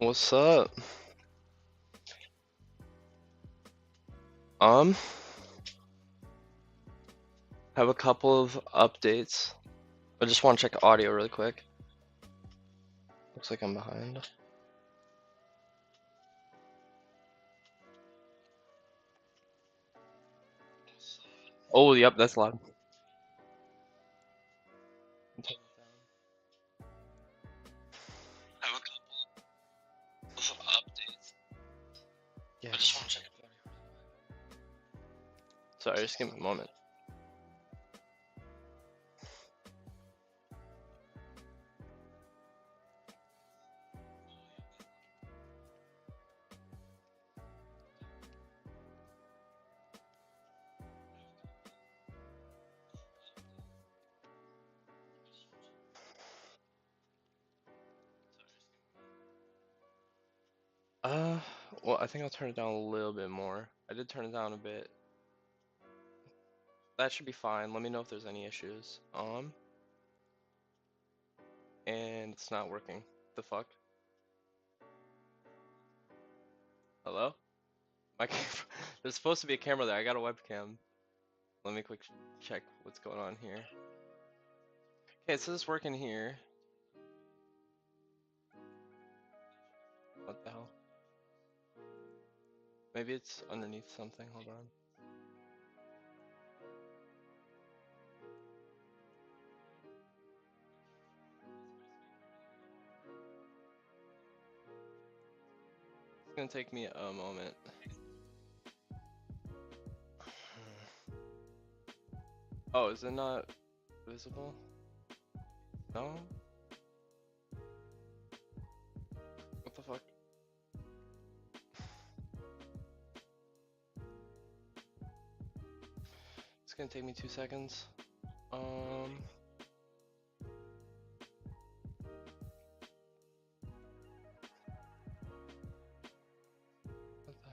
What's up? Um, have a couple of updates. I just want to check audio really quick. Looks like I'm behind. Oh, yep, that's loud. Have a couple of updates. Yeah. I just want to check audio. Sorry, just give me a moment. Well, I think I'll turn it down a little bit more. I did turn it down a bit. That should be fine. Let me know if there's any issues. And it's not working. The fuck? Hello? My There's supposed to be a camera there. I got a webcam. Let me quick check what's going on here. Okay, it says it's working here. What the hell? Maybe it's underneath something. Hold on. It's gonna take me a moment. Oh, is it not visible? No? What the fuck? It's gonna take me 2 seconds. What the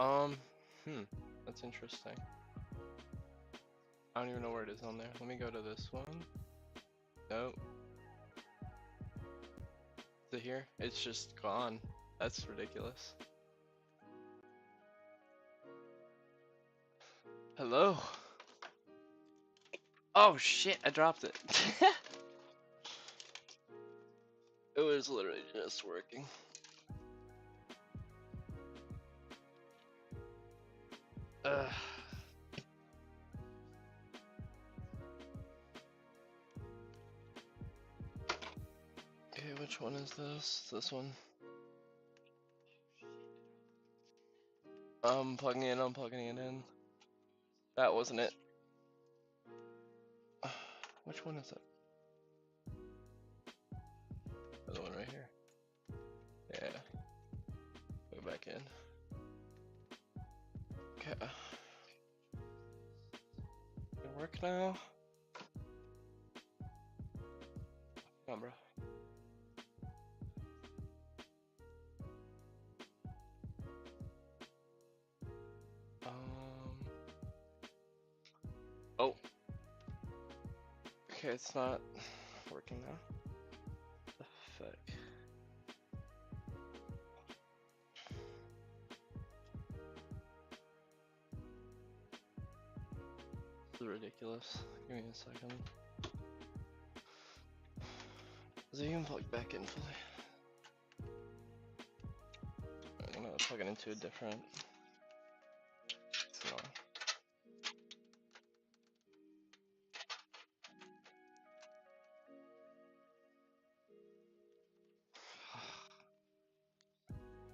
hell? That's interesting. I don't even know where it is on there. Let me go to this one. Nope. Is it here? It's just gone. That's ridiculous. Hello? Oh shit, I dropped it. It was literally just working. Okay, which one is this? This one. Plugging in, unplugging it in. That wasn't it. Which one is it? The one right here. Yeah. Go back in. Okay. It work now? Come on, bro. Oh. Okay, it's not working now. What the fuck? This is ridiculous. Give me a second. Is it even plugged back in fully? I'm gonna plug it into a different. It's not.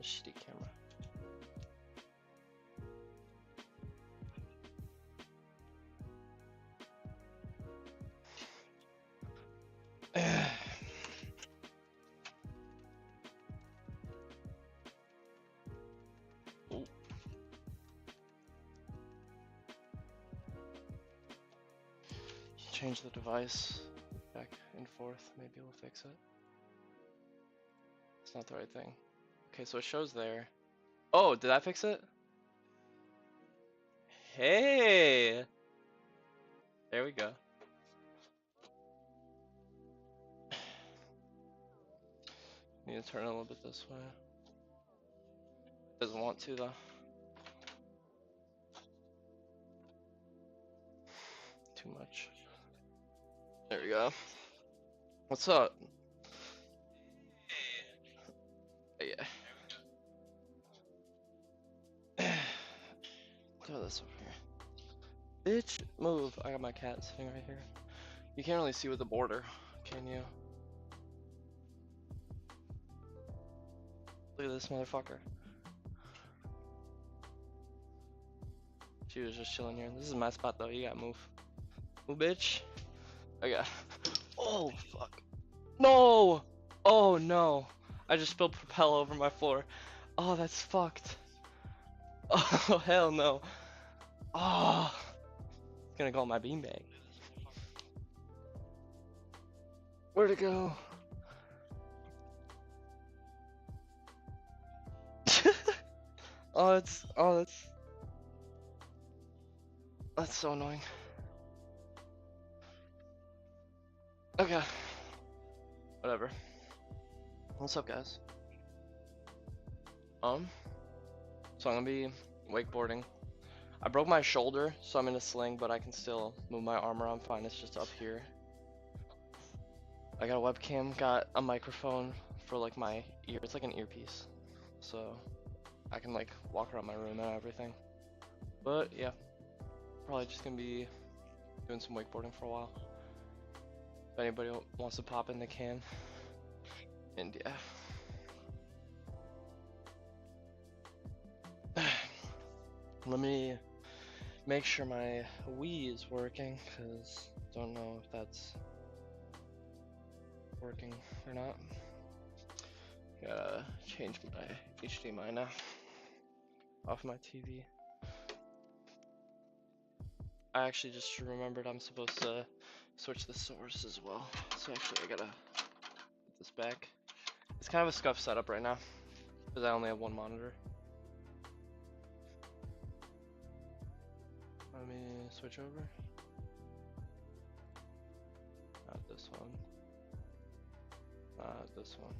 A shitty camera. Oh. Change the device back and forth. Maybe we'll fix it. It's not the right thing. Okay, so it shows there. Oh, did I fix it? Hey! There we go. Need to turn it a little bit this way. Doesn't want to though. Too much. There we go. What's up? Yeah. Throw this over here. Bitch, move. I got my cat sitting right here. You can't really see with the border, can you? Look at this motherfucker. She was just chilling here. This is my spot though. You gotta move. Move, bitch. Okay. Oh, fuck. No! Oh, no. I just spilled Propel over my floor. Oh, that's fucked. Oh, hell no. Oh. It's gonna go on my beanbag. Where'd it go? Oh, that's so annoying. Okay. Whatever. What's up, guys? So I'm gonna be wakeboarding. I broke my shoulder, so I'm in a sling, but I can still move my arm around fine. It's just up here. I got a webcam, got a microphone for like my ear. It's like an earpiece, so I can like walk around my room and everything. But yeah, probably just gonna be doing some wakeboarding for a while. If anybody wants to pop in, they can. And yeah. Let me make sure my Wii is working, cause don't know if that's working or not. Gotta change my HDMI now. Off my TV. I actually just remembered I'm supposed to switch the source as well. So actually I gotta put this back. It's kind of a scuffed setup right now, because I only have one monitor. Let me switch over. Not this one. Not this one.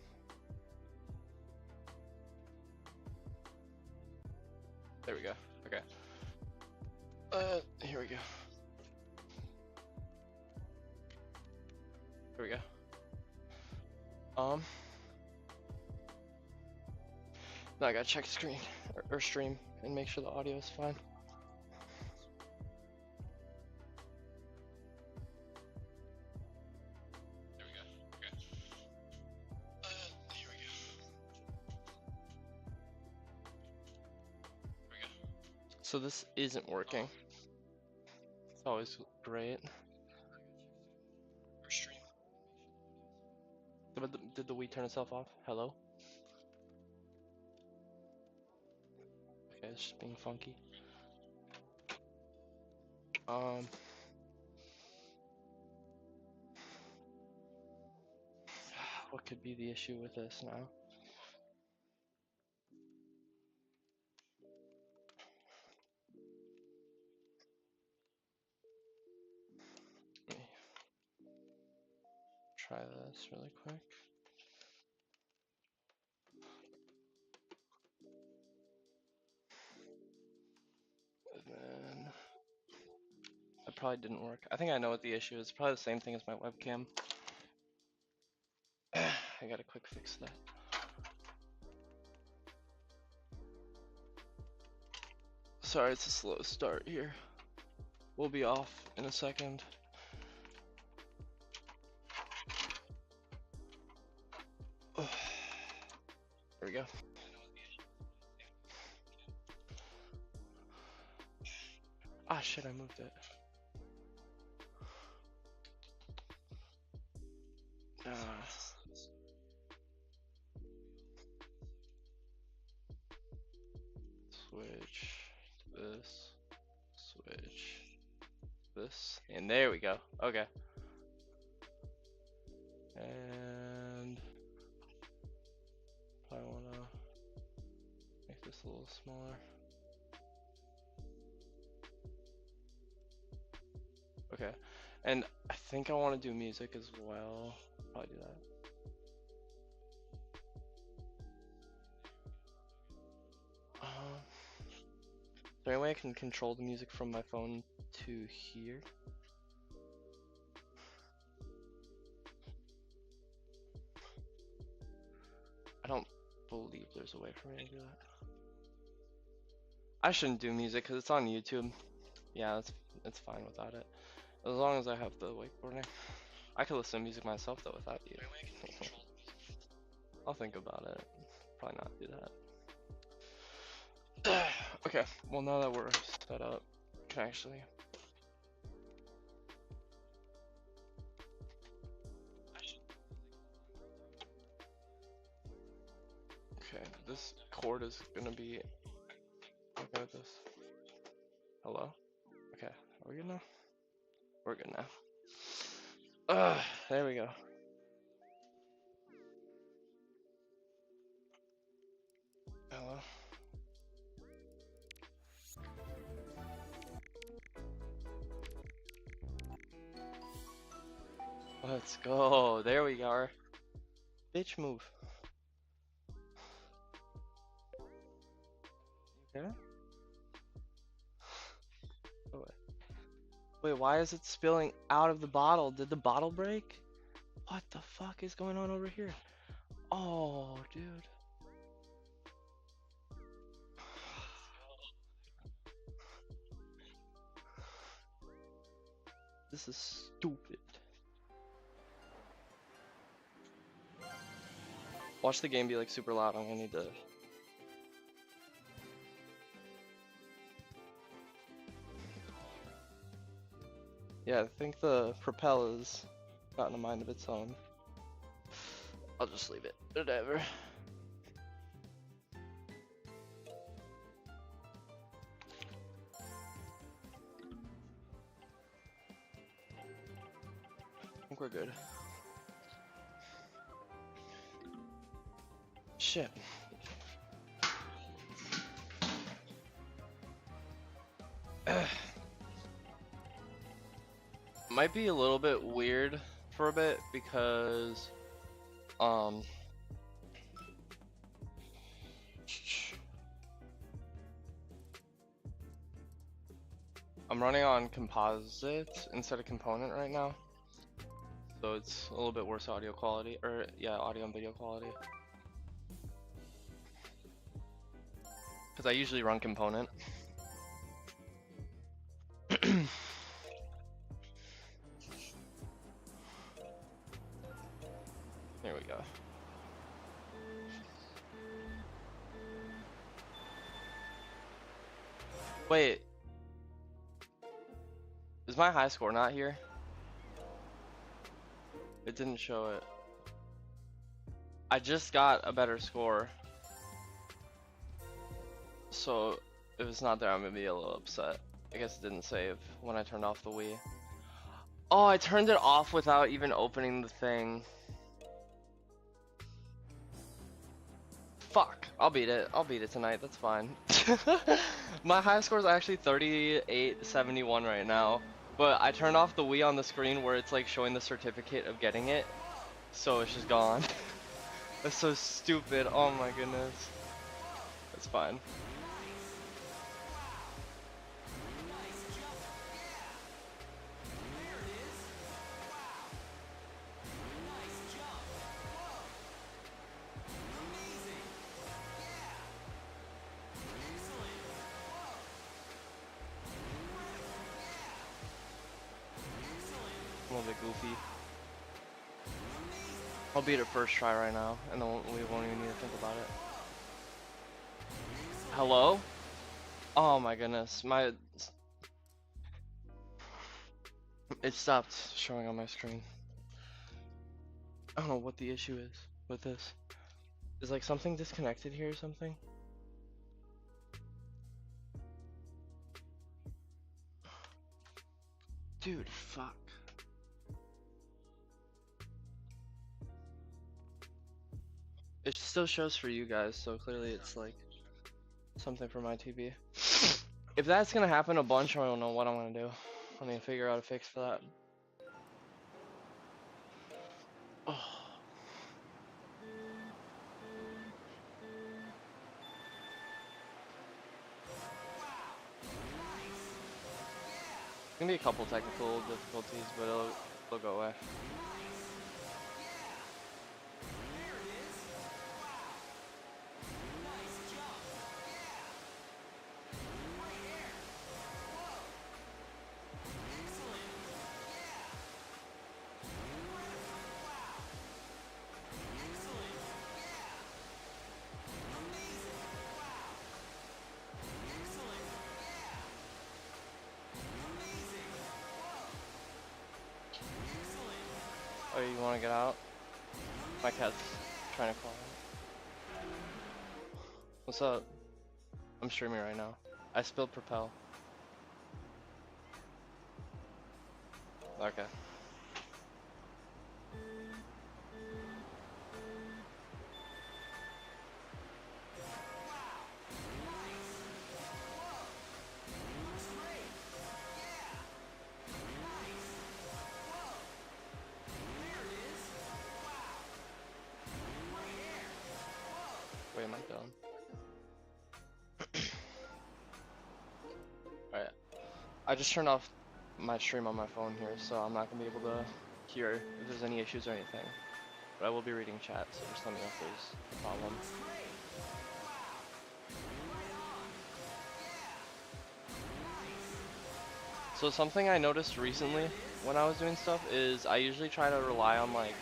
There we go. Okay. Here we go. Here we go. Now I gotta check screen or stream and make sure the audio is fine. There we go. Okay. Here we go. There we go. So this isn't working. It's always great. Or stream. Did the Wii turn itself off? Hello? Okay, it's just being funky. What could be the issue with this now? Let me try this really quick. And then that probably didn't work. I think I know what the issue is. It's probably the same thing as my webcam. I gotta quick fix that. Sorry, it's a slow start here. We'll be off in a second. There we go. Ah, shit, I moved it. Switch this, switch this, and there we go. Okay. And I wanna make this a little smaller. Okay. And I think I want to do music as well. Probably do that. Is there any way I can control the music from my phone to here? I don't believe there's a way for me to do that. I shouldn't do music because it's on YouTube. Yeah, it's fine without it. As long as I have the wakeboarding. I could listen to music myself though without you. I'll think about it. Probably not do that. Okay, well now that we're set up, can I actually... Okay, this cord is gonna be... Okay with this. Hello? Okay, are we good now? We're good now. There we go. Hello? Let's go. There we are. Bitch move. Okay. Oh, wait, why is it spilling out of the bottle? Did the bottle break? What the fuck is going on over here? Oh, dude. This is stupid. Watch the game be like super loud. I'm gonna need to... Yeah, I think the propel has gotten a mind of its own. I'll just leave it. Whatever. I think we're good. Shit. Might be a little bit weird for a bit because I'm running on composite instead of component right now, so it's a little bit worse audio quality, or yeah, audio and video quality, because I usually run component. Here we go. Wait, is my high score not here? It didn't show it. I just got a better score, so if it's not there, I'm gonna be a little upset. I guess it didn't save when I turned off the Wii. Oh, I turned it off without even opening the thing. Fuck, I'll beat it. I'll beat it tonight, that's fine. My high score is actually 3871 right now, but I turned off the Wii on the screen where it's like showing the certificate of getting it, so it's just gone. That's so stupid, oh my goodness. It's fine. I'm a little bit goofy. I'll beat it first try right now, and then we won't even need to think about it. Hello? Oh my goodness, it stopped showing on my screen. I don't know what the issue is with this. Is like something disconnected here or something? Dude, fuck. It still shows for you guys, so clearly it's like something for my TV. If that's gonna happen a bunch, I don't know what I'm gonna do. I need to figure out a fix for that. Oh. Gonna be a couple technical difficulties, but it'll go away. Oh, you wanna get out? My cat's trying to call me. What's up? I'm streaming right now. I spilled Propel. Okay. Wait, am I done? Alright. I just turned off my stream on my phone here, so I'm not gonna be able to hear if there's any issues or anything. But I will be reading chat, so just let me know if there's a problem. So something I noticed recently when I was doing stuff is I usually try to rely on like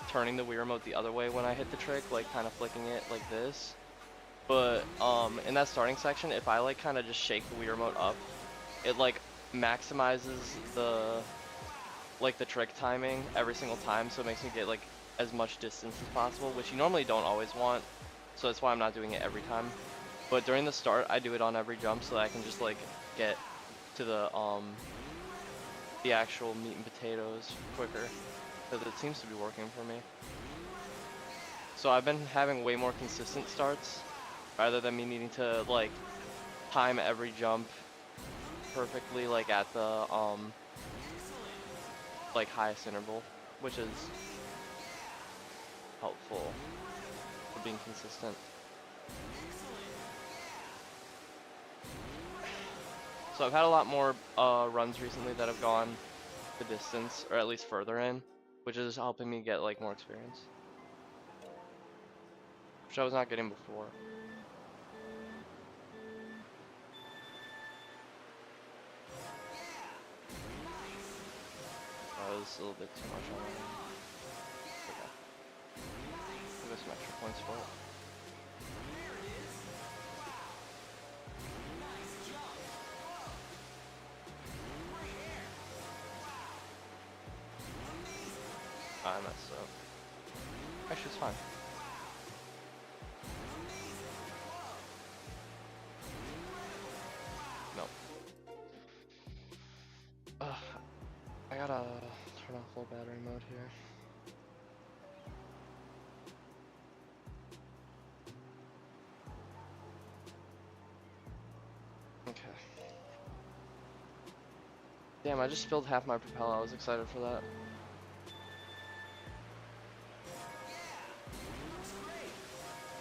turning the Wii remote the other way when I hit the trick, like kind of flicking it like this. But in that starting section, if I like kind of just shake the Wii remote up, it like maximizes the trick timing every single time, so it makes me get like as much distance as possible, which you normally don't always want. So that's why I'm not doing it every time. But during the start, I do it on every jump so that I can just like get to the actual meat and potatoes quicker, because it seems to be working for me. So I've been having way more consistent starts rather than me needing to like time every jump perfectly like at the like highest interval, which is helpful for being consistent. So I've had a lot more runs recently that have gone the distance, or at least further in, which is helping me get like more experience, which I was not getting before. That was a little bit too much on that. Okay. I'll get some extra points for it. I messed up. Actually, it's fine. No. I gotta turn off low battery mode here. Okay. Damn, I just spilled half my Propel. I was excited for that.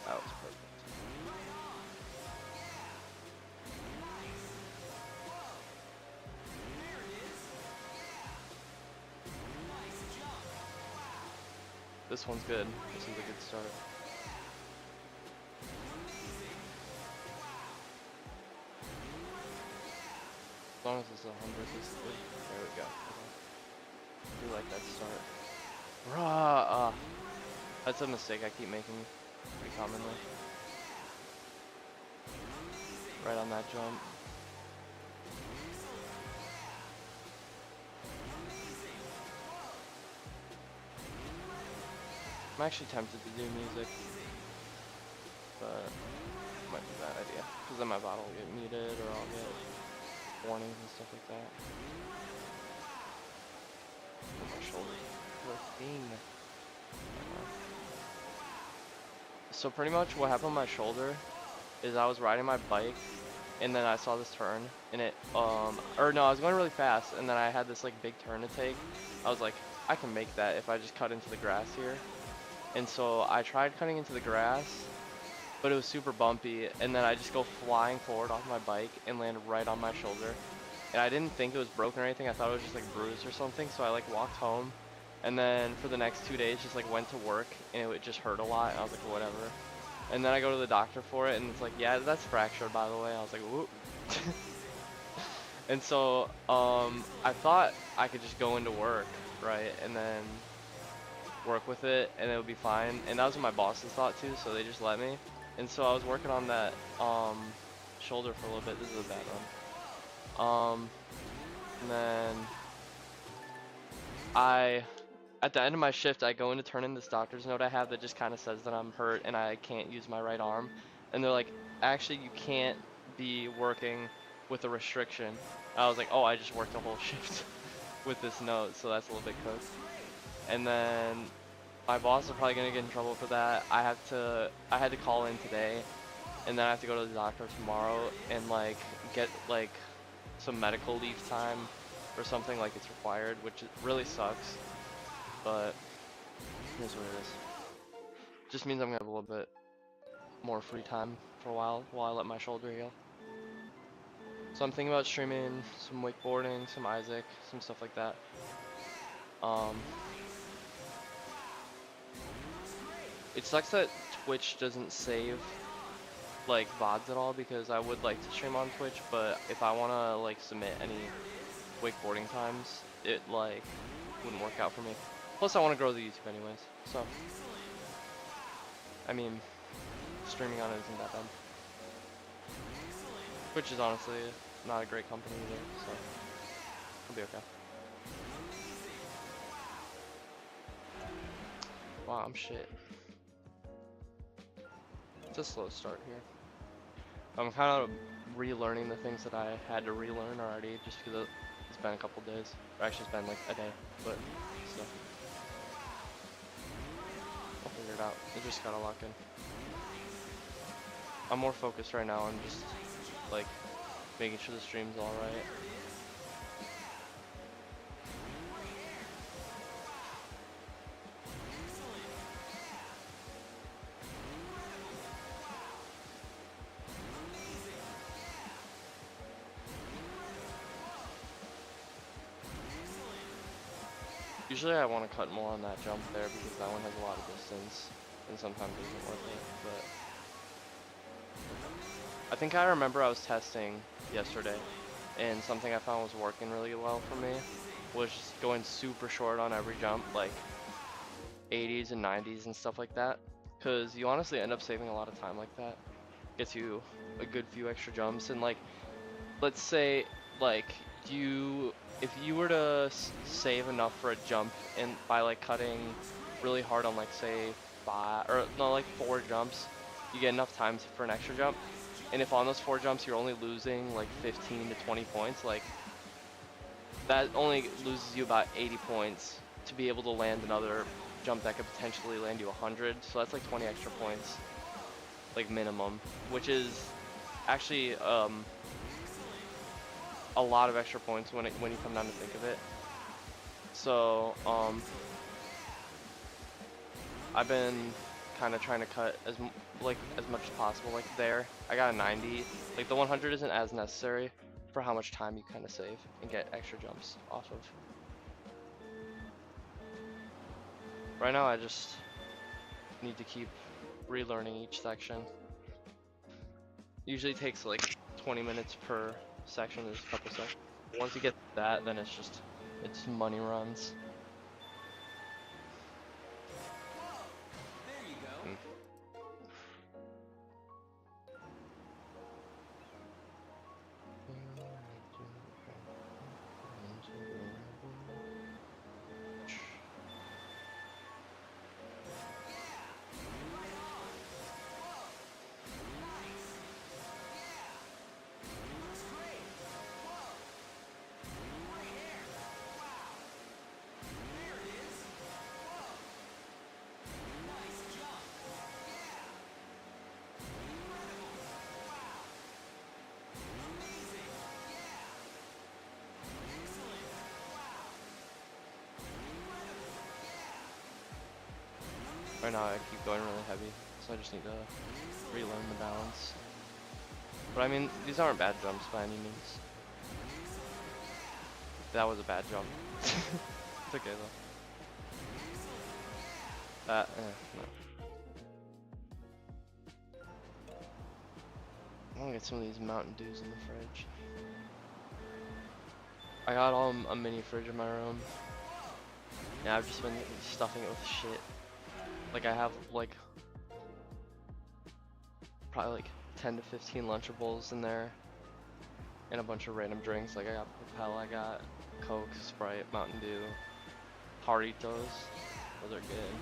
That was perfect. This one's good. This is a good start. As long as it's 100, this is good. There we go. I do like that start. Rah! That's a mistake I keep making pretty commonly. Right on that jump. I'm actually tempted to do music, but it might be a bad idea, because then my bottle will get muted or I'll get warnings and stuff like that. Oh, my shoulder. Poor thing. So pretty much what happened on my shoulder is I was riding my bike and then I saw this turn, and or no, I was going really fast, and then I had this like big turn to take. I was like, I can make that if I just cut into the grass here. And so I tried cutting into the grass, but it was super bumpy, and then I just go flying forward off my bike and land right on my shoulder. And I didn't think it was broken or anything. I thought it was just like bruised or something. So I like walked home, and then for the next 2 days just like went to work, and it just hurt a lot. And I was like, whatever. And then I go to the doctor for it, and it's like, yeah, that's fractured, by the way. I was like, whoop. And so I thought I could just go into work, right, and then work with it, and it would be fine. And that was what my bosses thought too, so they just let me. And so I was working on that shoulder for a little bit. This is a bad one. And then at the end of my shift, I go in to turn in this doctor's note I have that just kind of says that I'm hurt and I can't use my right arm. And they're like, actually, you can't be working with a restriction. I was like, oh, I just worked a whole shift with this note, so that's a little bit cooked. And then my boss is probably gonna get in trouble for that. I had to call in today, and then I have to go to the doctor tomorrow and like get like some medical leave time or something, like it's required, which really sucks. But here's what it is. Just means I'm gonna have a little bit more free time for a while I let my shoulder heal. So I'm thinking about streaming some wakeboarding, some Isaac, some stuff like that. It sucks that Twitch doesn't save like VODs at all, because I would like to stream on Twitch, but if I wanna like submit any wakeboarding times, it like wouldn't work out for me. Plus I wanna grow the YouTube anyways, so I mean, streaming on it isn't that bad. Twitch is honestly not a great company either, so it'll be okay. Wow, I'm shit. It's a slow start here. I'm kind of relearning the things that I had to relearn already, just because it's been a couple days. Or actually, it's been like a day, but still. I'll figure it out. I just gotta lock in. I'm more focused right now on just like making sure the stream's alright. Usually I want to cut more on that jump there because that one has a lot of distance and sometimes it isn't worth it, but I think I remember I was testing yesterday and something I found was working really well for me was just going super short on every jump, like 80s and 90s and stuff like that, because you honestly end up saving a lot of time like that. Gets you a good few extra jumps, and like let's say like if you were to save enough for a jump and by like cutting really hard on like say 4 jumps, you get enough time for an extra jump. And if on those 4 jumps you're only losing like 15 to 20 points, like that only loses you about 80 points to be able to land another jump that could potentially land you 100. So that's like 20 extra points, like minimum, which is actually a lot of extra points when you come down to think of it. So I've been kind of trying to cut as much as possible. Like there, I got a 90. Like the 100 isn't as necessary for how much time you kind of save and get extra jumps off of. Right now, I just need to keep relearning each section. Usually takes like 20 minutes per section. There's a couple sections. Once you get that, then it's money runs. There you go. Right now I keep going really heavy, so I just need to relearn the balance. But I mean, these aren't bad jumps by any means. That was a bad jump. It's okay though. No. I'm gonna get some of these Mountain Dews in the fridge. I got a mini fridge in my room. Yeah, I've just been stuffing it with shit. Like I have like probably like 10 to 15 Lunchables in there, and a bunch of random drinks. Like I got Propel, I got Coke, Sprite, Mountain Dew, Doritos. Those are good.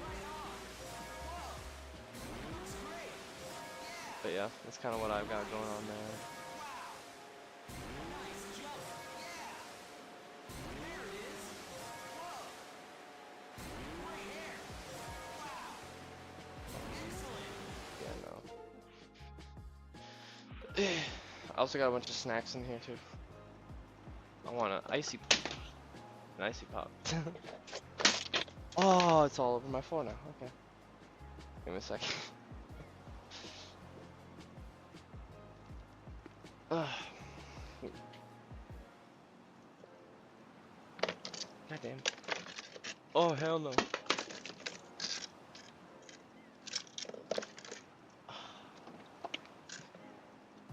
But yeah, that's kind of what I've got going on there. Yeah, no. I also got a bunch of snacks in here too. I want an icy pop. Oh, it's all over my floor now. Okay. Give me a second. God damn. Oh, hell no.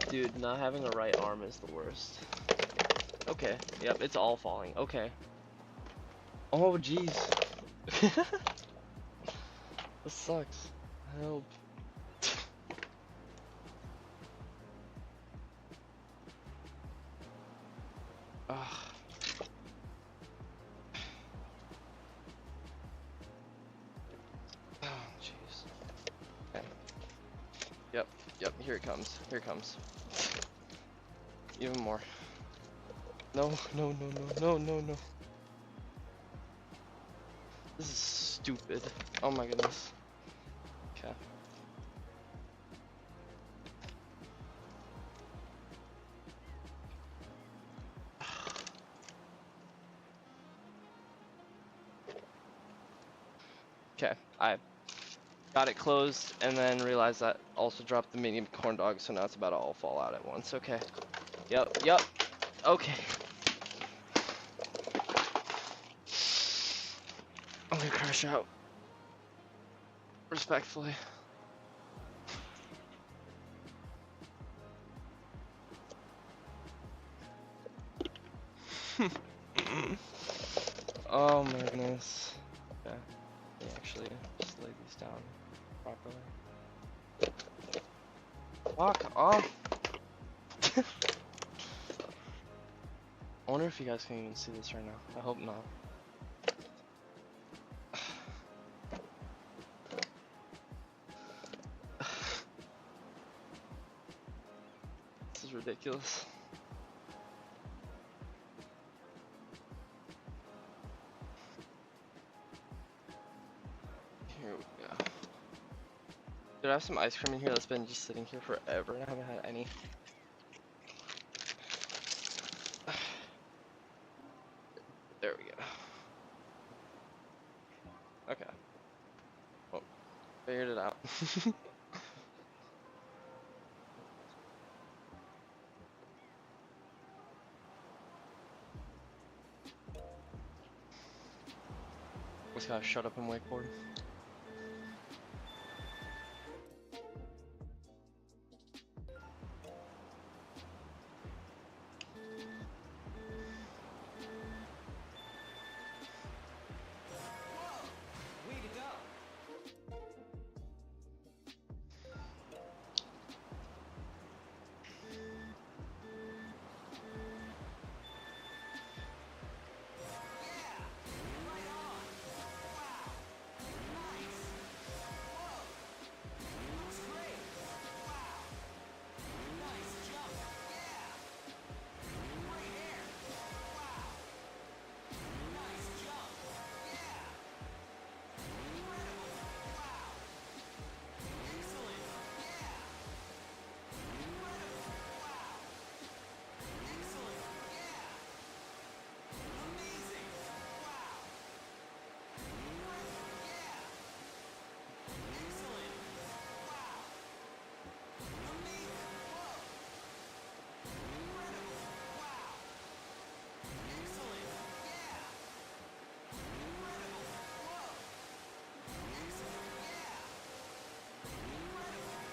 Dude, not having a right arm is the worst. Okay. Yep, it's all falling. Okay. Oh, jeez. This sucks. Help. Ugh. Oh, jeez. Okay. Yep, here it comes. Here it comes. Even more. No. This is stupid. Oh my goodness. Okay. Okay, I got it closed and then realized that also dropped the medium corn dog, so now it's about to all fall out at once. Okay. Yep. Okay. I'm gonna crash out. Respectfully. Oh my goodness. Okay. Let me actually just lay these down properly. Fuck off. I wonder if you guys can even see this right now. I hope not. This is ridiculous. Here we go. Dude, I have some ice cream in here that's been just sitting here forever and I haven't had any. There we go. Okay. Well, figured it out. Just gotta shut up and wakeboard.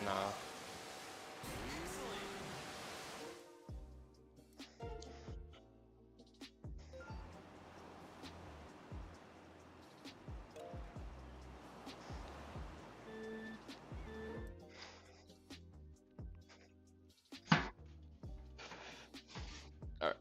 Nah. All right.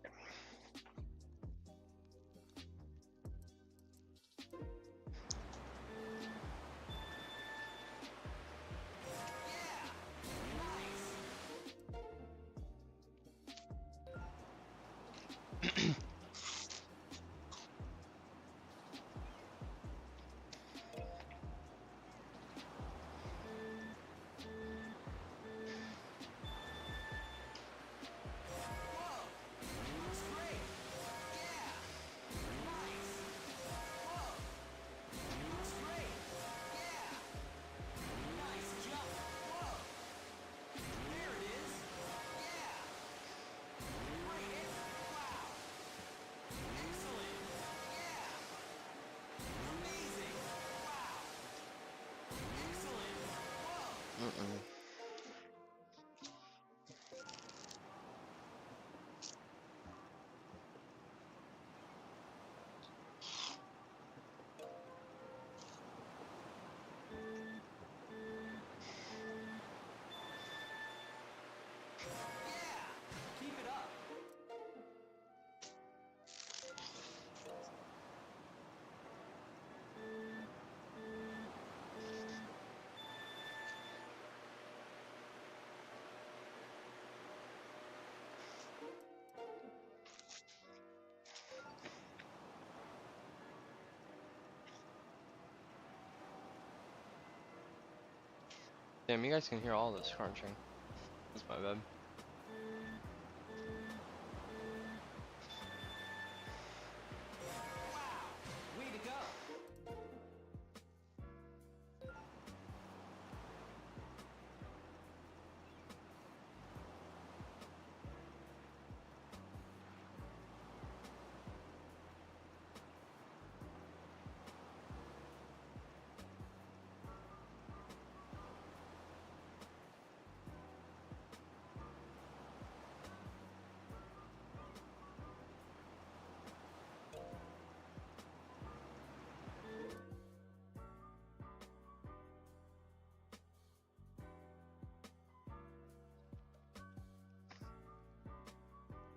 Mm-mm. Damn, you guys can hear all this crunching. That's my bad. Way to go!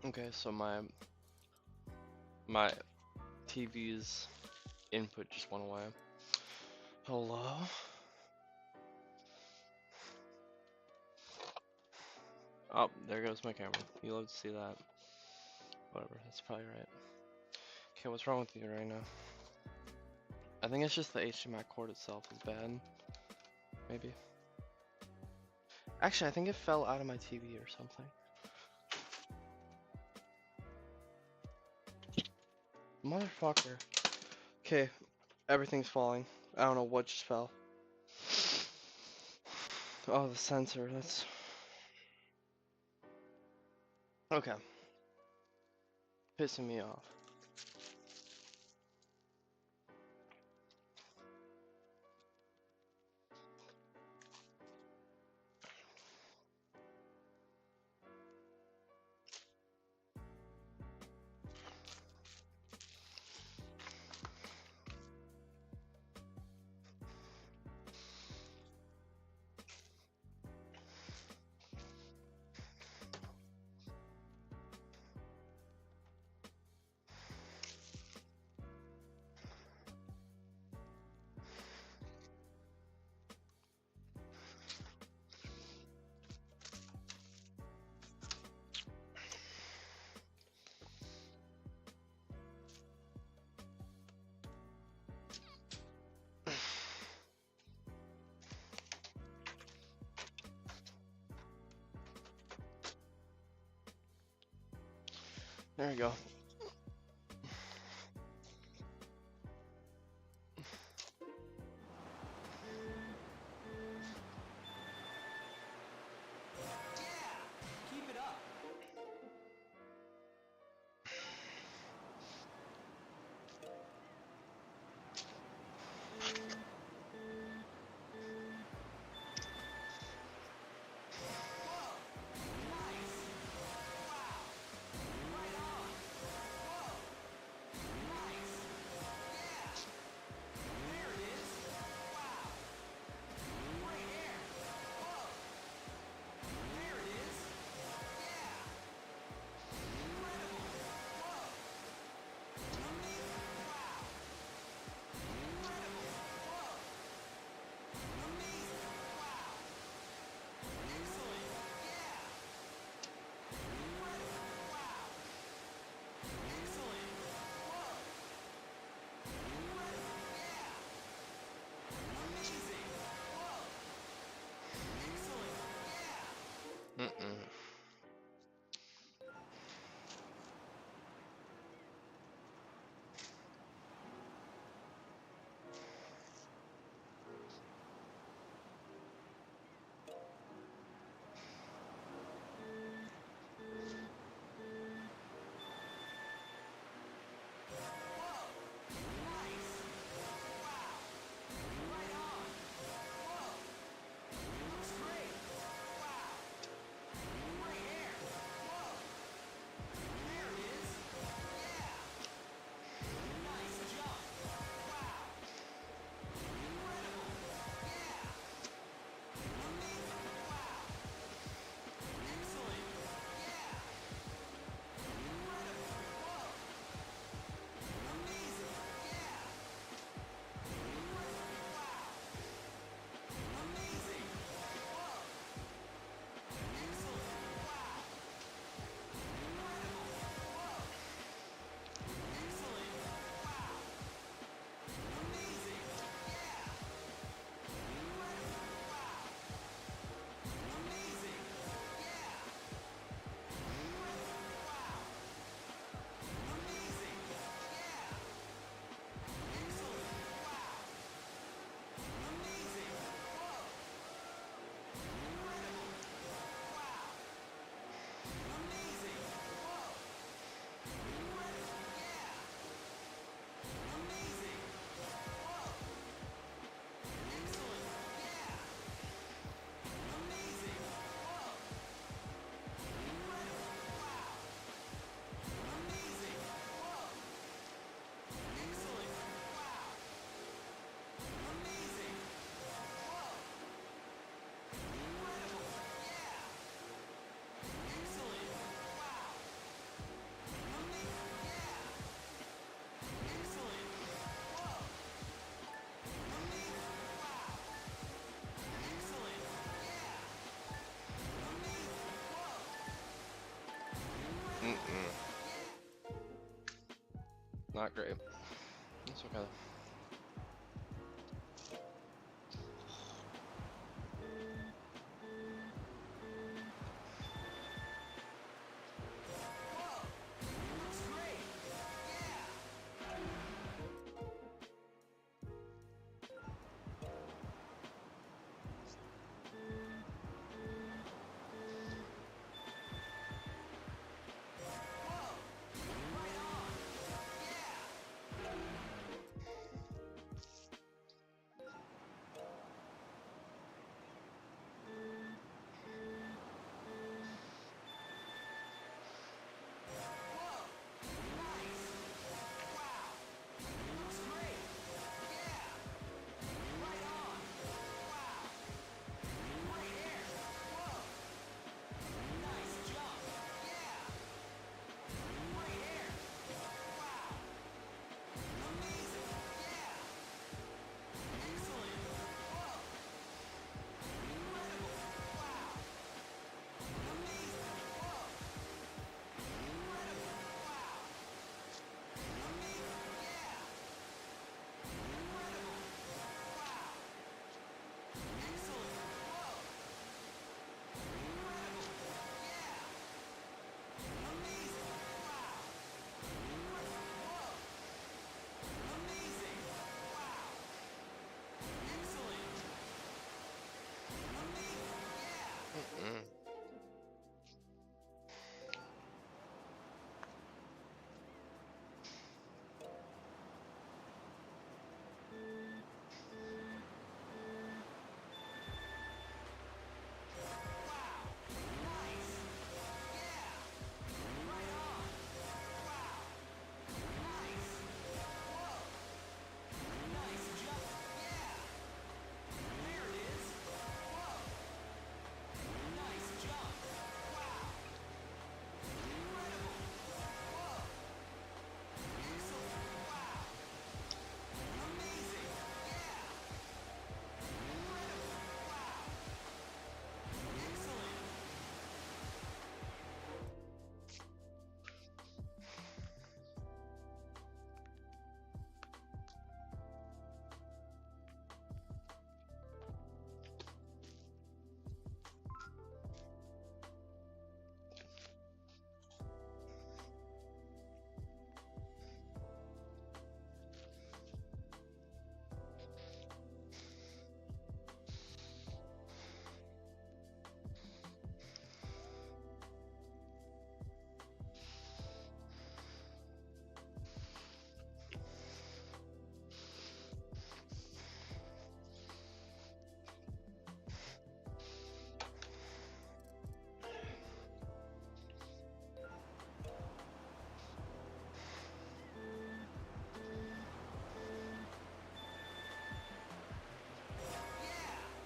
Okay, so my TV's input just went away. Hello? Oh, there goes my camera. You love to see that. Whatever, that's probably right. Okay, what's wrong with you right now? I think it's just the HDMI cord itself is bad. Maybe. Actually, I think it fell out of my TV or something. Motherfucker. Okay, everything's falling. I don't know what just fell. Oh, the sensor, that's... Okay. Pissing me off. There we go. Keep it up! Not great. It's okay though. Looks great. Yeah. Whoa. Right on. Yeah. Whoa. Nice. Wow. Looks great. Yeah. Right on. Wow. Great air. Whoa. Nice jump. Yeah. Great air. Wow. Amazing. Yeah. Excellent. Whoa. Incredible. Wow. Amazing. Whoa. Incredible. Wow. Amazing. Yeah. Incredible. Wow. Excellent. Whoa. Incredible. Yeah. Amazing. Wow. Whoa. Amazing. Wow. Excellent. Amazing. Yeah. Mm-mm. Wow. Nice. Yeah. Right on. Wow. Nice. Whoa. Nice jump. Yeah. There it is. Whoa. Nice jump. Wow. Incredible. Whoa. Excellent. Wow. Amazing. Yeah. Incredible. Wow. Excellent.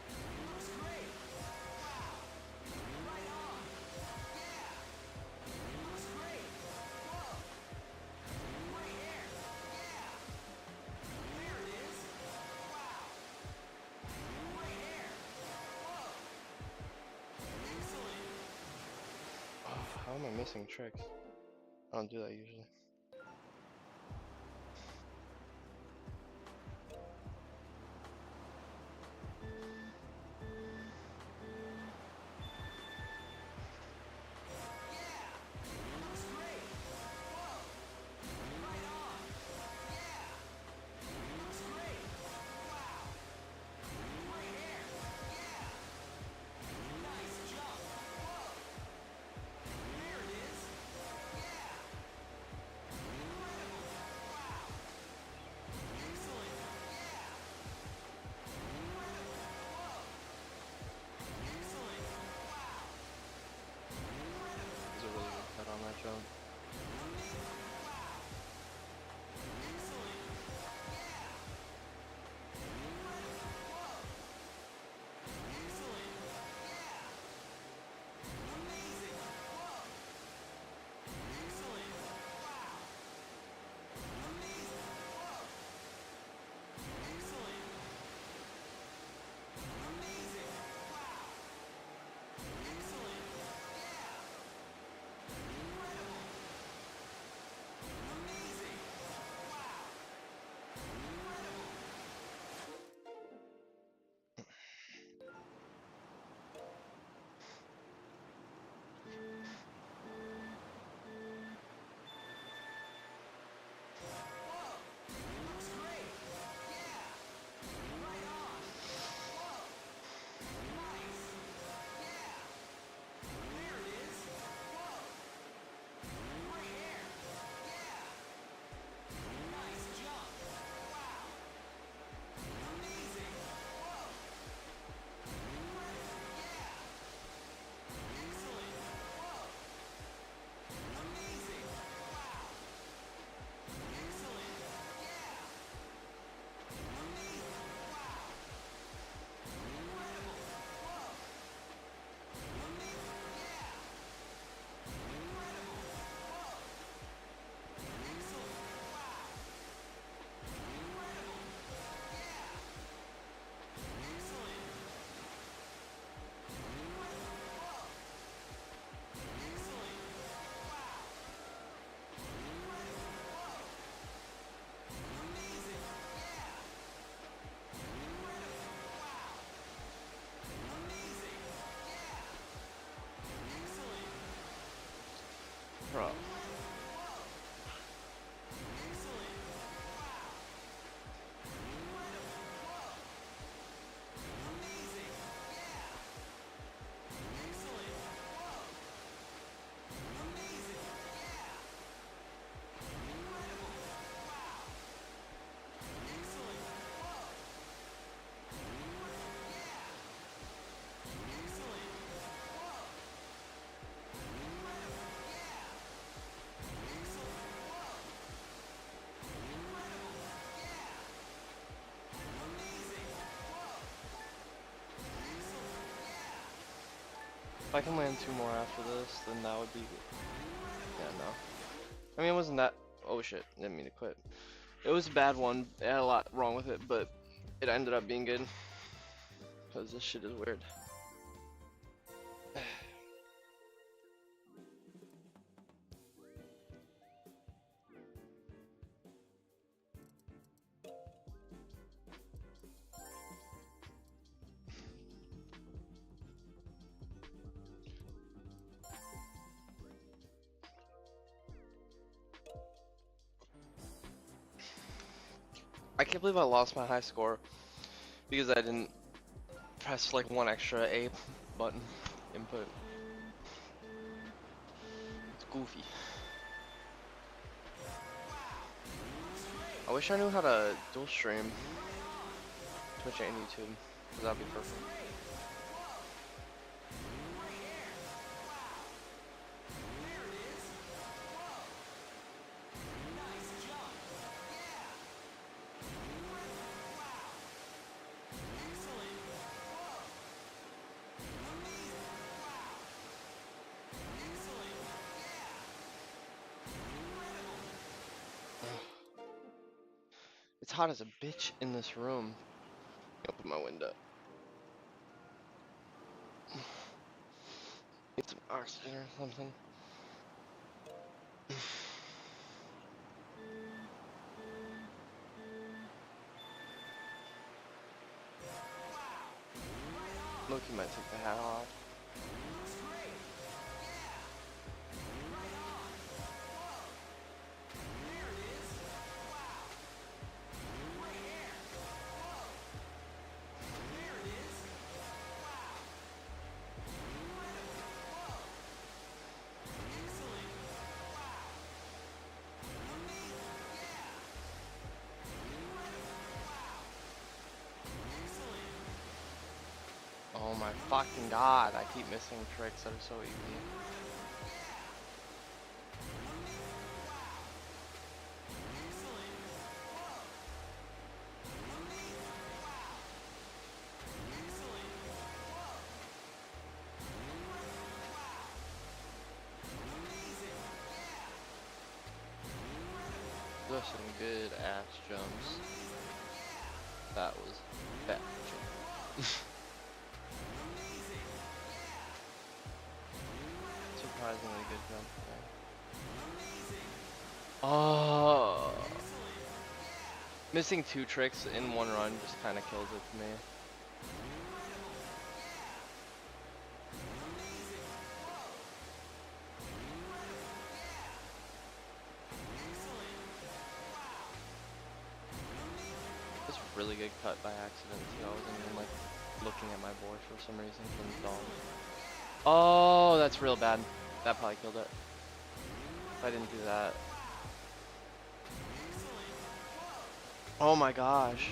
Yeah. Looks great. Wow. Right on. Yeah. Looks great. Whoa. Great air. Yeah. There it is. Wow. Great air. Whoa. Excellent. Oh, how am I missing tricks? I don't do that usually. Yeah. Looks great. Whoa. Right on. Yeah. Looks great. Wow. Great air. Yeah. Nice jump. Whoa. There it is. Yeah. If I can land 2 more after this, then that would be good. Yeah, no. I mean, it wasn't that. Oh shit, didn't mean to quit. It was a bad one. It had a lot wrong with it, but it ended up being good. Because this shit is weird. I can't believe I lost my high score because I didn't press like one extra A button input. It's goofy. I wish I knew how to dual stream Twitch and YouTube, because that'd be perfect. It's hot as a bitch in this room. Open my window. Need some oxygen or something. Loki might take the hat off. Oh my fucking god, I keep missing tricks that are so easy. Those are some good ass jumps. That was bad jump. Surprisingly good jump there. Oh, missing 2 tricks in one run just kind of kills it for me. It's a really good cut by accident too. I wasn't even like looking at my board for some reason from the dog. Oh, that's real bad. That probably killed it. If I didn't do that. Oh my gosh.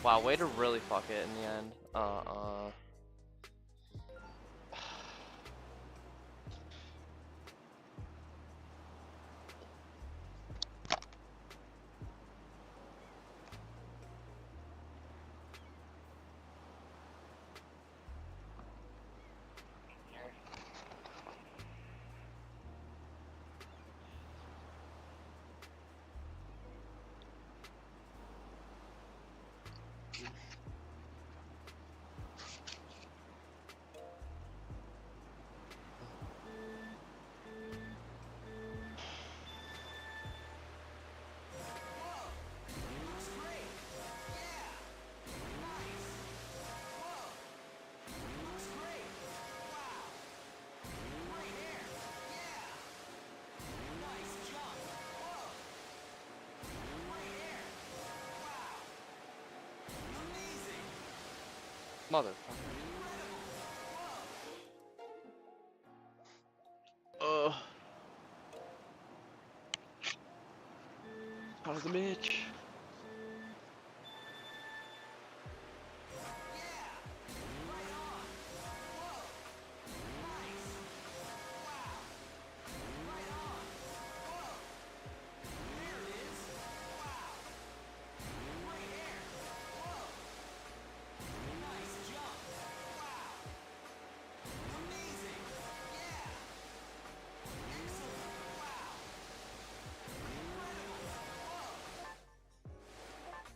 Wow, way to really fuck it in the end. Motherfucker. Ugh. How's the bitch?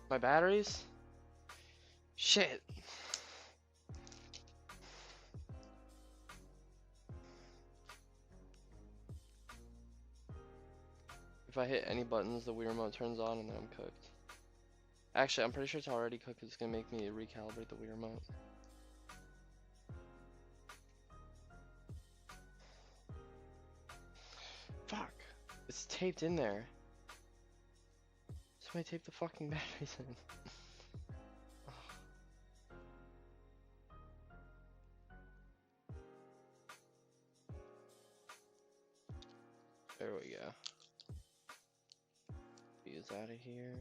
My batteries? Shit. If I hit any buttons, the Wii remote turns on and then I'm cooked. Actually, I'm pretty sure it's already cooked. It's gonna make me recalibrate the Wii remote. Fuck. It's taped in there. Somebody tape the fucking batteries in. There we go. These out of here.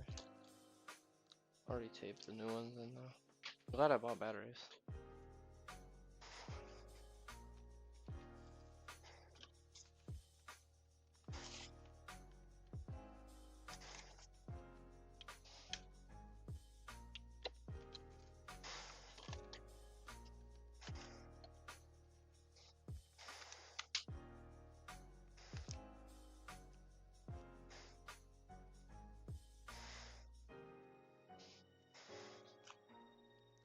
Already taped the new ones in though. I'm glad I bought batteries.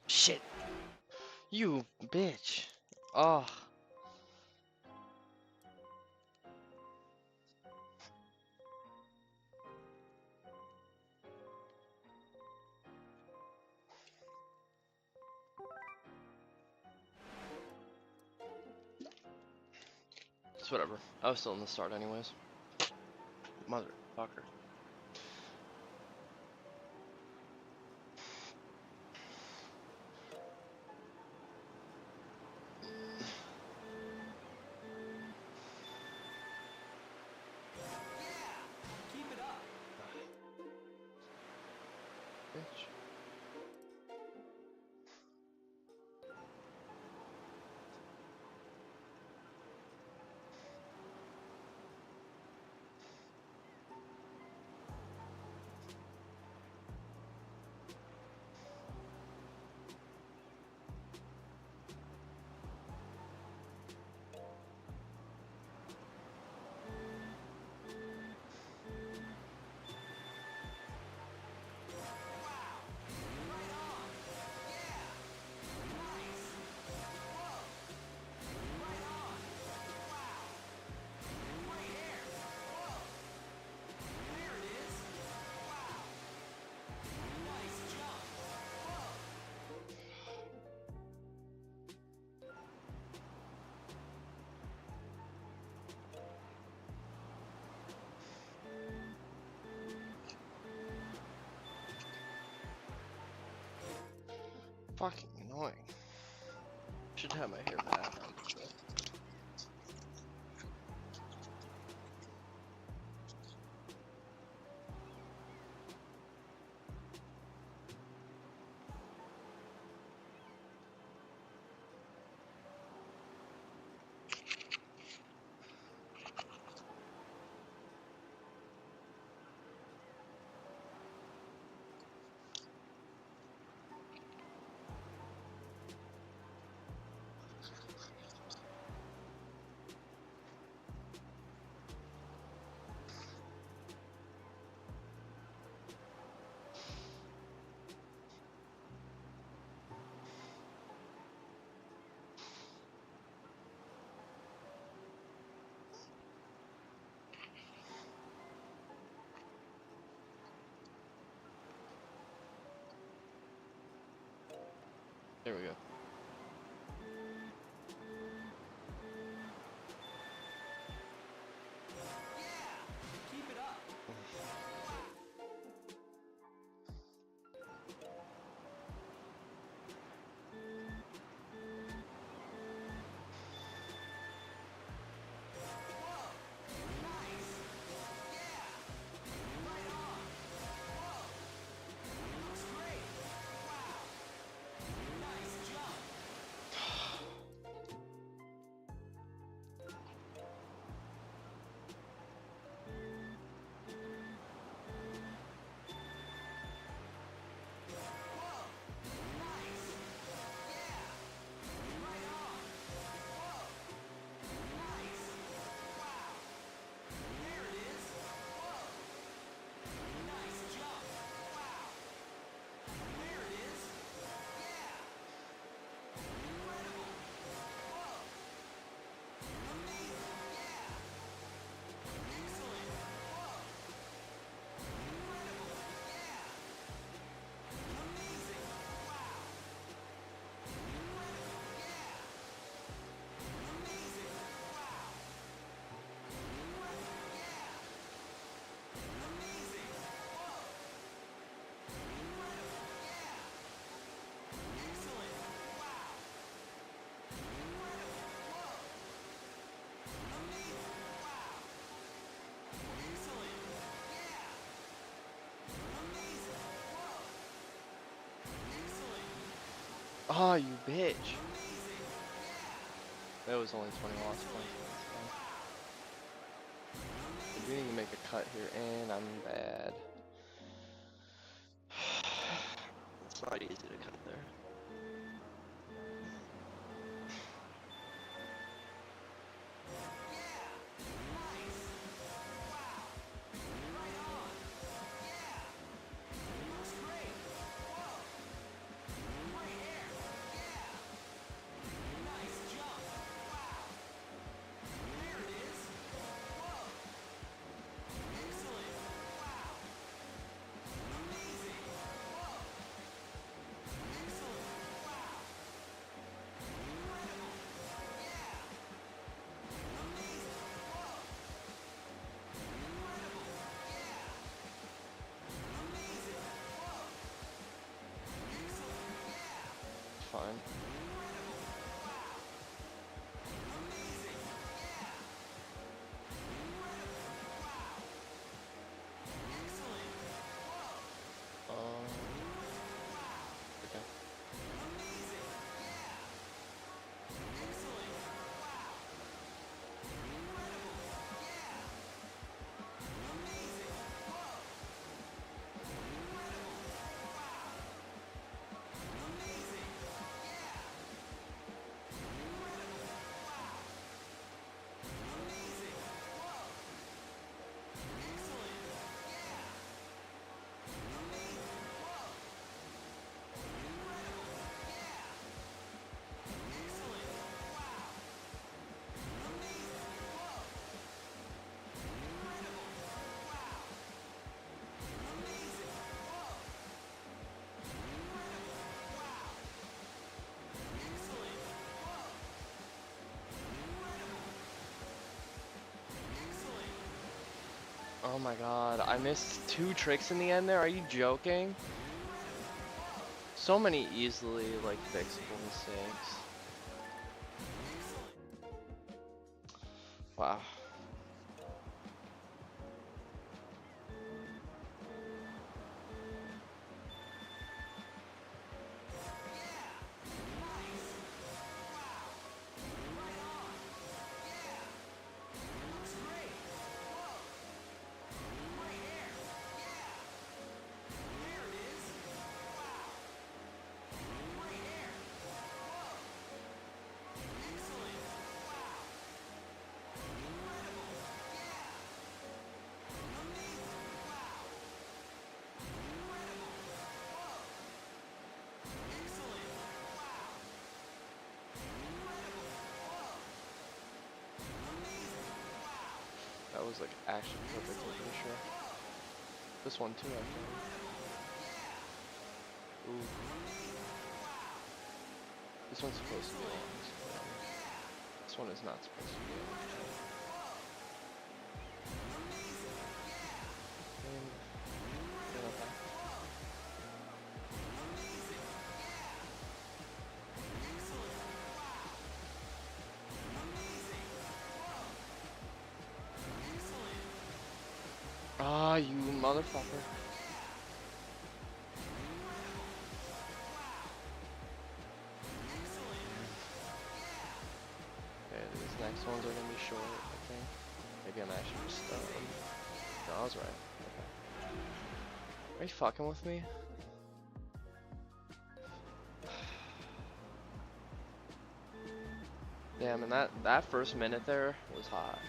Shit! You bitch! Oh. It's whatever. I was still in the start anyways. Motherfucker. Yeah! Keep it up! Bitch. Wow! Right on! Yeah! Nice! Whoa! Right on! Wow! Right here! Whoa! There it is! Wow! Nice jump! Whoa! Fucking annoying. Should have my hair back. There we go. Yeah! Keep it up! Whoa! Nice! Yeah! Right on! Whoa! Looks great! Wow! Nice jump! Oh, you bitch. That was only 20 lost points. I do need to make a cut here, and I'm bad. It's not easy to cut there. Fine. Okay. Oh my god, I missed 2 tricks in the end there. Are you joking? So many easily, like, fixable mistakes. Wow. That was like actually perfect, I'm pretty sure. This one too, I think. Ooh. This one's supposed to be long. This one is not supposed to be long. Ah, you motherfucker. Okay, these next ones are gonna be short, I think. Maybe I'm actually just no, I was right. Okay. Are you fucking with me? Damn, and that first minute there was hot.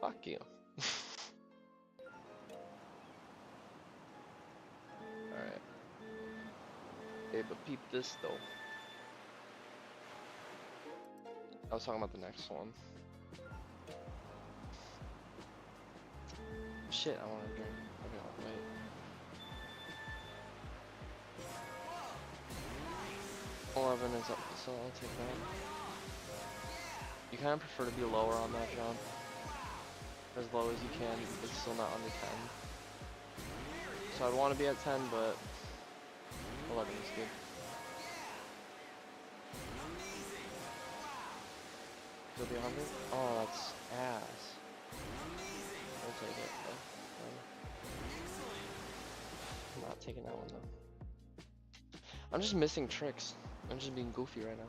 Fuck you. Alright. Hey, but peep this though. I was talking about the next one. Shit, I want to drink. Okay, I'll wait. $11 is up, so I'll take that. You kind of prefer to be lower on that jump. As low as you can, but still not under 10. So I'd want to be at 10, but 11 is good. It'll be 100? Oh, that's ass. I'll take it. I'm not taking that one though. I'm just missing tricks. I'm just being goofy right now.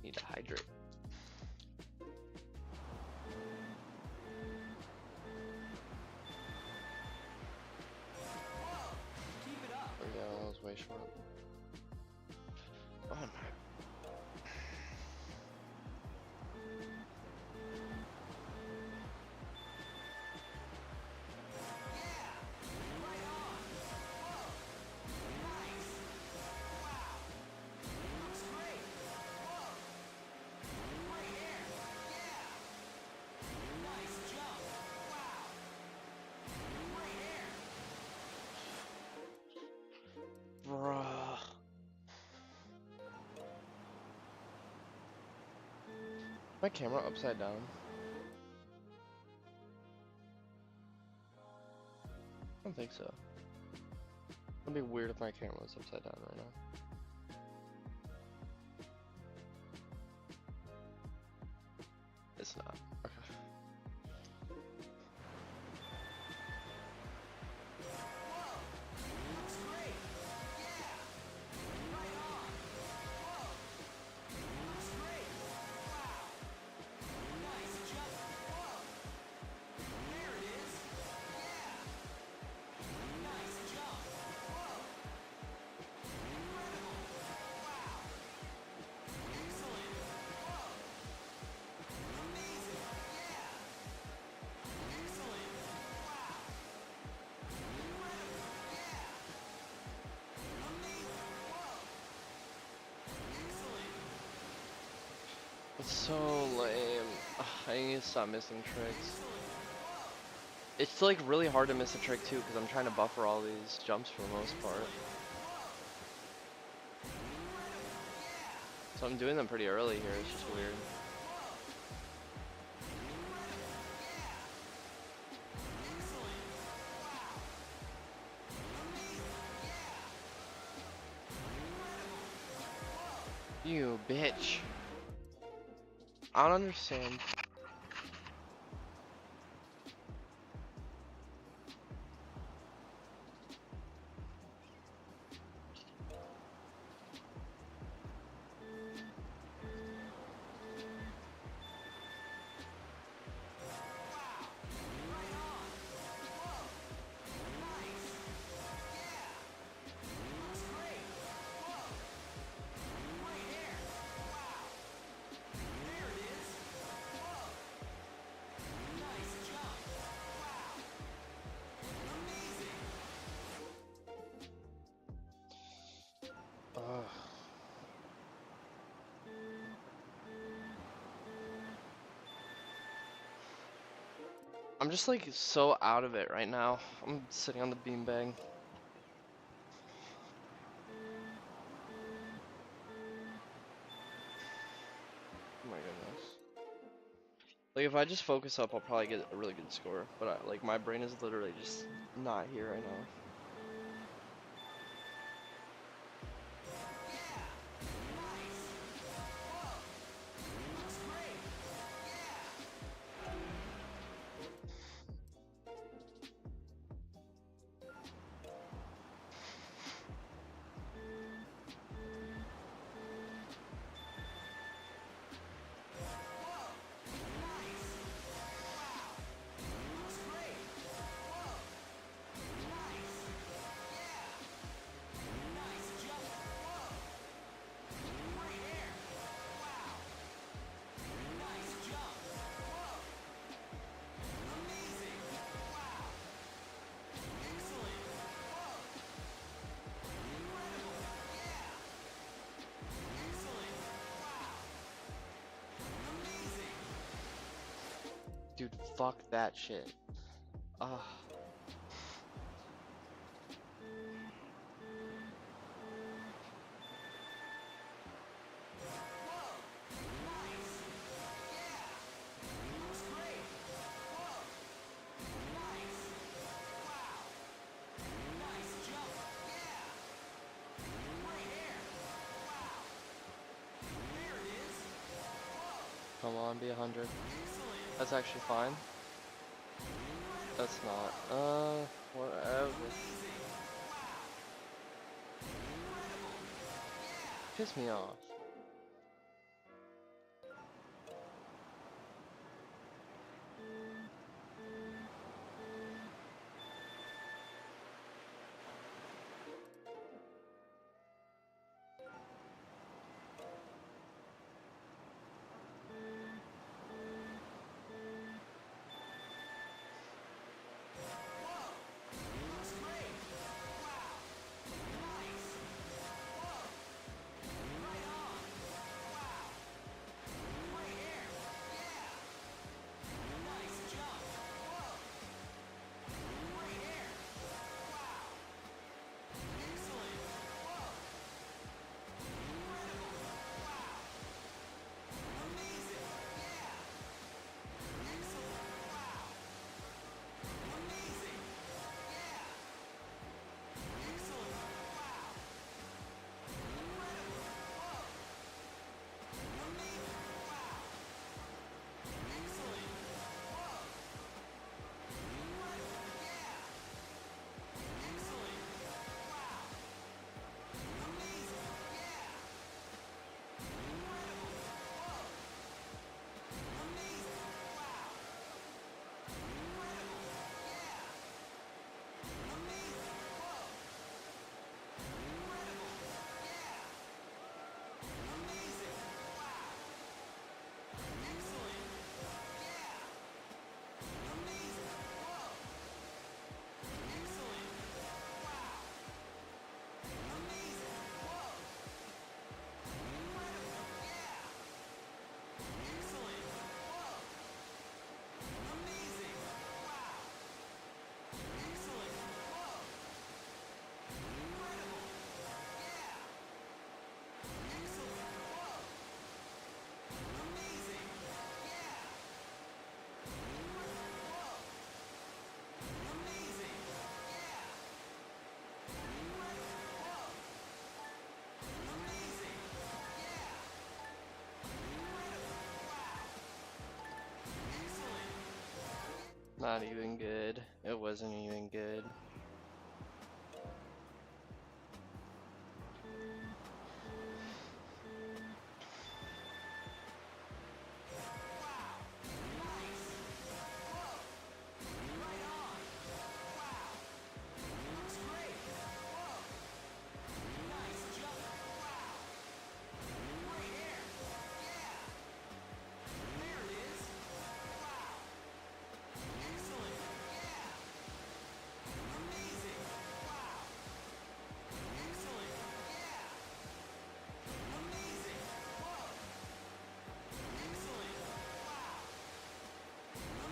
Need to hydrate. Keep it up. There we go, that was way short. Oh my. Right on. Whoa. Nice. Wow. Looks great. Whoa. Right here. Yeah. Nice jump. Wow. Right here. Bruh. My camera upside down. I don't think so. It'd be weird if my camera was upside down right now. It's not. Okay. Whoa. Looks great. Yeah. Right on. Whoa. Looks great. Wow. Nice jump. Whoa. There it is. Yeah. Nice jump. Whoa. Incredible. Wow. Excellent. Whoa. Amazing. Yeah. Excellent. Wow. Incredible. Yeah. Amazing. Whoa. Excellent. It's so lame. Ugh, I need to stop missing tricks. Excellent. Whoa. It's like really hard to miss a trick too because I'm trying to buffer all these jumps for the most part. Whoa. Incredible. Yeah. So I'm doing them pretty early here. It's just weird. Whoa. Incredible. Yeah. Excellent. Wow. Amazing. Yeah. Incredible. Whoa. You bitch. I don't understand. Wow. Right on. Whoa. Nice. Yeah. Looks great. Whoa. Right here. Wow. There it is. Whoa. Nice jump. Wow. Amazing. Ugh. I'm just like so out of it right now. I'm sitting on the beanbag. Oh my goodness. Like if I just focus up, I'll probably get a really good score. But like my brain is literally just not here right now. Yeah. Nice. Whoa. Looks great. Yeah. Whoa. Nice. Wow. Looks great. Whoa. Nice. Yeah. Nice jump. Whoa. Right here. Wow. Nice jump. Whoa. Amazing. Wow. Excellent. Whoa. Incredible. Yeah. Excellent. Wow. Amazing. Dude, fuck that shit. Ah. Whoa. Nice. Yeah. Looks great. Whoa. Nice. Wow. Nice jump. Yeah. Right here. Come on, be 100. Excellent. That's actually fine. That's not. Whatever. Amazing. Wow. Incredible. Yeah. Piss me off. Whoa. Looks great. Wow. Nice. Whoa. Right on. Wow. Great air. Yeah. Nice jump. Whoa. Great air. Wow. Excellent. Whoa. Incredible. Wow. Amazing. Yeah. Excellent. Wow. Amazing. Yeah. Excellent. Wow. Incredible. Whoa. Amazing. Wow. Excellent. Whoa. Incredible. Yeah. Excellent. Wow. Amazing. Yeah. Incredible. Whoa. Amazing. Wow. Incredible. Yeah. Amazing. Whoa. Incredible. Yeah. Amazing. Wow. Excellent. Yeah. Amazing. Whoa. Excellent. Wow. Amazing. Whoa. Incredible. Yeah. Excellent. Whoa. Amazing. Wow. Excellent. Whoa. Incredible. Yeah. Excellent. Whoa. Amazing. Yeah. Incredible. Whoa. Amazing. Yeah. Incredible. Whoa. Amazing. Yeah. Incredible. Wow. Excellent. Not even good. It wasn't even good. Wow. Nice. Whoa. Right on. Wow. Looks great. Whoa. Nice jump. Wow. Great air. Yeah. There it is. Wow. Excellent. Yeah. Amazing. Wow. Excellent. Yeah.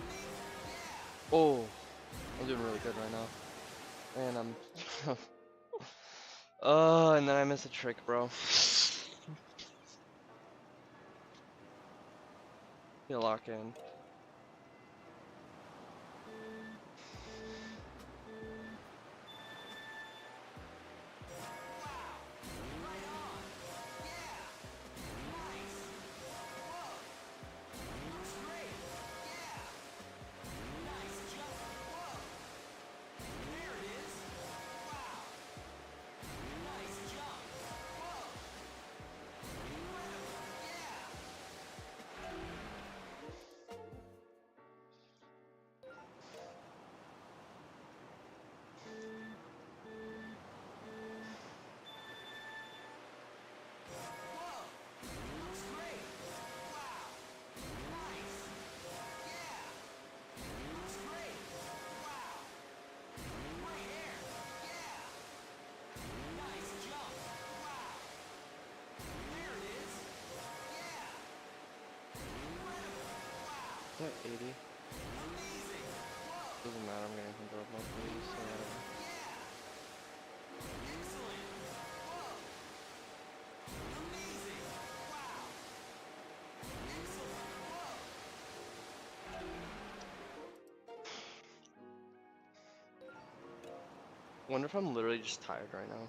Amazing. Whoa. Excellent. Wow. Amazing. Yeah. Oh, I'm doing really good right now. And I'm. Oh, and then I miss a trick, bro. You lock in. Wow. Right on. Yeah. Nice. Whoa. Looks great. Yeah. Nice jump. Whoa. There it is. Wow. Nice jump. Whoa. Incredible. Yeah. Whoa. Looks great. Wow. Nice. Yeah. Looks great. Wow. Great air. Yeah. Nice jump. Wow. There it is. Yeah. Incredible. Wow. Is that 80? Amazing. Whoa. Doesn't matter, I'm getting control of my police, so whatever. Yeah. Excellent. Whoa. Amazing. Wow. Excellent. Whoa. Wonder if I'm literally just tired right now.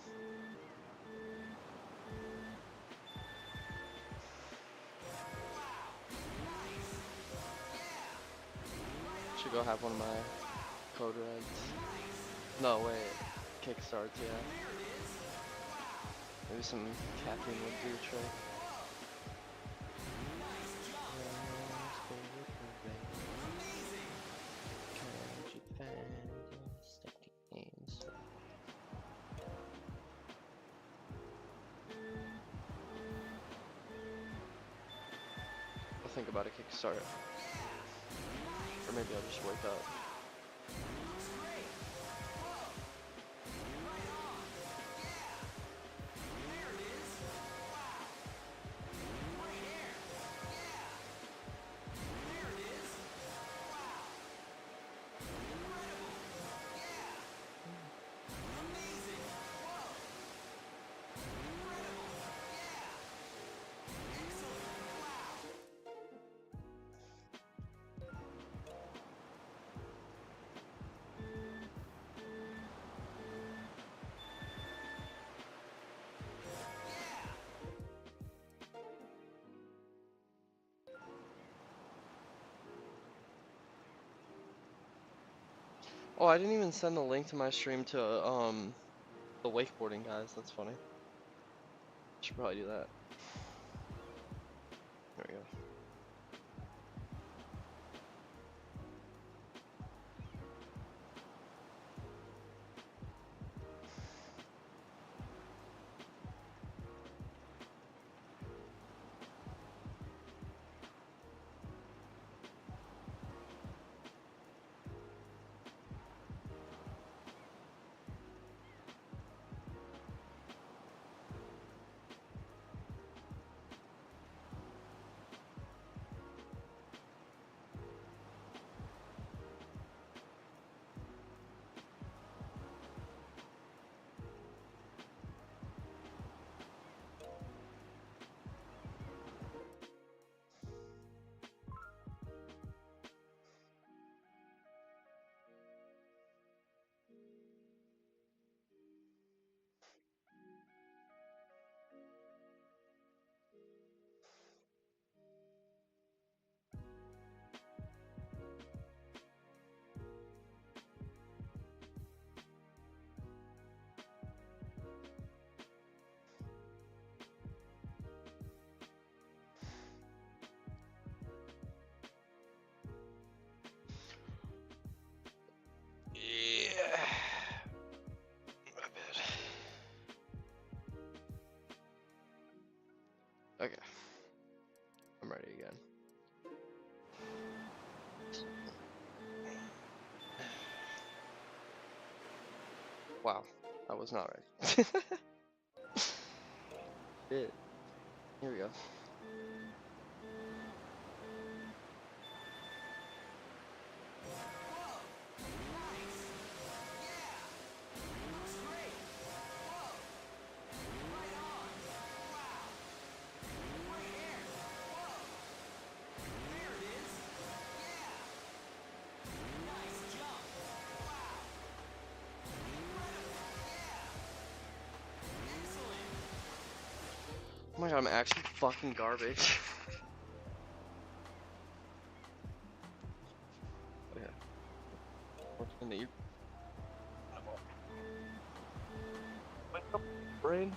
Wow. go have one of my code reds. No, wait. Kickstarts, yeah. Maybe some caffeine would do the trick. I'll think about a Kickstart. Or maybe I'll just wake up. Oh, I didn't even send the link to my stream to the wakeboarding guys. That's funny. Should probably do that. There we go. Yeah. My bad. Okay. I'm ready again. Wow. I was not ready. Shit. Here we go. Oh my god, I'm actually fucking garbage. Okay. Fortunately, you. Wake up, brain.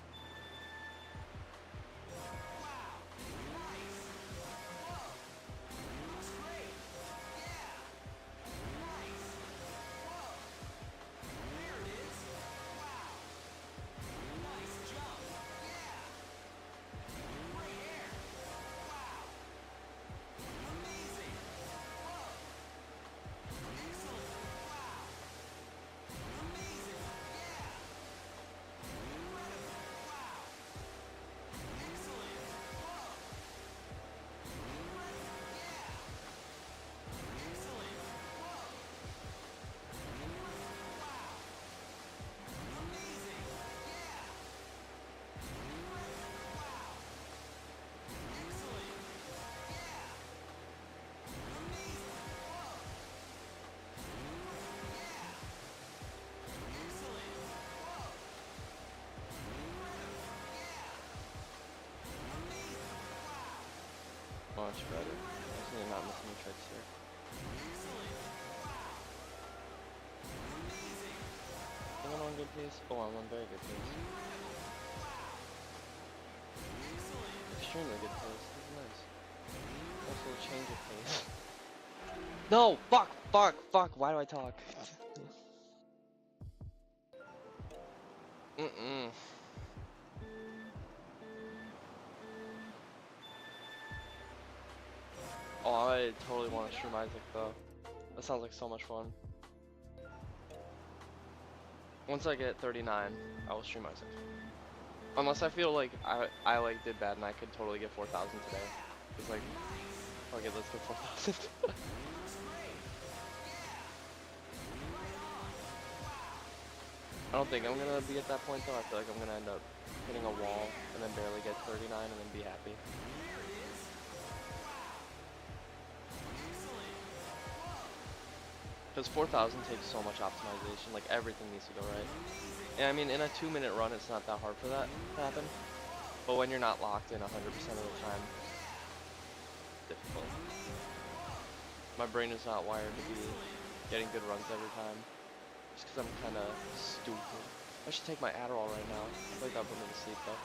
Much better. Actually, not missing tricks here. on good pace? Oh, I'm on very good pace. Extremely good pace. This is nice. Also a change of pace. No! Fuck! Fuck! Fuck! Why do I talk? Mm-mm. Oh, I totally want to stream Isaac though. That sounds like so much fun. Once I get 39, I will stream Isaac. Unless I feel like I like did bad and I could totally get 4,000 today. It's like, okay, let's get 4,000. I don't think I'm gonna be at that point though. I feel like I'm gonna end up hitting a wall and then barely get 39 and then be happy. Because 4,000 takes so much optimization, like everything needs to go right. And I mean, in a 2-minute run, it's not that hard for that to happen. But when you're not locked in 100% of the time, difficult. My brain is not wired to be getting good runs every time. Just because I'm kind of stupid. I should take my Adderall right now. I feel like that'll put me to sleep though.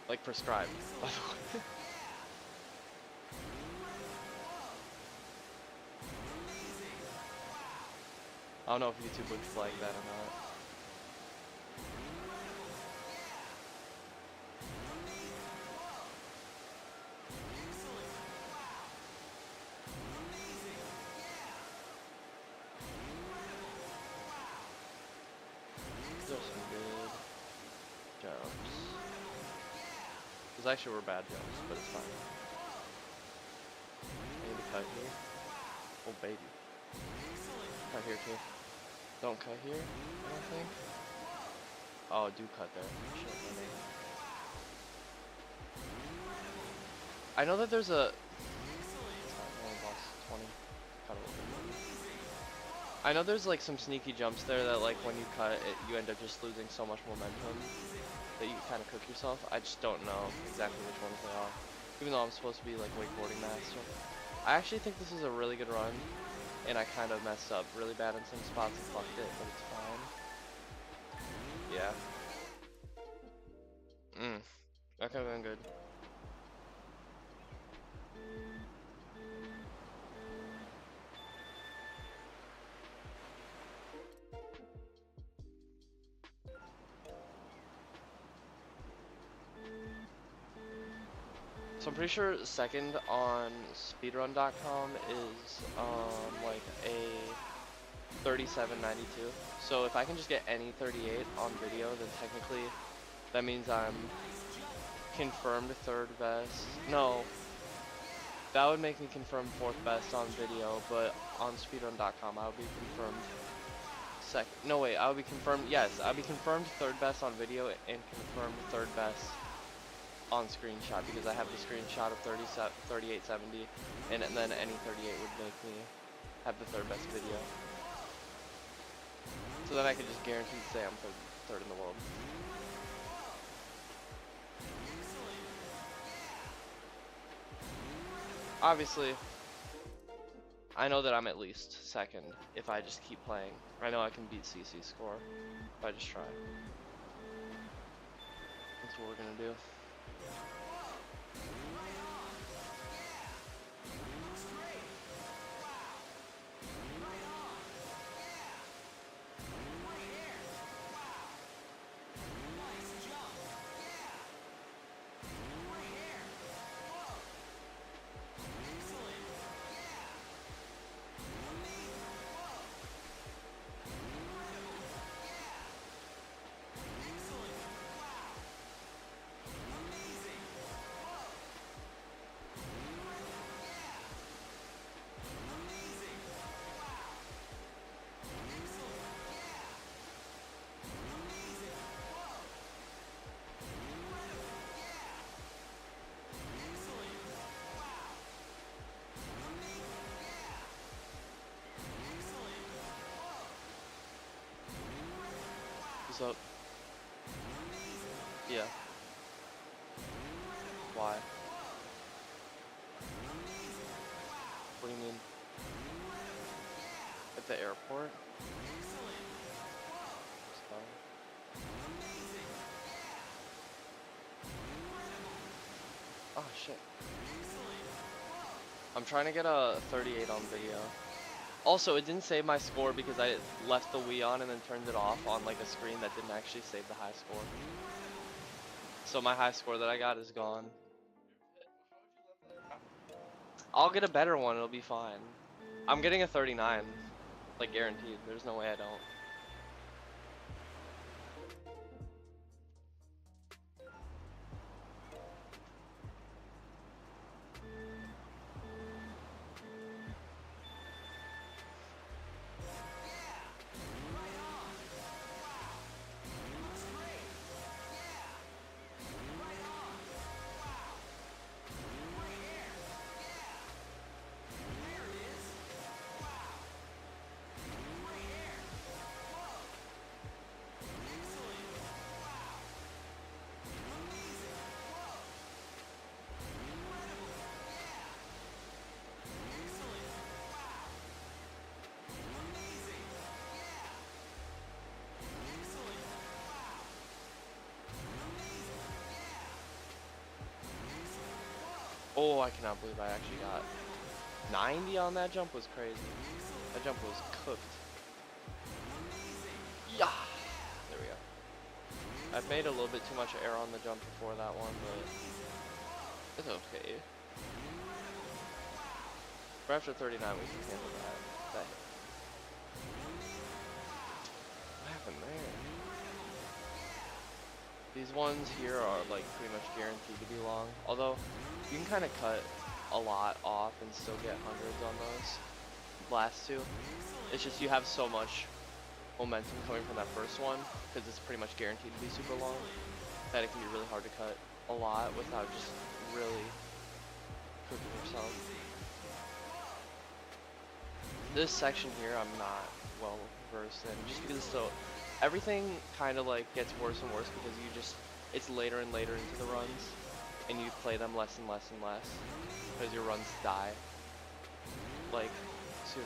Like prescribed, by the way. I don't know if YouTube would flag that or not. There's some good jumps. Those actually were bad jumps, but it's fine. I need to cut here. Oh baby. Cut here too. Don't cut here, I don't think. Oh, do cut there. Shit, I know that there's a... I know there's like some sneaky jumps there that like when you cut it, you end up just losing so much momentum that you kind of cook yourself. I just don't know exactly which ones they are. Even though I'm supposed to be like wakeboarding master. I actually think this is a really good run. And I kind of messed up really bad in some spots and fucked it, but it's fine. Yeah. That could have been good. So I'm pretty sure second on speedrun.com is like a 37.92. So if I can just get any 38 on video, then technically that means I'm confirmed third best. No, that would make me confirmed fourth best on video, but on speedrun.com I would be confirmed second. No wait, I would be confirmed. Yes, I would be confirmed third best on video and confirmed third best on screenshot because I have the screenshot of 3870, and then any 38 would make me have the third best video. So then I could just guarantee to say I'm third in the world. Obviously, I know that I'm at least second if I just keep playing. I know I can beat CC's score if I just try. That's what we're gonna do. What's up? Yeah. Why? What do you mean? At the airport? Oh shit. I'm trying to get a 38 on video. Also, it didn't save my score because I left the Wii on and then turned it off on like a screen that didn't actually save the high score. So my high score that I got is gone. I'll get a better one, it'll be fine. I'm getting a 39, like guaranteed. There's no way I don't. Oh, I cannot believe I actually got 90 on that jump. Was crazy. That jump was cooked. Yeah. There we go. I've made a little bit too much air on the jump before that one, but it's okay. But after 39, we can handle that. What happened there? These ones here are like pretty much guaranteed to be long. Although you can kind of cut a lot off and still get hundreds on those last two. It's just you have so much momentum coming from that first one because it's pretty much guaranteed to be super long that it can be really hard to cut a lot without just really cooking yourself. This section here I'm not well versed in just because it's so everything kind of like gets worse and worse because it's later and later into the runs and you play them less and less and less because your runs die like sooner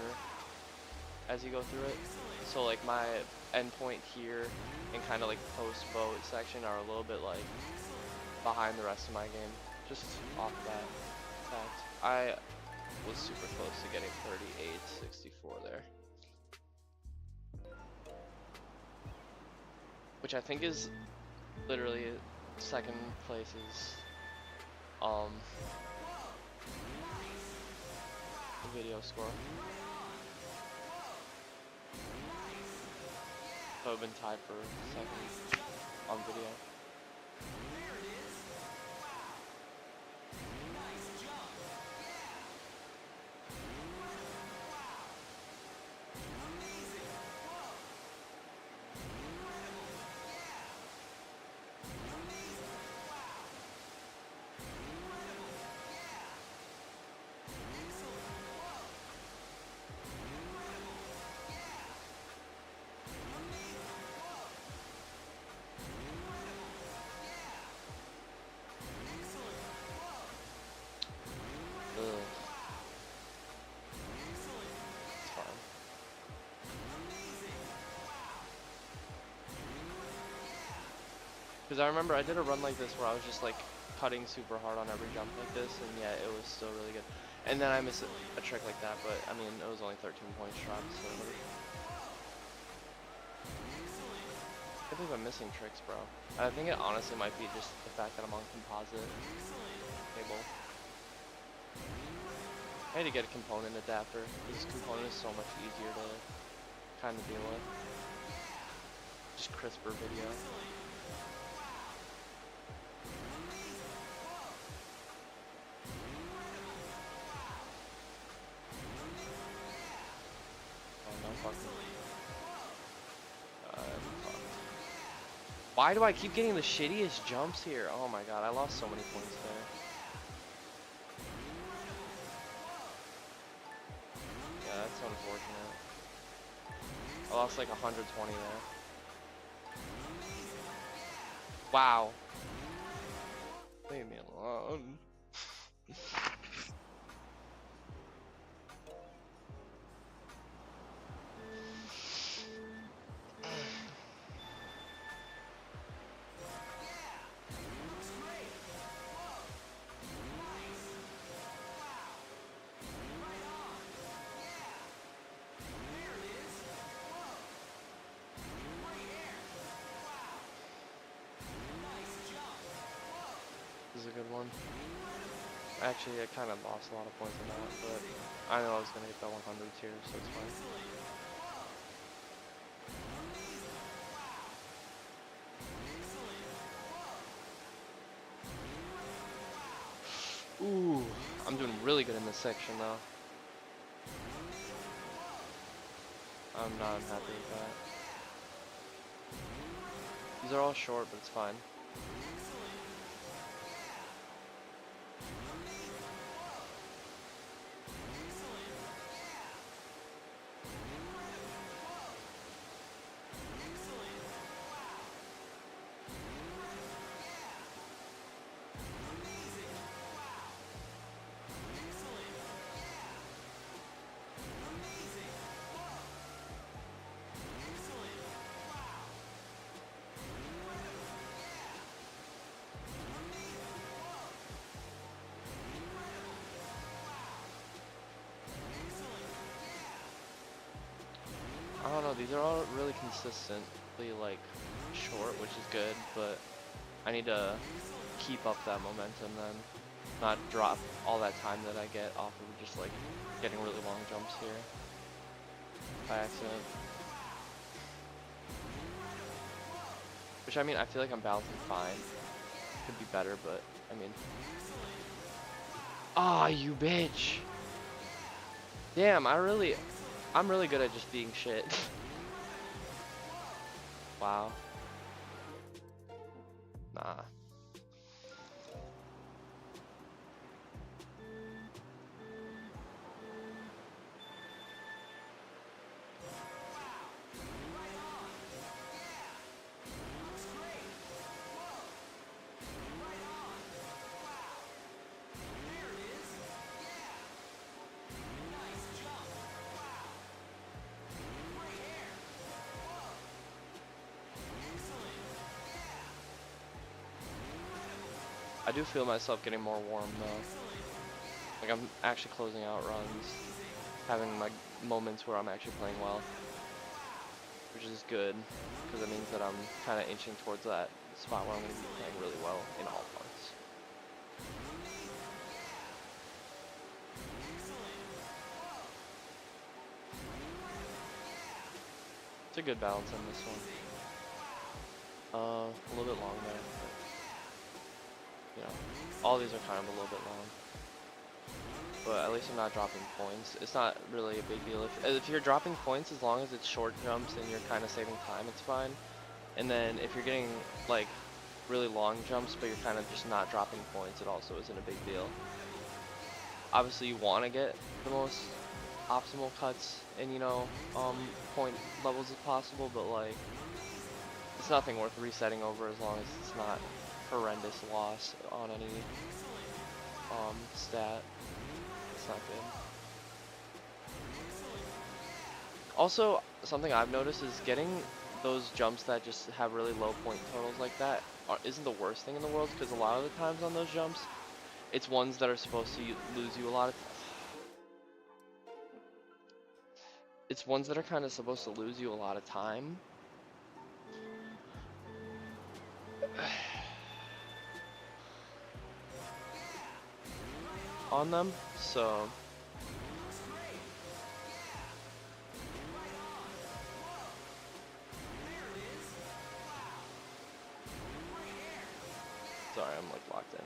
as you go through it. So like my endpoint here and kind of like post boat section are a little bit like behind the rest of my game just off of that fact. I was super close to getting 38.64 there, which I think is literally second place's video score. So I've been tied for second on video. Because I remember I did a run like this where I was just like cutting super hard on every jump like this, and yeah, it was still really good. And then I missed a trick like that, but I mean, it was only 13 points dropped, so I believe I'm missing tricks, bro. I think it honestly might be just the fact that I'm on composite cable. I need to get a component adapter. This component is so much easier to kind of deal with. Just crisper video. Why do I keep getting the shittiest jumps here? Oh my god, I lost so many points there. Yeah, that's unfortunate. I lost like 120 there. Wow. Leave me alone. is a good one. Actually, I kind of lost a lot of points on that, but I know I was gonna hit that 100s here, so it's fine. Ooh, I'm doing really good in this section though. I'm not unhappy with that. These are all short, but it's fine. I don't know, these are all really consistently like short, which is good, but I need to keep up that momentum then, not drop all that time that I get off of just like getting really long jumps here by accident. Which I mean, I feel like I'm balancing fine. Could be better, but I mean. Ah, you bitch! Damn, I'm really good at just being shit. Wow. Nah. I do feel myself getting more warm though. Like I'm actually closing out runs, having like moments where I'm actually playing well, which is good because it means that I'm kind of inching towards that spot where I'm going to be playing really well in all parts. It's a good balance on this one. A little bit long there, but, you know, all these are kind of a little bit long. But at least I'm not dropping points. It's not really a big deal. If you're dropping points, as long as it's short jumps and you're kind of saving time, it's fine. And then if you're getting like really long jumps, but you're kind of just not dropping points, it also isn't a big deal. Obviously, you want to get the most optimal cuts and, you know, point levels as possible, but like, it's nothing worth resetting over as long as it's not horrendous loss on any stat. It's not good. Also, something I've noticed is getting those jumps that just have really low point totals like that isn't the worst thing in the world, because a lot of the times on those jumps, it's ones that are supposed to lose you a lot of. It's ones that are kind of supposed to lose you a lot of time. On them, so sorry, I'm like locked in.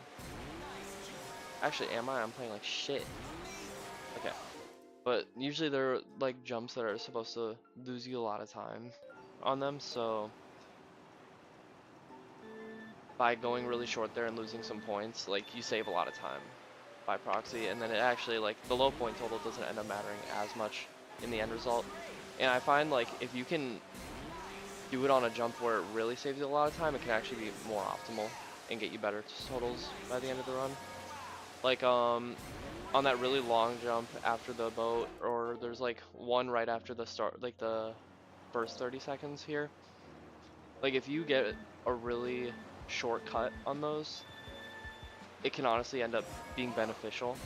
Actually, am I? I'm playing like shit. Okay, but usually they're like jumps that are supposed to lose you a lot of time on them, so by going really short there and losing some points, like you save a lot of time by proxy, and then it actually, like, the low point total doesn't end up mattering as much in the end result. And I find like if you can do it on a jump where it really saves you a lot of time, it can actually be more optimal and get you better totals by the end of the run. Like on that really long jump after the boat, or there's like one right after the start, like the first 30 seconds here. Like if you get a really short cut on those, it can honestly end up being beneficial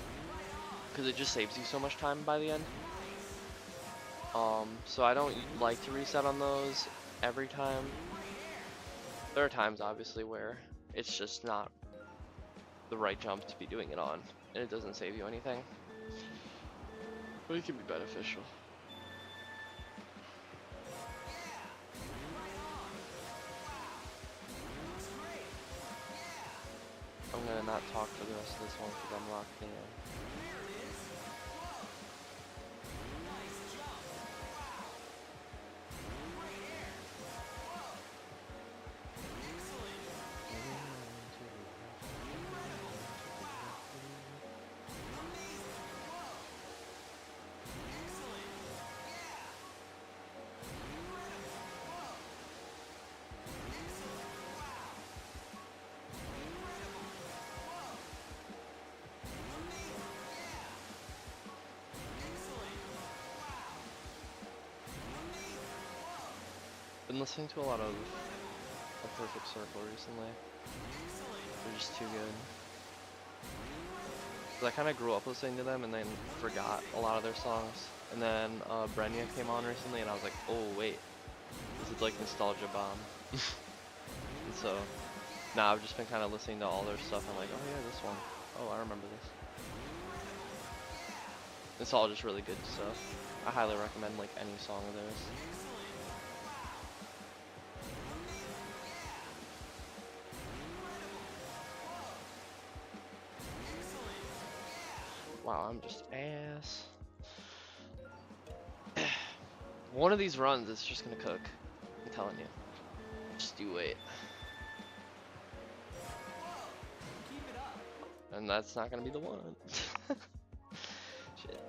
because it just saves you so much time by the end. So I don't like to reset on those every time. There are times obviously where it's just not the right jump to be doing it on, and it doesn't save you anything. But it can be beneficial. I'm gonna not talk for the rest of this one because I'm locked in. Been listening to a lot of A Perfect Circle recently. They're just too good. Cause I kind of grew up listening to them and then forgot a lot of their songs. And then Brenya came on recently and I was like, oh wait, this is like nostalgia bomb. And so now I've just been kind of listening to all their stuff and I'm like, oh yeah, this one. Oh, I remember this. It's all just really good stuff. I highly recommend like any song of theirs. Wow, I'm just ass. One of these runs, it's just gonna cook. I'm telling you. Just you wait. And that's not gonna be the one. Shit.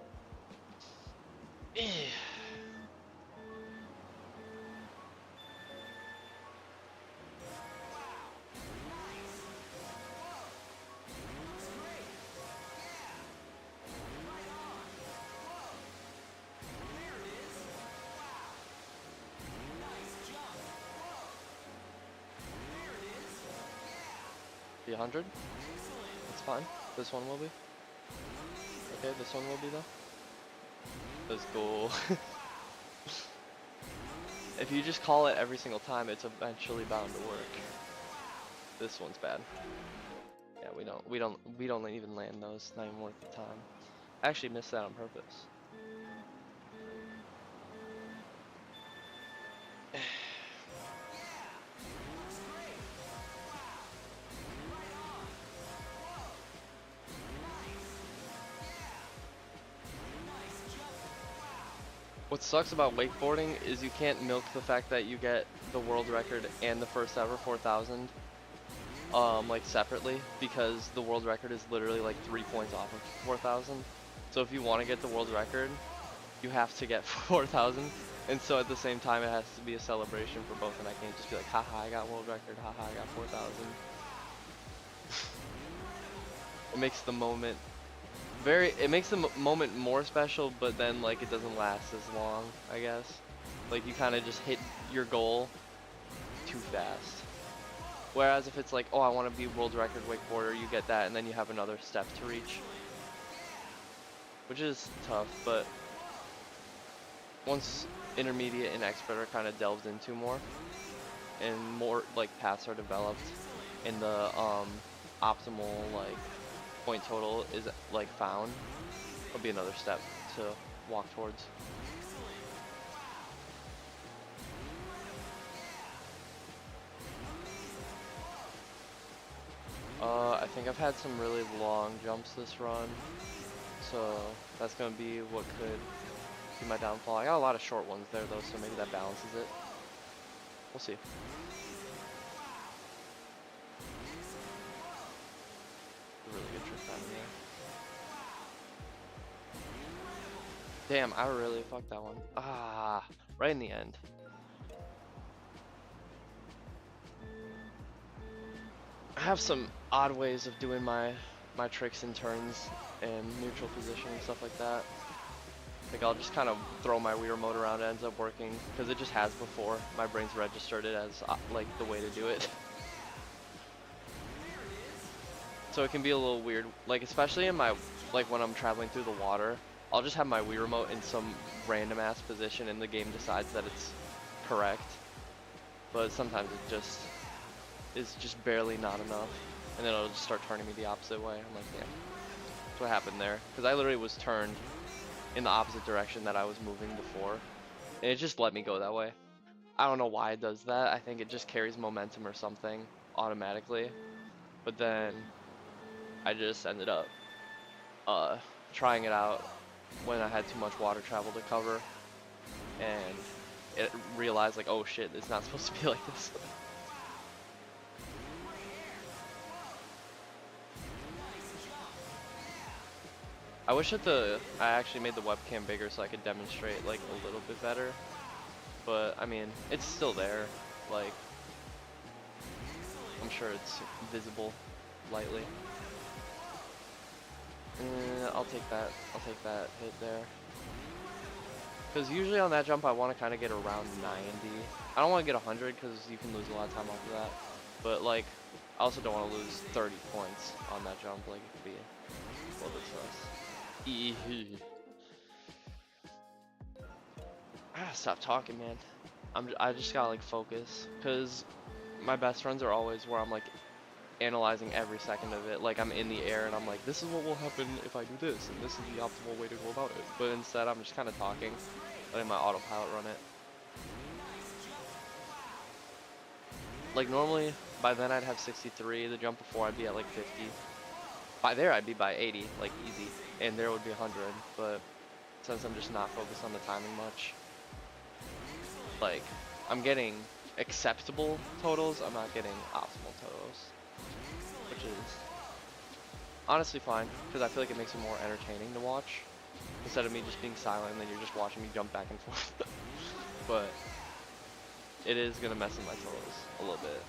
Be 100? That's fine. This one will be. Okay, this one will be though. Let's go. If you just call it every single time, it's eventually bound to work. This one's bad. Yeah, we don't even land those. Not even worth the time. I actually missed that on purpose. What sucks about wakeboarding is you can't milk the fact that you get the world record and the first ever 4,000 like separately, because the world record is literally like 3 points off of 4,000. So if you want to get the world record, you have to get 4,000, and so at the same time it has to be a celebration for both, and I can't just be like, haha, I got world record, haha, I got 4,000. It makes the moment moment more special, but then like it doesn't last as long, I guess. Like you kind of just hit your goal too fast. Whereas if it's like, oh, I want to be world record wakeboarder, you get that and then you have another step to reach. Which is tough, but once intermediate and expert are kind of delved into more and more like paths are developed and the optimal like point total is like found, it'll be another step to walk towards. I think I've had some really long jumps this run, so that's gonna be what could be my downfall. I got a lot of short ones there though, so maybe that balances it. We'll see. A really good trick down here. Damn, I really fucked that one. Ah, right in the end. I have some odd ways of doing my tricks and turns and neutral position and stuff like that. Like I'll just kind of throw my Wii remote around, it ends up working because it just has before. My brain's registered it as like the way to do it. So it can be a little weird, like especially in my, like when I'm traveling through the water, I'll just have my Wii remote in some random ass position and the game decides that it's correct. But sometimes it just is just barely not enough, and then it'll just start turning me the opposite way. I'm like, yeah, that's what happened there. Because I literally was turned in the opposite direction that I was moving before, and it just let me go that way. I don't know why it does that. I think it just carries momentum or something automatically. But then I just ended up uh, trying it out when I had too much water travel to cover, and it realized like, oh shit, it's not supposed to be like this. I wish that I actually made the webcam bigger so I could demonstrate like a little bit better, but I mean, it's still there. Like, I'm sure it's visible lightly. I'll take that. I'll take that hit there. Because usually on that jump I want to kind of get around 90. I don't want to get 100 because you can lose a lot of time off of that. But like, I also don't want to lose 30 points on that jump. Like, it could be a little bit sus. Stop talking, man. I just gotta like focus. Because my best friends are always where I'm like analyzing every second of it. Like, I'm in the air and I'm like, this is what will happen if I do this, and this is the optimal way to go about it. But instead, I'm just kind of talking, letting my autopilot run it. Like, normally, by then I'd have 63. The jump before I'd be at like 50. By there, I'd be by 80, like easy. And there would be 100. But since I'm just not focused on the timing much, like, I'm getting acceptable totals, I'm not getting optimal totals. Which is honestly fine, because I feel like it makes it more entertaining to watch. Instead of me just being silent and then you're just watching me jump back and forth. But it is going to mess with my totals a little bit.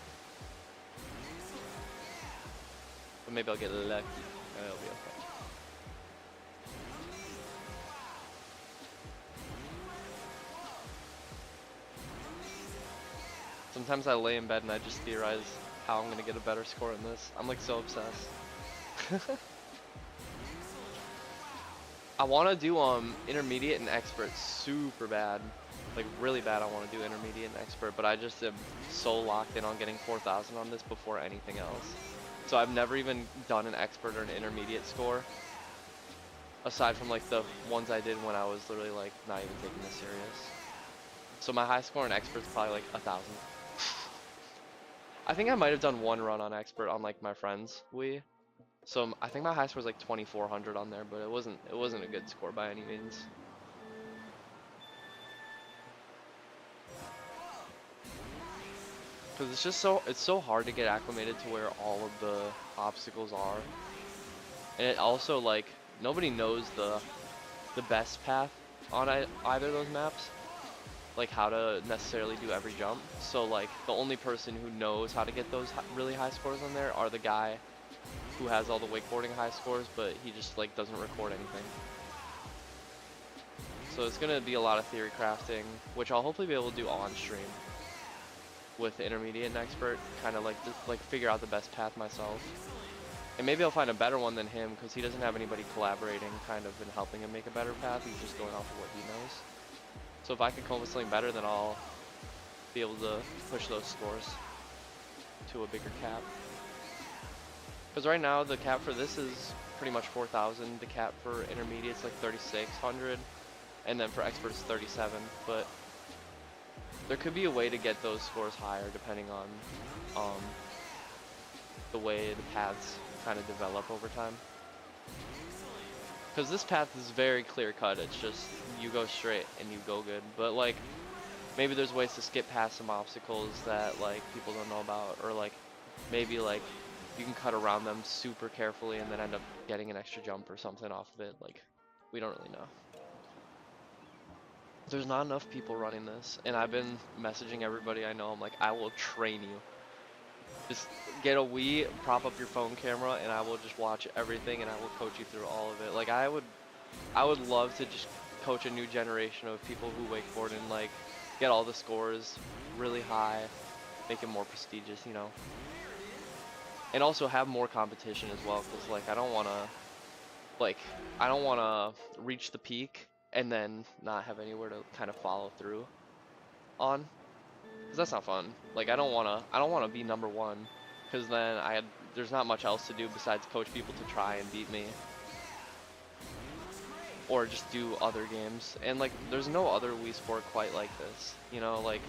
But maybe I'll get lucky and it'll be okay. Sometimes I lay in bed and I just theorize how I'm going to get a better score in this. I'm like so obsessed. I want to do intermediate and expert super bad. Like really bad I want to do intermediate and expert, but I just am so locked in on getting 4,000 on this before anything else. So I've never even done an expert or an intermediate score. Aside from like the ones I did when I was literally like not even taking this serious. So my high score in expert's probably like 1,000. I think I might have done one run on expert on like my friend's Wii. So I think my high score was like 2,400 on there, but it wasn't a good score by any means. Because it's just so hard to get acclimated to where all of the obstacles are. And it also like nobody knows the best path on either of those maps. Like how to necessarily do every jump. So like the only person who knows how to get those really high scores on there are the guy who has all the wakeboarding high scores, but he just like doesn't record anything. So it's gonna be a lot of theory crafting, which I'll hopefully be able to do on stream with intermediate and expert, kind of like figure out the best path myself. And maybe I'll find a better one than him because he doesn't have anybody collaborating kind of and helping him make a better path. He's just going off of what he knows. So if I can come up with something better, then I'll be able to push those scores to a bigger cap. Because right now the cap for this is pretty much 4,000. The cap for intermediate is like 3,600, and then for expert is 37. But there could be a way to get those scores higher depending on the way the paths kind of develop over time. Because this path is very clear cut. It's just you go straight and you go good. But like maybe there's ways to skip past some obstacles that like people don't know about, or like maybe like you can cut around them super carefully and then end up getting an extra jump or something off of it. Like, we don't really know. There's not enough people running this, and I've been messaging everybody I know. I'm like, I will train you. Just get a Wii, prop up your phone camera, and I will just watch everything, and I will coach you through all of it. Like, I would love to just coach a new generation of people who wakeboard and like get all the scores really high, make it more prestigious, you know. And also have more competition as well, because like I don't want to reach the peak and then not have anywhere to kind of follow through on, because that's not fun. Like I don't want to be number one because then there's not much else to do besides coach people to try and beat me, or just do other games. And like, there's no other Wii sport quite like this. You know, like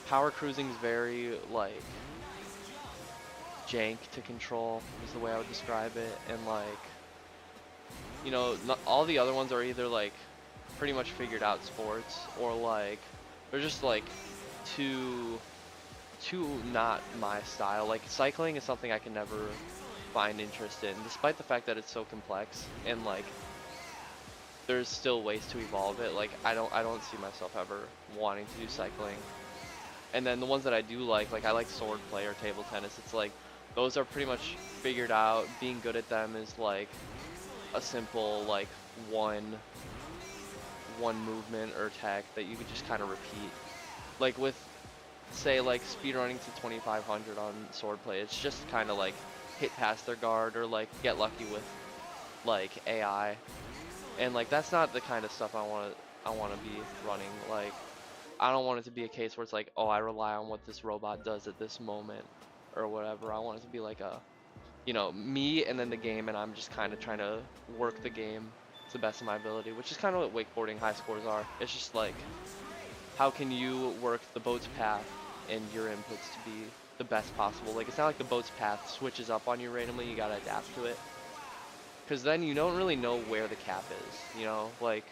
power cruising is very like jank to control is the way I would describe it, and like, you know, not, all the other ones are either like pretty much figured out sports, or like they're just like too not my style. Like cycling is something I can never find interest in, despite the fact that it's so complex and like there's still ways to evolve it. Like I don't see myself ever wanting to do cycling. And then the ones that I do like I like sword play or table tennis. It's like those are pretty much figured out. Being good at them is like a simple like one movement or attack that you could just kind of repeat. Like with say like speedrunning to 2500 on swordplay, it's just kind of like hit past their guard or like get lucky with like AI, and like that's not the kind of stuff I want to be running. Like I don't want it to be a case where it's like, oh, I rely on what this robot does at this moment or whatever. I want it to be like a, you know, me and then the game, and I'm just kind of trying to work the game to the best of my ability, which is kind of what wakeboarding high scores are. It's just like, how can you work the boat's path and your inputs to be the best possible? Like, it's not like the boat's path switches up on you randomly, you gotta adapt to it. Because then you don't really know where the cap is, you know? Like,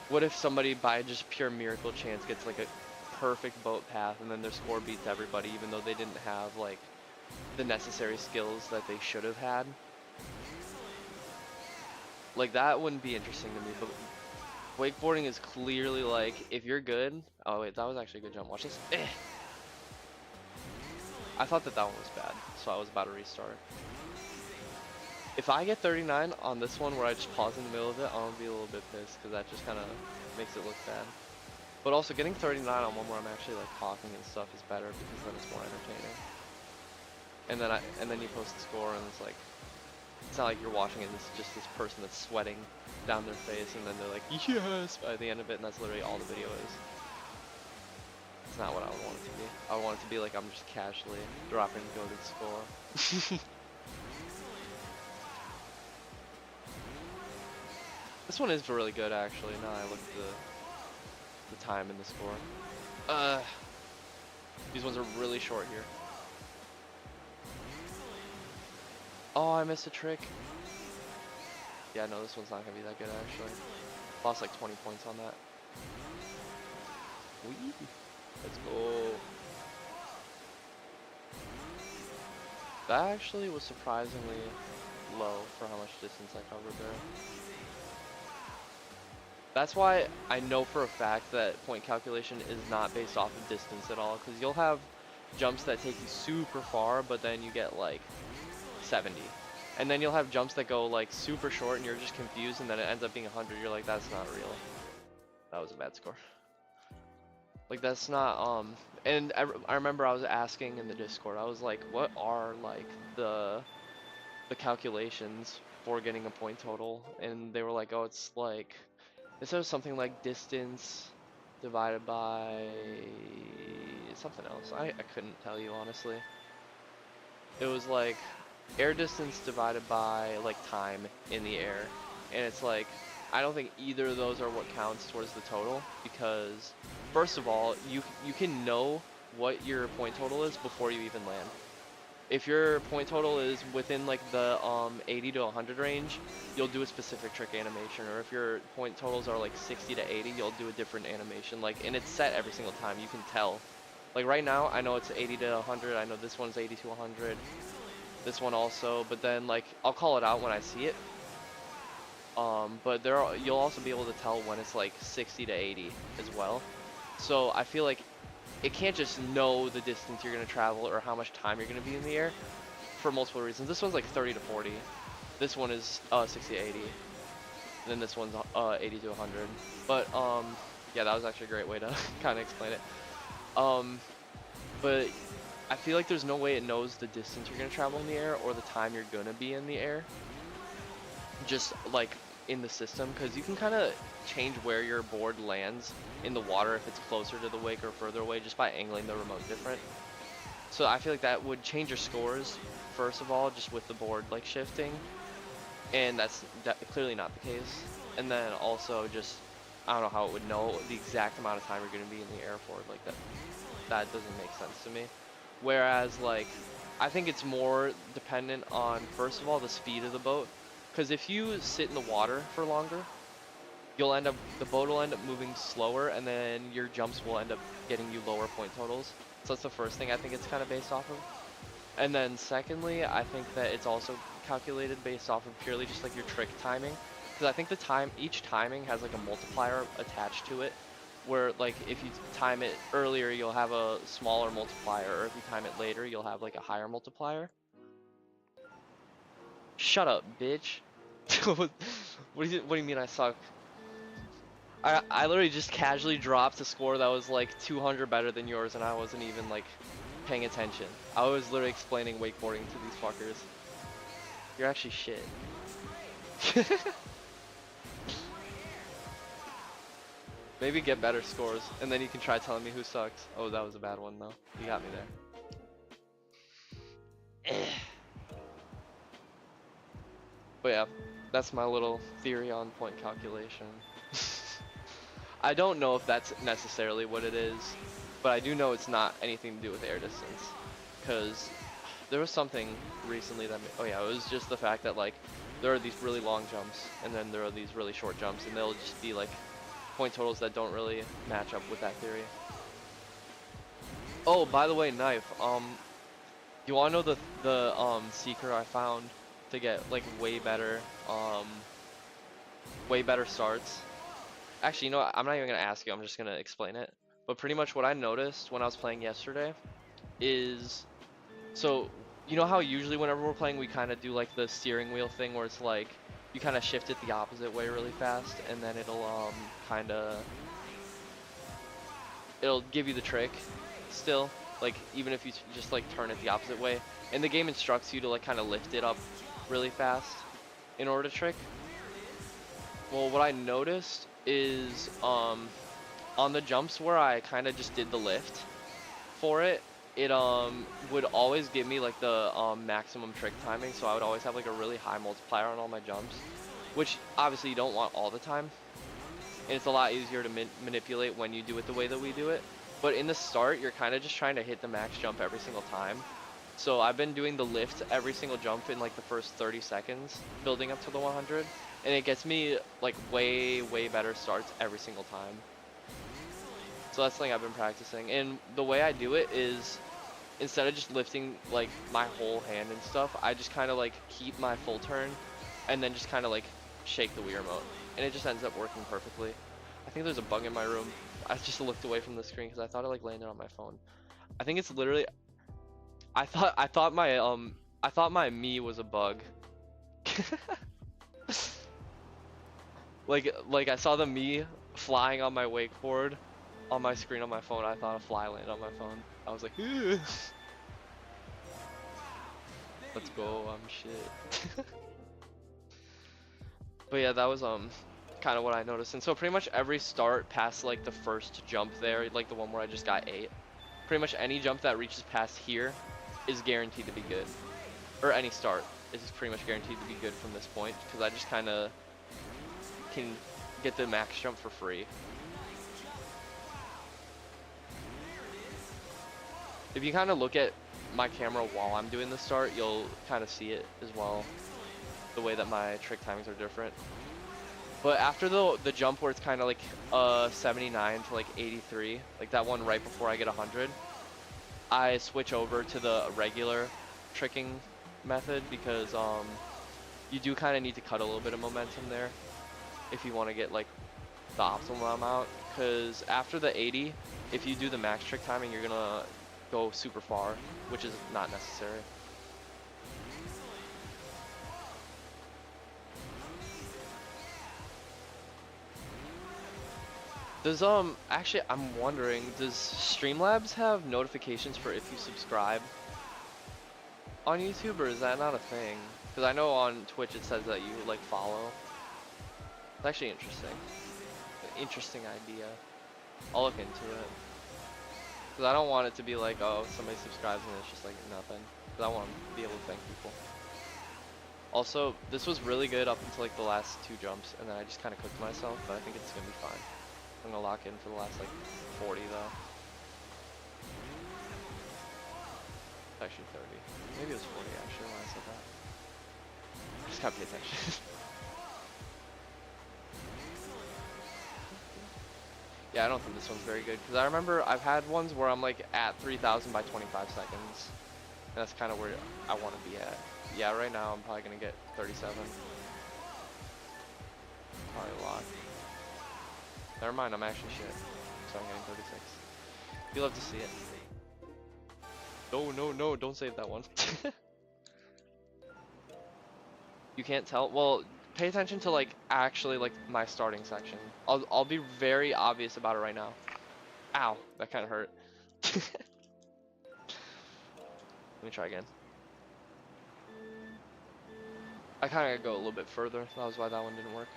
what if somebody by just pure miracle chance gets like a perfect boat path and then their score beats everybody even though they didn't have like the necessary skills that they should have had? Like, that wouldn't be interesting to me, but wakeboarding is clearly like, if you're good. Oh wait, that was actually a good jump. Watch this. I thought that one was bad, so I was about to restart. If I get 39 on this one where I just pause in the middle of it, I'm gonna be a little bit pissed because that just kind of makes it look bad. But also getting 39 on one where I'm actually like talking and stuff is better because then it's more entertaining. And then you post the score and it's like, it's not like you're watching it and it's just this person that's sweating down their face and then they're like, yes, by the end of it, and that's literally all the video is. It's not what I would want it to be. I would want it to be like I'm just casually dropping the goated score. This one is really good actually, now I look at the time and the score. These ones are really short here. Oh, I missed a trick. Yeah, no, this one's not gonna be that good actually. Lost like 20 points on that. Whee! Let's go. That actually was surprisingly low for how much distance I covered there. That's why I know for a fact that point calculation is not based off of distance at all, because you'll have jumps that take you super far, but then you get like 70. And then you'll have jumps that go like super short and you're just confused and then it ends up being 100. You're like, that's not real. That was a bad score. Like, that's not, and I remember I was asking in the Discord, I was like, what are like the calculations for getting a point total? And they were like, oh, it's like, it says something like distance divided by something else. I couldn't tell you honestly. It was like air distance divided by like time in the air, and it's like, I don't think either of those are what counts towards the total, because first of all, you can know what your point total is before you even land. If your point total is within like the 80 to 100 range, you'll do a specific trick animation, or if your point totals are like 60 to 80, you'll do a different animation. Like, and it's set every single time. You can tell. Like right now, I know it's 80 to 100. I know this one's 80 to 100. This one also, but then like I'll call it out when I see it. But you'll also be able to tell when it's like 60 to 80 as well. So I feel like it can't just know the distance you're going to travel or how much time you're going to be in the air for multiple reasons. This one's like 30 to 40. This one is 60 to 80. And then this one's 80 to 100. But yeah, that was actually a great way to kind of explain it. But I feel like there's no way it knows the distance you're going to travel in the air or the time you're going to be in the air. Just like in the system, because you can kind of change where your board lands in the water if it's closer to the wake or further away just by angling the remote different. So I feel like that would change your scores, first of all, just with the board like shifting, and that's clearly not the case. And then also just, I don't know how it would know the exact amount of time you're going to be in the air for, like that doesn't make sense to me. Whereas like, I think it's more dependent on, first of all, the speed of the boat, because if you sit in the water for longer, the boat will end up moving slower, and then your jumps will end up getting you lower point totals. So that's the first thing I think it's kind of based off of. And then secondly, I think that it's also calculated based off of purely just like your trick timing. Because I think each timing has like a multiplier attached to it. Where like if you time it earlier, you'll have a smaller multiplier, or if you time it later, you'll have like a higher multiplier. Shut up, bitch. What do you mean I suck? I literally just casually dropped a score that was like 200 better than yours, and I wasn't even like paying attention. I was literally explaining wakeboarding to these fuckers. You're actually shit. Maybe get better scores, and then you can try telling me who sucks. Oh, that was a bad one though. You got me there. But yeah, that's my little theory on point calculation. I don't know if that's necessarily what it is, but I do know it's not anything to do with air distance. Because there was something recently that, oh yeah, it was just the fact that like, there are these really long jumps, and then there are these really short jumps, and they'll just be like, point totals that don't really match up with that theory. Oh, by the way, Knife, you wanna know the secret I found to get like way better starts? Actually, you know what? I'm not even gonna ask you, I'm just gonna explain it. But pretty much what I noticed when I was playing yesterday is, so you know how usually whenever we're playing we kind of do like the steering wheel thing where it's like you kind of shift it the opposite way really fast, and then kind of it'll give you the trick still, like even if you just like turn it the opposite way, and the game instructs you to like kind of lift it up really fast in order to trick. Well, what I noticed is on the jumps where I kind of just did the lift for it, it would always give me like the maximum trick timing, so I would always have like a really high multiplier on all my jumps, which obviously you don't want all the time, and it's a lot easier to manipulate when you do it the way that we do it. But in the start, you're kind of just trying to hit the max jump every single time. So I've been doing the lift every single jump in like the first 30 seconds, building up to the 100, and it gets me like way better starts every single time. So that's something I've been practicing, and the way I do it is, instead of just lifting like my whole hand and stuff, I just kind of like keep my full turn and then just kind of like shake the Wii remote, and it just ends up working perfectly. I think there's a bug in my room. I just looked away from the screen because I thought it like landed on my phone. I think it's literally, I thought my me was a bug. Like I saw the me flying on my wakeboard on my screen on my phone. I thought a fly landed on my phone. I was like, "Ew." Let's go, I'm shit. But yeah, that was kind of what I noticed. And so pretty much every start past like the first jump there, like the one where I just got 8, pretty much any jump that reaches past here is guaranteed to be good. Or any start is pretty much guaranteed to be good from this point, because I just kind of can get the max jump for free. If you kind of look at my camera while I'm doing the start, you'll kind of see it as well, the way that my trick timings are different. But after the jump where it's kind of like 79 to like 83, like that one right before I get 100, I switch over to the regular tricking method, because you do kind of need to cut a little bit of momentum there if you want to get like the optimal amount, because after the 80, if you do the max trick timing, you're gonna go super far, which is not necessary. Does actually, I'm wondering, does Streamlabs have notifications for if you subscribe on YouTube, or is that not a thing? Because I know on Twitch it says that you like follow. It's actually interesting. An interesting idea. I'll look into it. Because I don't want it to be like, oh, somebody subscribes and it's just like nothing. Because I want to be able to thank people. Also, this was really good up until like the last 2 jumps, and then I just kind of cooked myself, but I think it's going to be fine. I'm going to lock in for the last like 40 though. Actually 30. Maybe it was 40 actually when I said that. I just gotta pay attention. Yeah, I don't think this one's very good, because I remember I've had ones where I'm like at 3,000 by 25 seconds. And that's kind of where I want to be at. Yeah, right now I'm probably going to get 37. Probably a lot. Never mind, I'm actually shit. So I'm getting 36. You love to see it. No, no, no, don't save that one. You can't tell? Well, pay attention to like actually like my starting section. I'll be very obvious about it right now. Ow, that kind of hurt. Let me try again. I kind of gotta go a little bit further. That was why that one didn't work.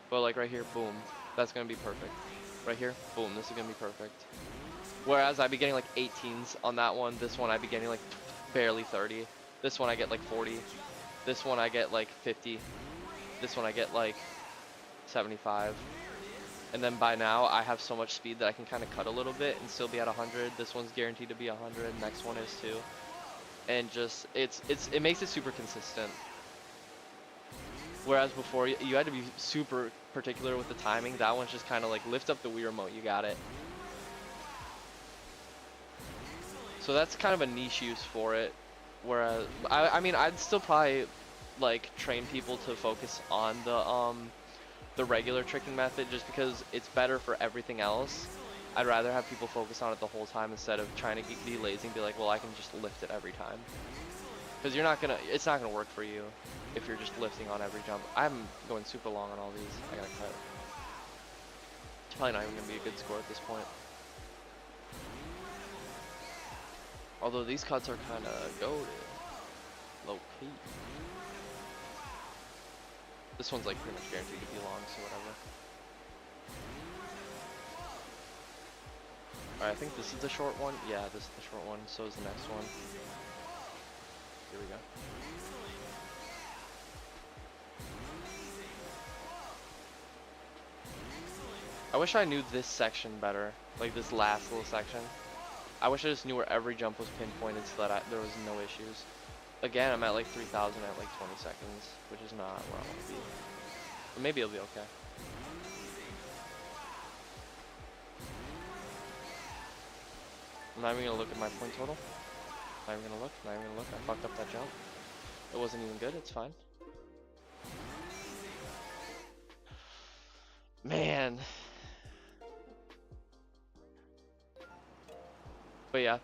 But like right here, boom. That's gonna be perfect. Right here, boom. This is gonna be perfect. Whereas I'd be getting like 18s on that one. This one I'd be getting like barely 30. This one I get like 40. This one I get like 50. This one I get like 75. And then by now I have so much speed that I can kind of cut a little bit and still be at 100. This one's guaranteed to be 100. Next one is too. And just it makes it super consistent. Whereas before you had to be super particular with the timing. That one's just kind of like lift up the Wii remote, you got it. So that's kind of a niche use for it. Whereas I mean I'd still probably like train people to focus on the regular tricking method just because it's better for everything else. I'd rather have people focus on it the whole time instead of trying to be lazy and be like, well, I can just lift it every time. Because it's not gonna work for you if you're just lifting on every jump. I'm going super long on all these. I gotta cut. It's probably not even gonna be a good score at this point. Although these cuts are kind of goated. Low key. This one's like pretty much guaranteed to be long, so whatever. Alright, I think this is the short one. Yeah, this is the short one. So is the next one. Here we go. I wish I knew this section better. Like this last little section. I wish I just knew where every jump was pinpointed so that there was no issues. Again, I'm at like 3,000 at like 20 seconds, which is not where I want to be. But maybe it'll be okay. I'm not even gonna look at my point total. Not even gonna look, not even gonna look. I fucked up that jump. It wasn't even good, it's fine. Man. But yeah,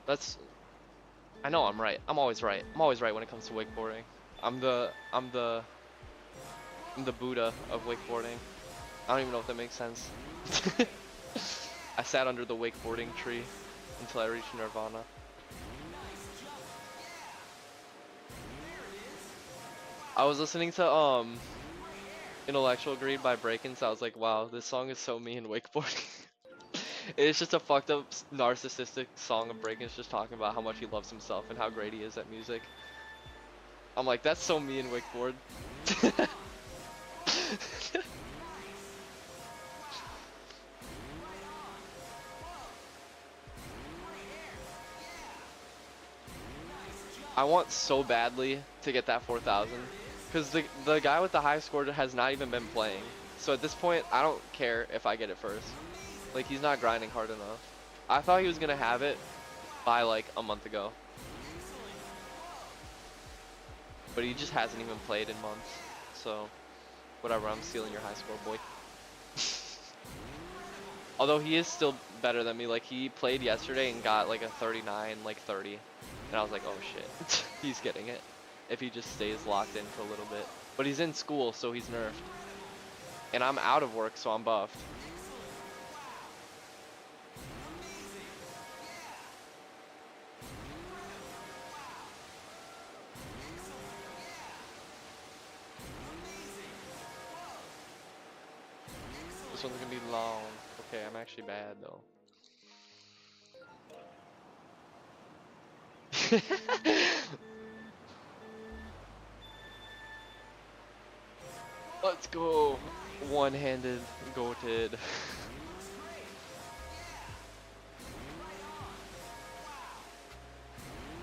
I know I'm right. I'm always right. I'm always right when it comes to wakeboarding. I'm the Buddha of wakeboarding. I don't even know if that makes sense. I sat under the wakeboarding tree until I reached nirvana. I was listening to Intellectual Greed by Breakin', so I was like, wow, this song is so me in wakeboarding. It's just a fucked up narcissistic song of Breakin's just talking about how much he loves himself and how great he is at music. I'm like, that's so me in wakeboard. I want so badly to get that 4,000 because the guy with the high score has not even been playing. So at this point, I don't care if I get it first. Like, he's not grinding hard enough. I thought he was gonna have it by like a month ago, but he just hasn't even played in months. So whatever, I'm stealing your high score, boy. Although he is still better than me. Like, he played yesterday and got like a 39, like 30. And I was like, oh shit, he's getting it if he just stays locked in for a little bit. But he's in school, so he's nerfed. And I'm out of work, so I'm buffed. This one's gonna be long. Okay, I'm actually bad though. Let's go. One-handed goated. Looks great. Yeah. Right on. Wow.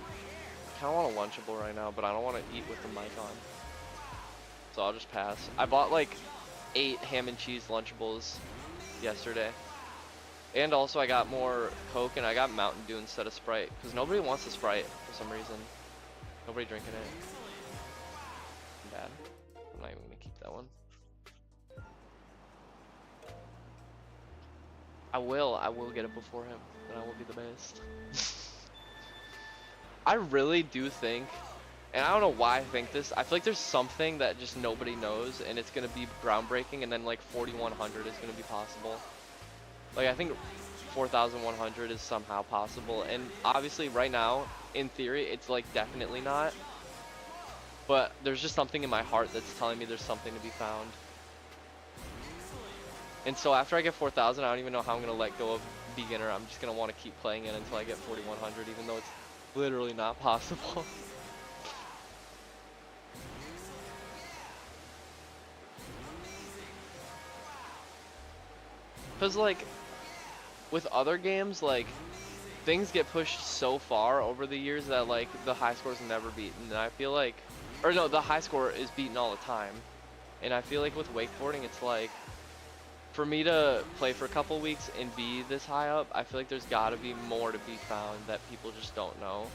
Great air. I kind of want a Lunchable right now, but I don't want to eat with the mic on. So I'll just pass. I bought like 8 ham and cheese Lunchables yesterday. And also I got more Coke and I got Mountain Dew instead of Sprite. Because nobody wants a Sprite for some reason. Nobody drinking it. Bad. I'm not even going to keep that one. I will get it before him. Then I will be the best. I really do think, and I don't know why I think this, I feel like there's something that just nobody knows and it's going to be groundbreaking, and then like 4100 is going to be possible. Like I think 4100 is somehow possible, and obviously right now, in theory, it's like definitely not. But there's just something in my heart that's telling me there's something to be found. And so after I get 4000, I don't even know how I'm going to let go of beginner. I'm just going to want to keep playing it until I get 4100, even though it's literally not possible. Because like with other games, like things get pushed so far over the years that like the high score is never beaten. And I feel like, or no, the high score is beaten all the time. And I feel like with wakeboarding, it's like, for me to play for a couple weeks and be this high up, I feel like there's got to be more to be found that people just don't know.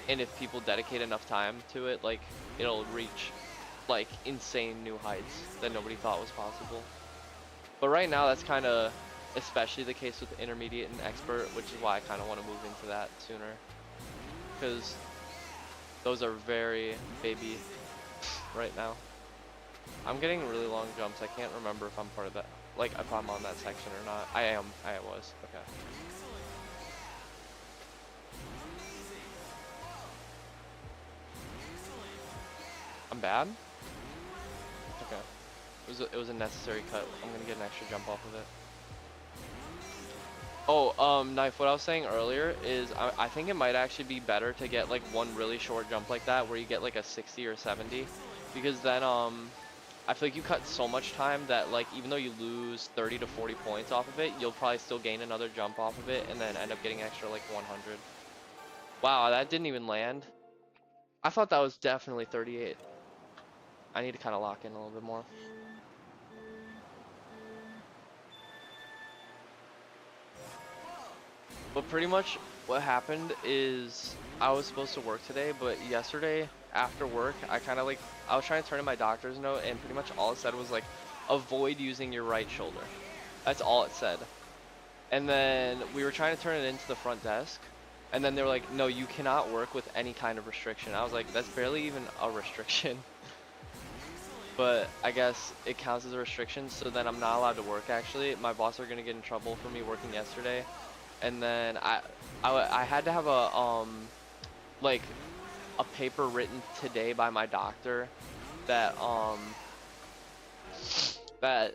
And if people dedicate enough time to it, like it'll reach like insane new heights that nobody thought was possible. But right now that's kind of especially the case with intermediate and expert, which is why I kind of want to move into that sooner, because those are very baby right now. I'm getting really long jumps. I can't remember if I'm part of that, like if I'm on that section or not. I was. Okay. I'm bad? Okay. It was a necessary cut. I'm gonna get an extra jump off of it. Oh, Knife, what I was saying earlier is I think it might actually be better to get like one really short jump like that where you get like a 60 or 70, because then I feel like you cut so much time that like even though you lose 30 to 40 points off of it, you'll probably still gain another jump off of it and then end up getting extra like 100. Wow, that didn't even land. I thought that was definitely 38. I need to kind of lock in a little bit more. But pretty much what happened is I was supposed to work today, but yesterday after work, I was trying to turn in my doctor's note, and pretty much all it said was like, avoid using your right shoulder. That's all it said. And then we were trying to turn it into the front desk, and then they were like, no, you cannot work with any kind of restriction. I was like, that's barely even a restriction. But I guess it counts as a restriction, so then I'm not allowed to work actually. My boss are gonna get in trouble for me working yesterday. And then I had to have a like a paper written today by my doctor that that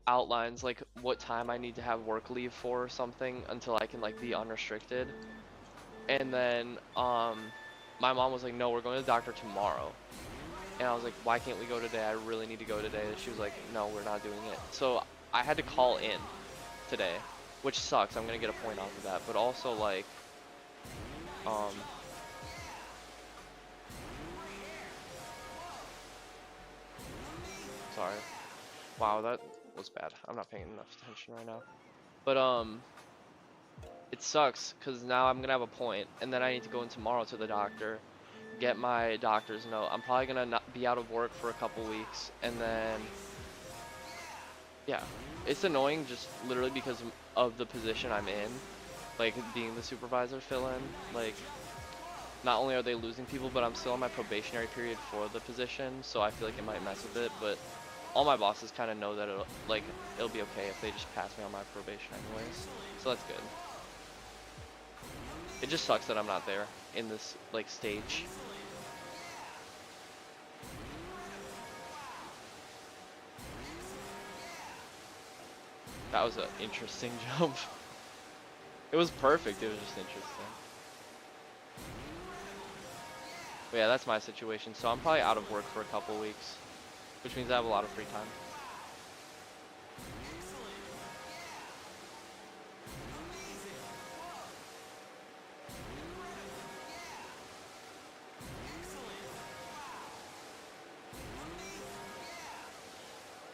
outlines like what time I need to have work leave for or something until I can like be unrestricted. And then my mom was like, no, we're going to the doctor tomorrow. And I was like, why can't we go today? I really need to go today. And she was like, no, we're not doing it. So I had to call in today, which sucks. I'm gonna get a point off of that, but also like sorry. Wow, that was bad. I'm not paying enough attention right now. But it sucks because now I'm gonna have a point, and then I need to go in tomorrow to the doctor, get my doctor's note. I'm probably gonna not be out of work for a couple weeks, and then yeah, it's annoying just literally because of the position I'm in, like being the supervisor fill-in. Like, not only are they losing people, but I'm still on my probationary period for the position, so I feel like it might mess with it. But all my bosses kind of know that it'll be okay if they just pass me on my probation anyways, so that's good. It just sucks that I'm not there in this like stage. That was an interesting jump. It was perfect, it was just interesting. But yeah, that's my situation. So I'm probably out of work for a couple weeks, which means I have a lot of free time.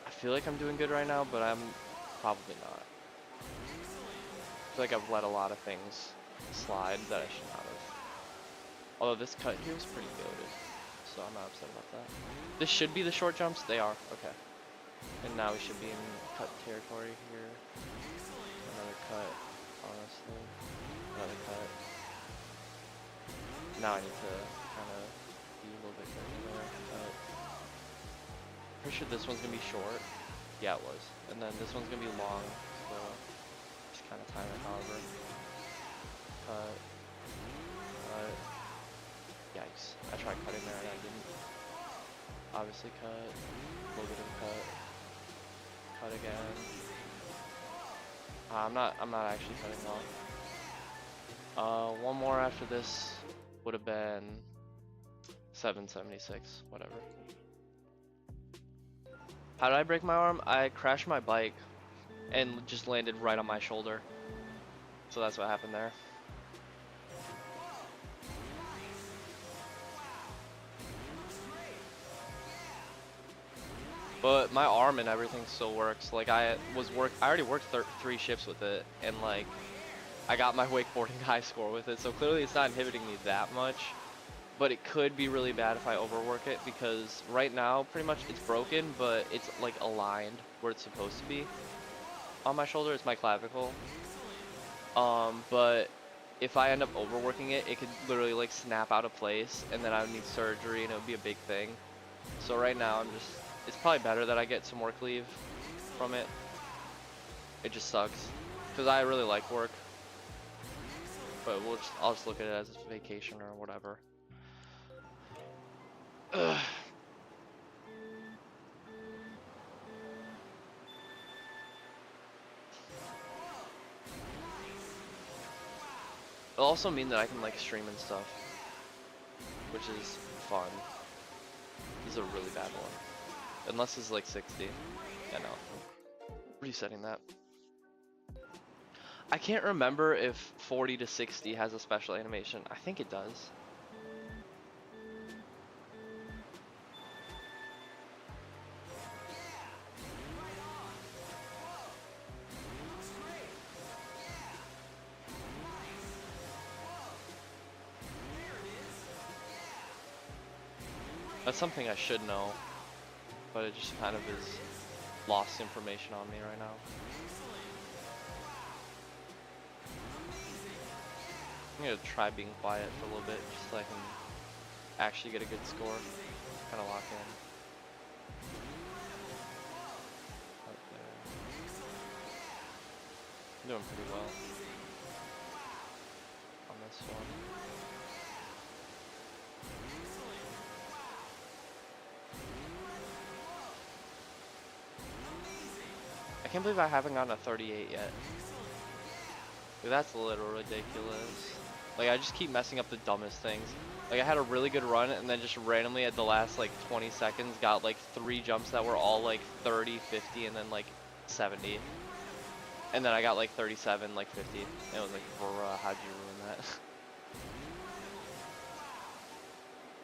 I feel like I'm doing good right now, but I'm probably not. I feel like I've let a lot of things slide that I should not have. Although this cut here is pretty goated, so I'm not upset about that. This should be the short jumps. They are. Okay. And now we should be in cut territory here. Another cut, honestly. Another cut. Now I need to kind of be a little bit careful there. Pretty sure this one's gonna be short. Yeah, it was. And then this one's gonna be long, so just kind of time it however. Cut. Cut. Yikes. I tried cutting there and I didn't. Obviously cut. A little bit of a cut. Cut again. I'm not actually cutting long. One more after this would have been 776, whatever. How did I break my arm? I crashed my bike and just landed right on my shoulder. So that's what happened there. But my arm and everything still works. Like I already worked 3 shifts with it, and like I got my wakeboarding high score with it. So clearly it's not inhibiting me that much. But it could be really bad if I overwork it, because right now pretty much it's broken, but it's like aligned where it's supposed to be on my shoulder. It's my clavicle. But if I end up overworking it, it could literally like snap out of place, and then I would need surgery, and it would be a big thing. So right now it's probably better that I get some work leave from it. It just sucks because I really like work, but I'll just look at it as a vacation or whatever. Ugh. It'll also mean that I can like stream and stuff, which is fun. This is a really bad one. Unless it's like 60. Yeah, no. Resetting that. I can't remember if 40 to 60 has a special animation. I think it does. That's something I should know, but it just kind of is lost information on me right now. I'm gonna try being quiet for a little bit, just so I can actually get a good score, kind of lock in. Right there. I'm doing pretty well on this one. I can't believe I haven't gotten a 38 yet. Dude, that's a little ridiculous. Like, I just keep messing up the dumbest things. Like, I had a really good run, and then just randomly at the last, like, 20 seconds, got, like, 3 jumps that were all, like, 30, 50, and then, like, 70. And then I got, like, 37, like, 50. And it was like, bruh, how'd you ruin that?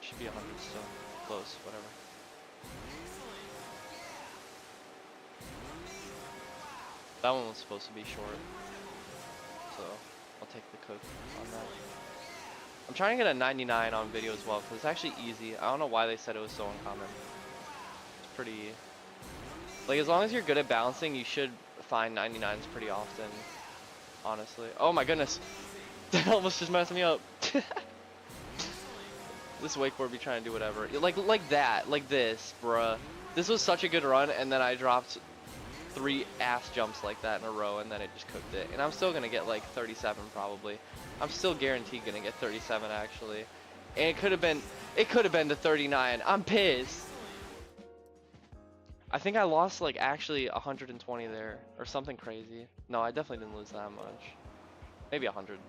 Should be 100 still. Close, whatever. That one was supposed to be short, so I'll take the cook on that. I'm trying to get a 99 on video as well, because it's actually easy. I don't know why they said it was so uncommon. It's pretty... Like, as long as you're good at balancing, you should find 99s pretty often, honestly. Oh my goodness! That almost just messed me up. This wakeboard be trying to do whatever. Like that, like this, bruh. This was such a good run, and then I dropped 3 ass jumps like that in a row, and then it just cooked it. And I'm still gonna get like 37 probably. I'm still guaranteed gonna get 37 actually. And it could have been to 39. I'm pissed. I think I lost like actually 120 there or something crazy. No, I definitely didn't lose that much. Maybe 100.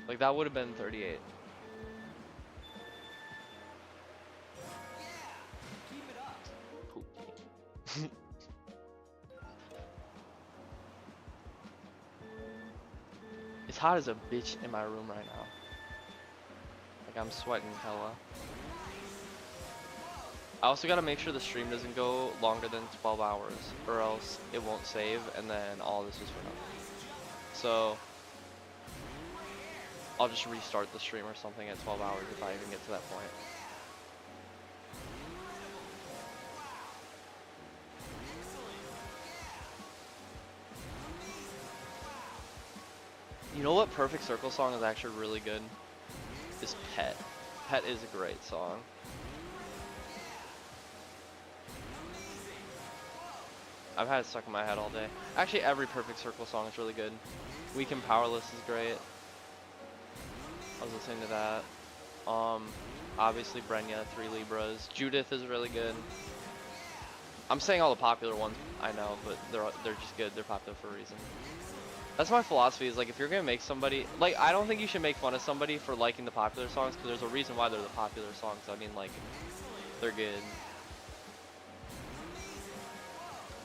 Like that would have been 38. It's hot as a bitch in my room right now. Like I'm sweating hella. I also gotta make sure the stream doesn't go longer than 12 hours, or else it won't save, and then all this is for nothing. So I'll just restart the stream or something at 12 hours if I even get to that point. You know what Perfect Circle song is actually really good? Is Pet. Pet is a great song. I've had it stuck in my head all day. Actually, every Perfect Circle song is really good. Weak and Powerless is great. I was listening to that. Obviously Brenya, 3 Libras. Judith is really good. I'm saying all the popular ones, I know, but they're just good. They're popular for a reason. That's my philosophy, is like, if you're gonna make somebody, like, I don't think you should make fun of somebody for liking the popular songs, because there's a reason why they're the popular songs. I mean, like, they're good.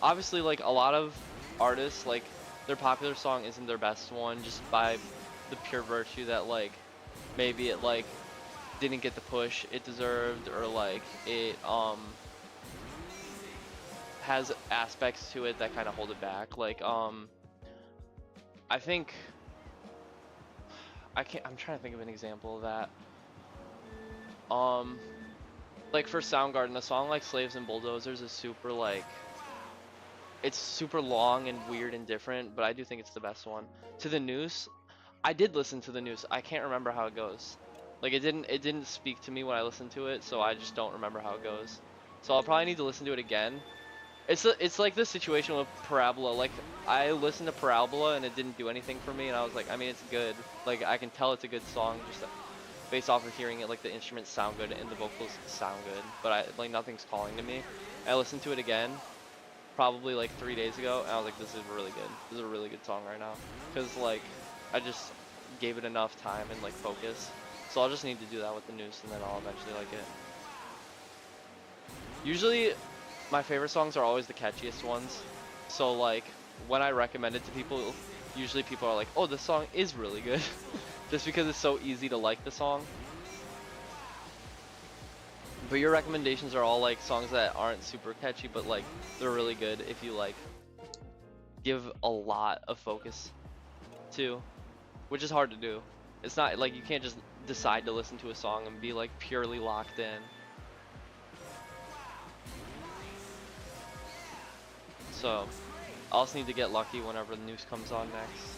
Obviously, like, a lot of artists, like, their popular song isn't their best one, just by the pure virtue that, like, maybe it, like, didn't get the push it deserved, or, like, it, has aspects to it that kind of hold it back. Like, I think, I'm trying to think of an example of that. Like, for Soundgarden, a song like Slaves and Bulldozers is super, like, it's super long and weird and different, but I do think it's the best one. To the Noose, I did listen to the Noose. I can't remember how it goes. Like, it didn't speak to me when I listened to it, so I just don't remember how it goes. So I'll probably need to listen to it again. It's like this situation with Parabola. Like, I listened to Parabola and it didn't do anything for me, and I was like, I mean, it's good. Like, I can tell it's a good song just based off of hearing it. Like, the instruments sound good and the vocals sound good, but like, nothing's calling to me. I listened to it again, probably like 3 days ago, and I was like, this is really good. This is a really good song right now, because like, I just gave it enough time and like focus. So I'll just need to do that with the Noose, and then I'll eventually like it. Usually my favorite songs are always the catchiest ones, so like, when I recommend it to people, usually people are like, oh, this song is really good. Just because it's so easy to like the song. But your recommendations are all like songs that aren't super catchy, but like, they're really good if you like give a lot of focus to, which is hard to do. It's not like, you can't just decide to listen to a song and be like purely locked in. So I'll just need to get lucky whenever the Noose comes on next.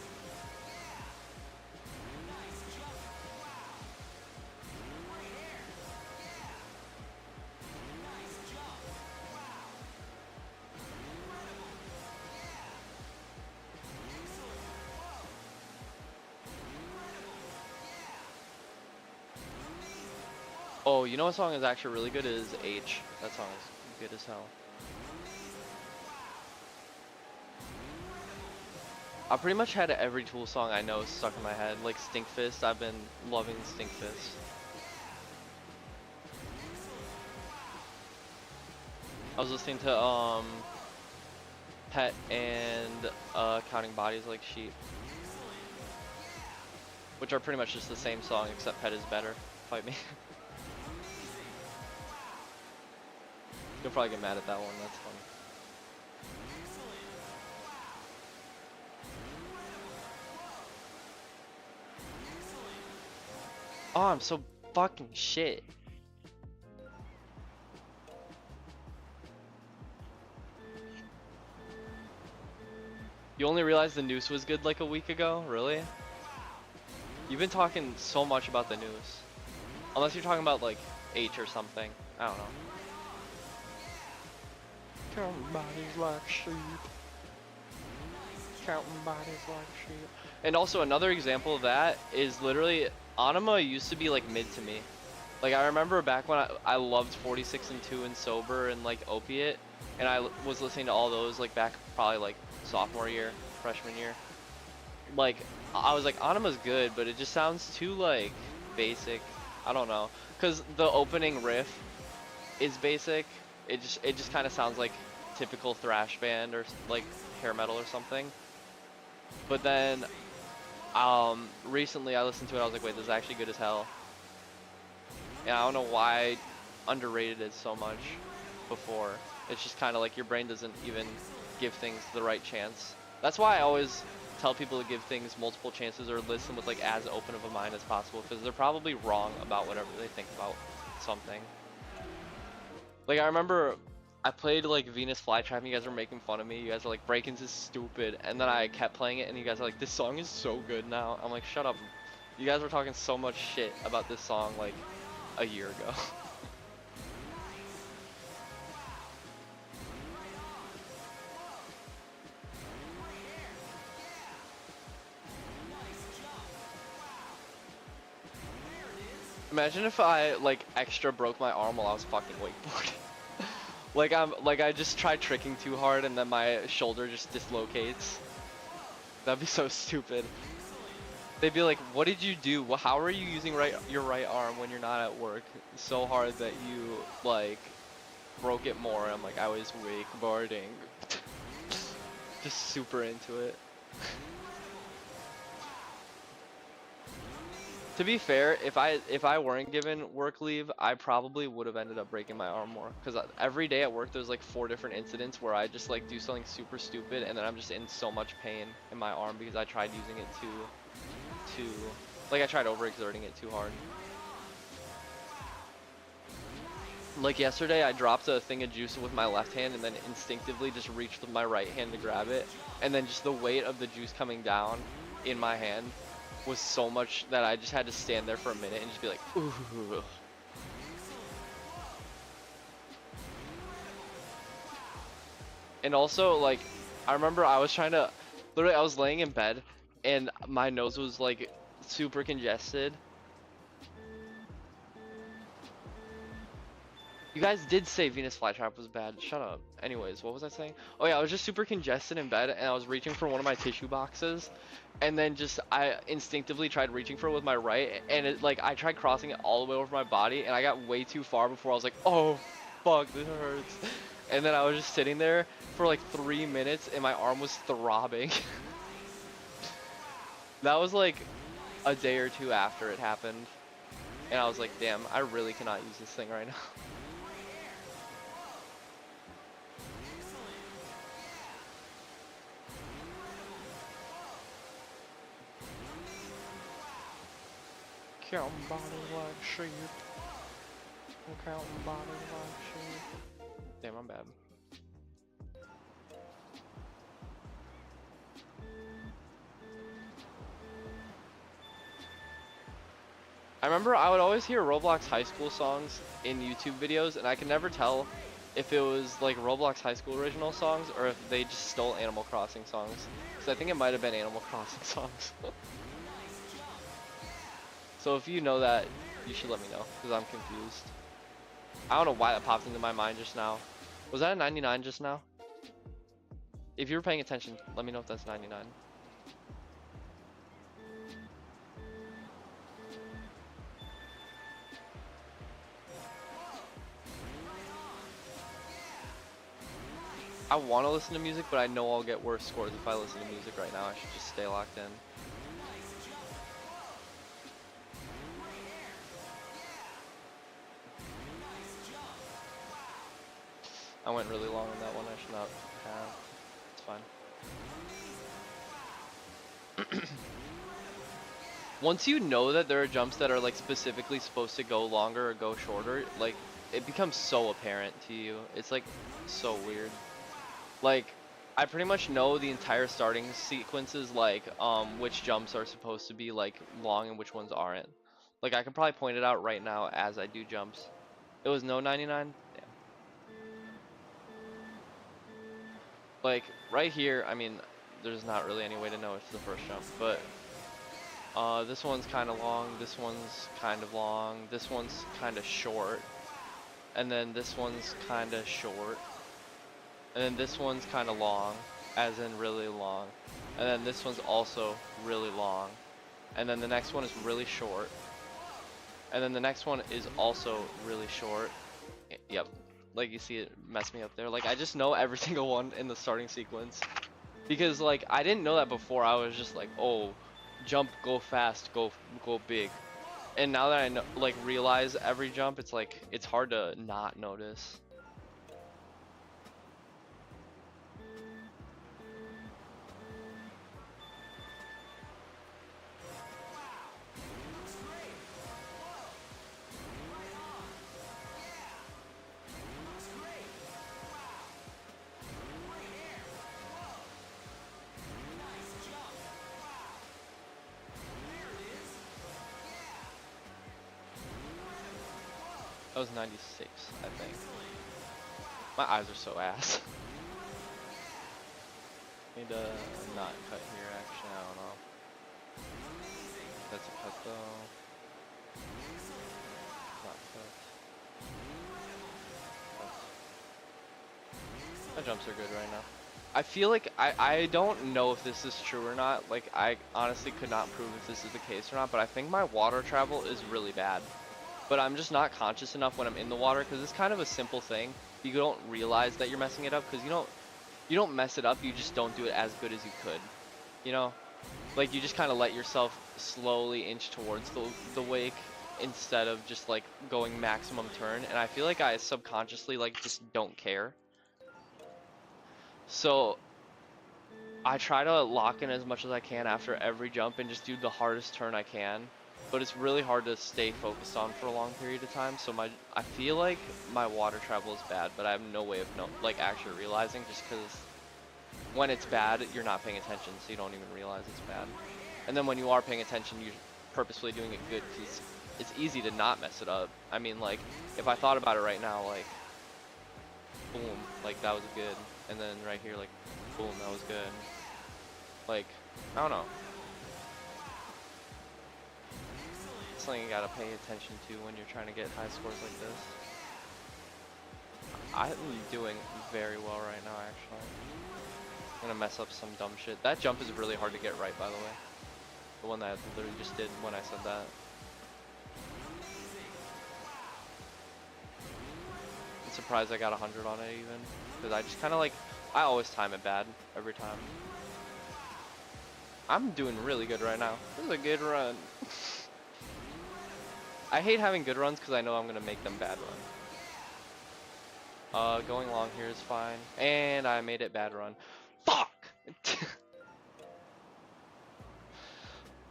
Oh, you know what song is actually really good is H. That song is good as hell. I pretty much had every Tool song I know stuck in my head. Like Stinkfist, I've been loving Stinkfist. I was listening to Pet and Counting Bodies Like Sheep, which are pretty much just the same song, except Pet is better. Fight me. You'll probably get mad at that one, that's funny. Oh, I'm so fucking shit. You only realized the Noose was good like a week ago? Really? You've been talking so much about the Noose. Unless you're talking about like H or something. I don't know. Counting bodies like sheep. Counting bodies like sheep. And also another example of that is literally, Anima used to be like mid to me. Like, I remember back when I loved 46 and 2 and Sober and like Opiate, and I was listening to all those like back probably like sophomore year, freshman year. Like, I was like, Anima's good, but it just sounds too like basic. I don't know, cause the opening riff is basic. It just kind of sounds like typical thrash band or like hair metal or something. But then recently I listened to it, I was like, wait, this is actually good as hell. And I don't know why I underrated it so much before. It's just kind of like your brain doesn't even give things the right chance. That's why I always tell people to give things multiple chances or listen with like as open of a mind as possible, because they're probably wrong about whatever they think about something. Like I remember I played like Venus Flytrap and you guys were making fun of me. You guys are like, Breakins is stupid, and then I kept playing it and you guys are like, this song is so good now. I'm like, shut up. You guys were talking so much shit about this song like a year ago. Imagine if I like extra broke my arm while I was fucking wakeboarding. like I just tried tricking too hard and then my shoulder just dislocates. That'd be so stupid. They'd be like, what did you do? Well, how are you using your right arm when you're not at work so hard that you like broke it more? I'm like, I was wakeboarding. Just super into it. To be fair, if I weren't given work leave, I probably would have ended up breaking my arm more. Because every day at work, there's like 4 different incidents where I just like do something super stupid, and then I'm just in so much pain in my arm because I tried using it like I tried overexerting it too hard. Like yesterday, I dropped a thing of juice with my left hand and then instinctively just reached with my right hand to grab it, and then just the weight of the juice coming down in my hand was so much that I just had to stand there for a minute and just be like, ooh. And also, like, I remember I was trying to, literally I was laying in bed and my nose was like super congested. You guys did say Venus Flytrap was bad. Shut up. Anyways, what was I saying? Oh yeah, I was just super congested in bed and I was reaching for one of my tissue boxes, and then just I instinctively tried reaching for it with my right, and it like I tried crossing it all the way over my body and I got way too far before I was like, oh fuck, this hurts. And then I was just sitting there for like 3 minutes and my arm was throbbing. That was like a day or 2 after it happened, and I was like, damn, I really cannot use this thing right now. Counting bodies like sheep. I'm counting bodies like sheep. Damn, I'm bad. I remember I would always hear Roblox high school songs in YouTube videos, and I could never tell if it was like Roblox high school original songs or if they just stole Animal Crossing songs. Because I think it might have been Animal Crossing songs. So if you know that, you should let me know, because I'm confused. I don't know why that popped into my mind just now. Was that a 99 just now? If you were paying attention, let me know if that's 99. I want to listen to music, but I know I'll get worse scores if I listen to music right now. I should just stay locked in. I went really long on that one. I should not have. It's fine. Once you know that there are jumps that are like specifically supposed to go longer or go shorter, like it becomes so apparent to you. It's like so weird. Like I pretty much know the entire starting sequences, like which jumps are supposed to be like long and which ones aren't. Like I can probably point it out right now as I do jumps. It was no 99. Damn. Like right here, I mean, there's not really any way to know it's the first jump, but this one's kind of long, this one's kind of long, this one's kind of short, and then this one's kind of short, and then this one's kind of long, as in really long, and then this one's also really long, and then the next one is really short, and then the next one is also really short. Yep. Like you see it mess me up there. Like I just know every single one in the starting sequence. Because like I didn't know that before. I was just like, oh, jump, go fast, go big. And now that I know, like realize every jump, it's like it's hard to not notice. That was 96, I think. My eyes are so ass. Need to not cut here, actually, I don't know. That's a cut though. Not cut. My jumps are good right now. I feel like I don't know if this is true or not. Like I honestly could not prove if this is the case or not, but I think my water travel is really bad. But I'm just not conscious enough when I'm in the water because it's kind of a simple thing. You don't realize that you're messing it up because you don't mess it up, you just don't do it as good as you could. You know? Like you just kind of let yourself slowly inch towards the wake instead of just like going maximum turn, and I feel like I subconsciously like just don't care. So I try to lock in as much as I can after every jump and just do the hardest turn I can. But it's really hard to stay focused on for a long period of time. So I feel like my water travel is bad, but I have no way of like actually realizing, just because when it's bad, you're not paying attention, so you don't even realize it's bad. And then when you are paying attention, you're purposefully doing it good because it's easy to not mess it up. I mean, like if I thought about it right now, like boom, like that was good, and then right here, like boom, that was good. Like I don't know. Something you gotta pay attention to when you're trying to get high scores like this. I'm doing very well right now, actually. I'm gonna mess up some dumb shit. That jump is really hard to get right, by the way. The one that I literally just did when I said that. I'm surprised I got 100 on it even, because I just kind of like, I always time it bad every time. I'm doing really good right now. This is a good run. I hate having good runs because I know I'm gonna make them bad runs. Going long here is fine, and I made it bad run. Fuck.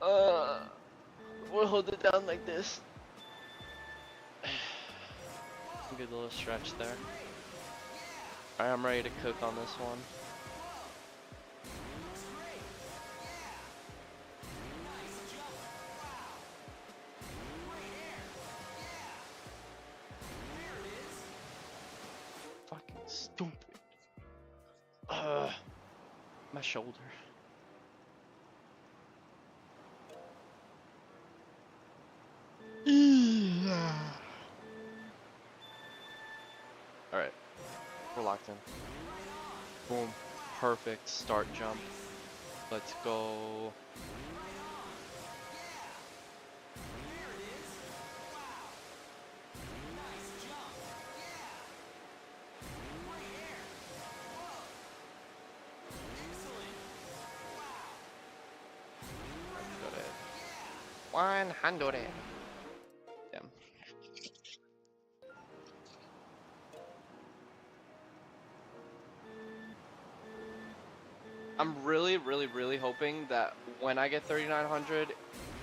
We'll hold it down like this. Good little stretch there. Alright, I'm ready to cook on this one. Fucking stupid. My shoulder. Alright, we're locked in. Boom. Perfect start jump. Let's go. Got it. 100. Damn. I'm really hoping that when I get 3900,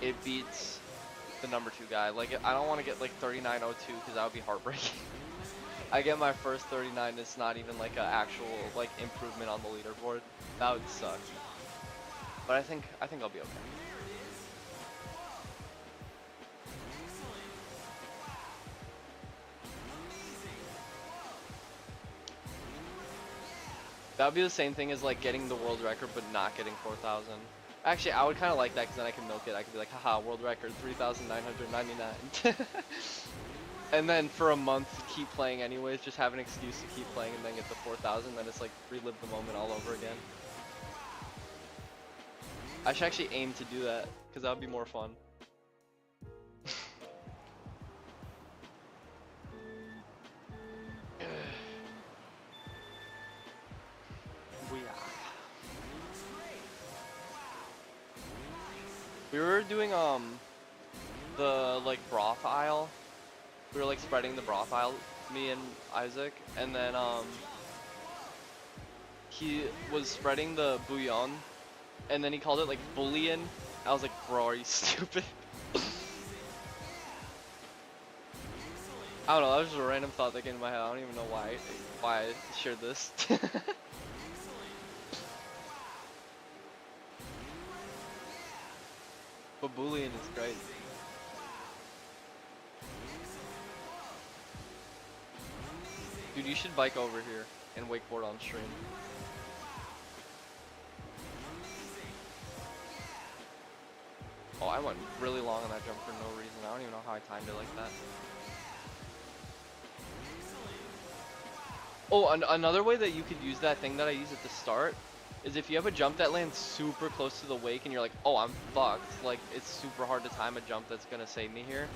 it beats the number 2 guy. Like, I don't want to get like 3902 because that would be heartbreaking. I get my first 39, it's not even like an actual like improvement on the leaderboard. That would suck. But I think I'll be okay. That would be the same thing as like getting the world record but not getting 4,000. Actually, I would kind of like that because then I can milk it. I could be like, haha, world record 3,999. And then for a month, keep playing anyways, just have an excuse to keep playing and then get the 4,000. Then it's like relive the moment all over again. I should actually aim to do that because that would be more fun. We were doing the like broth aisle. We were like spreading the broth aisle, me and Isaac, and then he was spreading the bouillon, and then he called it like bullion. I was like, bro, are you stupid? I don't know, that was just a random thought that came to my head. I don't even know why I shared this. But bullion is great. Dude, you should bike over here and wakeboard on stream. Oh, I went really long on that jump for no reason. I don't even know how I timed it like that. Oh, another way that you could use that thing that I used at the start is if you have a jump that lands super close to the wake and you're like, oh, I'm fucked. Like, it's super hard to time a jump that's gonna save me here.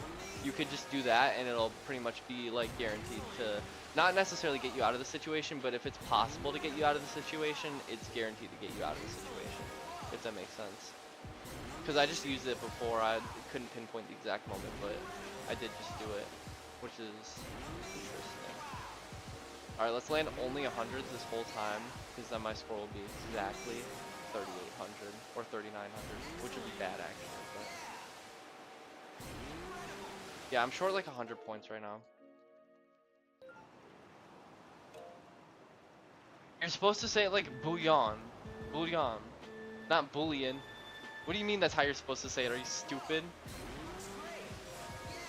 You could just do that and it'll pretty much be like guaranteed to not necessarily get you out of the situation, but if it's possible to get you out of the situation, it's guaranteed to get you out of the situation, if that makes sense. Because I just used it before, I couldn't pinpoint the exact moment, but I did just do it, which is interesting. Alright, let's land only 100s this whole time, because then my score will be exactly 3,800, or 3,900, which would be bad actually, but... Yeah, I'm short like 100 points right now. You're supposed to say it like bouillon. Bouillon. Not bullion. What do you mean that's how you're supposed to say it? Are you stupid?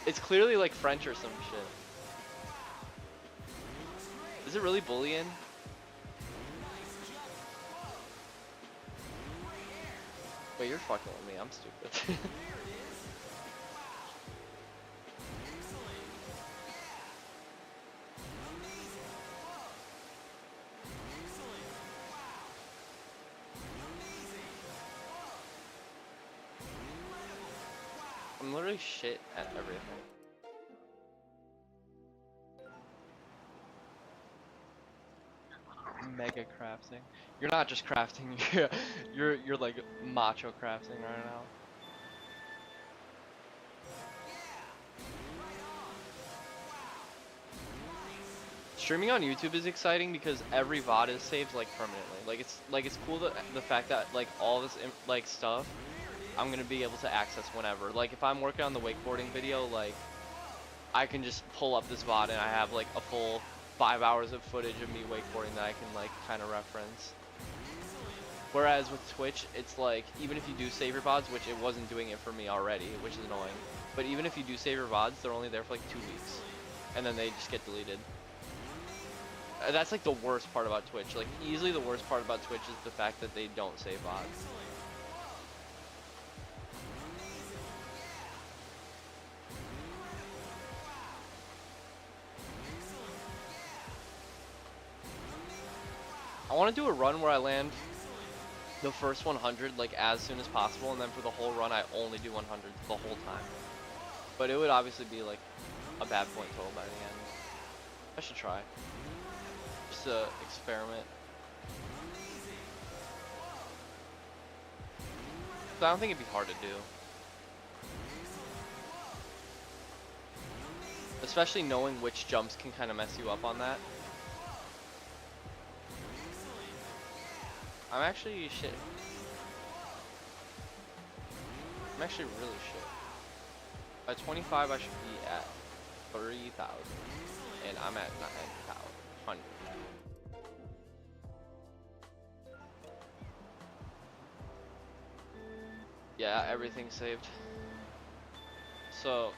It's clearly like French or some shit. Is it really bullion? Wait, you're fucking with me. I'm stupid. I'm literally shit at everything. Mega crafting. You're not just crafting. You're like macho crafting right now. Streaming on YouTube is exciting because every VOD is saved like permanently. Like it's cool that the fact that like all this like stuff I'm gonna be able to access whenever. Like if I'm working on the wakeboarding video, like I can just pull up this VOD and I have like a full 5 hours of footage of me wakeboarding that I can like kind of reference. Whereas with Twitch, it's like even if you do save your VODs, which it wasn't doing it for me already, which is annoying. But even if you do save your VODs, they're only there for like 2 weeks, and then they just get deleted. That's like the worst part about Twitch. Like easily the worst part about Twitch is the fact that they don't save VODs. I want to do a run where I land the first 100 like as soon as possible, and then for the whole run I only do 100 the whole time. But it would obviously be like a bad point total by the end. I should try. Just to experiment. So I don't think it'd be hard to do. Especially knowing which jumps can kind of mess you up on that. I'm actually shit. I'm actually really shit. By 25 I should be at 3,000. And I'm at 9,100. Yeah, everything's saved. So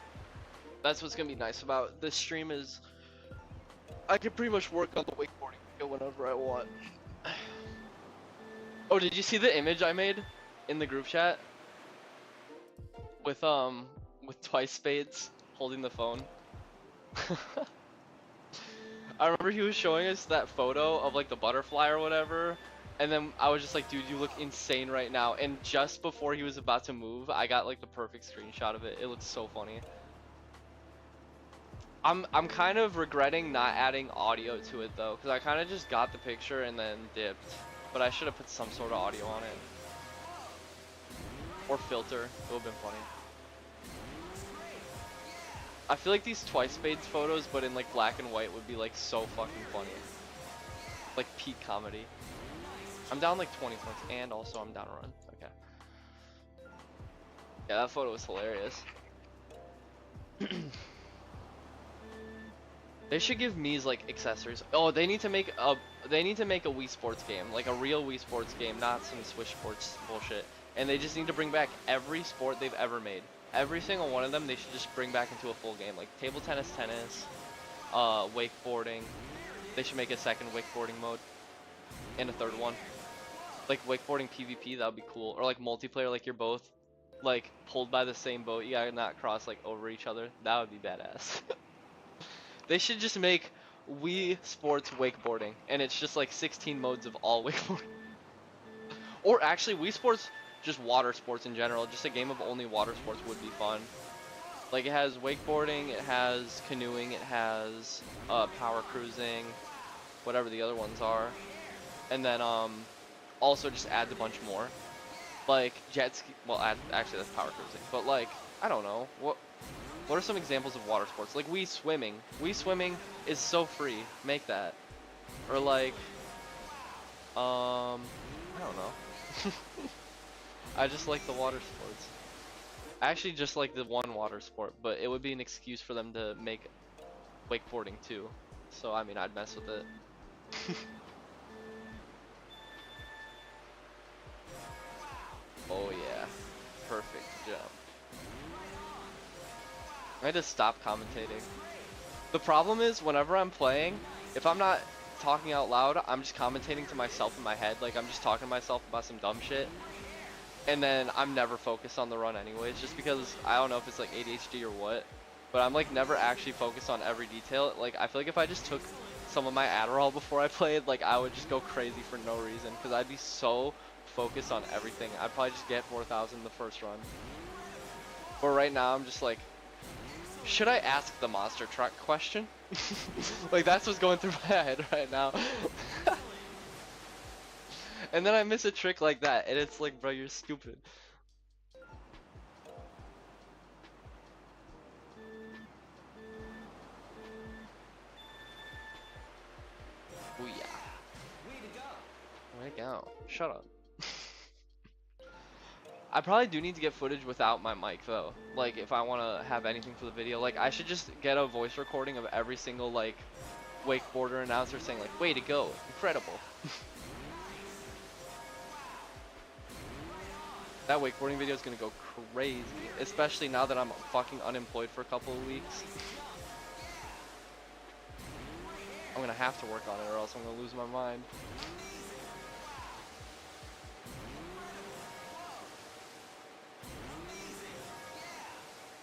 that's what's gonna be nice about this stream is I can pretty much work on the wakeboarding video whenever I want. Oh, did you see the image I made in the group chat with Twice Spades holding the phone? I remember he was showing us that photo of like the butterfly or whatever, and then I was just like, dude, you look insane right now. And just before he was about to move, I got like the perfect screenshot of it. It looks so funny. I'm kind of regretting not adding audio to it though, because I kind of just got the picture and then dipped. But I should have put some sort of audio on it. Or filter. It would have been funny. I feel like these Twice Spades photos, but in like black and white, would be like so fucking funny. Like peak comedy. I'm down like 20 points, and also I'm down a run. Okay. Yeah, that photo was hilarious. They should give Mii's like accessories. Oh, they need to make a Wii Sports game, like a real Wii Sports game, not some Switch Sports bullshit. And they just need to bring back every sport they've ever made. Every single one of them, they should just bring back into a full game, like table tennis, wakeboarding. They should make a second wakeboarding mode, and a third one, like wakeboarding PvP. That would be cool. Or like multiplayer, like you're both like pulled by the same boat. You gotta not cross like over each other. That would be badass. They should just make Wii Sports wakeboarding, and it's just like 16 modes of all wakeboarding. Or actually, Wii Sports, just water sports in general. Just a game of only water sports would be fun. Like it has wakeboarding, it has canoeing, it has power cruising, whatever the other ones are, and then also just adds a bunch more. Like jet ski. Well, actually that's power cruising, but like I don't know what are some examples of water sports? Like Wii Swimming. Wii Swimming is so free. Make that. Or like, I don't know. I just like the water sports. I actually just like the one water sport, but it would be an excuse for them to make wakeboarding too. So I mean, I'd mess with it. Oh yeah, perfect jump. I had to stop commentating. The problem is, whenever I'm playing, if I'm not talking out loud, I'm just commentating to myself in my head. Like, I'm just talking to myself about some dumb shit. And then I'm never focused on the run anyways, just because, I don't know if it's like ADHD or what, but I'm like never actually focused on every detail. Like, I feel like if I just took some of my Adderall before I played, like, I would just go crazy for no reason, because I'd be so focused on everything. I'd probably just get 4,000 in the first run. But right now, I'm just like, should I ask the monster truck question? Like, that's what's going through my head right now. And then I miss a trick like that, and it's like, bro, you're stupid. Oh yeah. Way to go. Shut up. I probably do need to get footage without my mic though. Like if I want to have anything for the video, like I should just get a voice recording of every single like wakeboarder announcer saying like, way to go, incredible. That wakeboarding video is gonna go crazy, especially now that I'm fucking unemployed for a couple of weeks. I'm gonna have to work on it or else I'm gonna lose my mind.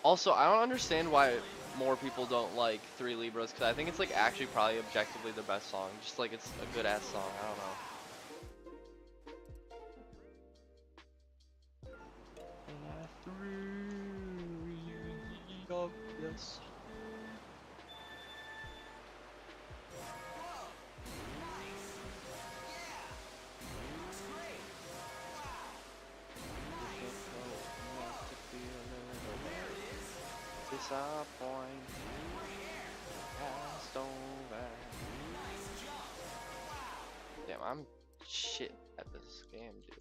Also, I don't understand why more people don't like Three Libras, because I think it's like actually probably objectively the best song. Just like it's a good ass song, I don't know. Yes. Disappoint passed over. Damn, I'm shit at this game, dude.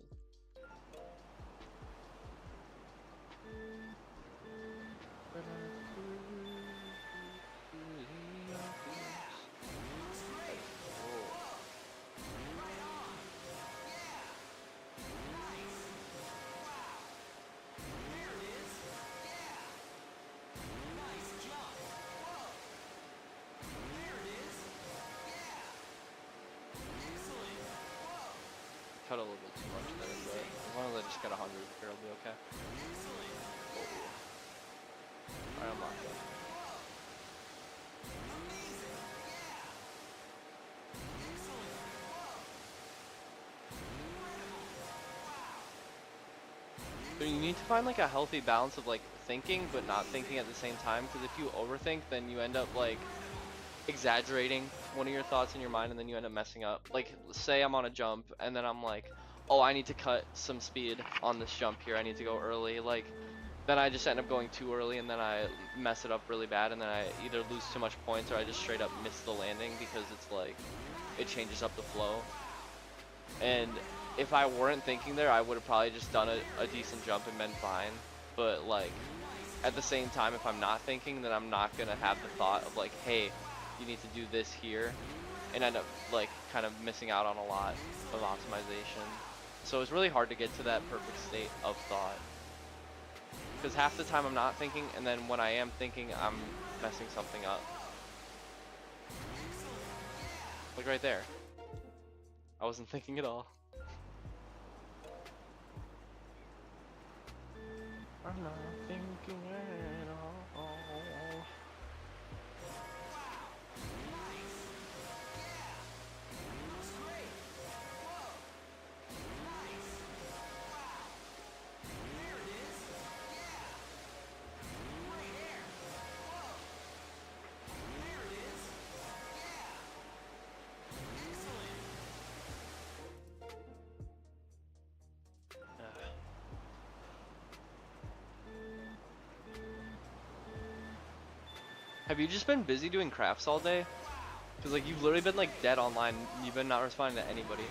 Cut a little bit too much there, but as long as I just got 100 here, I'll be okay. Oh. Alright, I'm locked up. So you need to find like a healthy balance of like thinking but not thinking at the same time, because if you overthink, then you end up like exaggerating one of your thoughts in your mind, and then you end up messing up. Like say I'm on a jump and then I'm like, oh, I need to cut some speed on this jump here. I need to go early. Like, then I just end up going too early, and then I mess it up really bad, and then I either lose too much points or I just straight up miss the landing because it's like, it changes up the flow. And if I weren't thinking there, I would have probably just done a decent jump and been fine. But like, at the same time, if I'm not thinking, then I'm not gonna have the thought of like, hey, you need to do this here, and end up like kind of missing out on a lot of optimization. So it's really hard to get to that perfect state of thought. Because half the time I'm not thinking, and then when I am thinking, I'm messing something up. Like right there. I wasn't thinking at all. I'm not thinking at all. Have you just been busy doing crafts all day? Because like you've literally been like dead online. You've been not responding to anybody.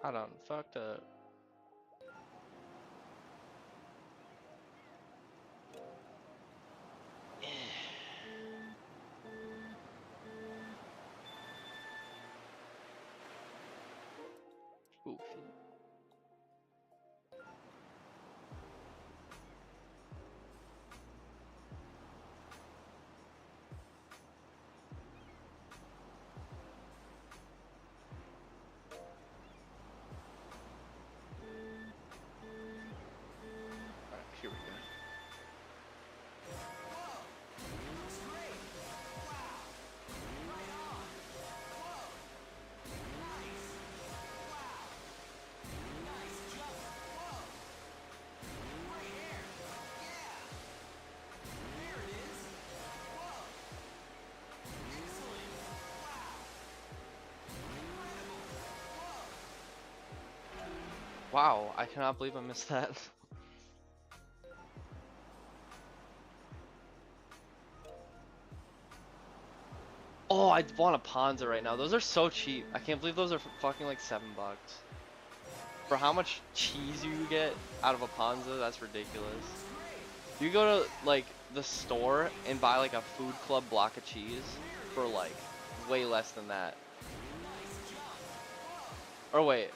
I done fucked up. Oof. Alright, here we go. Wow, I cannot believe I missed that. Oh, I want a Ponza right now. Those are so cheap. I can't believe those are fucking like $7. For how much cheese you get out of a Ponza, that's ridiculous. You go to like the store and buy like a Food Club block of cheese for like way less than that. Or wait,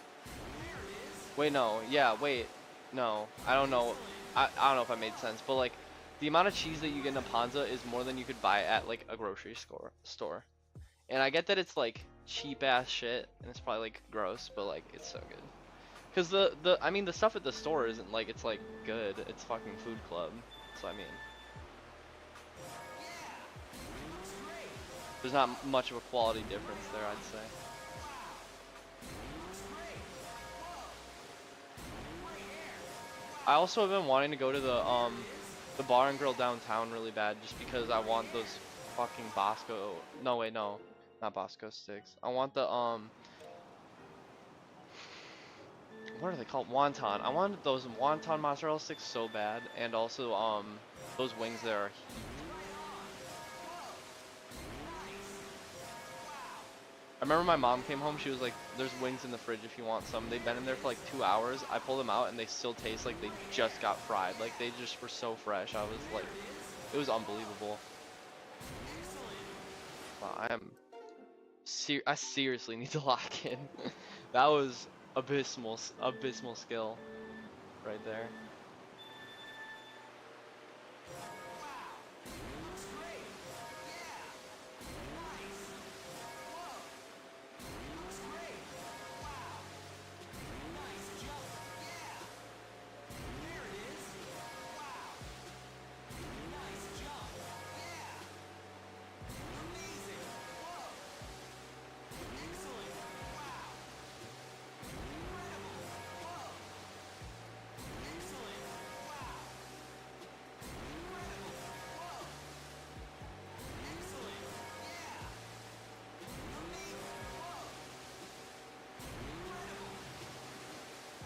no, yeah, wait, no, I don't know. I don't know if I made sense, but like the amount of cheese that you get in a Ponza is more than you could buy at like a grocery store. And I get that it's like cheap ass shit and it's probably like gross, but like it's so good. Cause I mean the stuff at the store isn't like it's like good. It's fucking Food Club. So I mean, there's not much of a quality difference there, I'd say. I also have been wanting to go to the bar and grill downtown really bad just because I want those fucking Bosco. No wait, no, not Bosco sticks. I want the what are they called? Wonton. I wanted those wonton mozzarella sticks so bad, and also those wings there are heat. I remember my mom came home, she was like, there's wings in the fridge if you want some. They've been in there for like 2 hours. I pulled them out and they still taste like they just got fried. Like they just were so fresh. I was like, it was unbelievable. Wow, I seriously need to lock in. That was abysmal skill right there.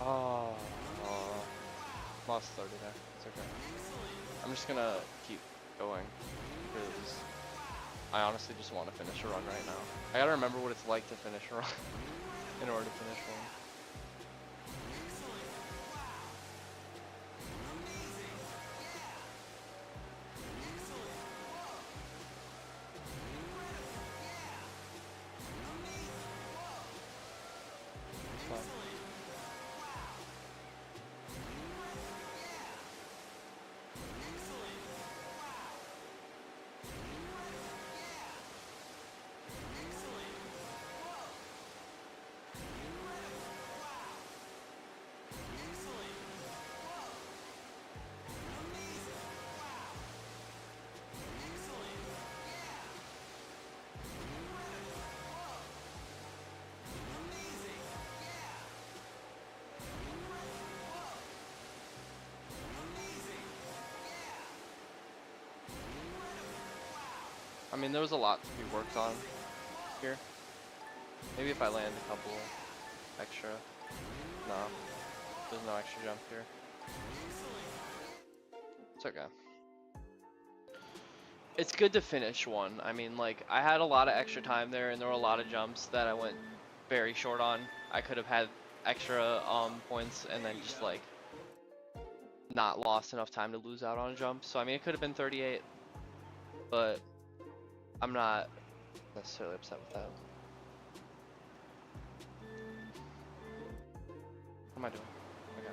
Oh, lost 30 there. It's okay. I'm just gonna keep going because I honestly just want to finish a run right now. I gotta remember what it's like to finish a run in order to finish one. It's fine. I mean, there was a lot to be worked on here. Maybe if I land a couple extra. No, there's no extra jump here. It's okay. It's good to finish one. I mean, like, I had a lot of extra time there, and there were a lot of jumps that I went very short on. I could have had extra points and then just like not lost enough time to lose out on a jump. So I mean, it could have been 38, but I'm not necessarily upset with that. What am I doing? Okay.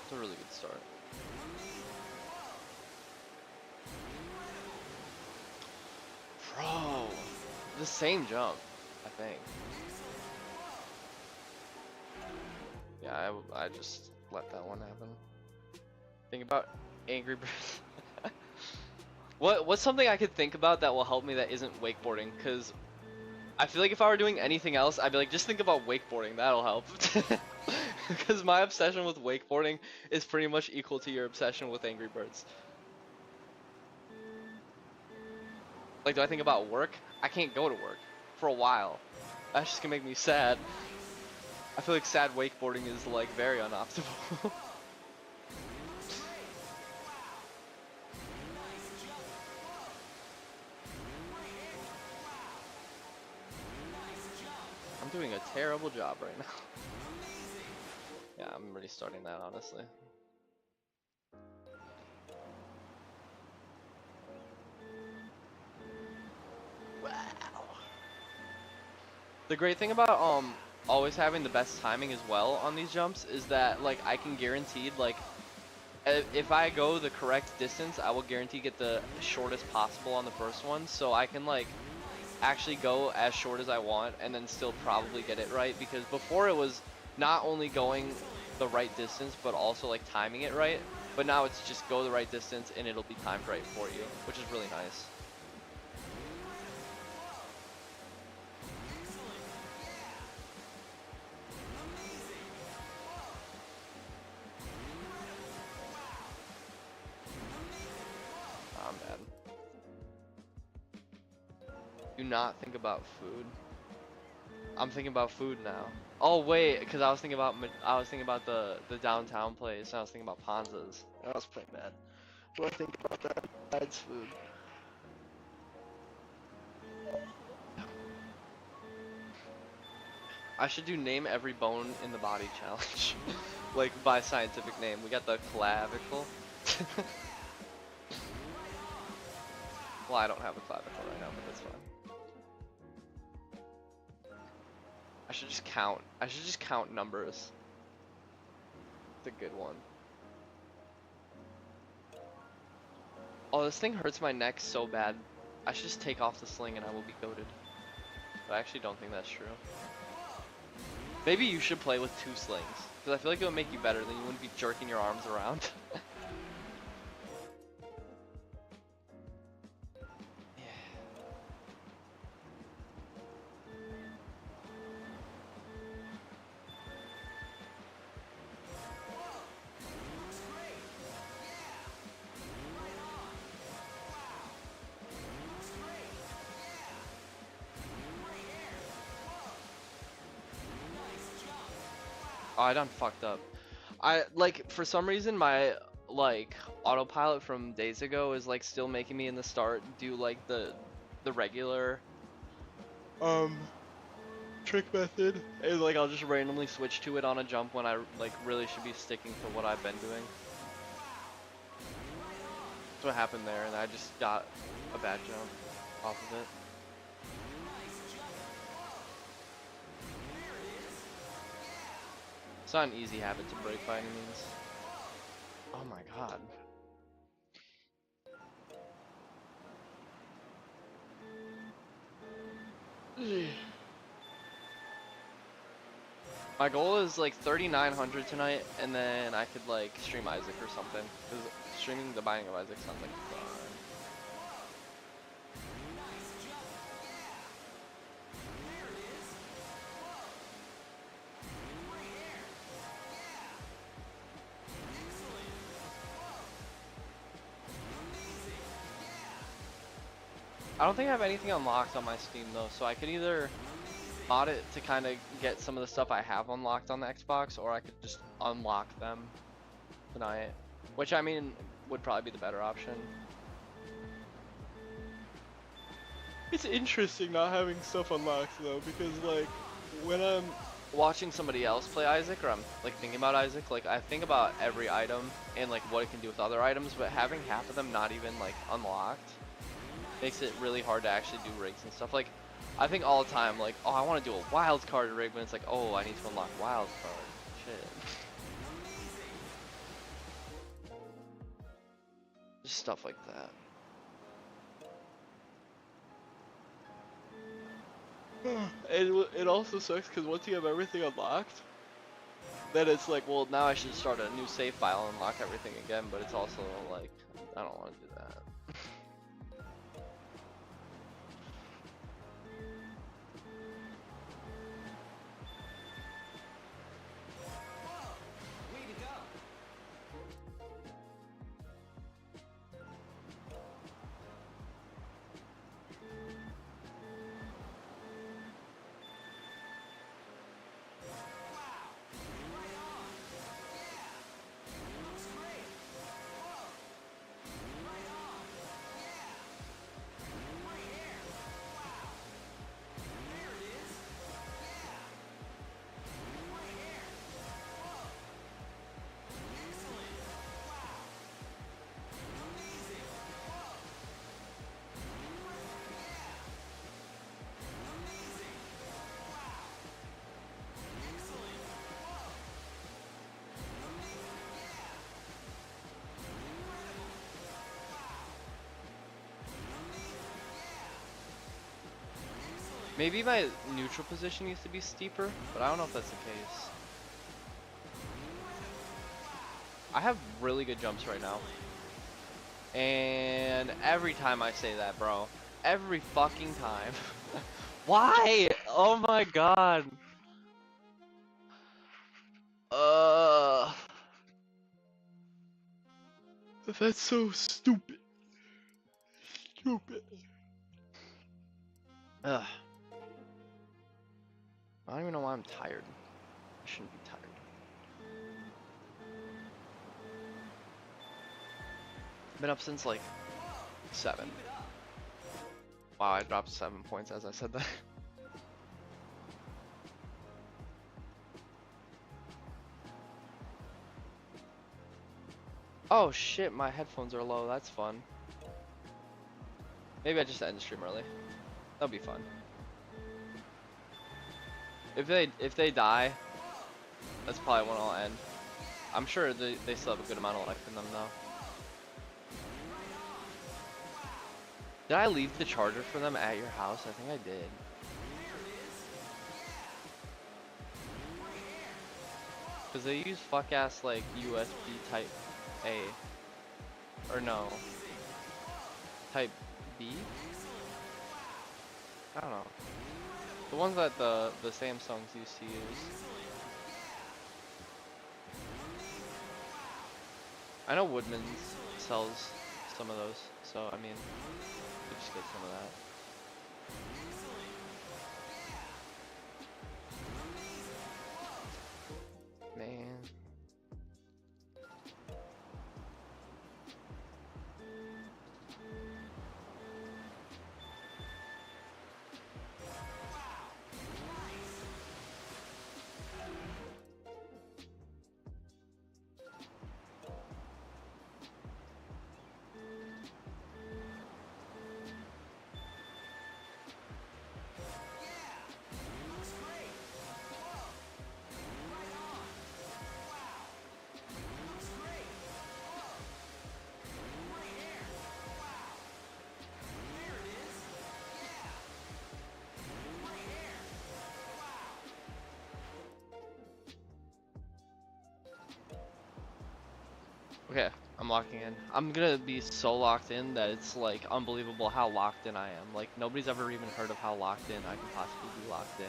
It's a really good start. Bro, the same jump, I think. Yeah, I just let that one happen. Think about Angry Birds. What's something I could think about that will help me that isn't wakeboarding? Because I feel like if I were doing anything else, I'd be like, just think about wakeboarding, that'll help. Because my obsession with wakeboarding is pretty much equal to your obsession with Angry Birds. Like, do I think about work? I can't go to work for a while. That's just gonna make me sad. I feel like sad wakeboarding is like very unoptimal. I'm doing a terrible job right now. Yeah, I'm already starting that, honestly. Wow. The great thing about always having the best timing as well on these jumps is that like I can guaranteed like if I go the correct distance, I will guarantee get the shortest possible on the first one, so I can like actually go as short as I want and then still probably get it right, because before it was not only going the right distance but also like timing it right, but now it's just go the right distance and it'll be timed right for you, which is really nice. Do not think about food. I'm thinking about food now. Oh wait, because I was thinking about the downtown place. I was thinking about Ponza's. I was pretty bad. What do I think about that besides food? I should do name every bone in the body challenge, like by scientific name. We got the clavicle. Well, I don't have a clavicle right now, but that's fine. I should just count. I should just count numbers. It's a good one. Oh, this thing hurts my neck so bad. I should just take off the sling and I will be goated. But I actually don't think that's true. Maybe you should play with 2 slings, because I feel like it would make you better, then you wouldn't be jerking your arms around. Yeah. Oh, I done fucked up. I like for some reason my like autopilot from days ago is like still making me in the start do like the regular trick method, and like I'll just randomly switch to it on a jump when I like really should be sticking to what I've been doing. That's what happened there, and I just got a bad jump off of it. It's not an easy habit to break by any means. Oh my god. My goal is like 3,900 tonight, and then I could like stream Isaac or something. Cause streaming the Binding of Isaac sounds like fun. I don't think I have anything unlocked on my Steam though, so I could either mod it to kind of get some of the stuff I have unlocked on the Xbox, or I could just unlock them tonight, which I mean would probably be the better option. It's interesting not having stuff unlocked though, because like when I'm watching somebody else play Isaac, or I'm like thinking about Isaac, like I think about every item and like what it can do with other items, but having half of them not even like unlocked makes it really hard to actually do rigs and stuff. Like I think all the time, like, oh, I want to do a wild card rig, but it's like, oh, I need to unlock wild card. Shit. Just stuff like that. It also sucks because once you have everything unlocked, then it's like, well, now I should start a new save file and unlock everything again, but it's also like, I don't want to do that. Way to go. Maybe my neutral position used to be steeper, but I don't know if that's the case. I have really good jumps right now. And every time I say that, bro, every fucking time. Why? Oh my god. That's so stupid. Stupid. Ugh. I don't even know why I'm tired. I shouldn't be tired. Been up since like 7. Wow, I dropped 7 points as I said that. Oh shit, my headphones are low. That's fun. Maybe I just end the stream early. That'll be fun. If they die, that's probably when I'll end. I'm sure they still have a good amount of life in them though. Did I leave the charger for them at your house? I think I did. Cause they use fuck ass like USB type A. Or no. Type B? I don't know. The ones that the Samsungs used to use. I know Woodman's sells some of those, so I mean, we just get some of that. Man. Okay, I'm locking in. I'm gonna be so locked in that it's like unbelievable how locked in I am. Like nobody's ever even heard of how locked in I can possibly be locked in.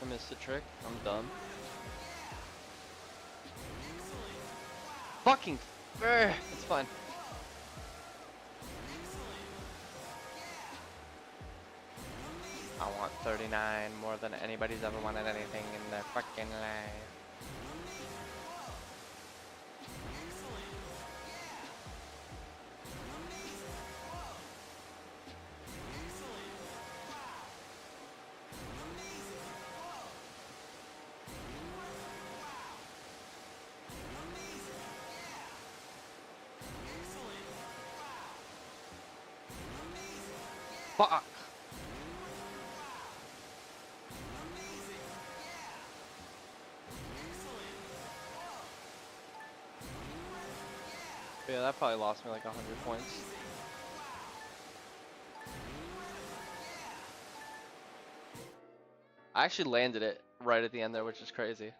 I missed the trick. I'm dumb. Fucking. It's fine. I want 39 more than anybody's ever wanted anything in their fucking life. Fuck! Yeah, that probably lost me like 100 points. I actually landed it right at the end there, which is crazy.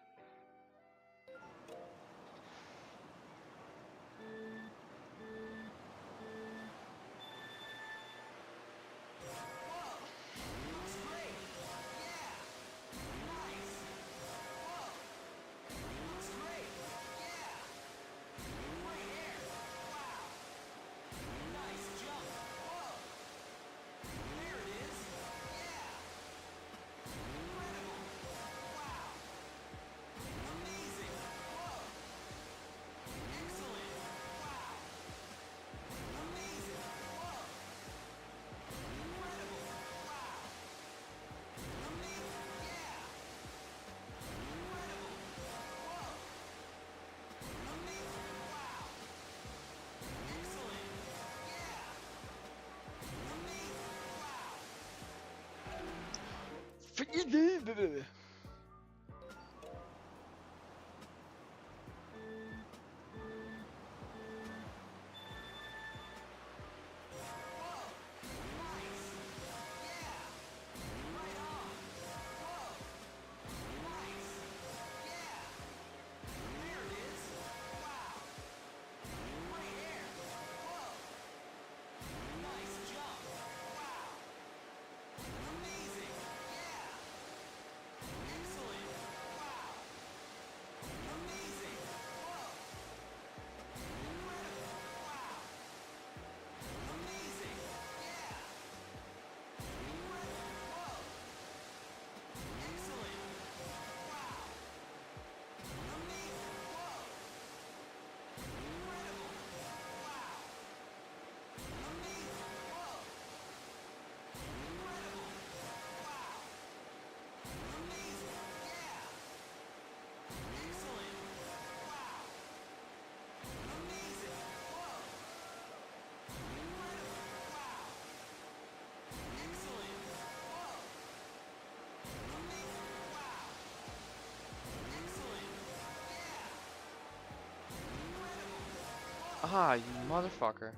Ah, you motherfucker.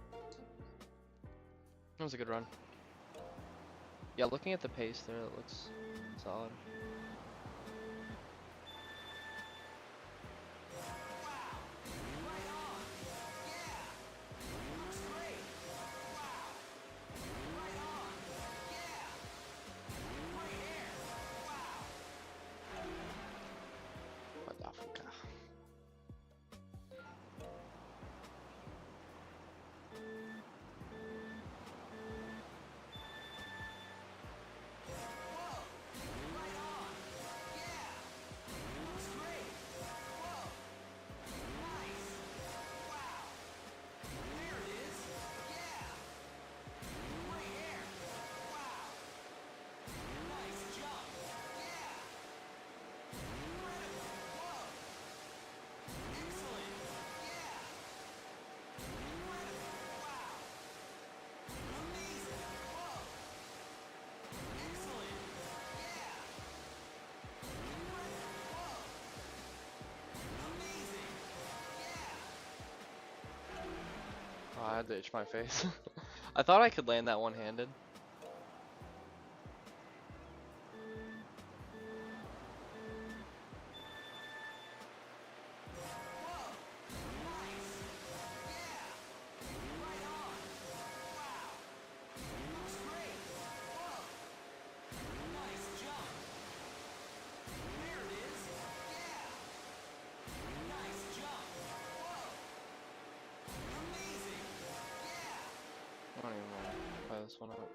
That was a good run. Yeah, looking at the pace there, it looks solid. What the fuck? Oh, I had to itch my face. I thought I could land that one-handed. I don't even want to try this one out.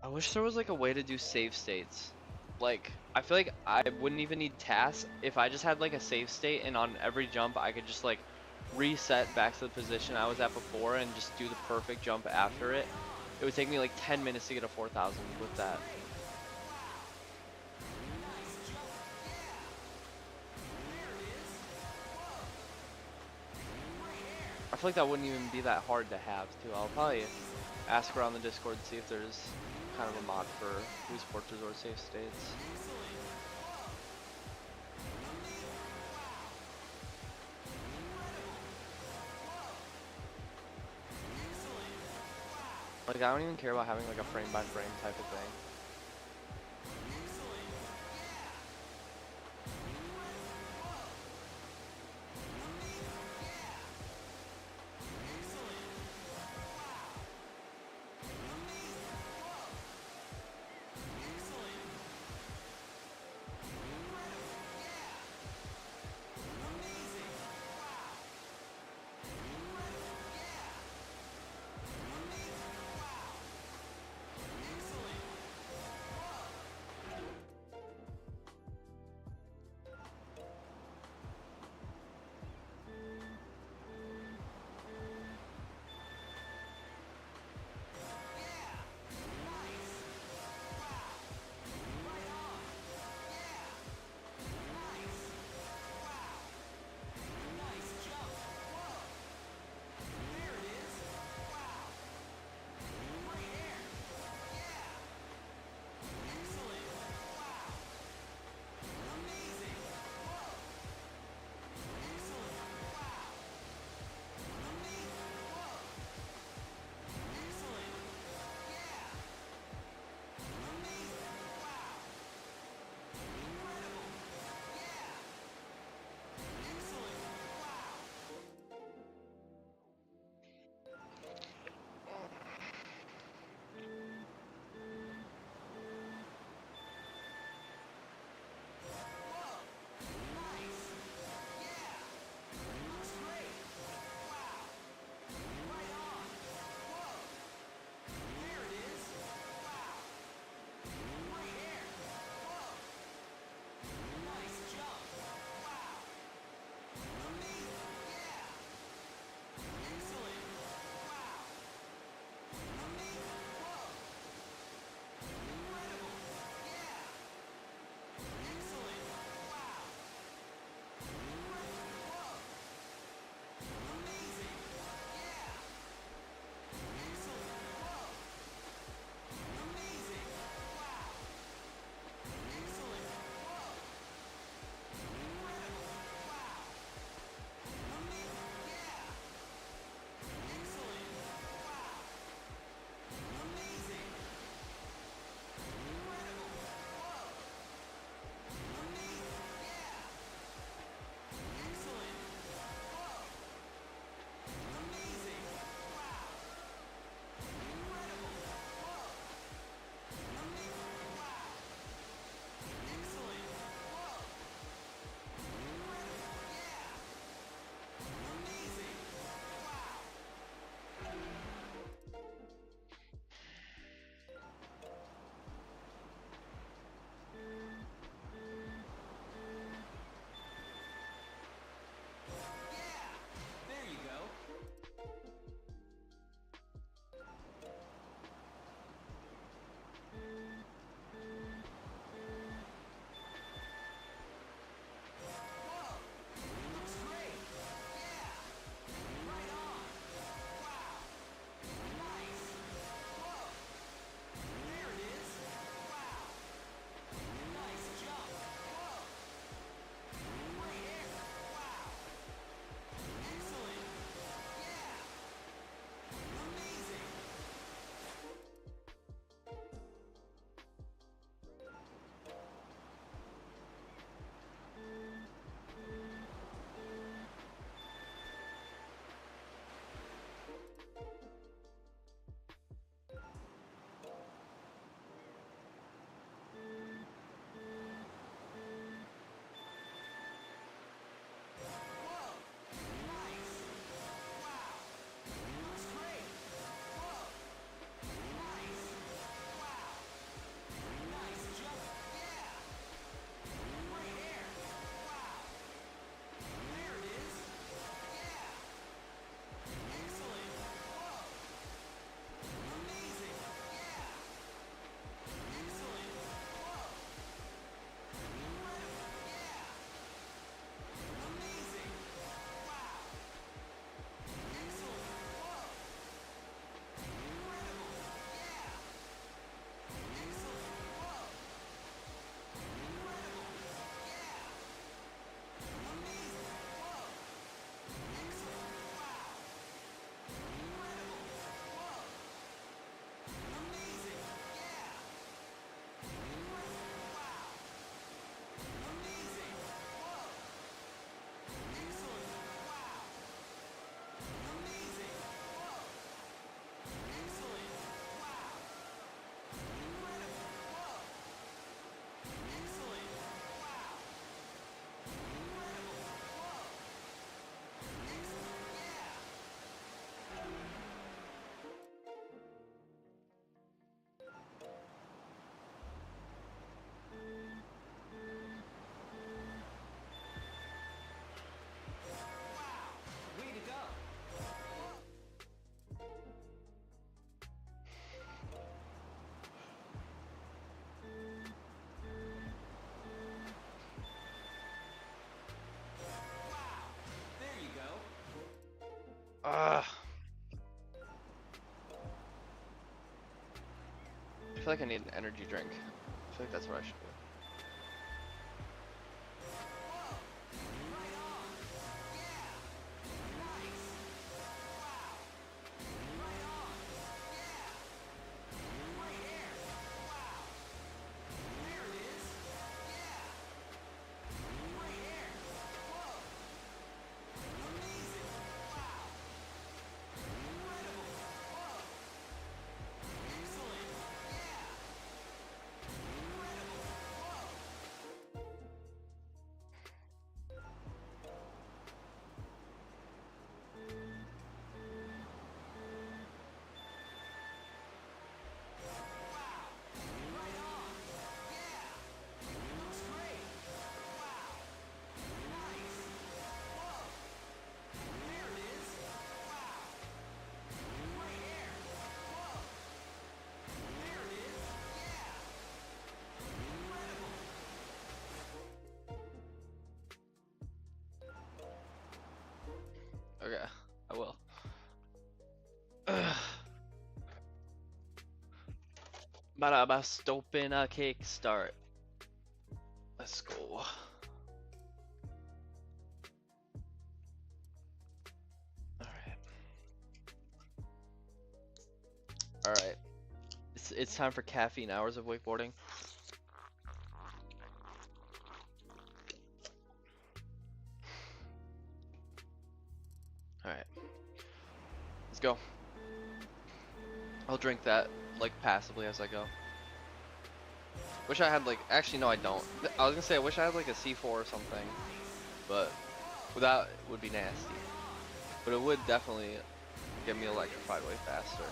I wish there was like a way to do save states. Like, I feel like I wouldn't even need tasks if I just had like a save state and on every jump I could just like reset back to the position I was at before and just do the perfect jump after it. It would take me like 10 minutes to get a 4,000 with that. I feel like that wouldn't even be that hard to have too. I'll probably ask around the Discord and see if there's kind of a mod for Wii Sports Resort save states. Like, I don't even care about having like a frame by frame type of thing. feel like I need an energy drink. I feel like that's what I should do. Okay, I will. Bada open a cake start. Let's go. Alright. Alright. It's time for caffeine hours of wakeboarding. Alright. Let's go. I'll drink that like passively as I go. Wish I had like, actually no I don't. I was gonna say I wish I had like a C4 or something, but without it would be nasty. But it would definitely get me electrified way faster.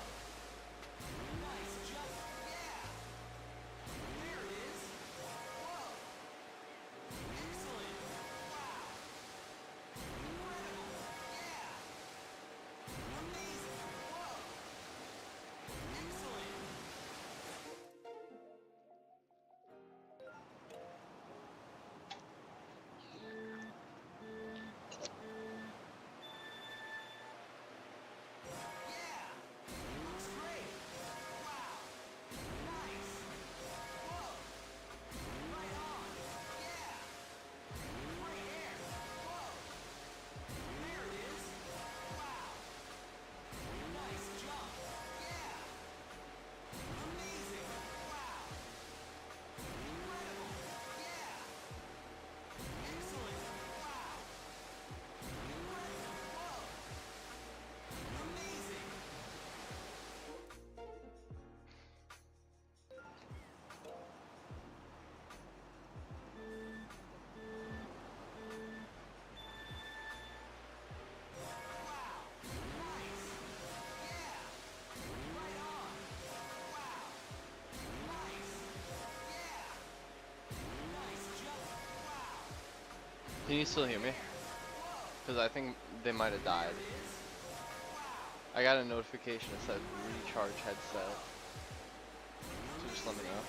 Can you still hear me? Because I think they might have died. I got a notification that said recharge headset. So just let me know.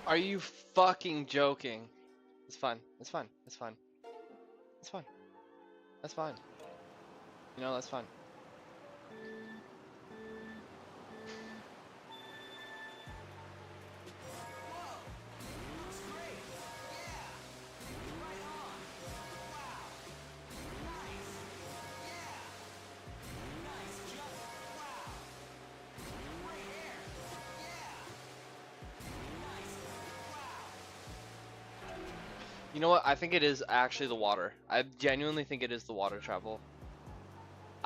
Are you fucking joking? It's fine. It's fine. It's fine. It's fine. That's fine. You know, that's fine. Looks great. Yeah. Right on. Wow. Nice. Yeah. Nice jump. Wow. Great air. Yeah. Nice. Wow. You know what? I think it is actually the water. I genuinely think it is the water travel.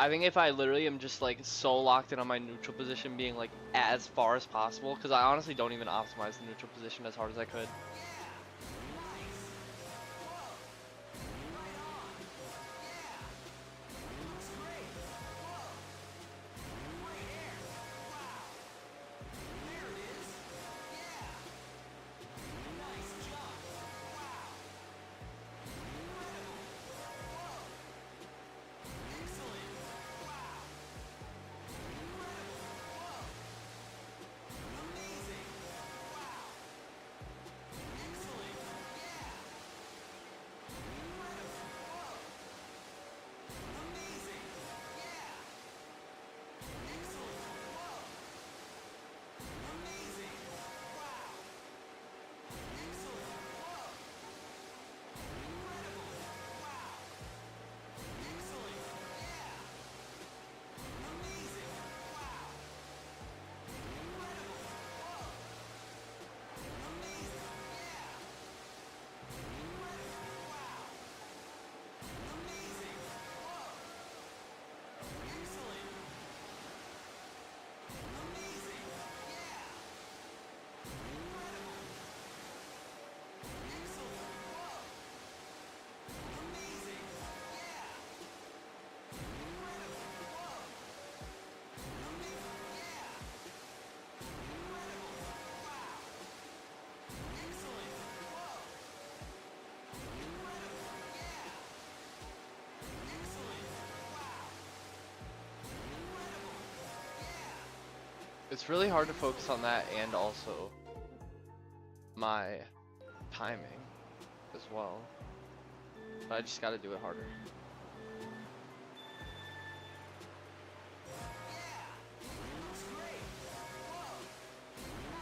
I think if I literally am just like so locked in on my neutral position being like as far as possible, because I honestly don't even optimize the neutral position as hard as I could. Yeah. Nice. Whoa. Right on. Yeah. Looks great. Whoa. Great air. Wow. There it is. Yeah. Nice jump. Wow. Incredible. Whoa. Excellent. Wow. Incredible. Whoa. Amazing. Wow. Excellent. Yeah. Incredible. Whoa. Amazing. Yeah. Excellent. Whoa. Amazing. Wow. Excellent. Whoa. Incredible. Wow. Excellent. Yeah. Amazing. Wow. Incredible. Whoa. Amazing. Yeah. Incredible. Wow. Amazing. Whoa. Excellent. Amazing. Yeah. Incredible. Excellent. Whoa. Amazing. Yeah. Incredible. Whoa. Amazing. Yeah. Incredible. Wow. Excellent. Whoa. Incredible. Yeah. Excellent. Wow. Incredible. Yeah. It's really hard to focus on that and also my timing as well. But I just gotta do it harder. Yeah. Looks great. Whoa.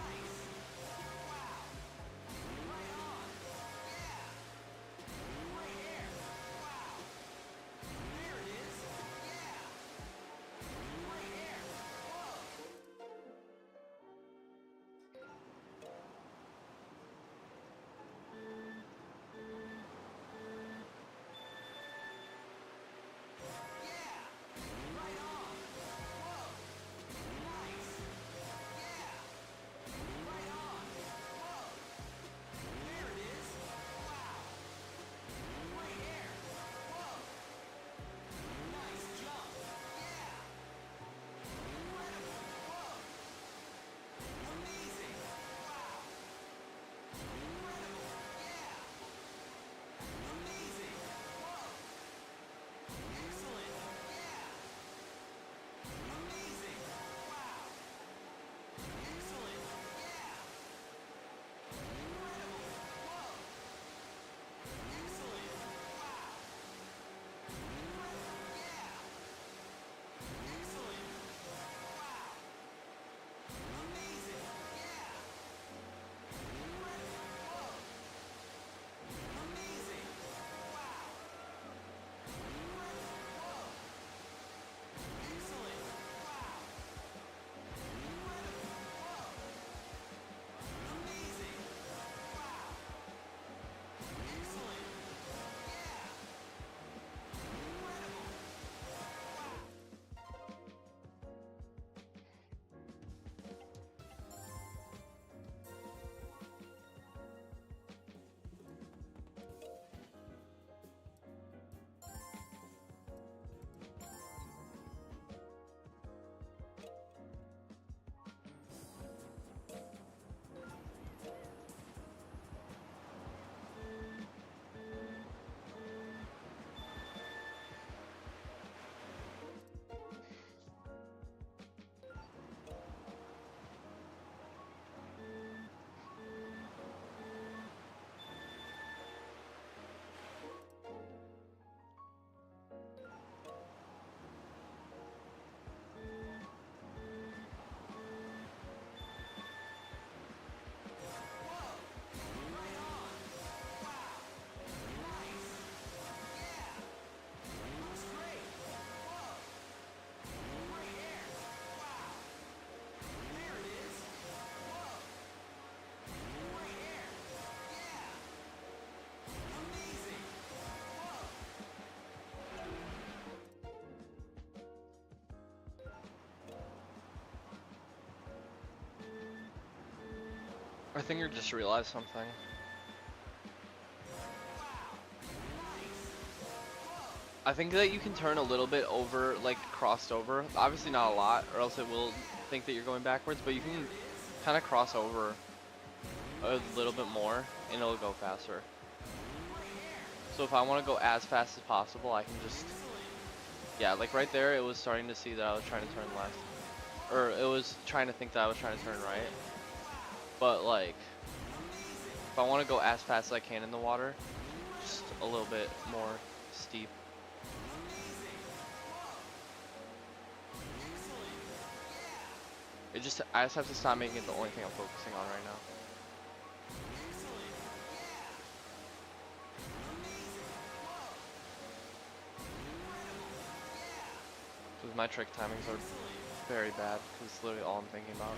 Nice. Wow. Right on. Yeah. Great air. Wow. There it is. Yeah. Great air. Whoa. I think you just realized something. I think that you can turn a little bit over, like crossed over. Obviously not a lot, or else it will think that you're going backwards, but you can kind of cross over a little bit more and it'll go faster. So if I want to go as fast as possible, I can just, yeah, like right there, it was starting to see that I was trying to turn left. Or it was trying to think that I was trying to turn right. But like, if I want to go as fast as I can in the water, just a little bit more steep. I just have to stop making it the only thing I'm focusing on right now. Because my trick timings are very bad, because it's literally all I'm thinking about.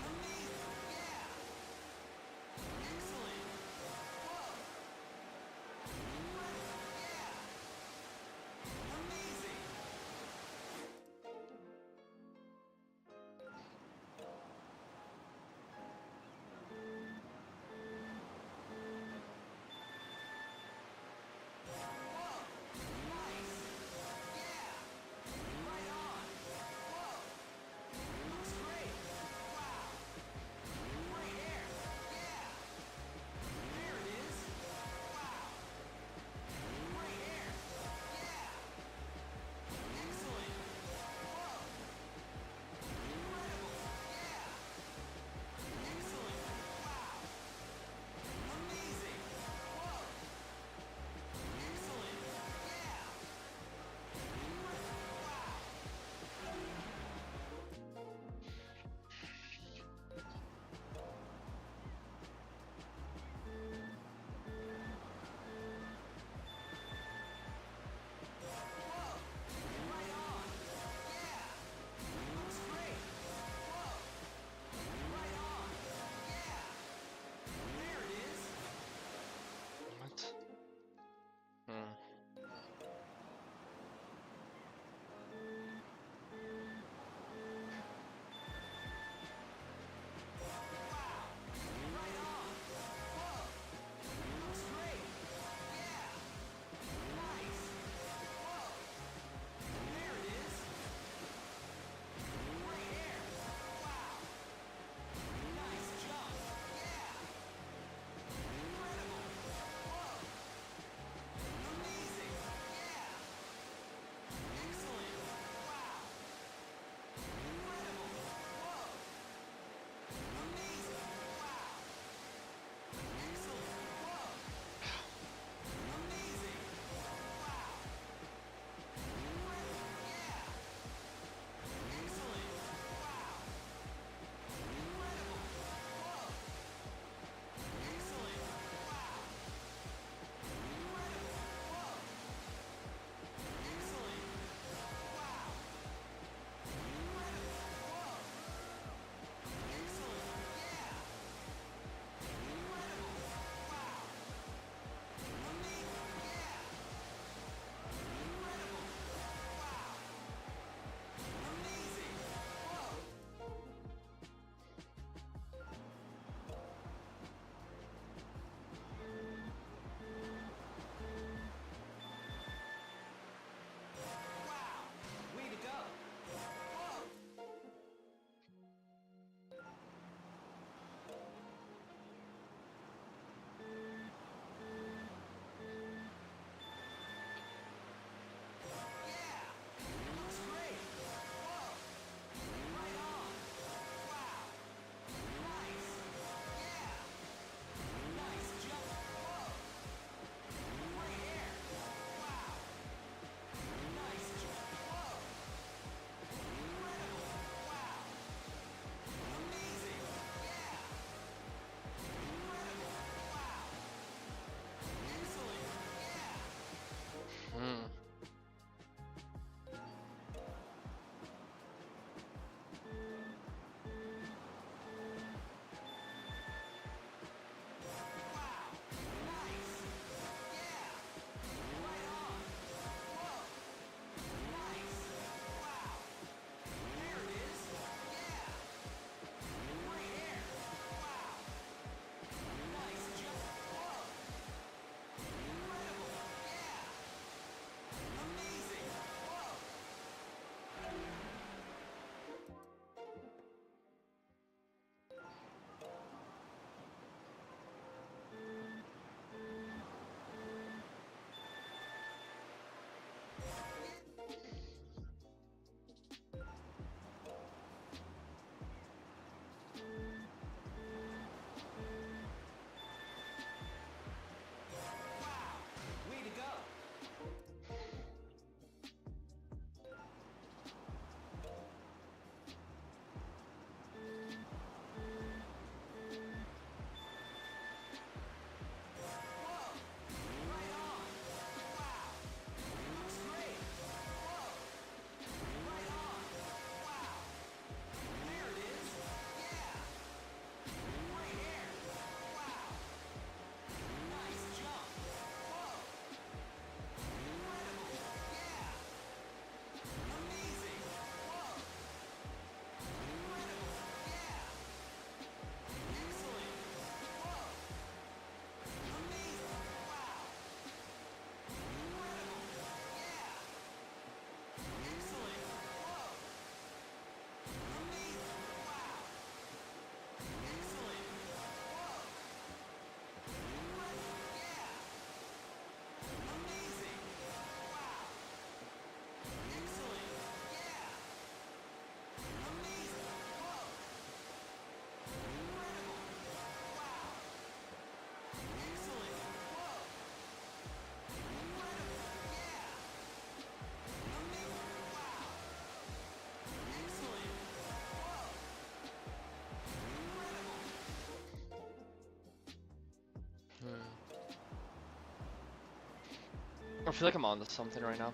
I feel like I'm on to something right now.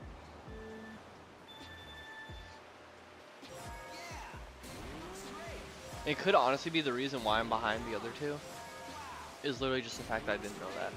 It could honestly be the reason why I'm behind the other two. Is literally just the fact that I didn't know that.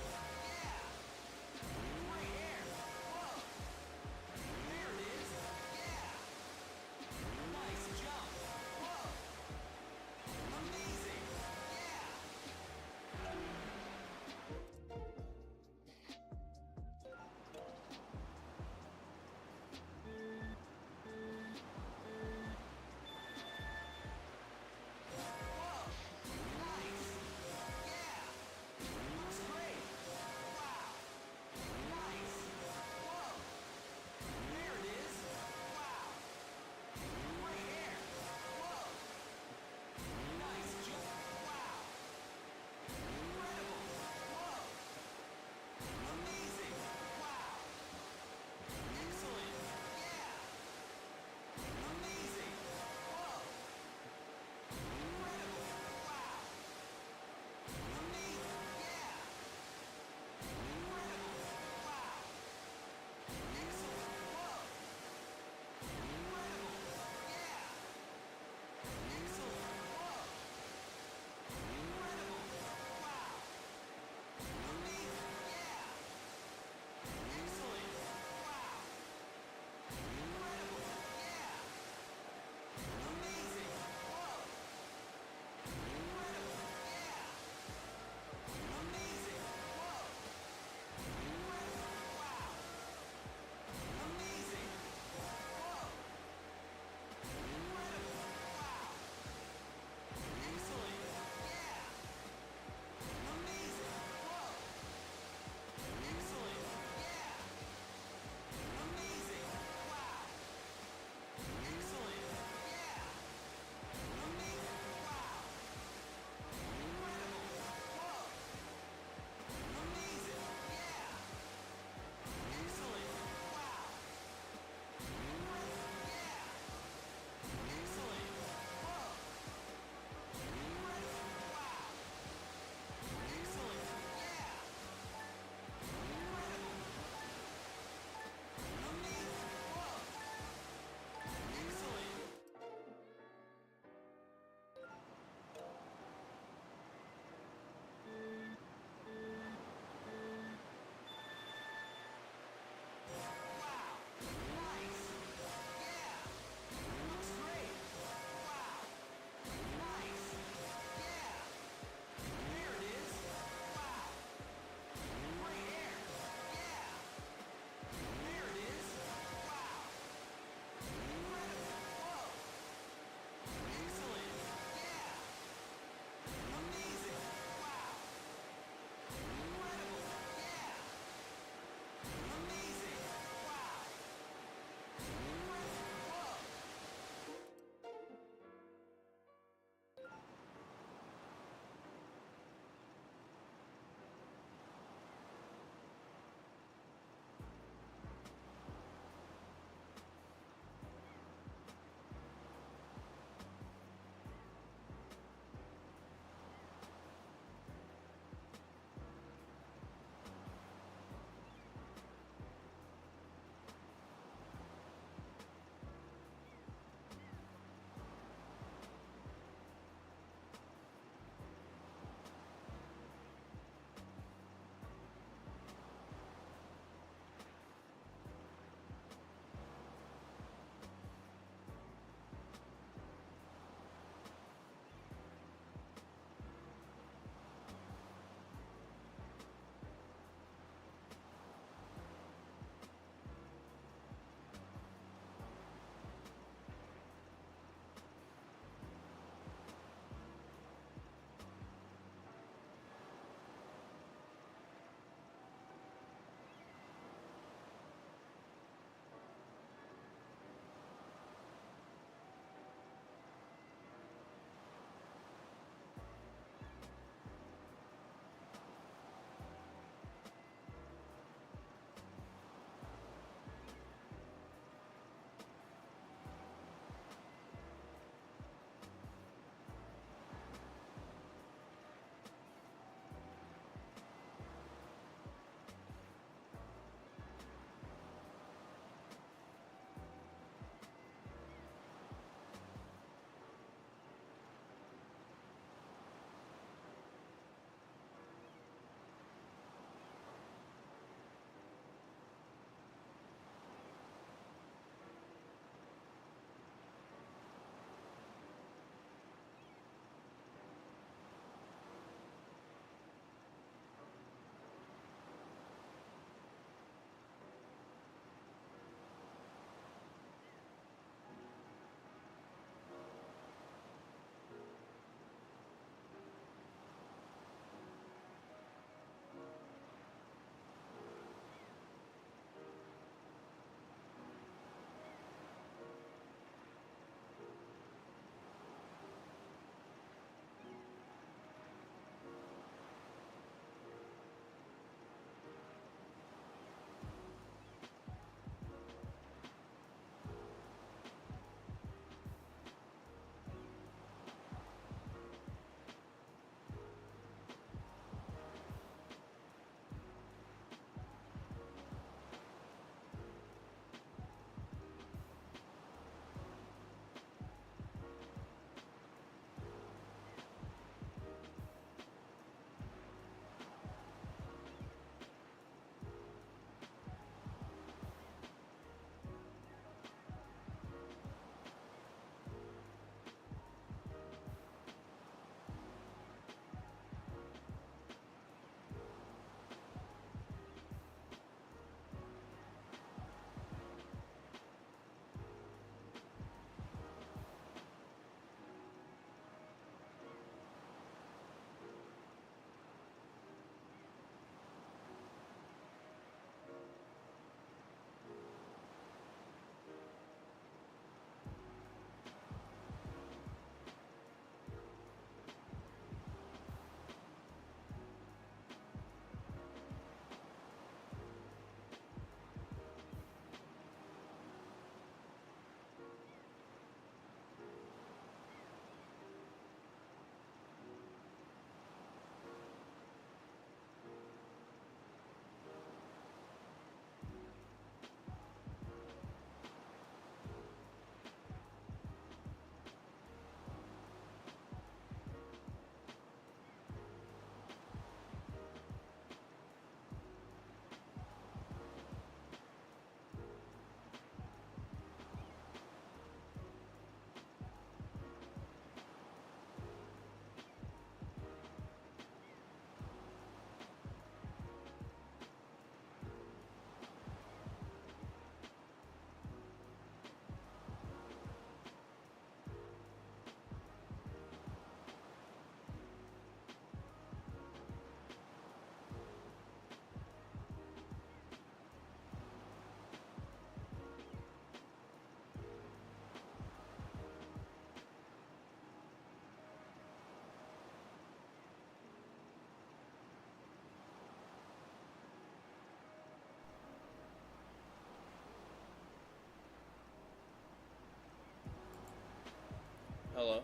Hello?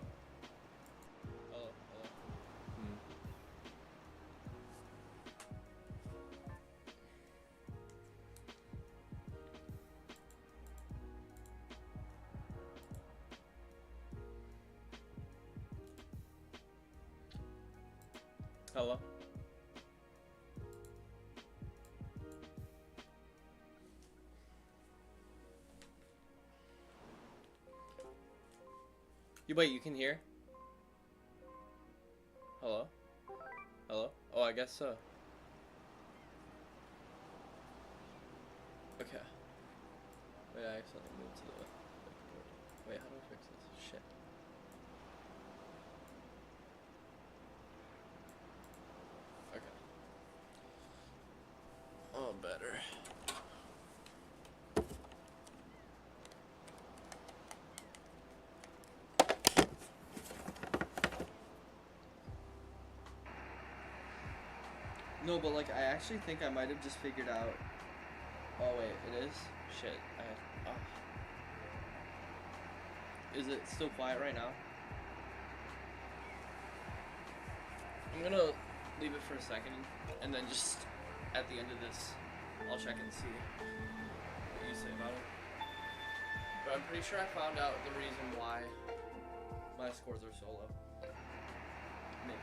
Hello? Hello? Hello? Wait, you can hear? Hello? Hello? Oh, I guess so. Okay. Wait, I accidentally moved to the Wakeboarding. Wait, how do I fix this? Shit. Okay. Oh, better. No, but like, I actually think I might have just figured out. Oh, wait, it is? Shit. Is it still quiet right now? I'm gonna leave it for a second, and then just at the end of this, I'll check and see what you say about it. But I'm pretty sure I found out the reason why my scores are so low. Maybe.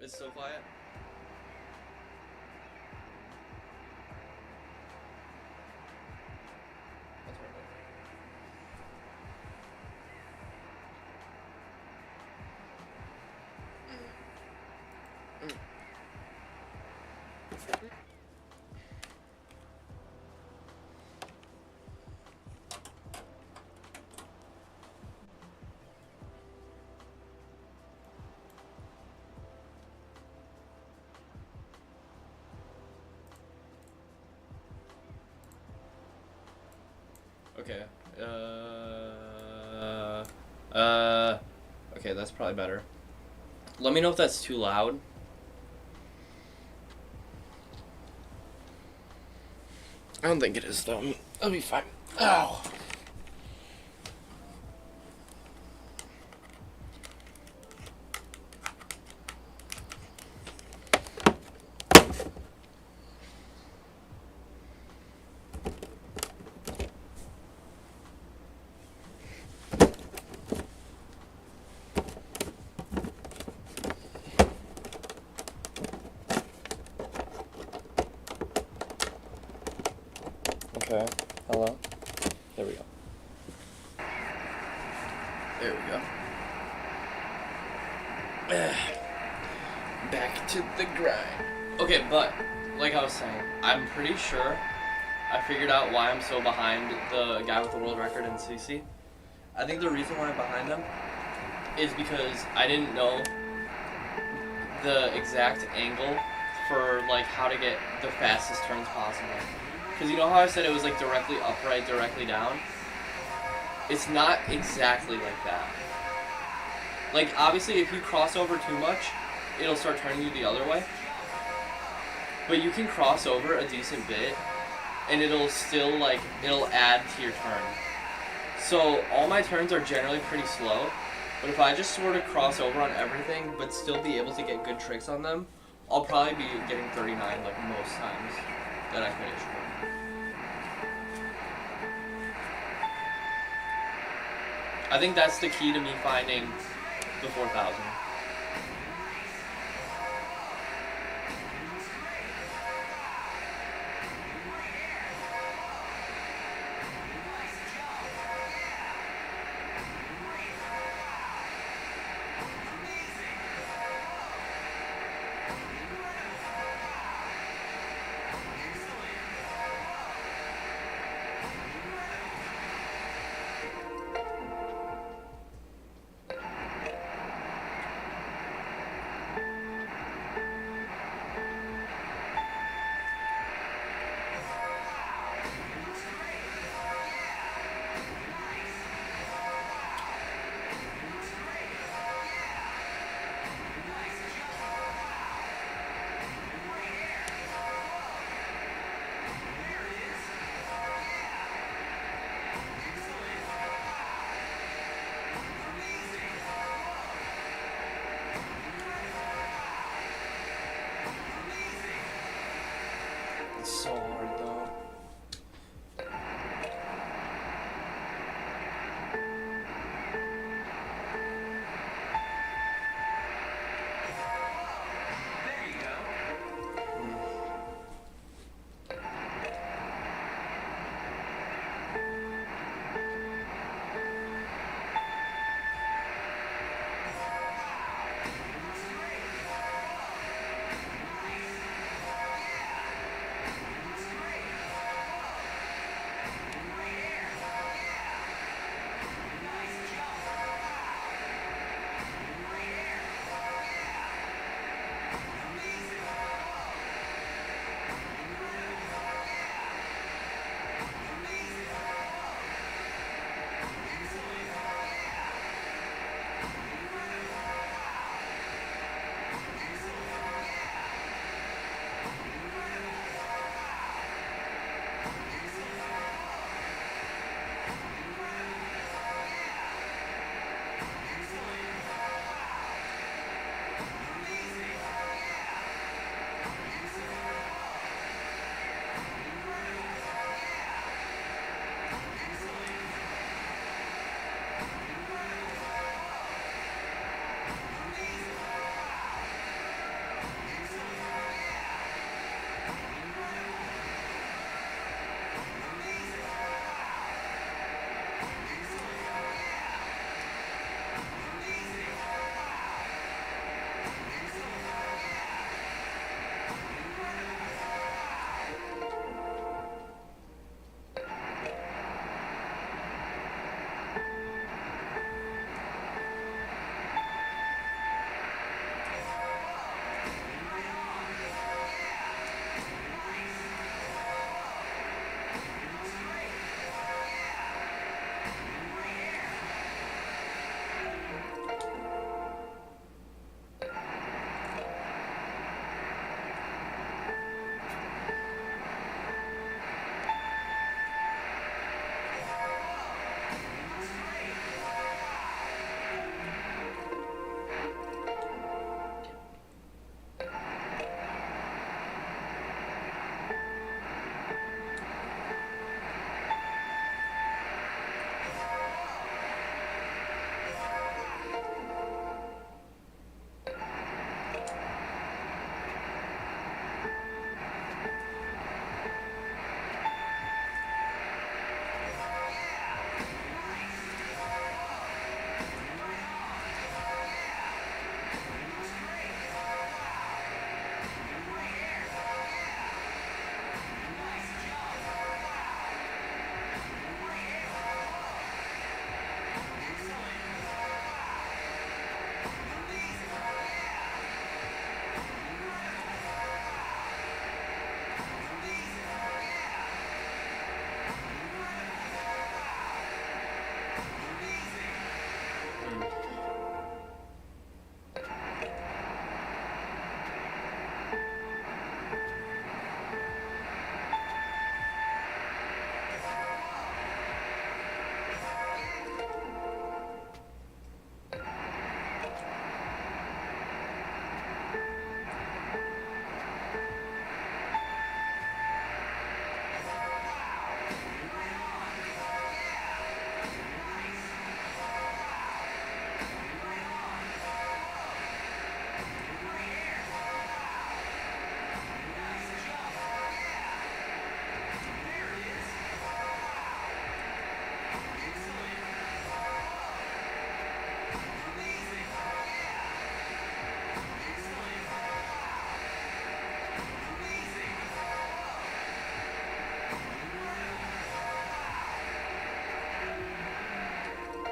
It's so quiet. I'll turn it Okay. Okay, that's probably better. Let me know if that's too loud. I don't think it is, though. I'll be fine. Ow. Okay. Hello? There we go. There we go. Back to the grind. Okay, but like I was saying, I'm pretty sure I figured out why I'm so behind the guy with the world record in CC. I think the reason why I'm behind him is because I didn't know the exact angle for like how to get the fastest turns possible. Because you know how I said it was like directly upright, directly down? It's not exactly like that. Like obviously if you cross over too much, it'll start turning you the other way. But you can cross over a decent bit and it'll still like, it'll add to your turn. So all my turns are generally pretty slow, but if I just sort of cross over on everything but still be able to get good tricks on them, I'll probably be getting 39 like most times that I finish. I think that's the key to me finding the 4,000. so hard though. There you go.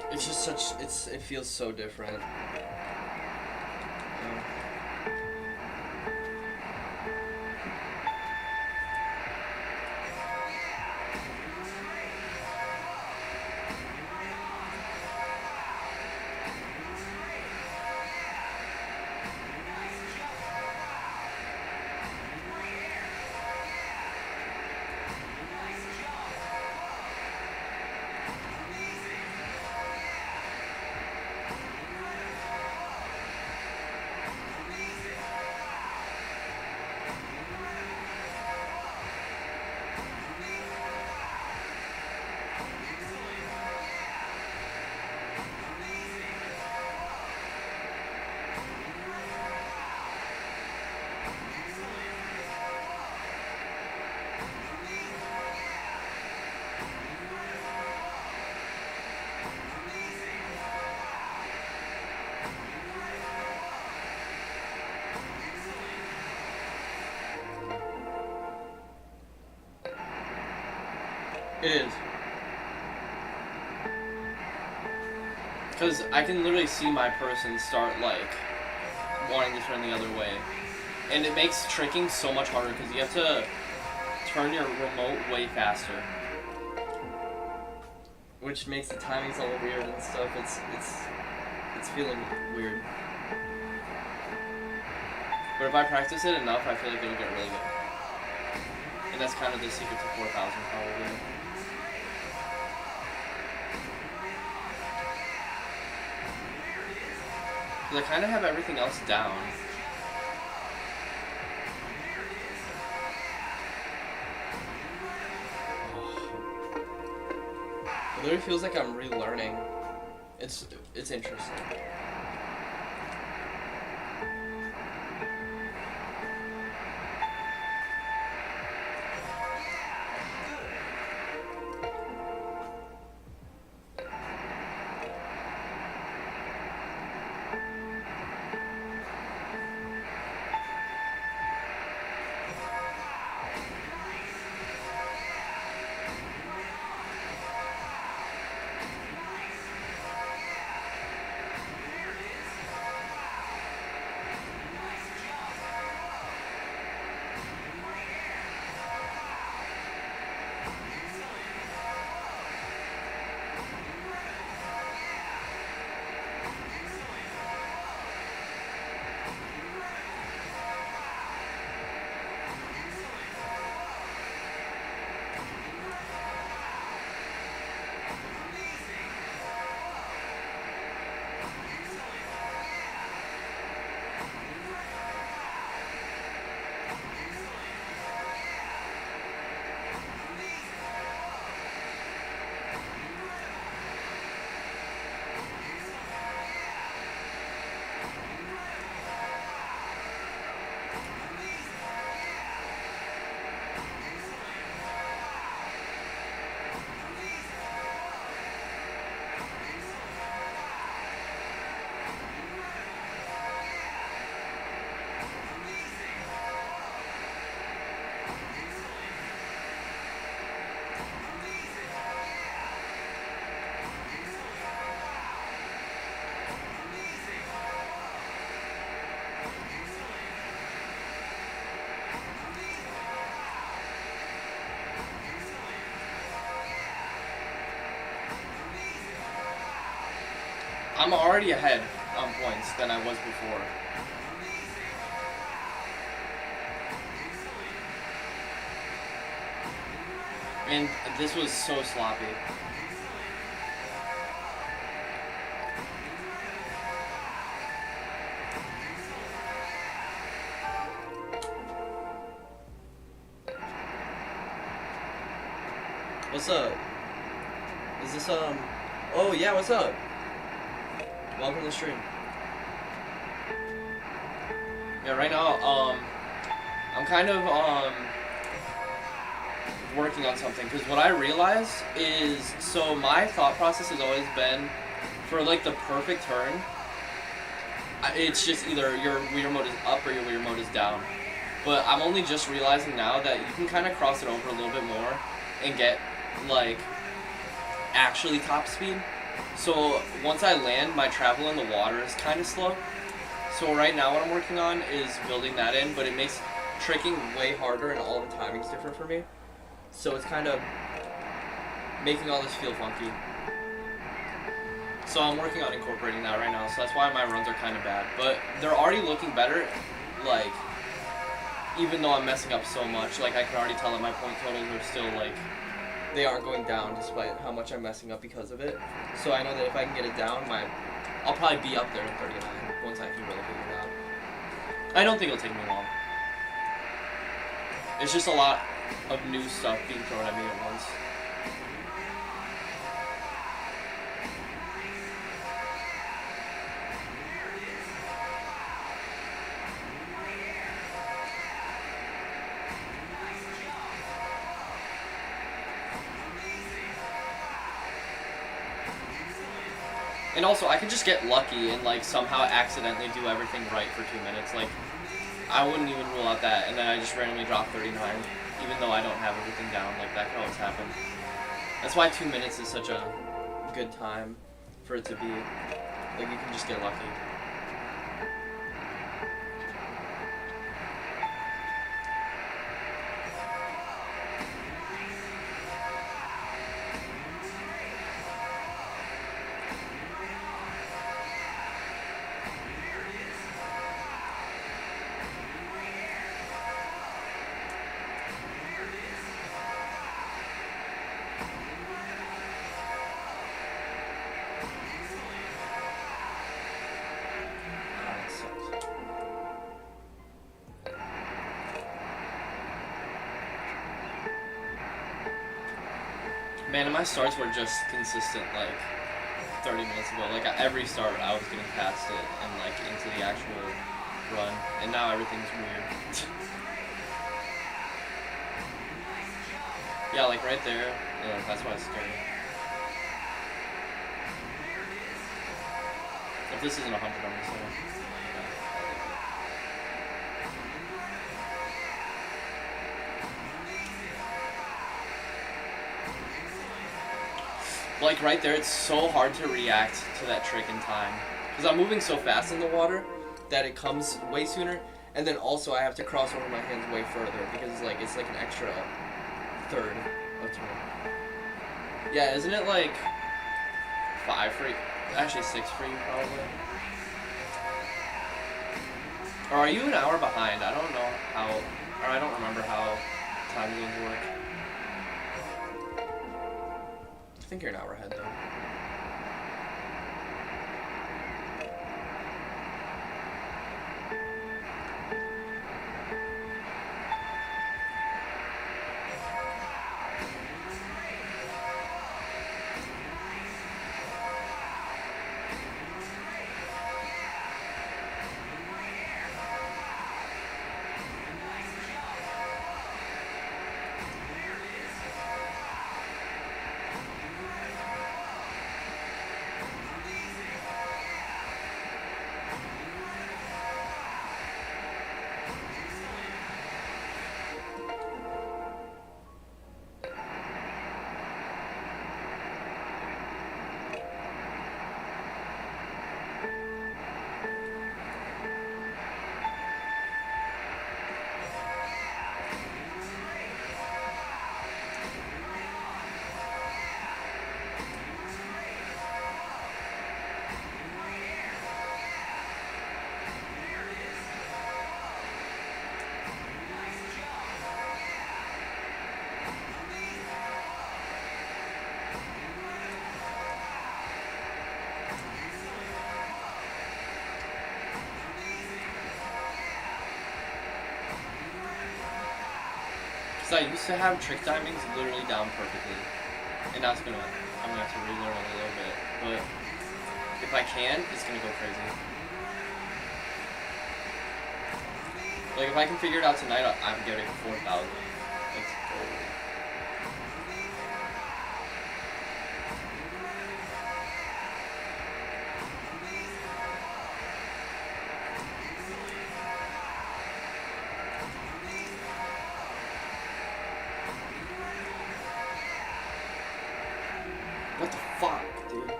It's just such. It feels so different. It is. Because I can literally see my person start, like, wanting to turn the other way. And it makes tricking so much harder because you have to turn your remote way faster. Which makes the timings all weird and stuff. It's feeling weird. But if I practice it enough, I feel like it'll get really good. And that's kind of the secret to 4,000 probably. Because I kind of have everything else down. It literally feels like I'm relearning. It's interesting. I'm already ahead on points than I was before. And this was so sloppy. What's up? Is this, oh yeah, what's up? Welcome to the stream. Yeah, right now, I'm kind of, working on something, because what I realized is, so my thought process has always been, for like the perfect turn, it's just either your wheel mode is up or your wheel mode is down. But I'm only just realizing now that you can kind of cross it over a little bit more and get, like, actually top speed. So once I land, my travel in the water is kind of slow. So right now what I'm working on is building that in, but it makes tricking way harder and all the timing's different for me. So it's kind of making all this feel funky. So I'm working on incorporating that right now, so that's why my runs are kind of bad. But they're already looking better, like, even though I'm messing up so much. Like, I can already tell that my point totals are still, like, they aren't going down despite how much I'm messing up because of it. So I know that if I can get it down, I'll probably be up there in 39 once I can really figure it out. I don't think it'll take me long. It's just a lot of new stuff being thrown at me at once. And also, I could just get lucky and, like, somehow accidentally do everything right for 2 minutes. Like, I wouldn't even rule out that, and then I just randomly drop 39, even though I don't have everything down. Like, that could always happen. That's why 2 minutes is such a good time for it to be. Like, you can just get lucky. Man, and my starts were just consistent, like 30 minutes ago. Like every start, I was getting past it and like into the actual run, and now everything's weird. Yeah, like right there. Yeah, that's why it's scary. If this isn't 100, I'm gonna say. Like right there, it's so hard to react to that trick in time. Because I'm moving so fast in the water that it comes way sooner. And then also I have to cross over my hands way further because it's like an extra third of turn. Yeah, isn't it like 5 for you? Actually 6 for you probably. Or are you an hour behind? I don't know how, or I don't remember how time zones work. I think you're an hour ahead though. Because I used to have trick timings literally down perfectly. And now I'm gonna have to relearn it a little bit. But if I can, it's gonna go crazy. Like if I can figure it out tonight, I'm getting 4,000. Let's go. What the fuck, dude?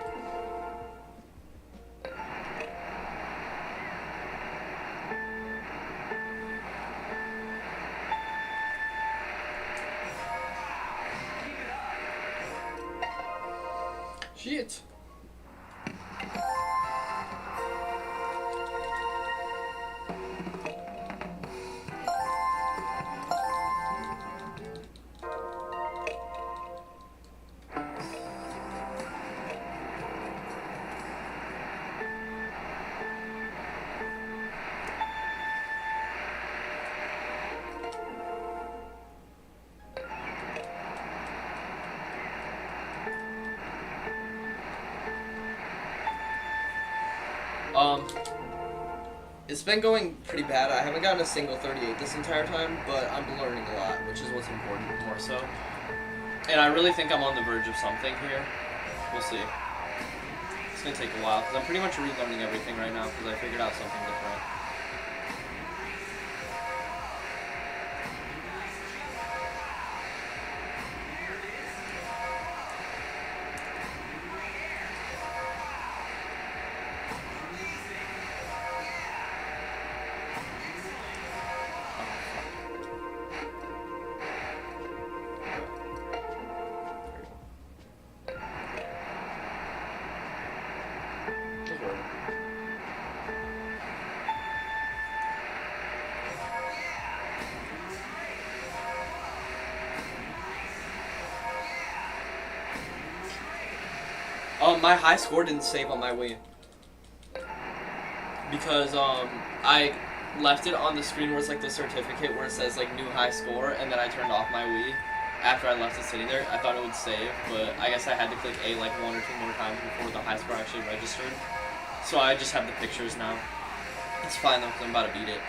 Shit. It's been going pretty bad. I haven't gotten a single 38 this entire time, but I'm learning a lot, which is what's important more so. And I really think I'm on the verge of something here. We'll see. It's gonna take a while, because I'm pretty much relearning everything right now, because I figured out something different. My high score didn't save on my Wii. Because I left it on the screen where it's like the certificate where it says like new high score, and then I turned off my Wii after I left it sitting there. I thought it would save, but I guess I had to click A like 1 or 2 more times before the high score actually registered. So I just have the pictures now. It's fine though, because I'm about to beat it.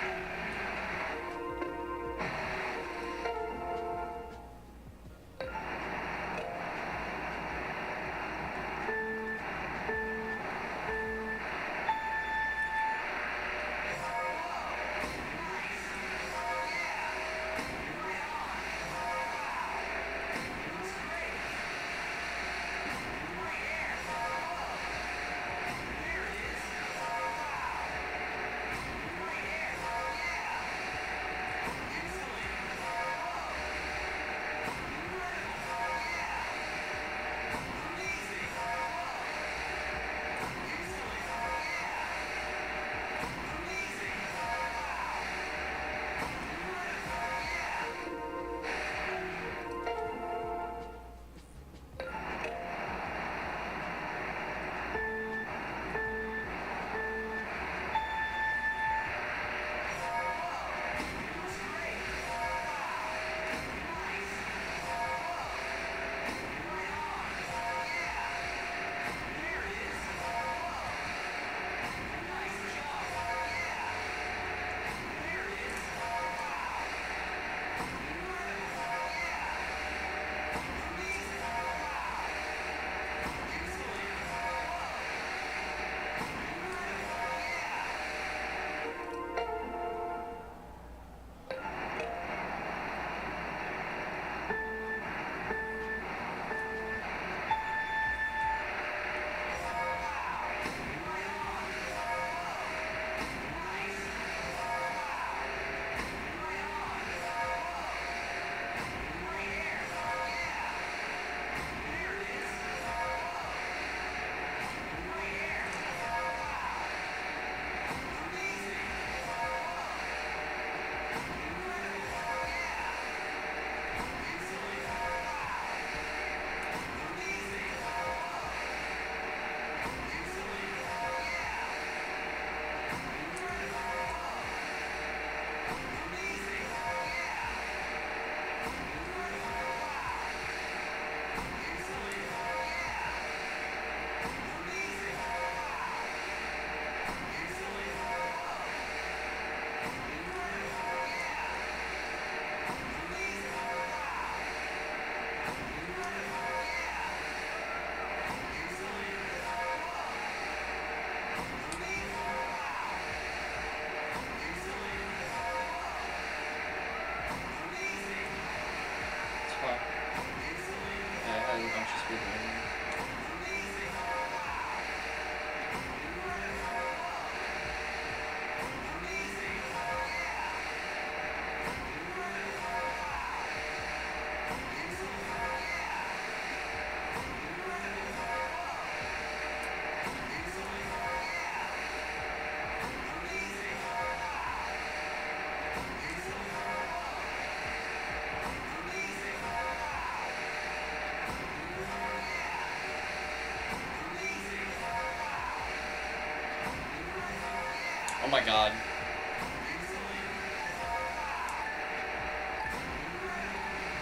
Oh my god.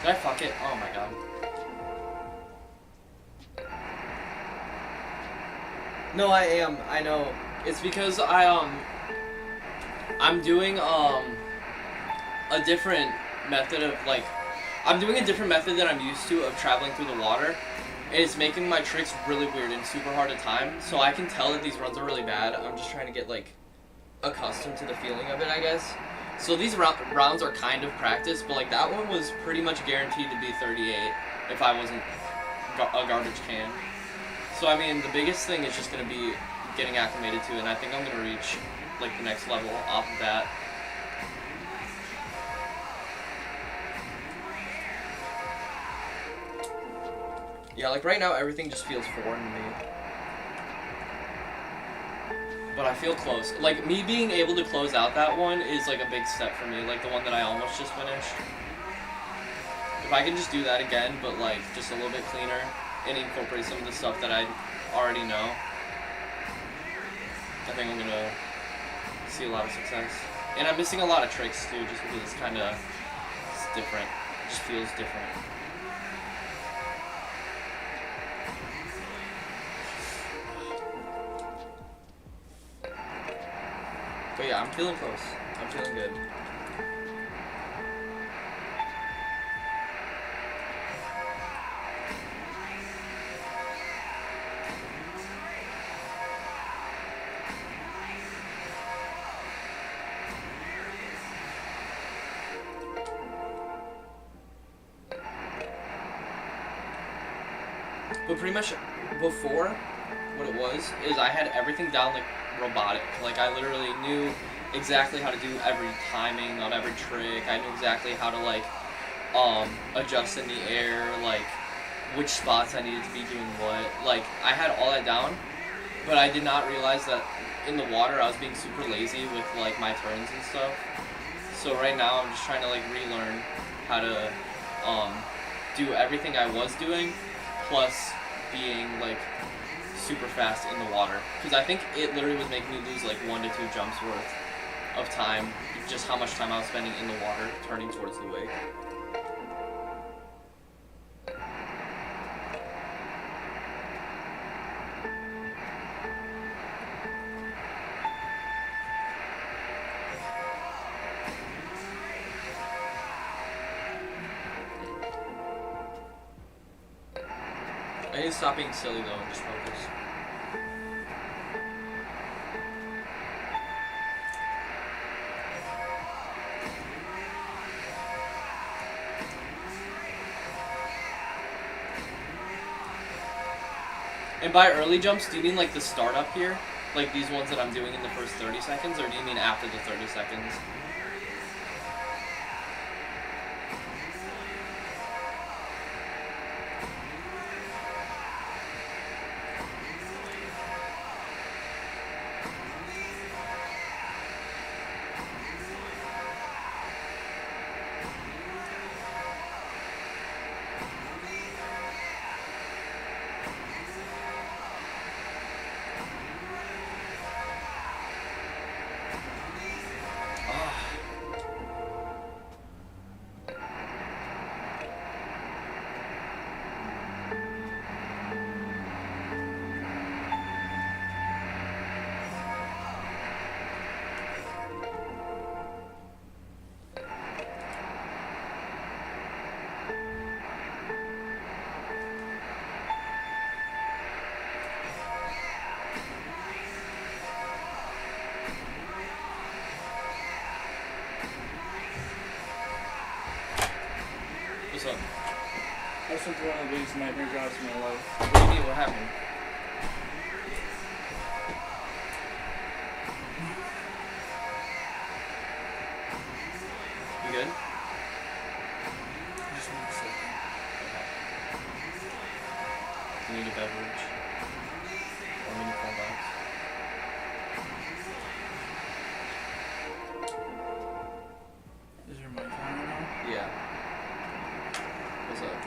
Did I fuck it? Oh my god. No, I am. I know. It's because I'm doing a different method of like I'm doing a different method than I'm used to of traveling through the water. And it's making my tricks really weird and super hard to time. So I can tell that these runs are really bad. I'm just trying to get like accustomed to the feeling of it, I guess. So these rounds are kind of practice, but like that one was pretty much guaranteed to be 38 if I wasn't a garbage can. So I mean, the biggest thing is just going to be getting acclimated to it, and I think I'm going to reach like the next level off of that. Yeah, like right now everything just feels foreign to me. But I feel close. Like, me being able to close out that one is like a big step for me, like the one that I almost just finished. If I can just do that again, but like just a little bit cleaner, and incorporate some of the stuff that I already know, I think I'm gonna see a lot of success. And I'm missing a lot of tricks too, just because it's different. It just feels different. But yeah, I'm feeling close. I'm feeling good. But pretty much before, what it was is I had everything down like robotic. Like I literally knew exactly how to do every timing of every trick. I knew exactly how to like adjust in the air, like which spots I needed to be doing what. Like I had all that down, but I did not realize that in the water I was being super lazy with like my turns and stuff. So right now I'm just trying to like relearn how to do everything I was doing, plus being like super fast in the water. Because I think it literally was making me lose like 1 to 2 jumps worth of time, just how much time I was spending in the water turning towards the wake. I need to stop being silly though and just focus. And by early jumps, do you mean like the start up here? Like these ones that I'm doing in the first 30 seconds? Or do you mean after the 30 seconds? What's up? That's like one of the biggest nightmare jobs in my life. What do you mean? What happened? You good? Just one second. Do you need a beverage? Or mini corn dogs? Is your mic on right now? Yeah. What's up?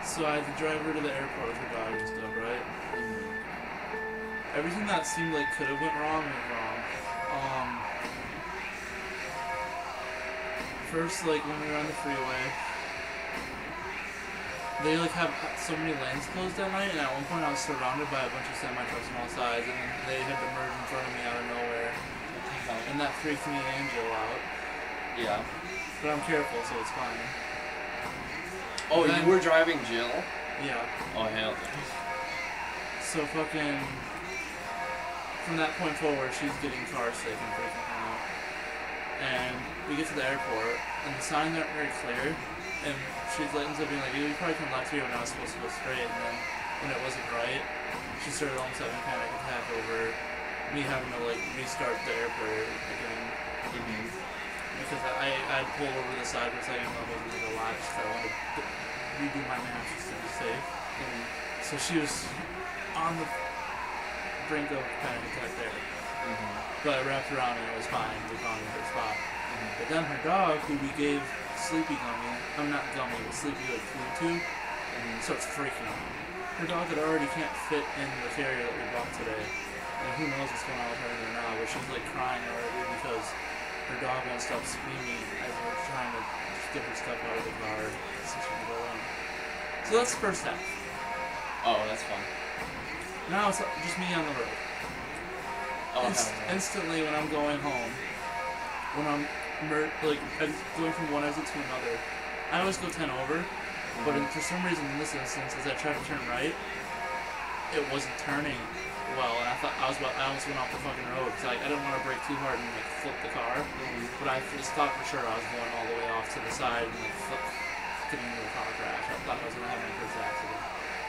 So I had to drive her to the airport with her dog and stuff, right? Everything that seemed like could have went wrong went wrong. First, like when we were on the freeway, they like have so many lanes closed at night, and at one point I was surrounded by a bunch of semi trucks on all sides, and then they had to merge in front of me out of nowhere, and that freaked me and Angel out. Yeah. But I'm careful, so it's fine. Oh, Then- you were driving Jill? Yeah. Oh, hell. So fucking, from that point forward, she's getting car sick and freaking out. And we get to the airport, and the signs aren't very clear. And she ends up being like, you probably come left here when I was supposed to go straight. And then when it wasn't right, she started almost having a panic attack over me having to like restart the airport again. Mm-hmm. Because I pulled over the side for a second when I wasn't like a lot, because I wanted to redo my maps just to be safe. Mm-hmm. So she was on the brink of panic attack there. Mm-hmm. But I wrapped around and it was fine. We found her spot. Mm-hmm. But then her dog, who we gave Sleepy Gummy, I'm not Gummy, but Sleepy like food to, starts freaking out. her dog that already can't fit in the carrier that we bought today. And who knows what's going on with her right now, but she's like crying already because her dog won't stop screaming as we're trying to just get her stuff out of the car so she can go in. So that's the first half. Oh, that's fun. Now it's just me on the road. Oh, hell no. Instantly when I'm going home, when I'm going from one exit to another, I always go 10 over, but for some reason in this instance, as I tried to turn right, it wasn't turning well, and I thought I almost went off the fucking road because I didn't want to brake too hard and like flip the car, but I just thought for sure I was going all the way off to the side and like getting into a car crash. I thought I was gonna have my first accident,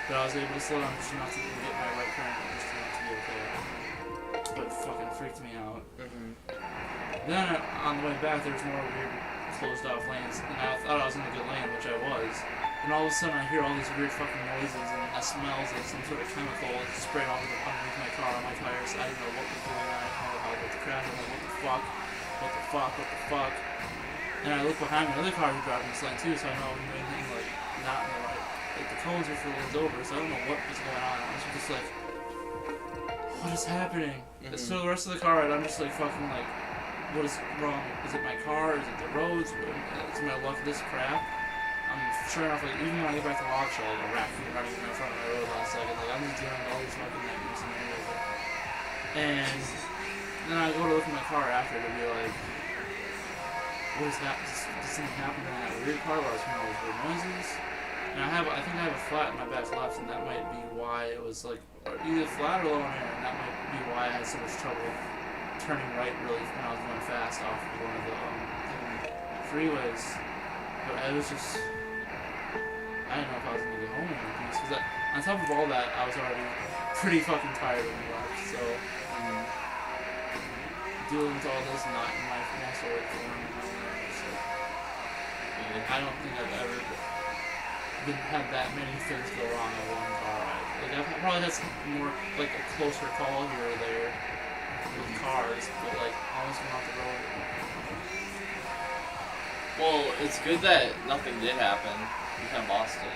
but I was able to slow down just enough to get my right turn just enough to be okay. But it fucking freaked me out. Then on the way back, there was more weird closed off lanes, and I thought I was in a good lane, which I was. And all of a sudden, I hear all these weird fucking noises, and it smells like some sort of chemical is spraying all underneath my car on my tires. I didn't know what was going on. I didn't know how to crash. I'm like, what the fuck? What the fuck? What the fuck? And I look behind me, another car was driving this lane too, so I know I'm doing anything like not in the right. Like the cones were for lanes over, so I don't know what was going on. I was just like, what is happening? So the rest of the car ride, I'm just like fucking like, what is wrong? Is it my car? Is it the roads? Is my luck this crap? I'm sure enough, like, even when I get back to Waukesha, like a raccoon running in front of my road last second, like, I'm just dealing with all these fucking nightmare scenarios. And then I go to look at my car after to be like, what is that? Did something happen in that weird car where I was hearing all these weird noises? And I think I have a flat in my back left, and that might be why it was like, either flat or low in air, and that might be why I had so much trouble turning right really when I was going fast off of one of the freeways. But I was just, I didn't know if I was going to get home in one piece, because on top of all that, I was already pretty fucking tired when we left, so dealing with all this not in my financial form, I don't think I've ever had that many things go wrong on one car ride. Like, I've probably had some more, like, a closer call here or there with cars, but, like, almost went off the road. Well, it's good that nothing did happen. You kind of lost it.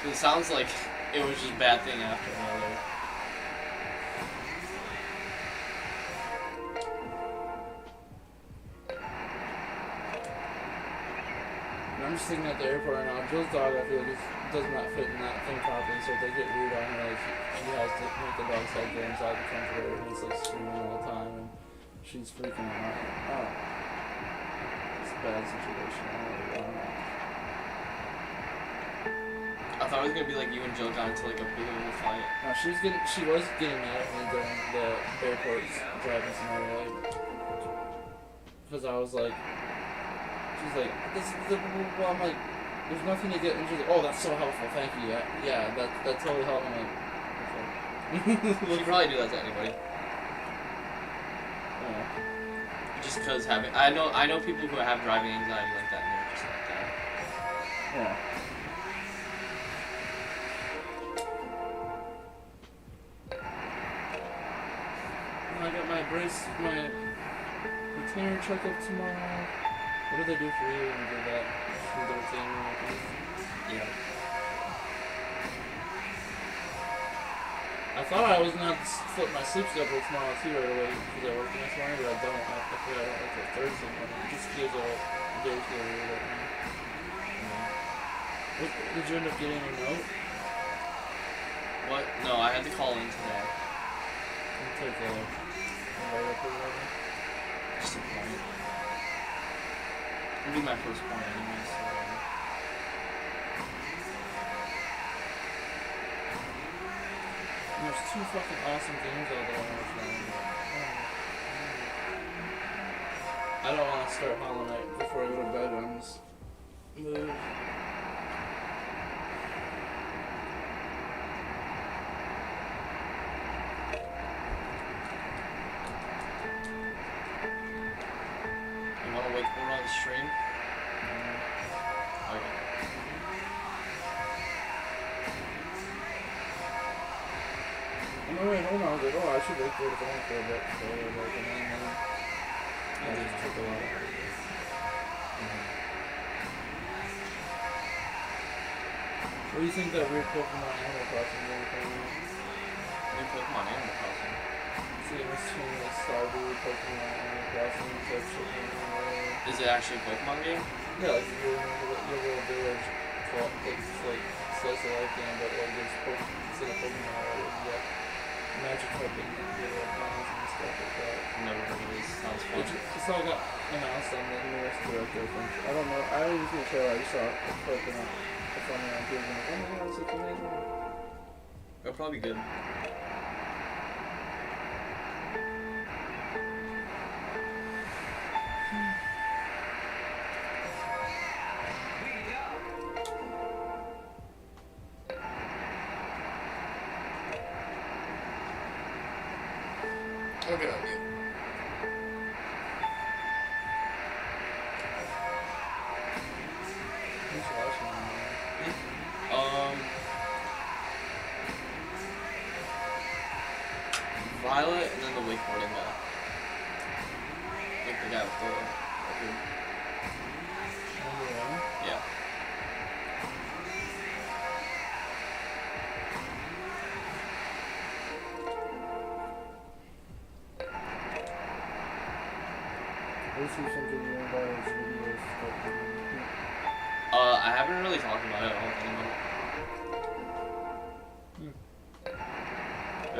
'Cause it sounds like it was just bad thing after another. And I'm just thinking at the airport right now, Jill's dog, I feel like does not fit in that thing properly, so if they get weird on her, like, she has to make the dog's head go inside the comforter, and he's, like, screaming all the time, and she's freaking out. Oh. It's a bad situation. I don't know. I thought it was gonna be like you and Jill got into like a big old fight. No, she was getting mad at me during the airport's driving scenario, like, because I was like, she's like, well, I'm like, there's nothing to get, and she's like, oh, that's so helpful, thank you, yeah, that totally helped me, like, You probably do that to anybody. yeah. Just because having, I know people who have driving anxiety like that, and they're just like that. Yeah. I got my retainer checkup tomorrow. What do they do for you when you do that? For the retainer? Yeah. I thought I was going to have to flip my sleep schedule tomorrow too right away because I work the next morning, but I don't. I forgot I don't work till Thursday morning. It just feels all days go weird right now. What, did you end up getting a note? What? No, I had to call in today. You took a write-up or whatever? Just a point. It'll be my first point anyway, so. And there's two fucking awesome games out there I want to try. I don't want to start Hollow Knight before I go to bed on this move. You want to wakeboard on the stream? Okay. Oh, wait, hold on. I was like, oh, I should wakeboard if I want for a bit. So, like, and then I just took a lot of it. What do you think that weird Pokemon Animal Crossing game came out? New Pokemon Animal Crossing. See, it was between like Stardew, Pokemon Animal Crossing, type shit going on there. Is it actually a Pokemon game? Yeah, like you go into your little village, called, like, it's like slice of life game, but like there's instead of Pokemon, right, you got magic typing and your little guns and stuff like that. I've never heard of this. Sounds fun. It's all got announced on the newest director thing. I don't know. I didn't see a trailer. I just saw a clip and a phone around people and like, oh my god, this looks amazing. It'll probably be good. I'll get on you. Who's watching them? Violet and then the wakeboarding guy. Like the guy with the record. Yeah. What do you think of your videos? I haven't really talked about it. I don't think about it.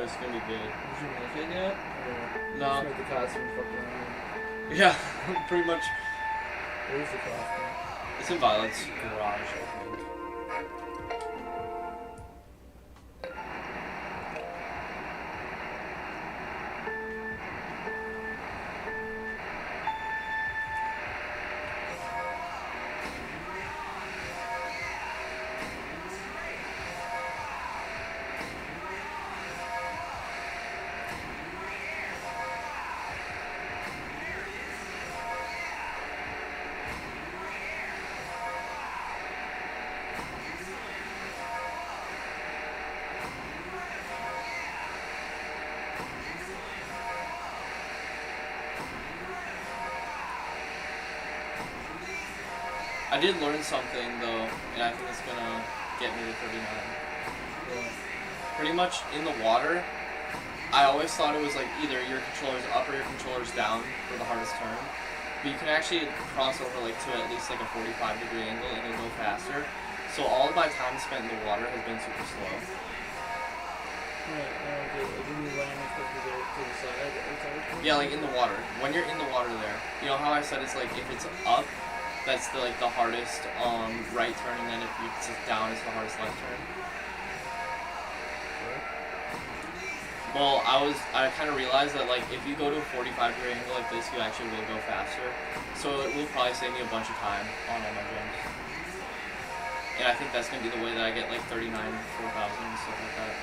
It's gonna be good. Did you make it yet? Or No. you just made the costume fuck around? Yeah, pretty much. Where's the costume? It's in Violet's garage, I think. I did learn something though, and I think it's gonna get me to 39. Yeah. Pretty much in the water, I always thought it was like either your controller's up or your controller's down for the hardest turn. But you can actually cross over like to at least like a 45-degree angle and it'll go faster. So all of my time spent in the water has been super slow. Right, didn't you land and click to the side? Yeah, like in the water. When you're in the water there, you know how I said it's like if it's up, that's the like the hardest right turn, and then if it's down, it's the hardest left turn. Well, I kind of realized that like if you go to a 45-degree angle like this, you actually will go faster. So it will probably save me a bunch of time on all my jumps. And I think that's gonna be the way that I get like 39, 4,000 and stuff like that.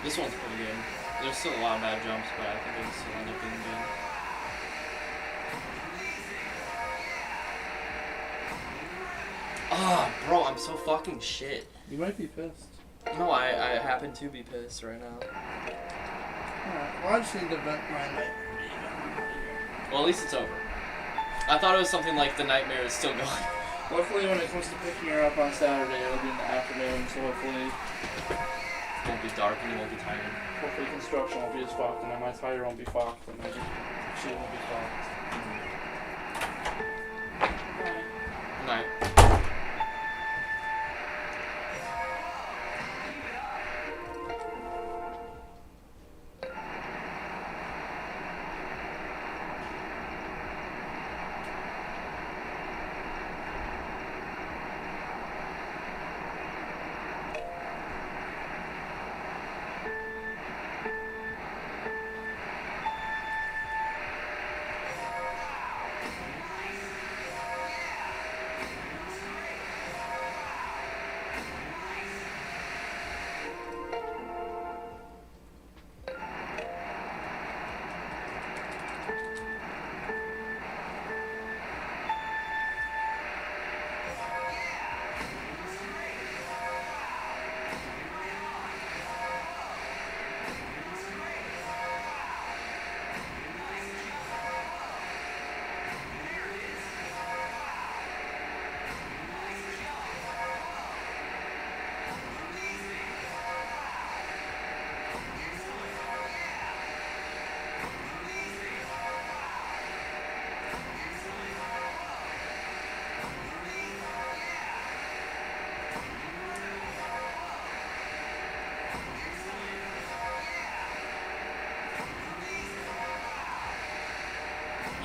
This one's pretty good. There's still a lot of bad jumps, but I think it'll still end up being good. Ah, bro, I'm so fucking shit. You might be pissed. No, I happen to be pissed right now. Alright, well I just need to vent my nightmare. Well, at least it's over. I thought it was something like the nightmare is still going. Luckily when it comes to picking her up on Saturday, it'll be in the afternoon, so hopefully It won't be dark and you won't be tired. hopefully construction won't be as fucked, and then my tire won't be fucked, and then she won't be fucked. Night.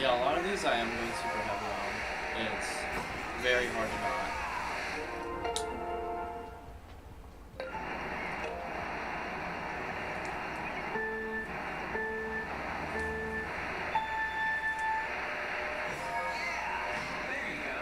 Yeah, a lot of these I am going super heavy on, and it's very hard to not. There you go.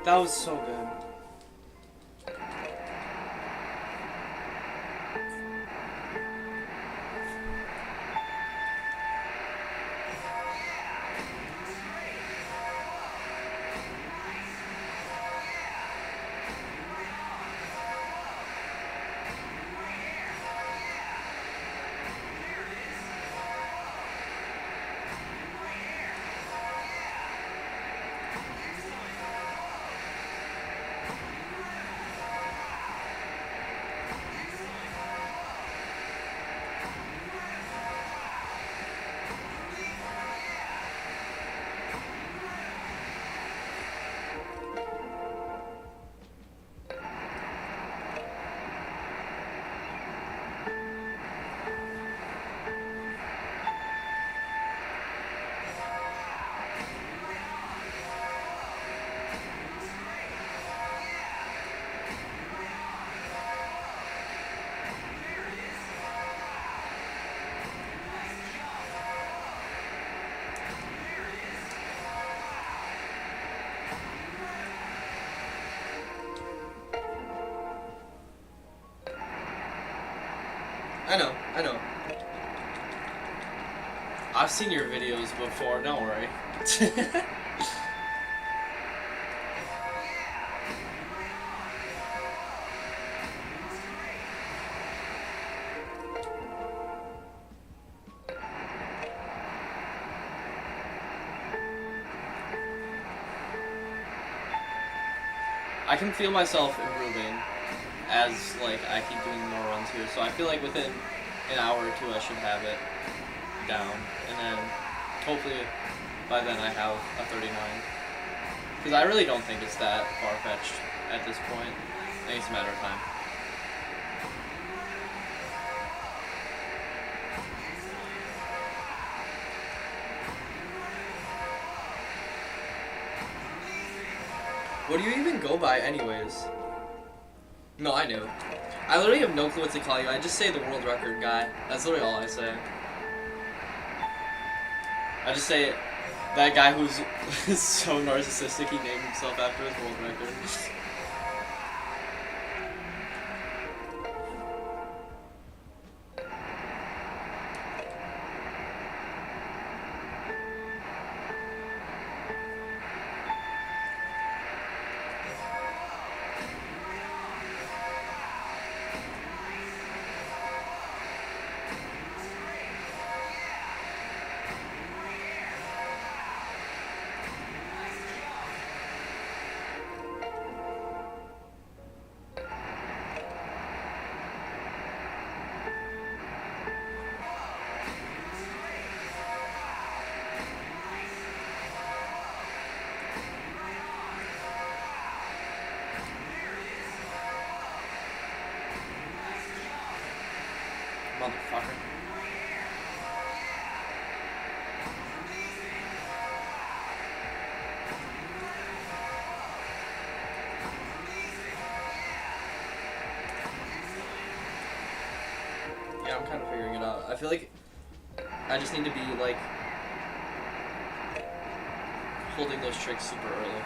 That was so good. I know. I've seen your videos before, don't worry. I can feel myself improving as like I keep doing more runs here, so I feel like within an hour or two I should have it down, and then hopefully by then I have a 39. Because I really don't think it's that far-fetched at this point. I think it's a matter of time. What do you even go by anyways? No, I knew. I literally have no clue what to call you. I just say the world record guy. That's literally all I say. I just say that guy who's so narcissistic he named himself after his world record. Motherfucker. Yeah, I'm kind of figuring it out. I feel like I just need to be like holding those tricks super early.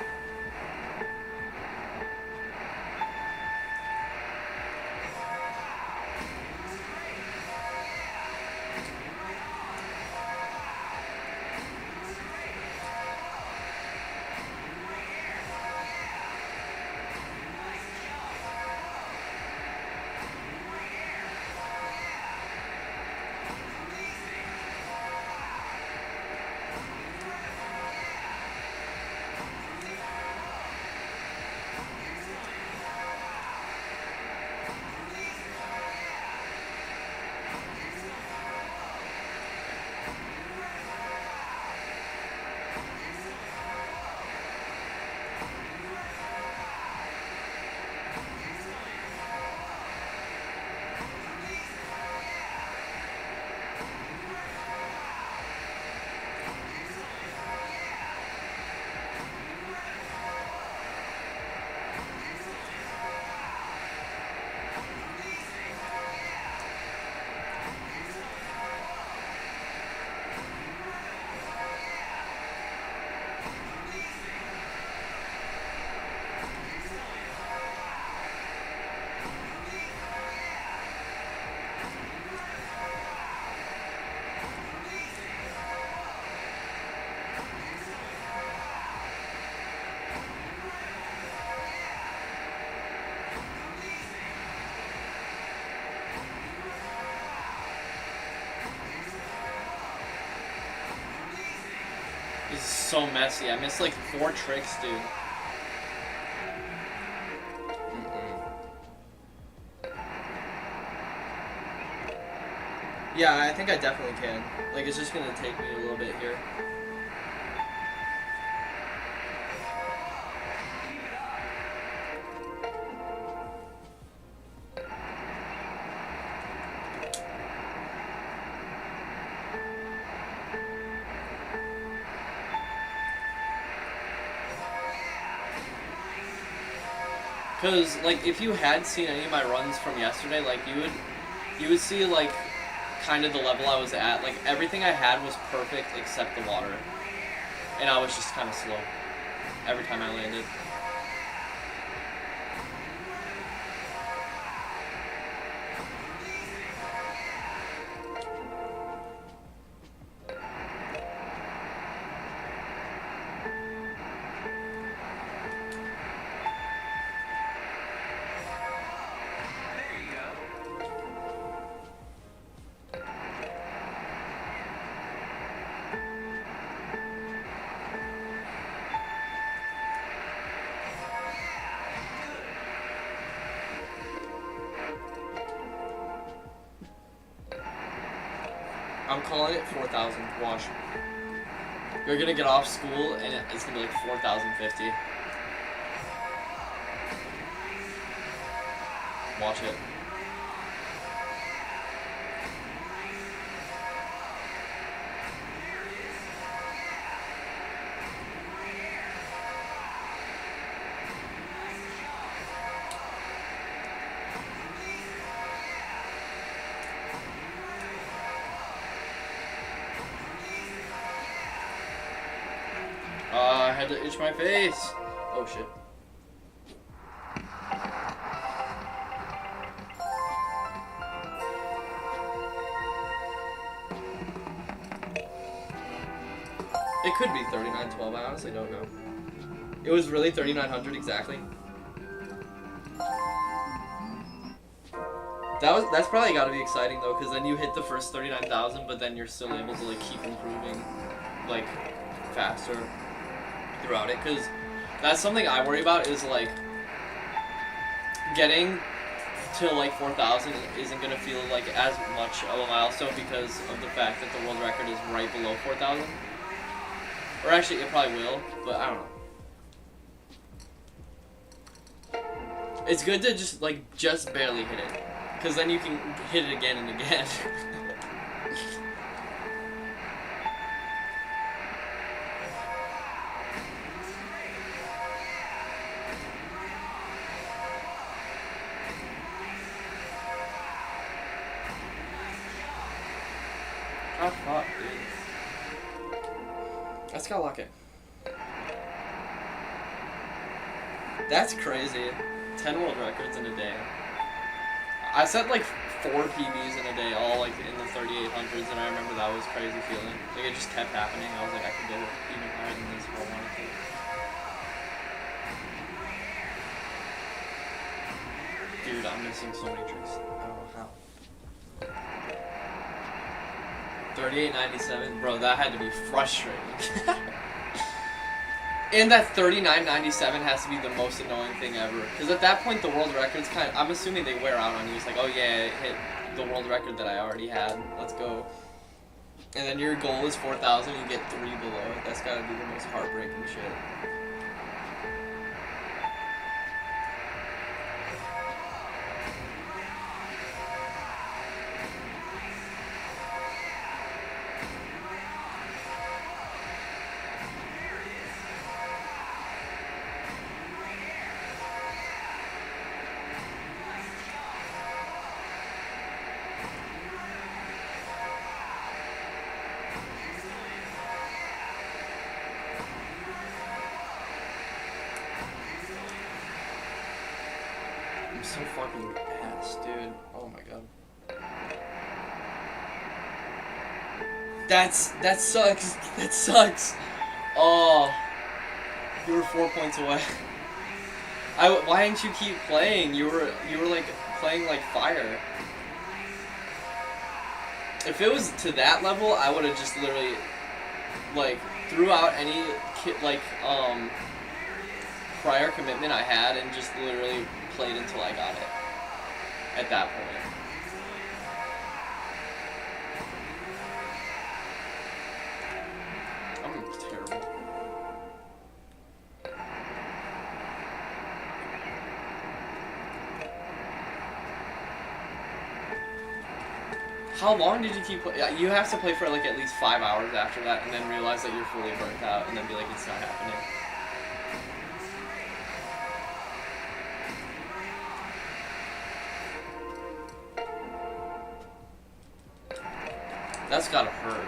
This is so messy. I missed like 4 tricks, dude. Yeah, I think I definitely can. Like, it's just gonna take me a little bit here. Cause like if you had seen any of my runs from yesterday, like you would see like kind of the level I was at. Like everything I had was perfect except the water, and I was just kind of slow every time I landed. I'm calling it 4,000. Watch. You're gonna get off school and it's gonna be like 4,050. Watch it. I had to itch my face. Oh shit. It could be 3912. I honestly don't know. It was really 3,900 exactly. That's probably got to be exciting though, because then you hit the first 39,000, but then you're still able to like keep improving, like faster throughout it. Because that's something I worry about is like getting to like 4,000 isn't gonna feel like as much of a milestone because of the fact that the world record is right below 4,000. Or actually, it probably will, but I don't know. It's good to just barely hit it, because then you can hit it again and again. Oh fuck, dude. Let's go lock it. That's crazy. 10 world records in a day. I set like 4 PBs in a day, all like in the 3,800s, and I remember that was crazy feeling. Like it just kept happening. I was like, I could go even higher than this if I wanted to. Dude, I'm missing so many tricks. I don't know how. 38.97, bro, that had to be frustrating. And that 39.97 has to be the most annoying thing ever. Because at that point, the world record's kind of, I'm assuming they wear out on you. It's like, oh yeah, it hit the world record that I already had. Let's go. And then your goal is 4,000, you get 3 below it. That's gotta be the most heartbreaking shit. I'm so fucking ass, dude. Oh my god. That sucks. That sucks. Oh, you were 4 points away. Why didn't you keep playing? You were like playing like fire. If it was to that level, I would have just literally like threw out any prior commitment I had and just literally played until I got it. At that point. I'm terrible. How long did you keep playing? You have to play for like at least 5 hours after that and then realize that you're fully burnt out and then be like, it's not happening. That's gotta hurt.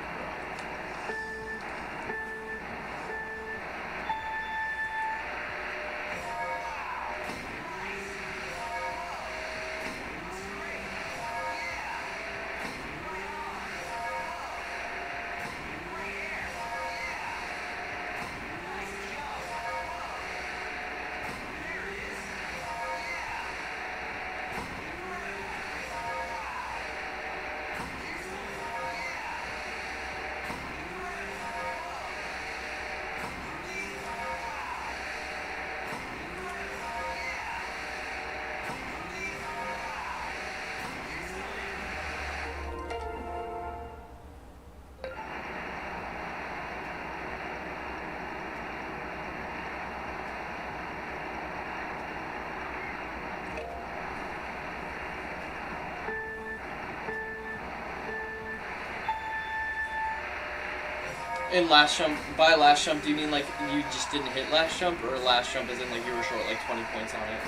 In last jump, by last jump, do you mean like you just didn't hit last jump, or last jump as in like you were short like 20 points on it?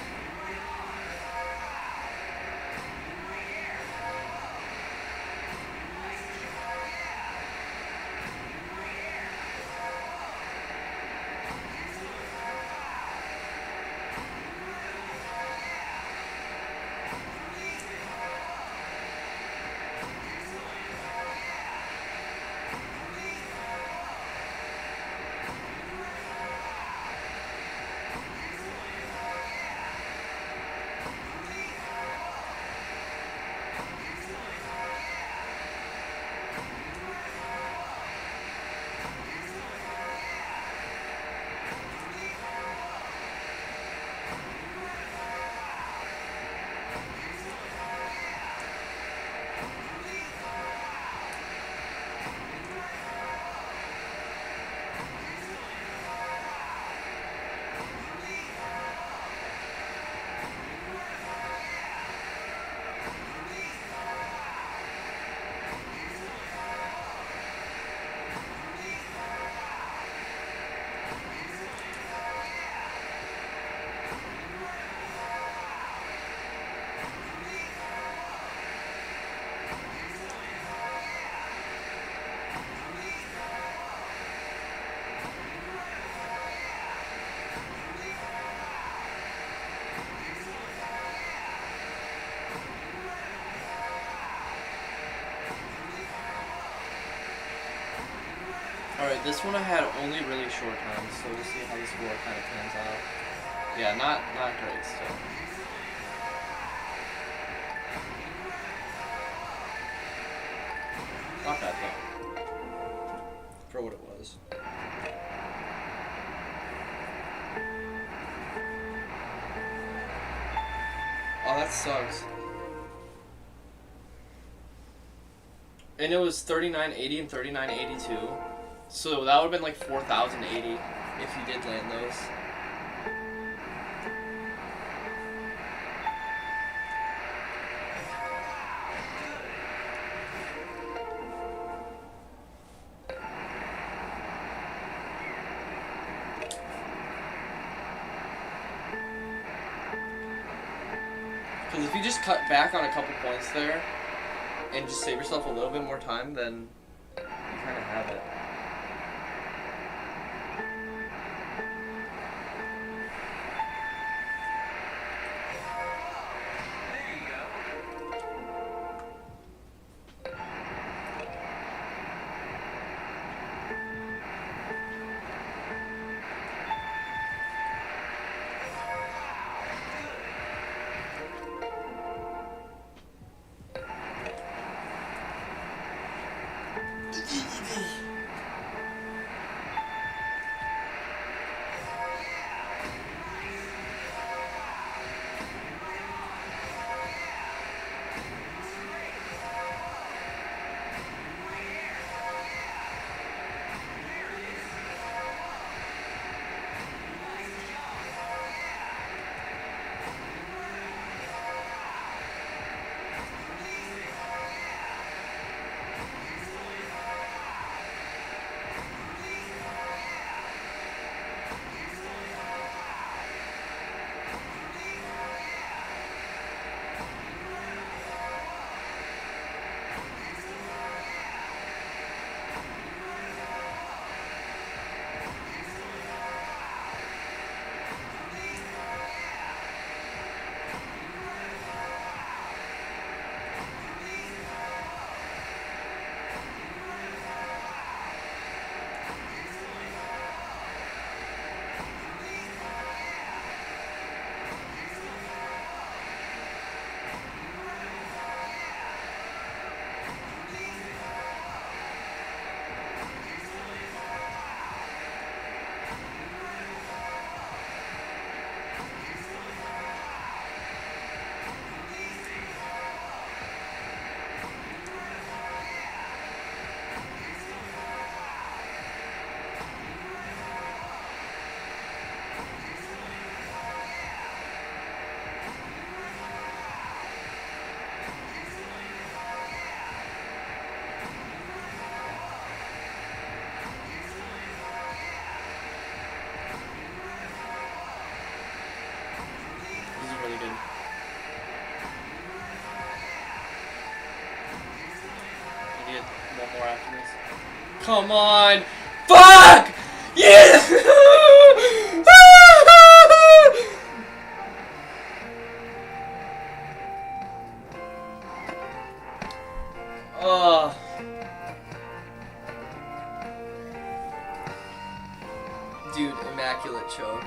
Alright, this one I had only really short time, so we'll see how the score kind of pans out. Yeah, not great still. Not bad though. For what it was. Oh, that sucks. And it was 3980 and 3982. So that would have been like 4,080 if you did land those. Because if you just cut back on a couple points there and just save yourself a little bit more time, then you kind of have it. Come on. Fuck! Yeah! Oh. Dude, immaculate choke.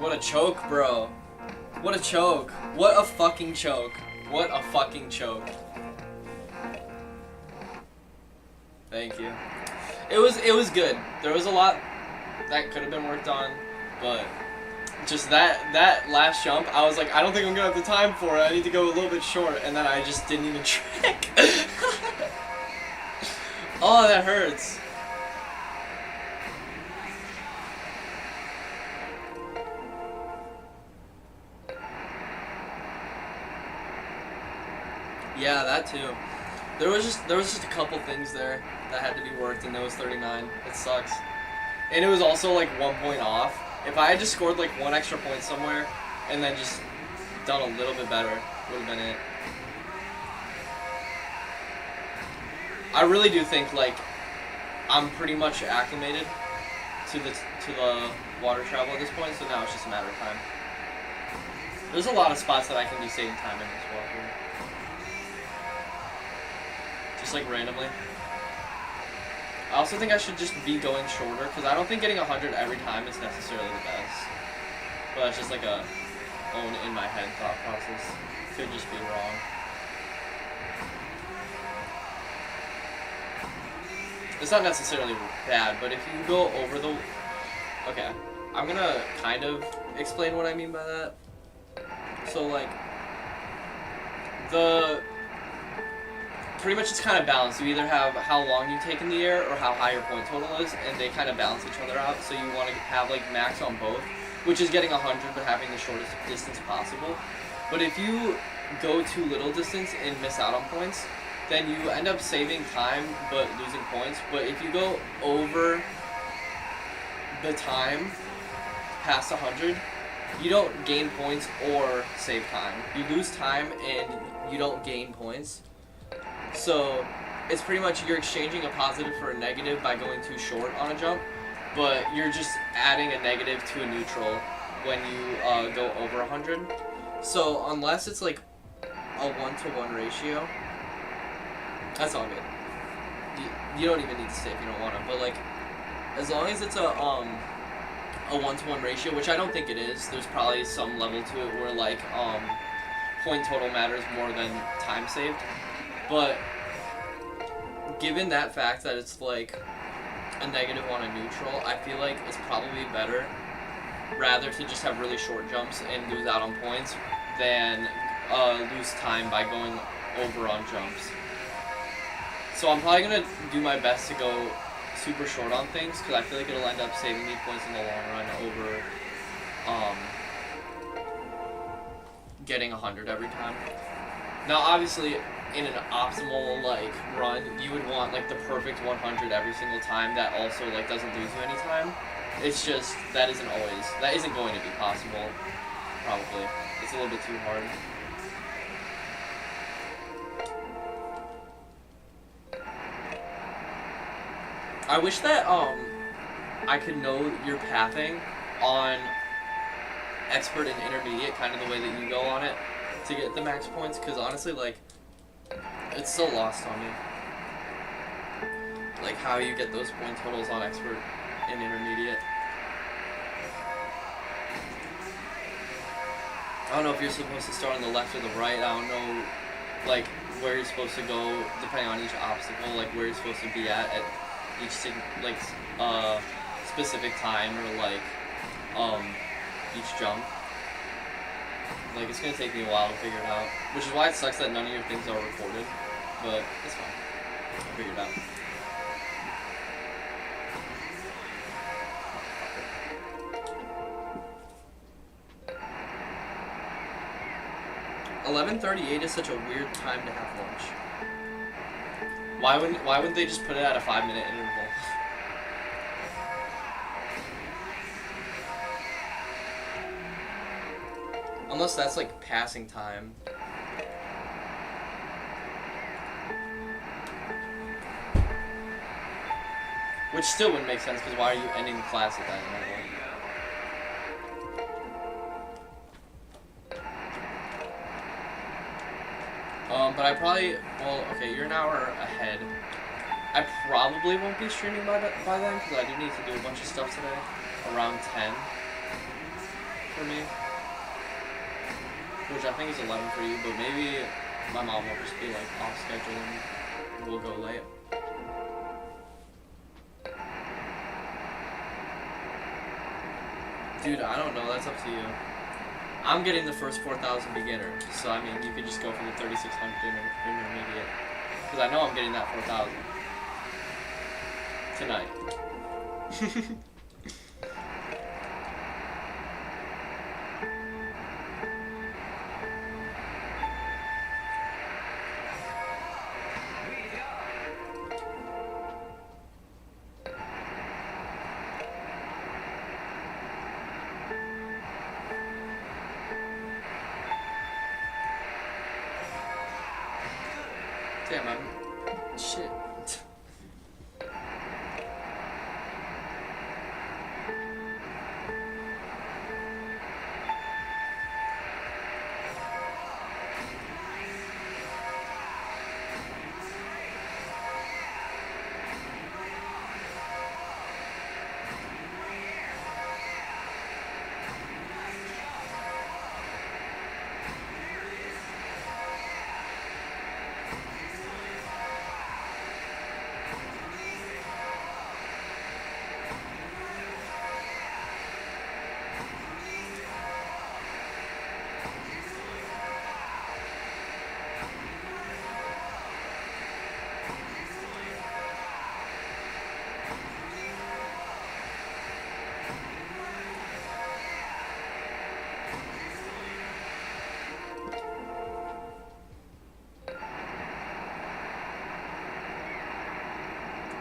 What a choke, bro. What a choke. What a fucking choke. What a fucking choke. Thank you. It was good. There was a lot that could have been worked on, but just that last jump, I was like, I don't think I'm gonna have the time for it. I need to go a little bit short, and then I just didn't even trick. Oh, that hurts. Yeah, that too. There was just a couple things there that had to be worked, and there was 39. It sucks. And it was also like 1 point off. If I had just scored like one extra point somewhere, and then just done a little bit better, would have been it. I really do think like I'm pretty much acclimated to the water travel at this point, so now it's just a matter of time. There's a lot of spots that I can be saving time in as well here. Just like randomly. I also think I should just be going shorter, because I don't think getting 100 every time is necessarily the best. But that's just like a own in my head thought process. Could just be wrong. It's not necessarily bad, but if you go over the... Okay, I'm gonna kind of explain what I mean by that. So like, pretty much it's kind of balanced. You either have how long you take in the air or how high your point total is, and they kind of balance each other out. So you want to have like max on both, which is getting 100 but having the shortest distance possible. But if you go too little distance and miss out on points, then you end up saving time but losing points. But if you go over the time past 100, you don't gain points or save time. You lose time and you don't gain points. So it's pretty much you're exchanging a positive for a negative by going too short on a jump, but you're just adding a negative to a neutral when you go over 100. So unless it's like a 1-to-1 ratio, that's all good. You don't even need to stay if you don't want to, but like as long as it's a 1-to-1 ratio, which I don't think it is. There's probably some level to it where like point total matters more than time saved. But given that fact that it's like a negative on a neutral, I feel like it's probably better rather to just have really short jumps and lose out on points than lose time by going over on jumps. So I'm probably going to do my best to go super short on things, because I feel like it'll end up saving me points in the long run over getting 100 every time. Now obviously in an optimal like run, you would want like the perfect 100 every single time that also like doesn't lose you any time. It's just that isn't going to be possible, probably. It's a little bit too hard. I wish that I could know your pathing on expert and intermediate, kind of the way that you go on it to get the max points, because honestly like it's still lost on me, like how you get those point totals on expert and intermediate. I don't know if you're supposed to start on the left or the right. I don't know like where you're supposed to go depending on each obstacle, like where you're supposed to be at each specific time, or like each jump. Like it's gonna take me a while to figure it out, which is why it sucks that none of your things are recorded, but it's fine. I'll figure it out. 11:38 is such a weird time to have lunch. Why wouldn't they just put it at a 5-minute interval? Unless that's like passing time. Which still wouldn't make sense, because why are you ending the class at that interval? But I probably, well, okay, you're an hour ahead. I probably won't be streaming by then, because I do need to do a bunch of stuff today, around 10 for me, which I think is 11 for you, but maybe my mom will just be like off schedule and we'll go late. Dude, I don't know, that's up to you. I'm getting the first 4,000 beginner, so I mean, you could just go for the 3,600 intermediate, because I know I'm getting that 4,000 tonight. Damn, I'm... shit.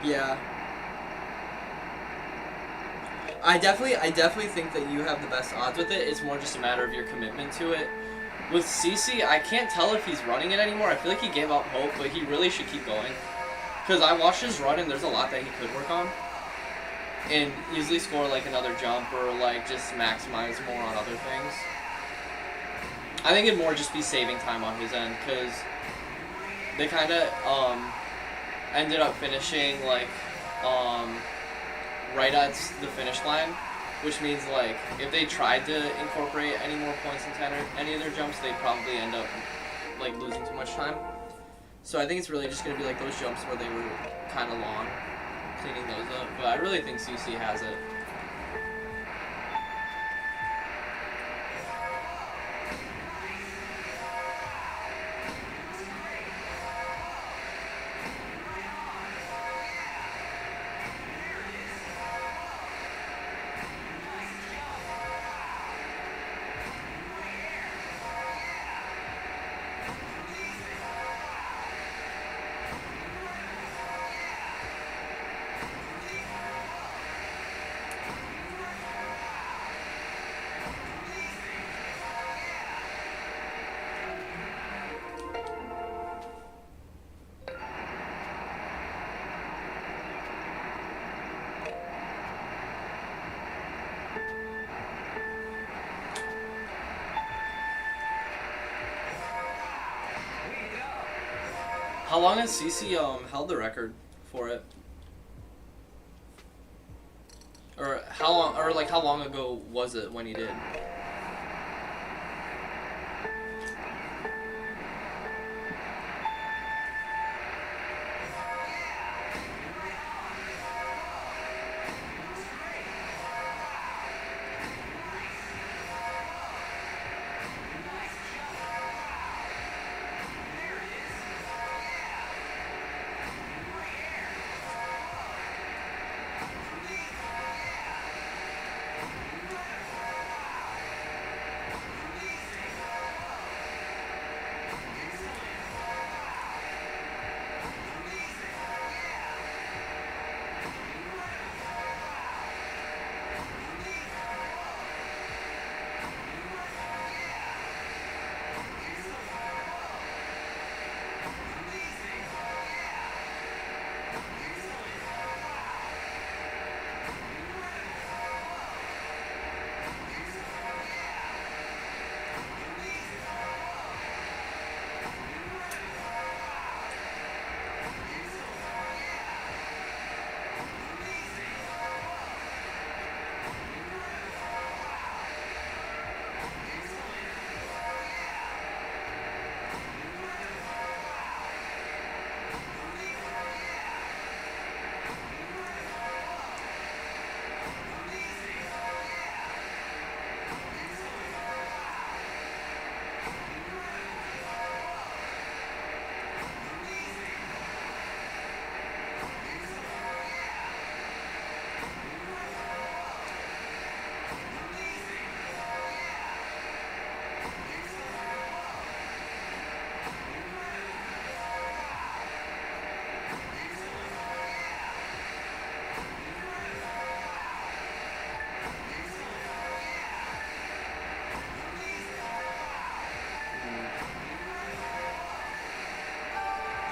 Yeah. I definitely think that you have the best odds with it. It's more just a matter of your commitment to it. With CC, I can't tell if he's running it anymore. I feel like he gave up hope, but he really should keep going. Because I watched his run and there's a lot that he could work on. And easily score like another jump or like just maximize more on other things. I think it'd more just be saving time on his end, because they kind of ended up finishing like right at the finish line, which means like if they tried to incorporate any more points into any of their jumps, they'd probably end up like losing too much time. So I think it's really just gonna be like those jumps where they were kind of long, cleaning those up. But I really think CC has it. How long has CC held the record for it? Or how long, or like how long ago was it when he did?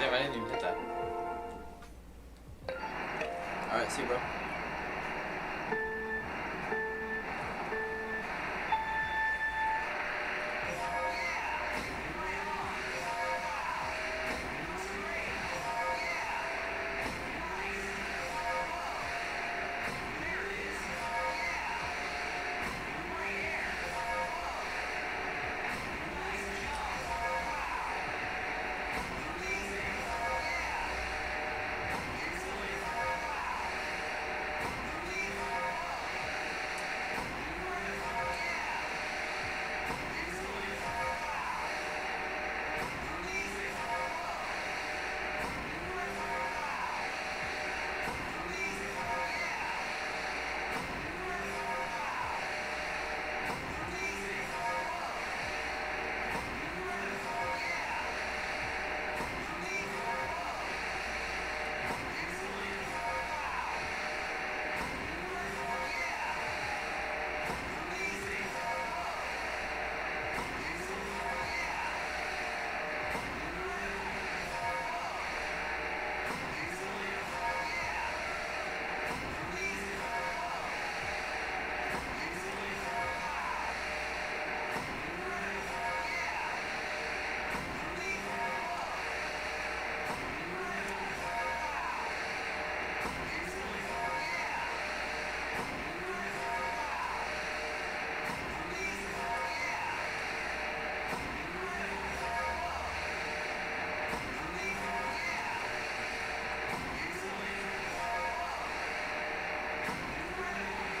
Damn, I didn't even hit that. Alright, see you, bro.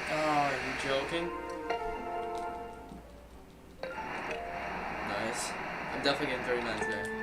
Oh, are you joking? Nice. I'm definitely getting 39s there.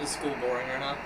Is school boring or not?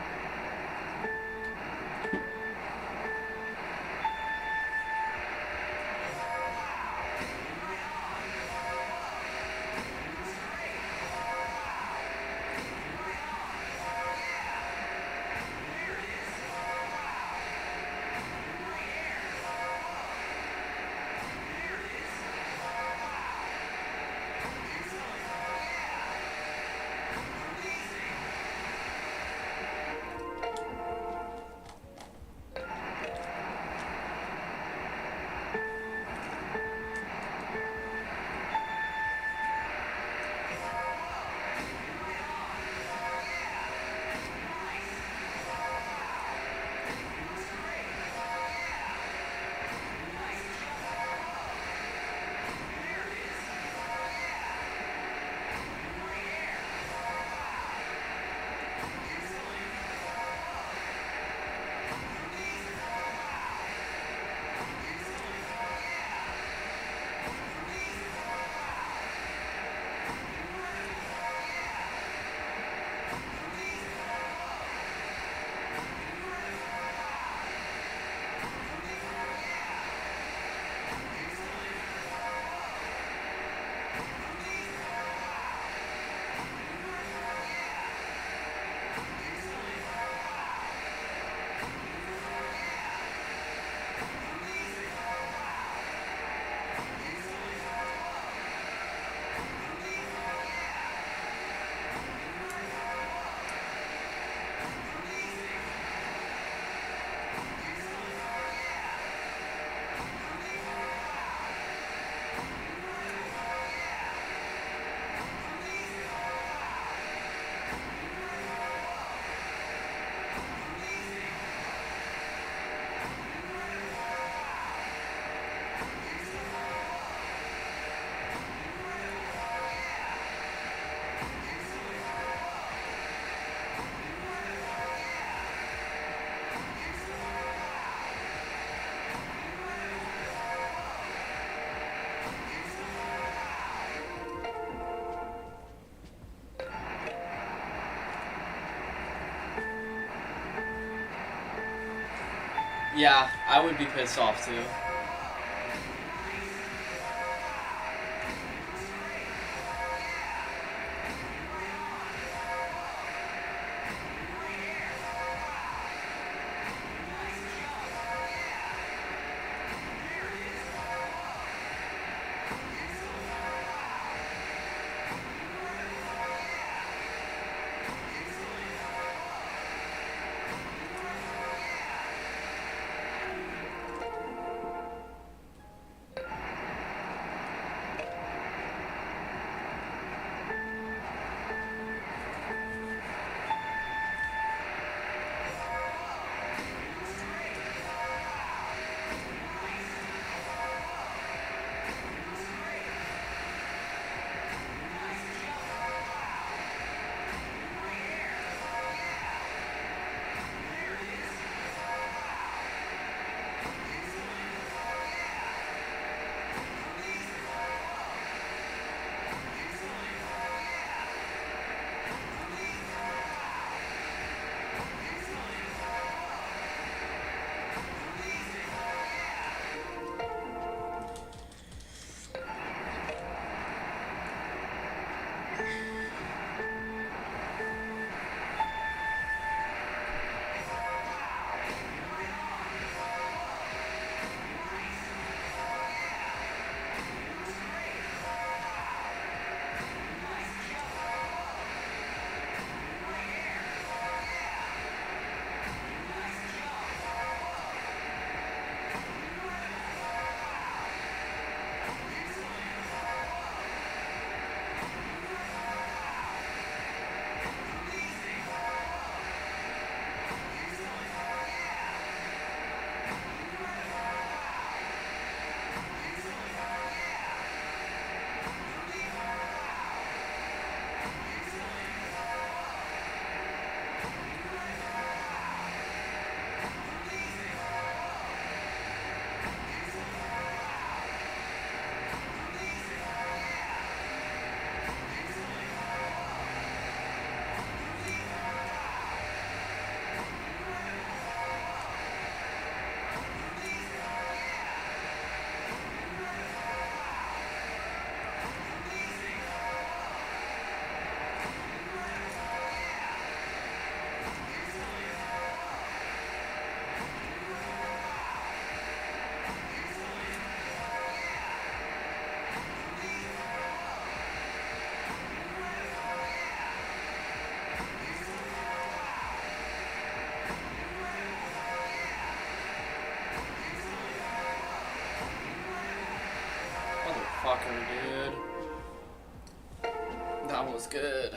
Yeah, I would be pissed off too. one was good.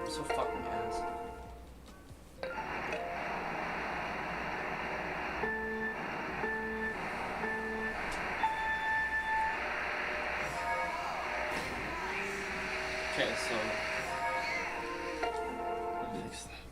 So fucking ass. Okay, so fix that.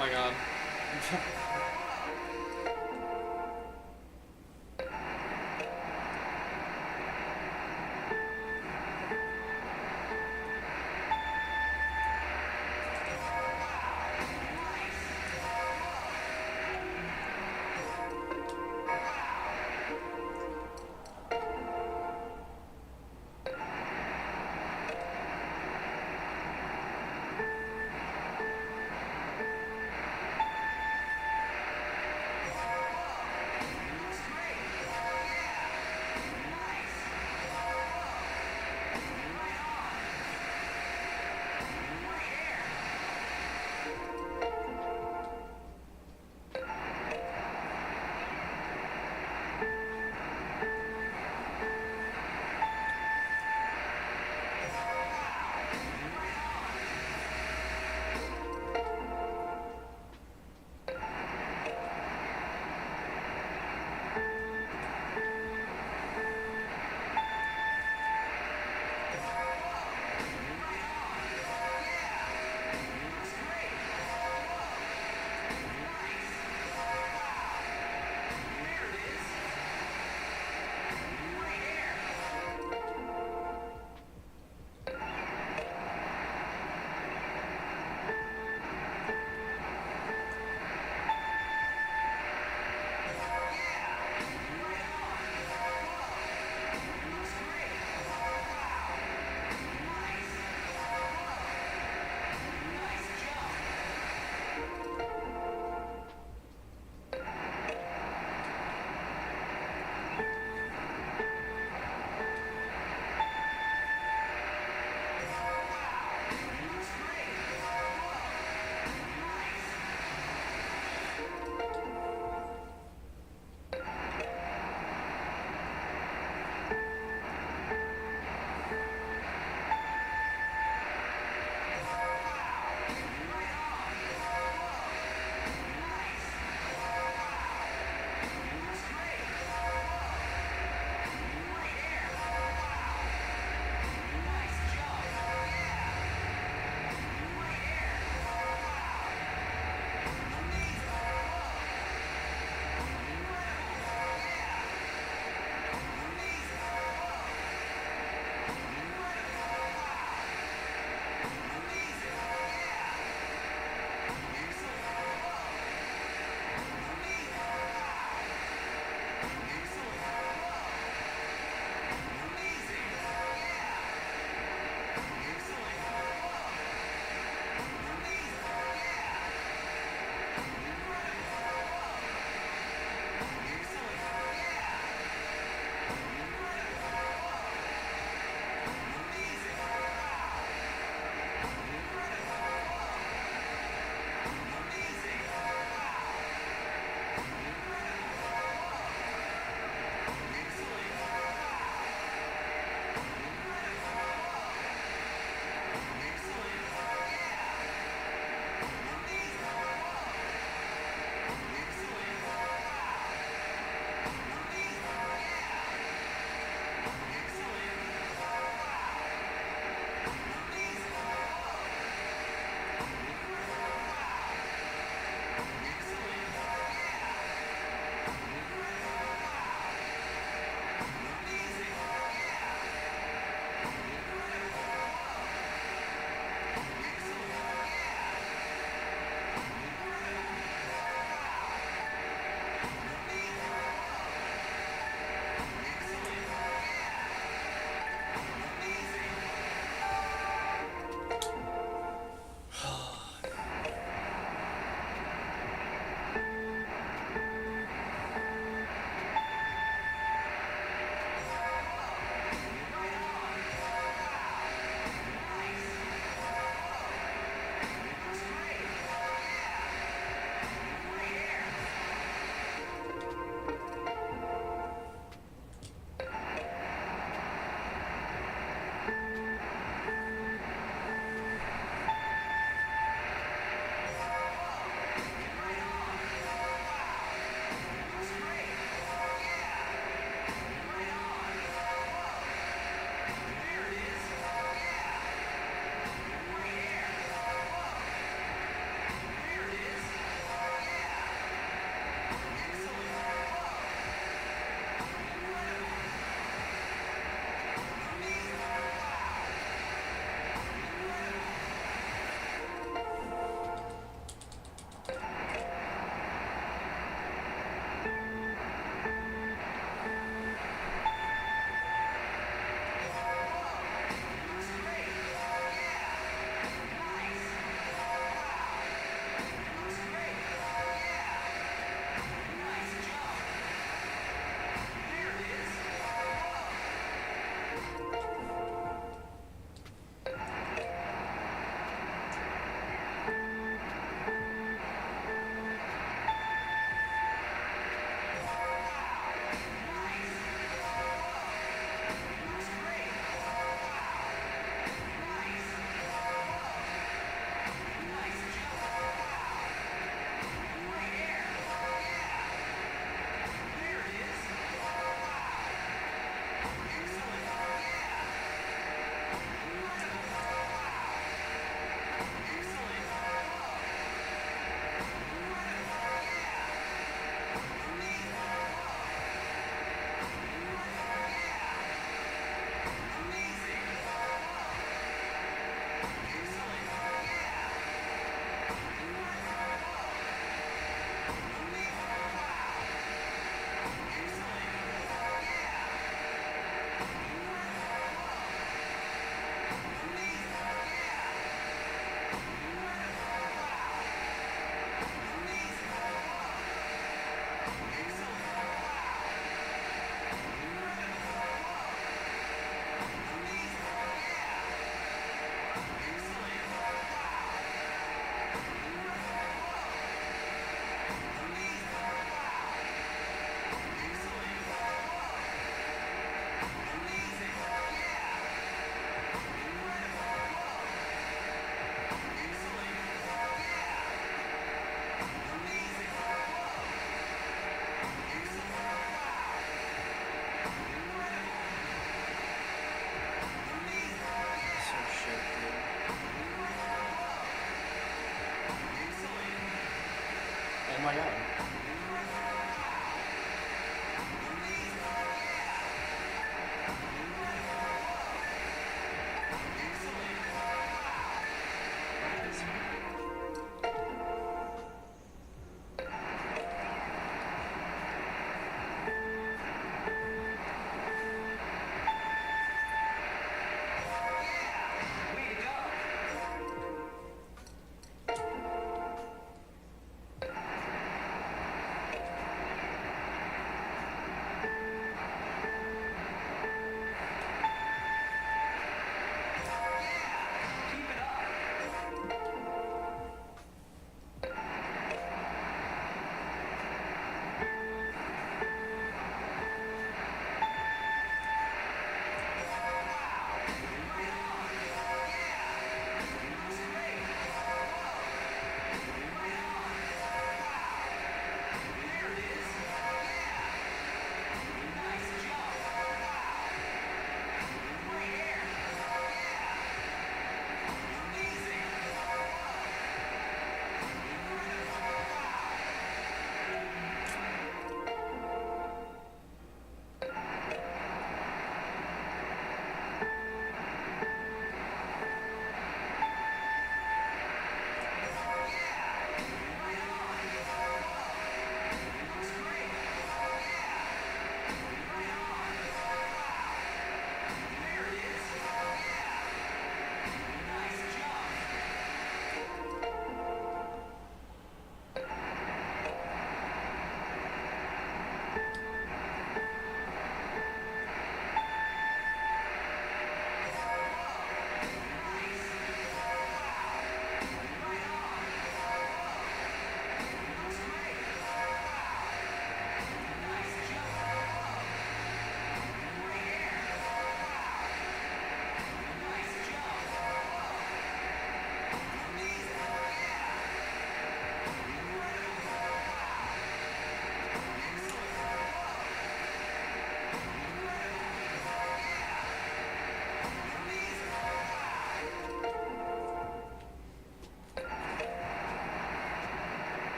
my god.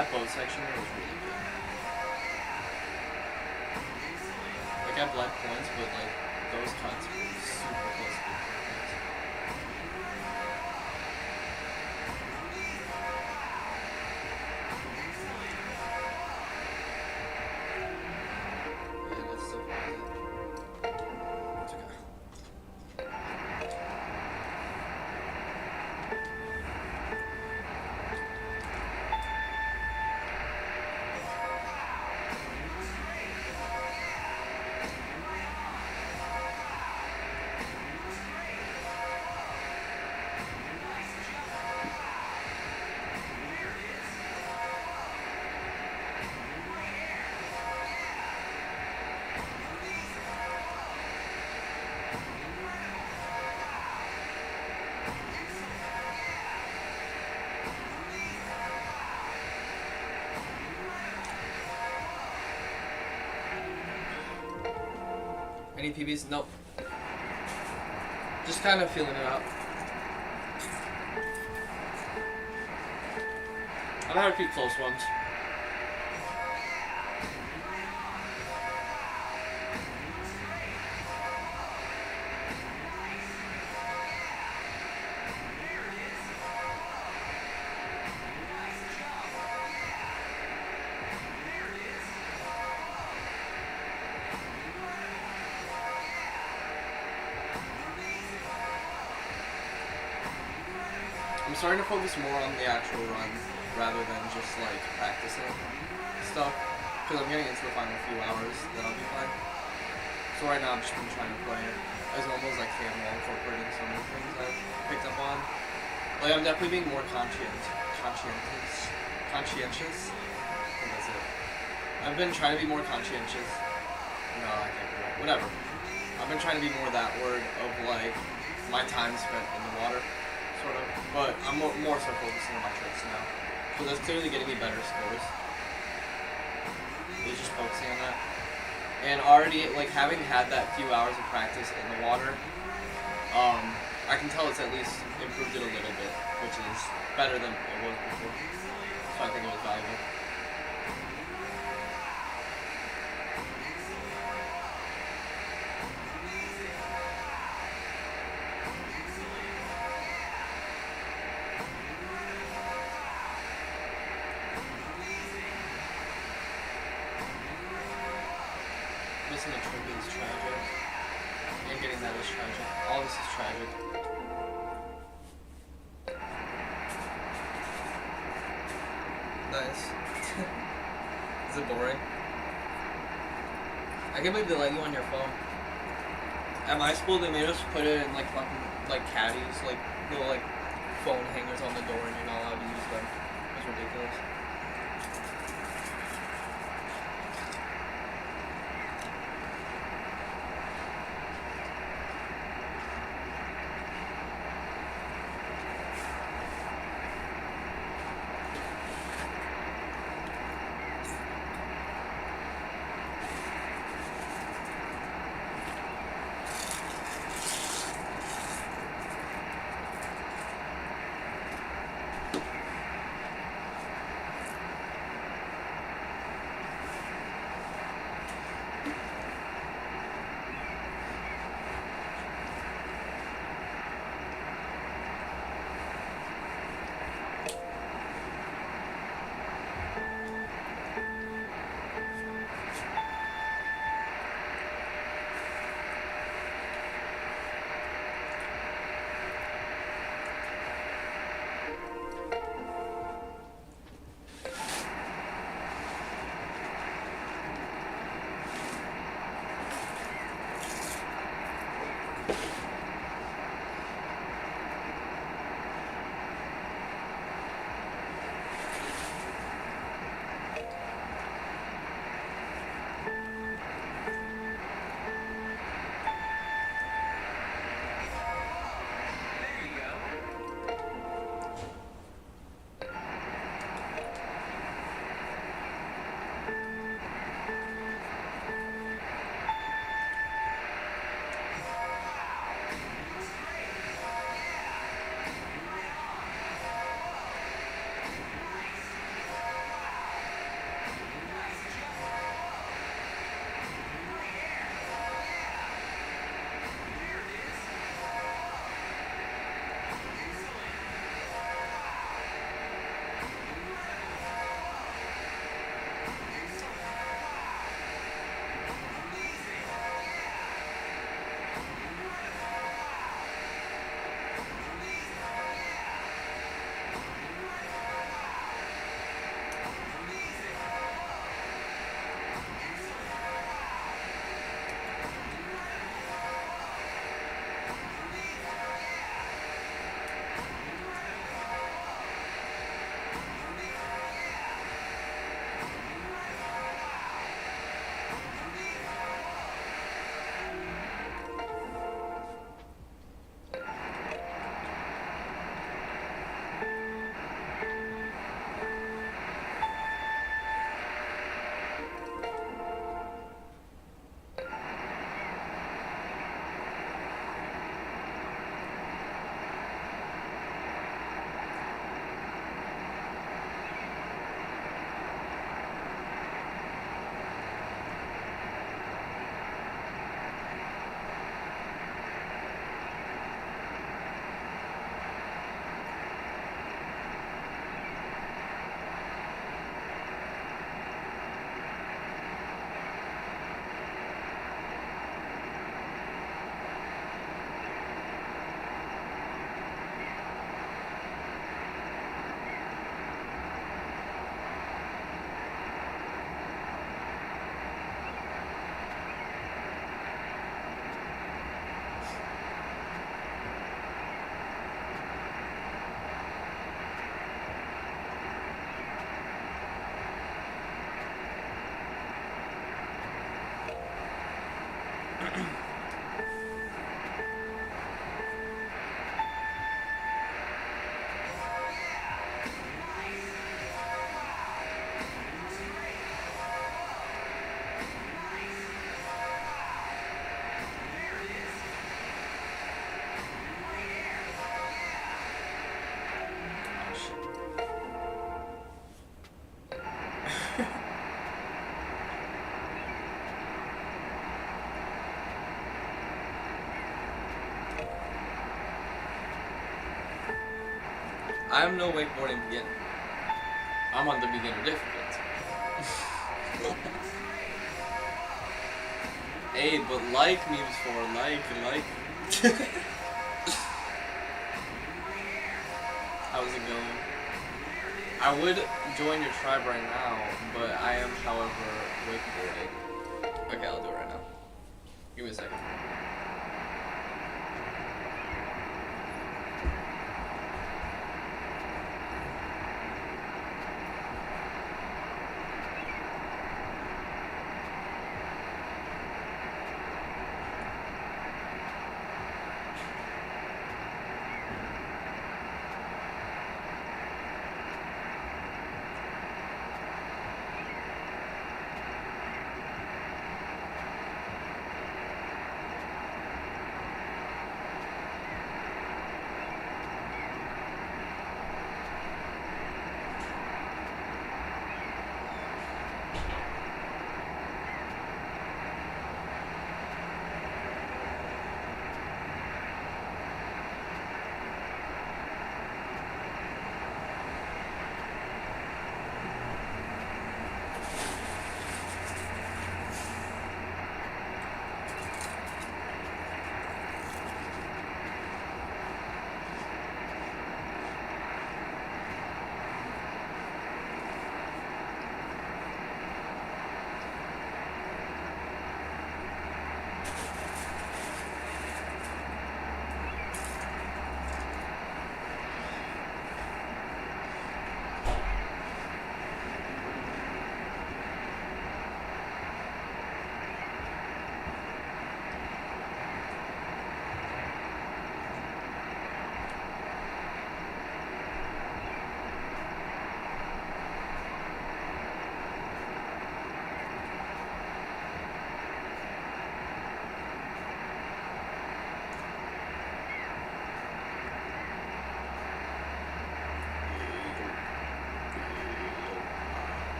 That boat section there was really good. Like I black points, but like those cuts were super close to being perfect. Yeah, that's still fine. It's okay. Any PBs? Nope. Just kind of feeling it out. I've had a few close ones. I'm starting to focus more on the actual run rather than just like practicing stuff because I'm getting into the final few hours that I'll be playing. So right now I've just been trying to play it as normal as I can while incorporating some of the things I've picked up on. Like I'm definitely being more conscientious. I think that's it. I've been trying to be more conscientious. No, I can't do that. Whatever. I've been trying to be more that word of like my time spent in the water. Sort of, but I'm more so focusing on my tricks now. So that's clearly getting me better scores. It's just focusing on that. And already, like, having had that few hours of practice in the water, I can tell it's at least improved it a little bit, which is better than it was before. So I think it was valuable. Missing a trip is tragic, and getting that is tragic. All this is tragic. Nice. Is it boring? I can't believe they let you on your phone. At my school, they made us put it in like fucking like caddies, like little like phone hangers on the door, and you're not allowed to use them. It was ridiculous. I am no wakeboarding beginner. I'm on the beginner difficult. Hey, but like me before, like. How's it going? I would join your tribe right now, but I am, however, wakeboarding. Okay, I'll do it right now. Give me a second.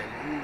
lose.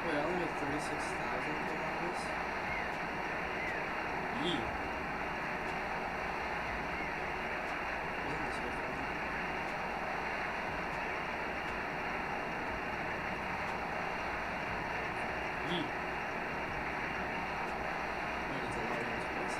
Wait, I only made 36,000 from all this? Yee. Wasn't this way fun? Yee. Wait, it's a lot of space.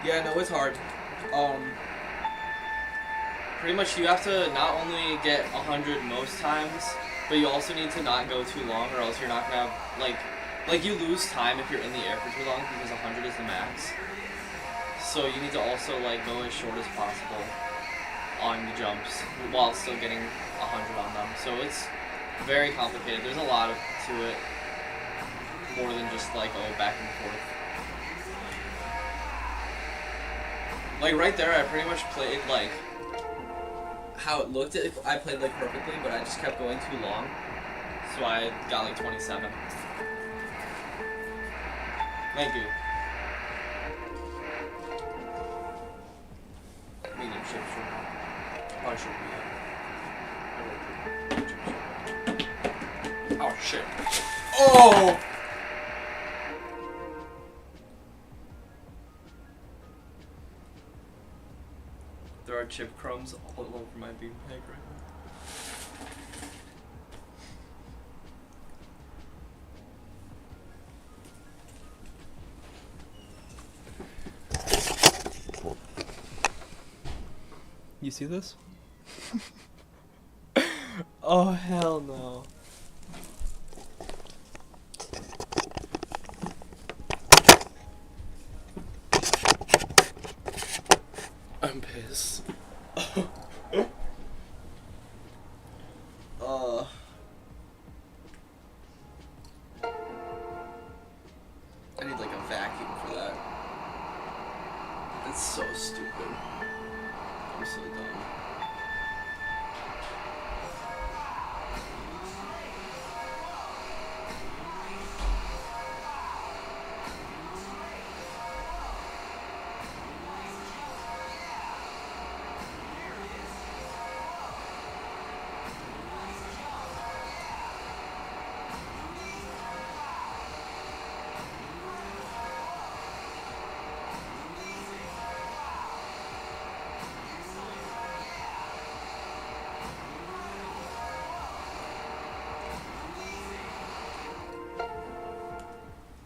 Yeah, no, it's hard. Pretty much you have to not only get 100 most times, but you also need to not go too long, or else you're not gonna have, like you lose time if you're in the air for too long because 100 is the max. So you need to also like go as short as possible on the jumps while still getting 100 on them. So it's very complicated. There's a lot to it, more than just like back and forth. Like right there, I pretty much played like how it looked. I played like perfectly, but I just kept going too long, so I got like 27. Thank you. Medium chips probably should be. Oh shit! Oh! There are chip crumbs all over my bean bag right now. You see this? Oh hell no. I'm pissed. I need like a vacuum for that. It's so stupid. I'm so dumb.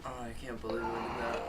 I can't believe we did that.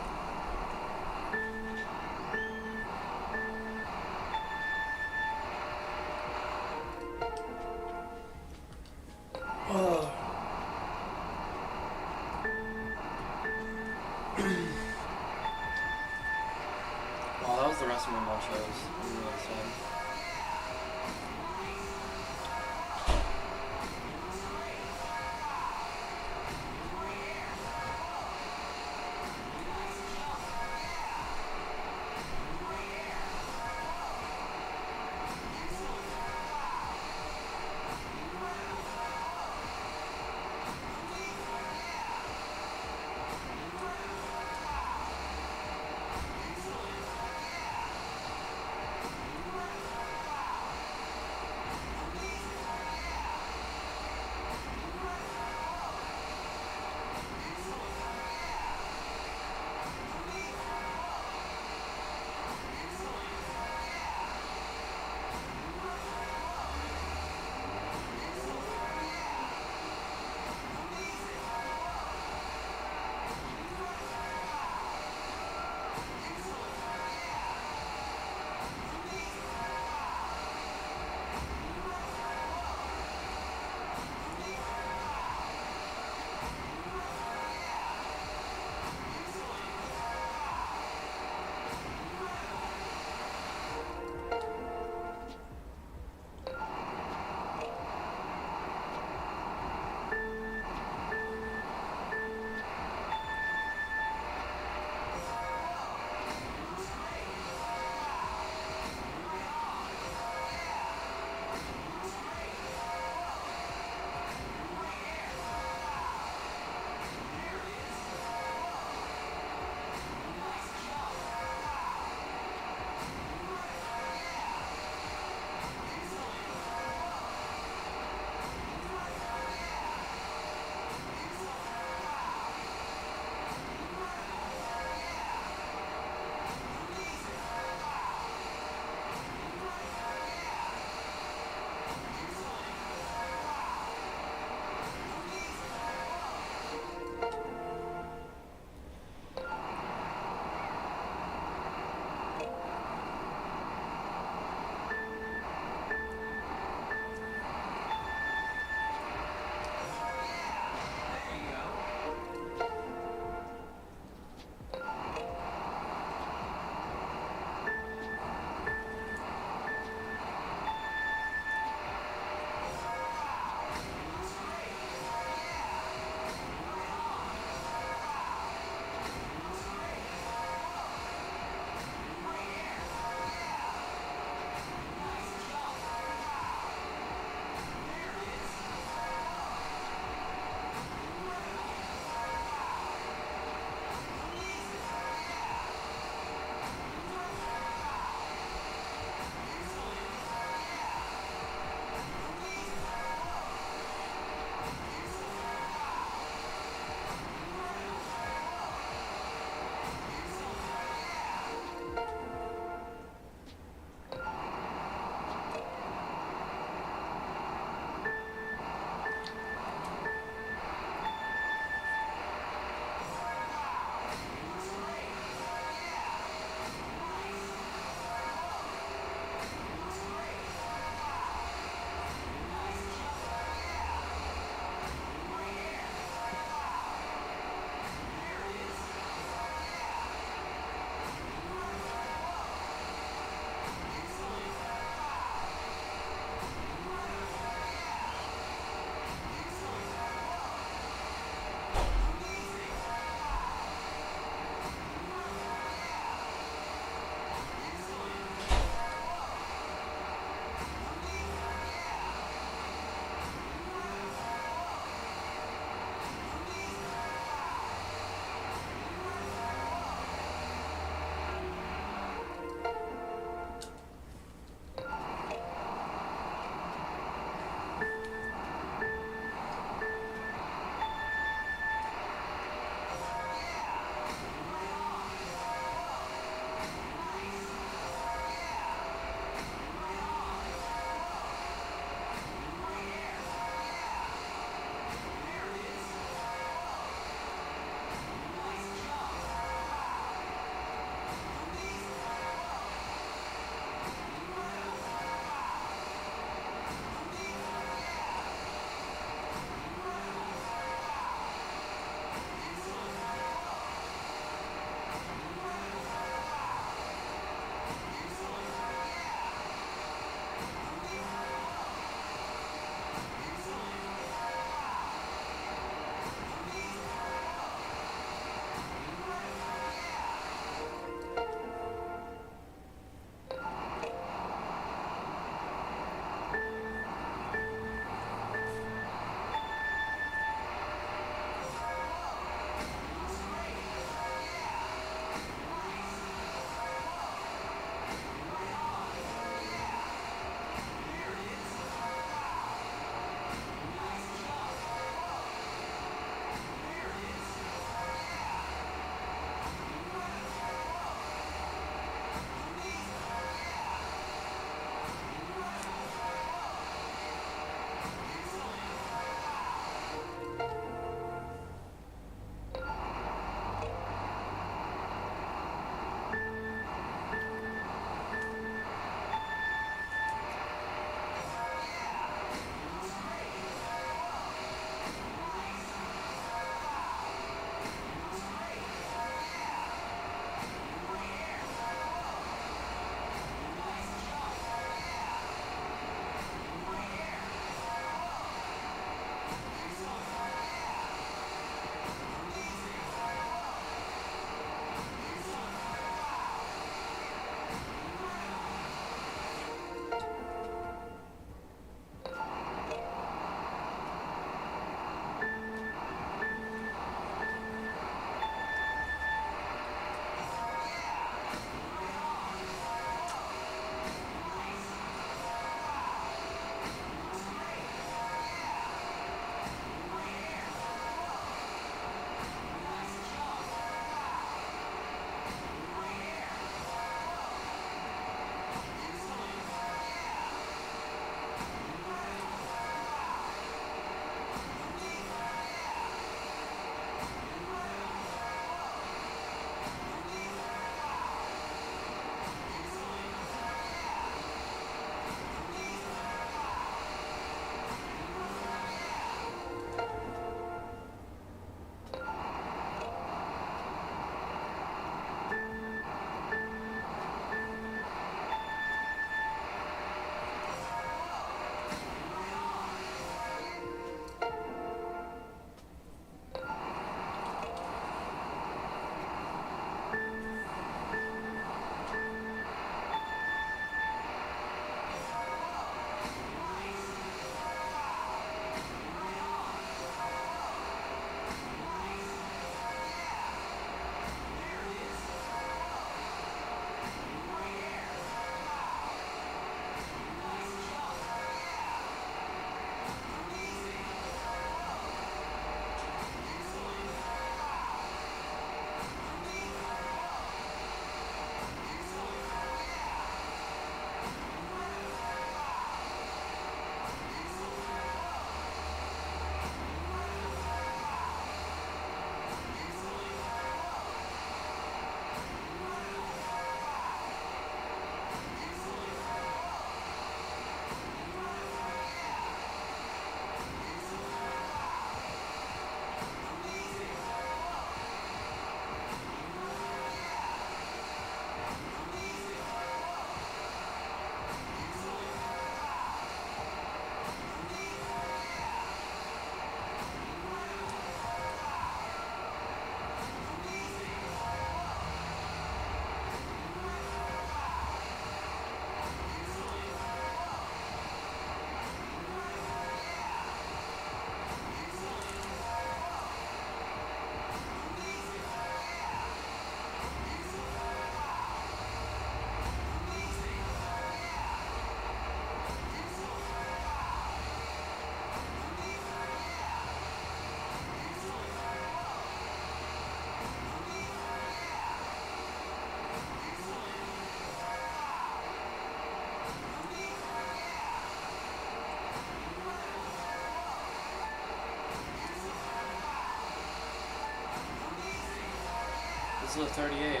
also a 38.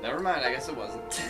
Never mind, I guess it wasn't.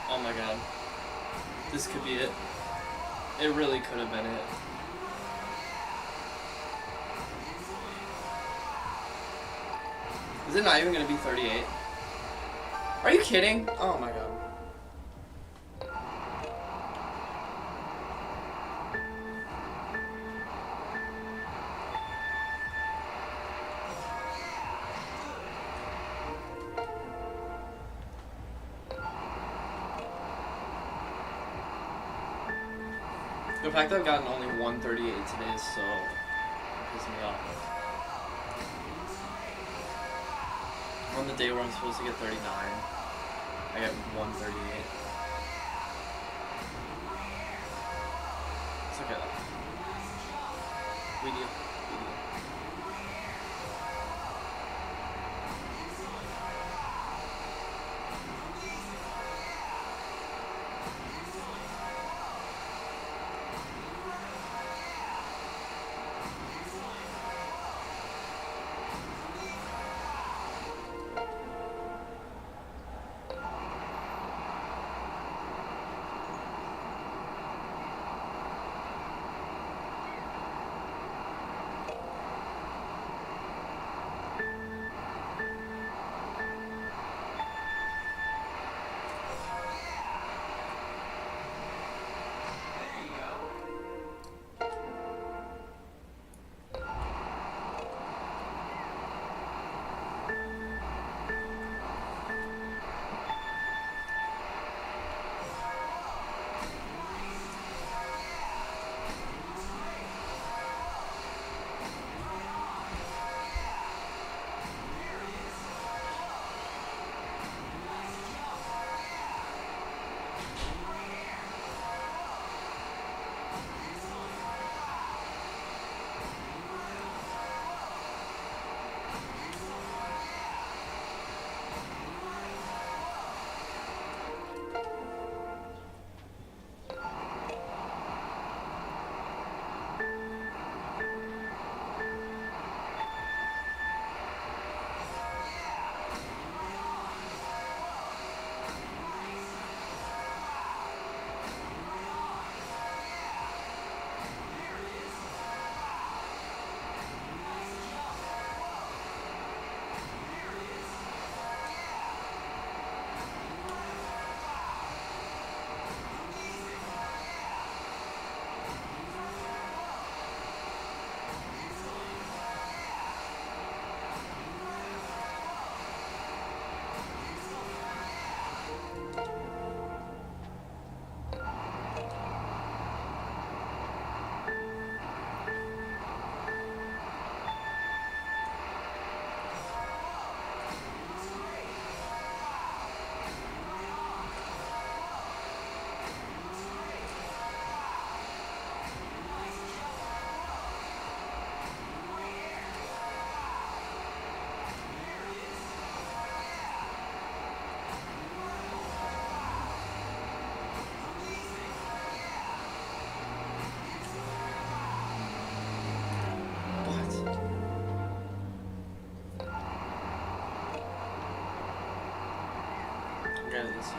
Oh my god. This could be it. It really could have been it. Is it not even gonna be 38? Are you kidding? Oh my god. The fact that I've gotten only 138 today is so pissing me off. On the day where I'm supposed to get 39, I get 138. It's okay though. We do. Okay, let's see.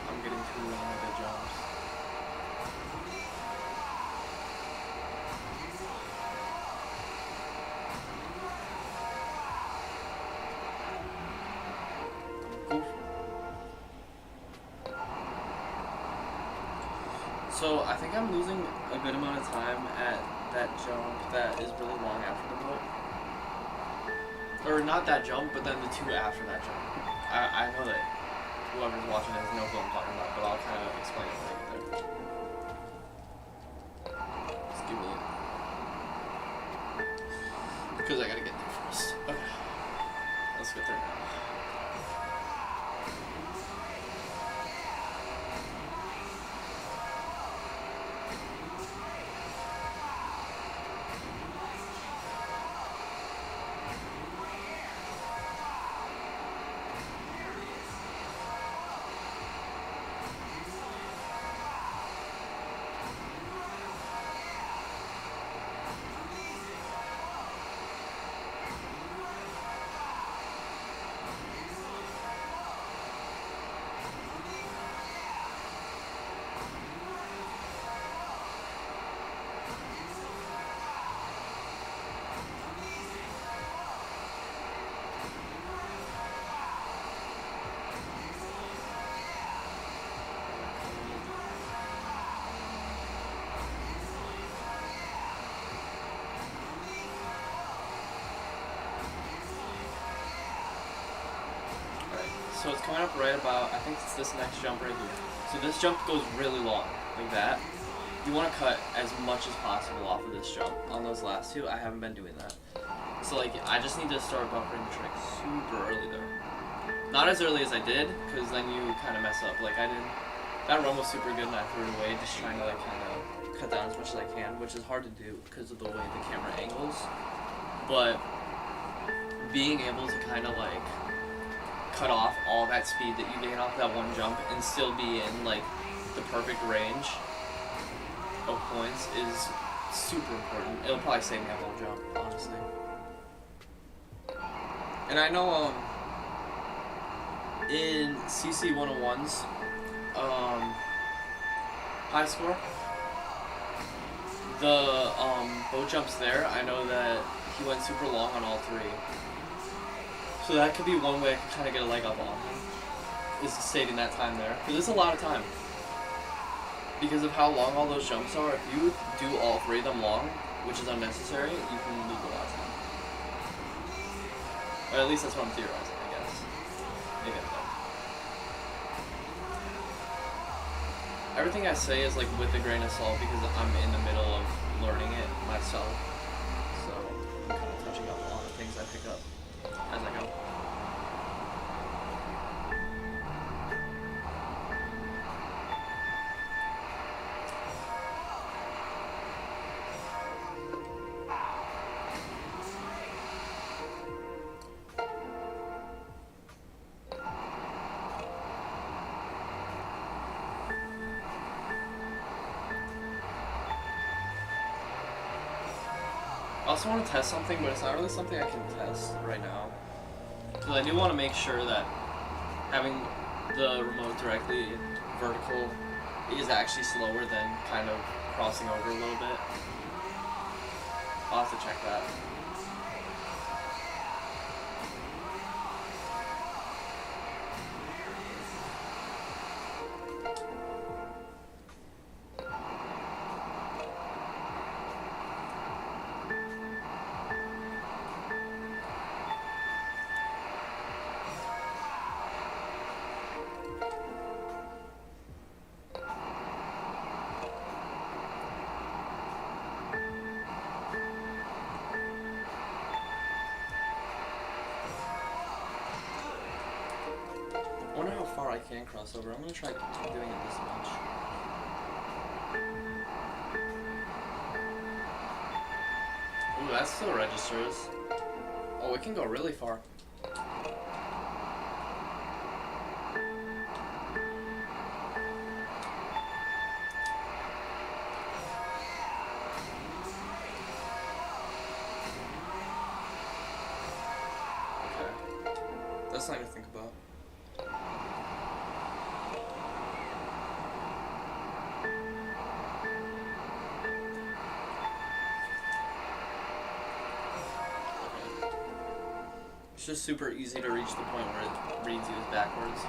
I'm getting too long at the jumps. So I think I'm losing a good amount of time at that jump that is really long after the boat. or not that jump, but then the two after that jump. I know that whoever's watching has no clue what I'm talking about, but I'll kind of explain it when I get there. Just give me because I gotta get there first. Okay, let's get there now. So it's coming up right about, I think it's this next jump right here. So this jump goes really long, like that. You want to cut as much as possible off of this jump. On those last two, I haven't been doing that. So like, I just need to start buffering the trick super early there. Not as early as I did, because then you kind of mess up. Like I didn't, that run was super good and I threw it away, just trying to like kind of cut down as much as I can, which is hard to do because of the way the camera angles. But being able to kind of like cut off all that speed that you gain off that one jump and still be in like the perfect range of points is super important. It'll probably save me a whole jump, honestly. And I know in CC 101's high score, the boat jumps there, I know that he went super long on all three. So that could be one way I could kind of get a leg up on him, is saving that time there. Because it's a lot of time. Because of how long all those jumps are, if you do all three of them long, which is unnecessary, you can lose a lot of time. Or at least that's what I'm theorizing, I guess. Maybe I'm dumb. Everything I say is like with a grain of salt because I'm in the middle of learning it myself. So I'm kind of touching up on the things I pick up as I go. I also want to test something, but it's not really something I can test right now. Because I do want to make sure that having the remote directly vertical is actually slower than kind of crossing over a little bit. I'll have to check that. I wonder how far I can cross over. I'm gonna try doing it this much. Ooh, that still registers. Oh, it can go really far. Okay. That's something to think about. It's just super easy to reach the point where it reads you as backwards.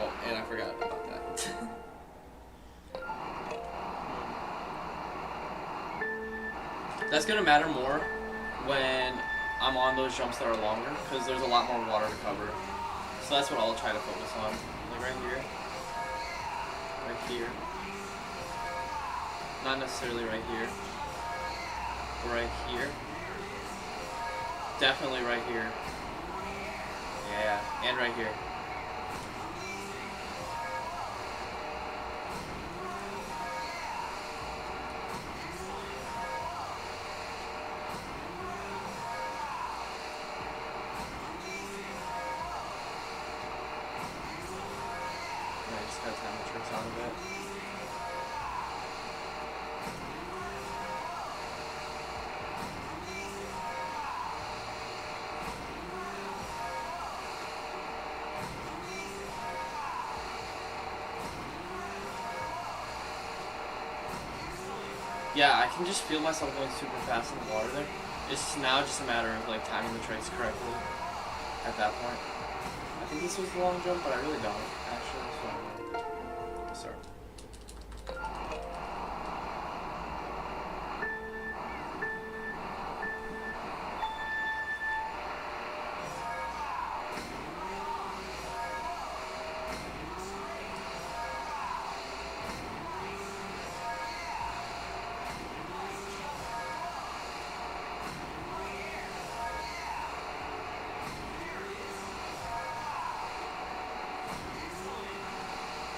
Oh, and I forgot about that. That's gonna matter more when I'm on those jumps that are longer, because there's a lot more water to cover. So that's what I'll try to focus on. Like right here. Right here. Not necessarily right here. But right here. Definitely right here. Yeah, and right here. I just got time to tricks out of it. Yeah, I can just feel myself going super fast in the water there. It's now just a matter of like timing the tricks correctly at that point. I think this was the long jump, but I really don't actually. So sorry.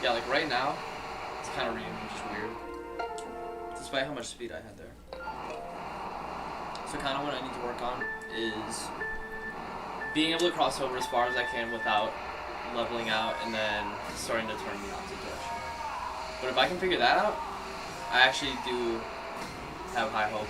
Yeah, like right now, it's kind of reading just weird, despite how much speed I had there. So kind of what I need to work on is being able to cross over as far as I can without leveling out and then starting to turn in the opposite direction. But if I can figure that out, I actually do have high hopes.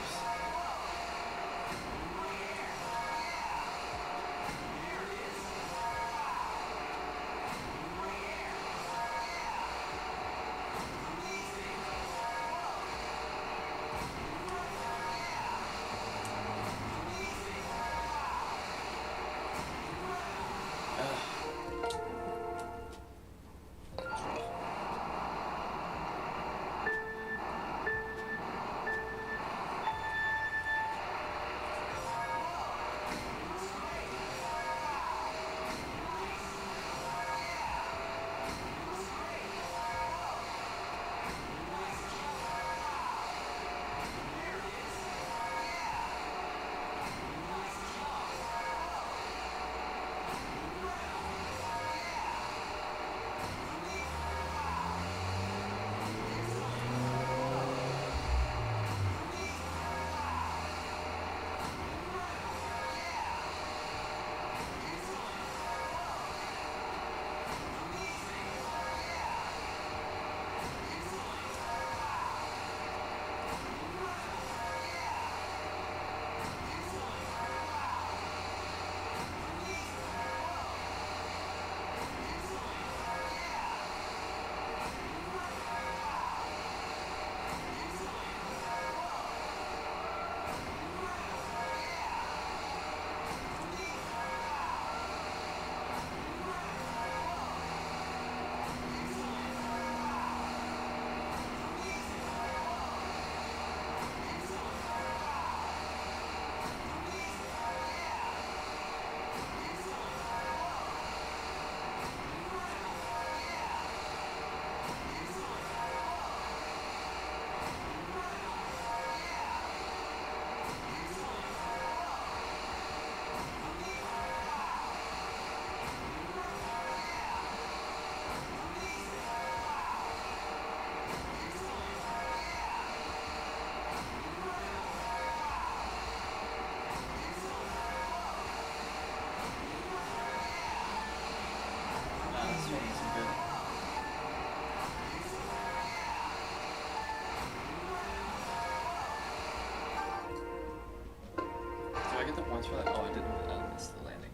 I get the points for that? Oh, I didn't miss the landing.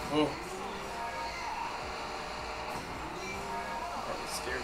Oh. Probably scared.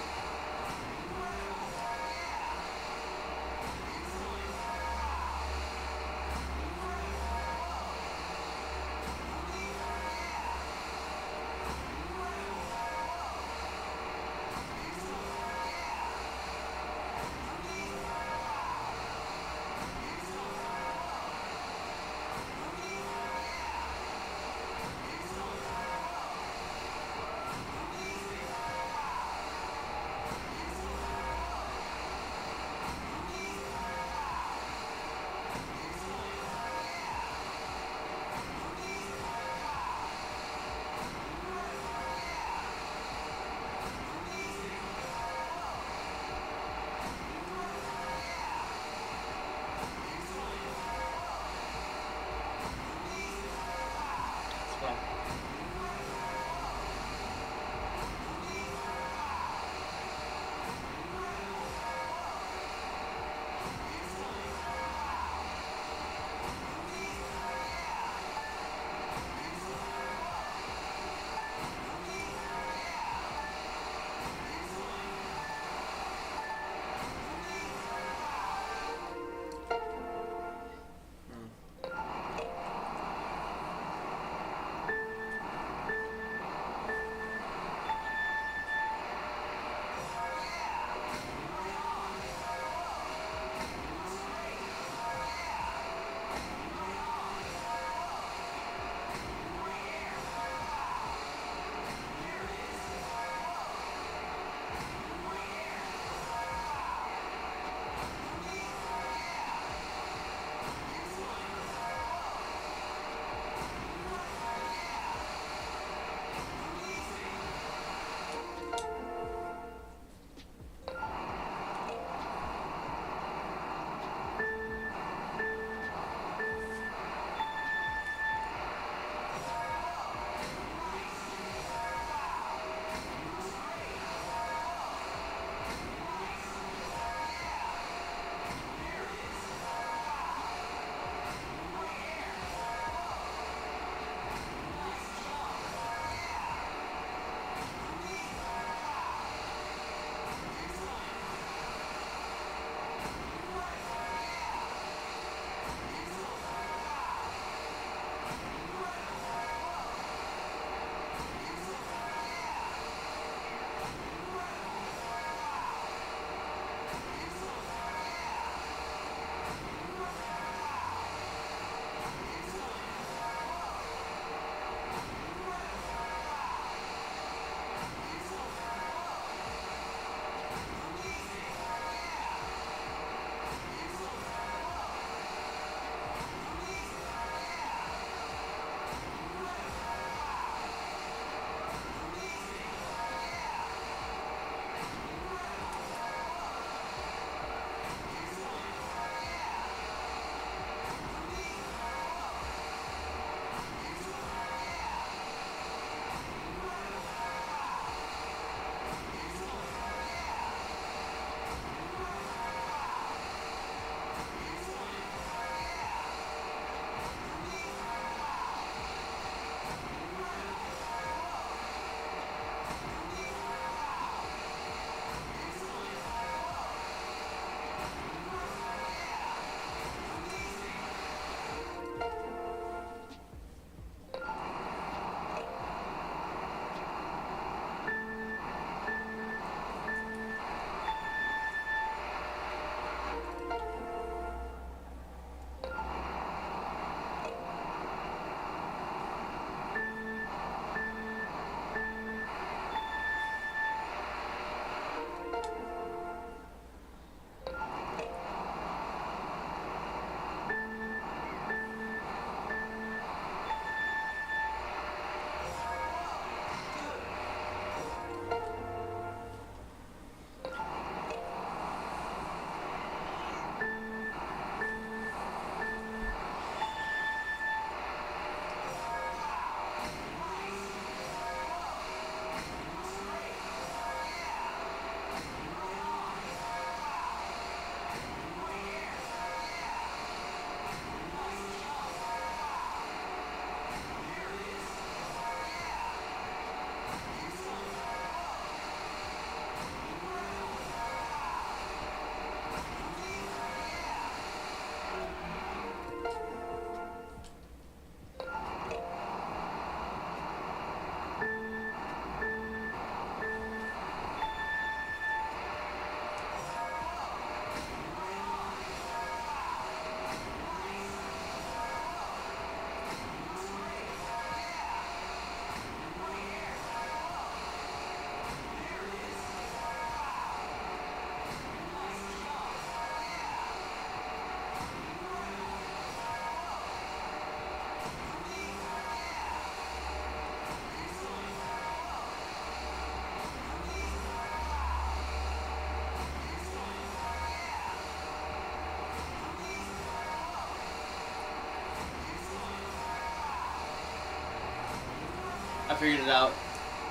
I figured it out.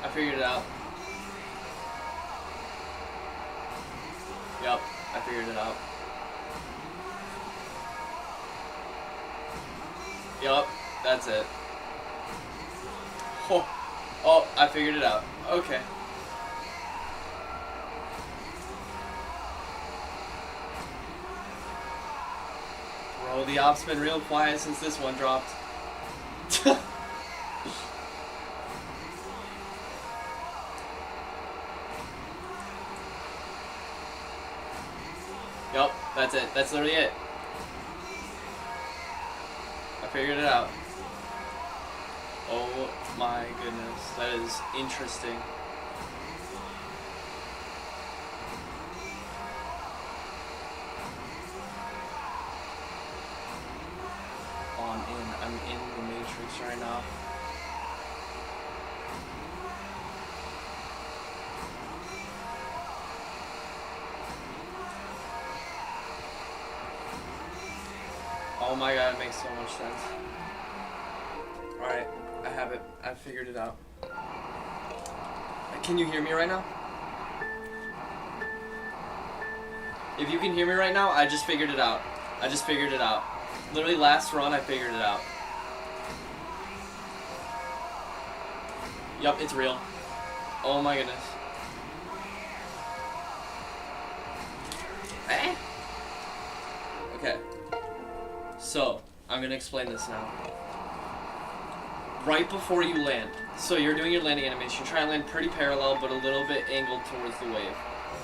I figured it out. Yep, I figured it out. Yup, that's it. Oh, I figured it out. Okay. Bro, the op's been real quiet since this one dropped. Yup, that's it. That's literally it. I figured it out. Oh my goodness, that is interesting. Oh, I'm in the Matrix right now. Oh my god, it makes so much sense. Alright, I have it. I figured it out. Can you hear me right now? If you can hear me right now, I just figured it out. I just figured it out. Literally last run, I figured it out. Yup, it's real. Oh my goodness. Eh? Okay. So, I'm gonna explain this now. Right before you land, so you're doing your landing animation, try and land pretty parallel but a little bit angled towards the wave.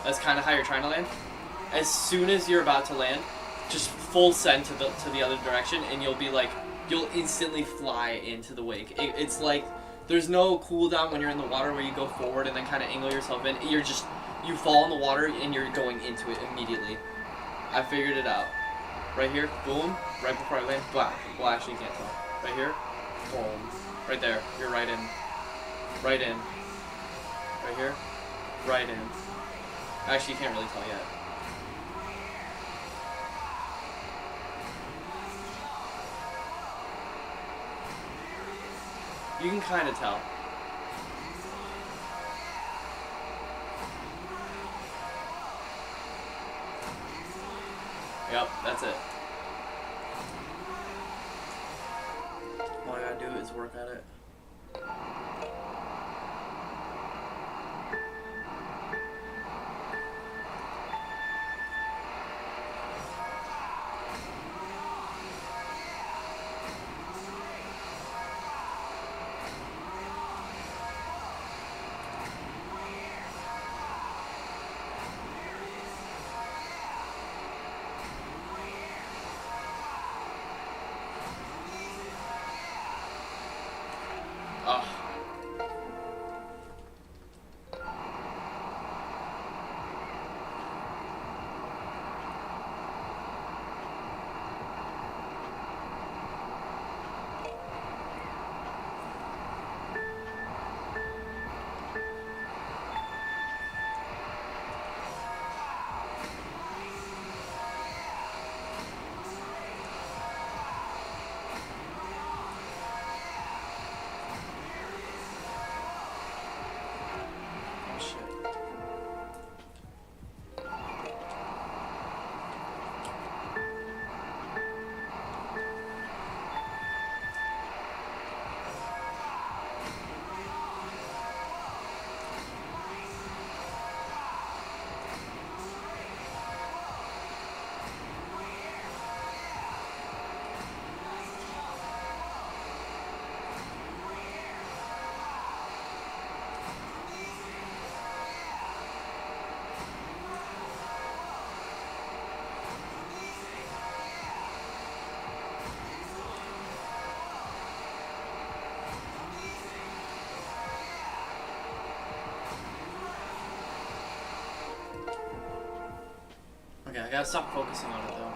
That's kind of how you're trying to land. As soon as you're about to land, just full send to the other direction, and you'll be like, you'll instantly fly into the wake. It's like, there's no cooldown when you're in the water where you go forward and then kind of angle yourself in. You fall in the water and you're going into it immediately. I figured it out. Right here, boom, right before I land, blah. Well, actually you can't tell. Right here, boom. Right there, you're right in. Right in. Right here, right in. Actually, you can't really tell yet. You can kind of tell. Yep, that's it. All I gotta do is work at it. Okay, I gotta stop focusing on it though.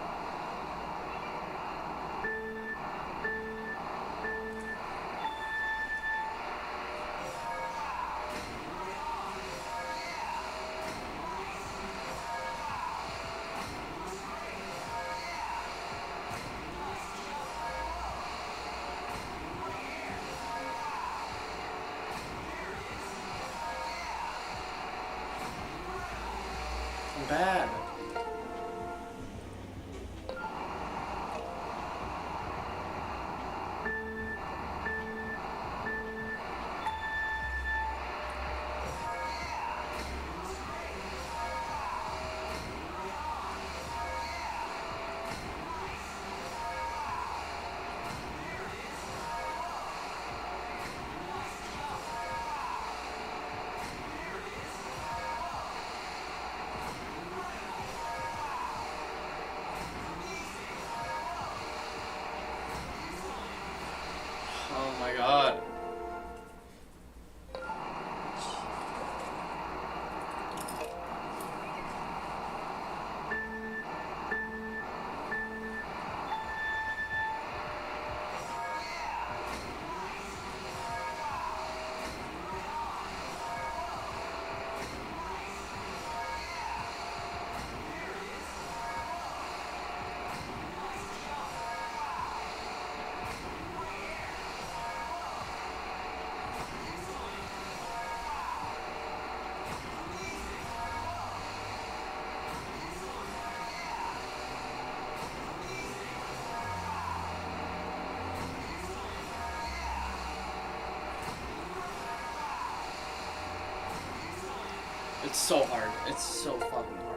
my god. It's so hard. It's so fucking hard.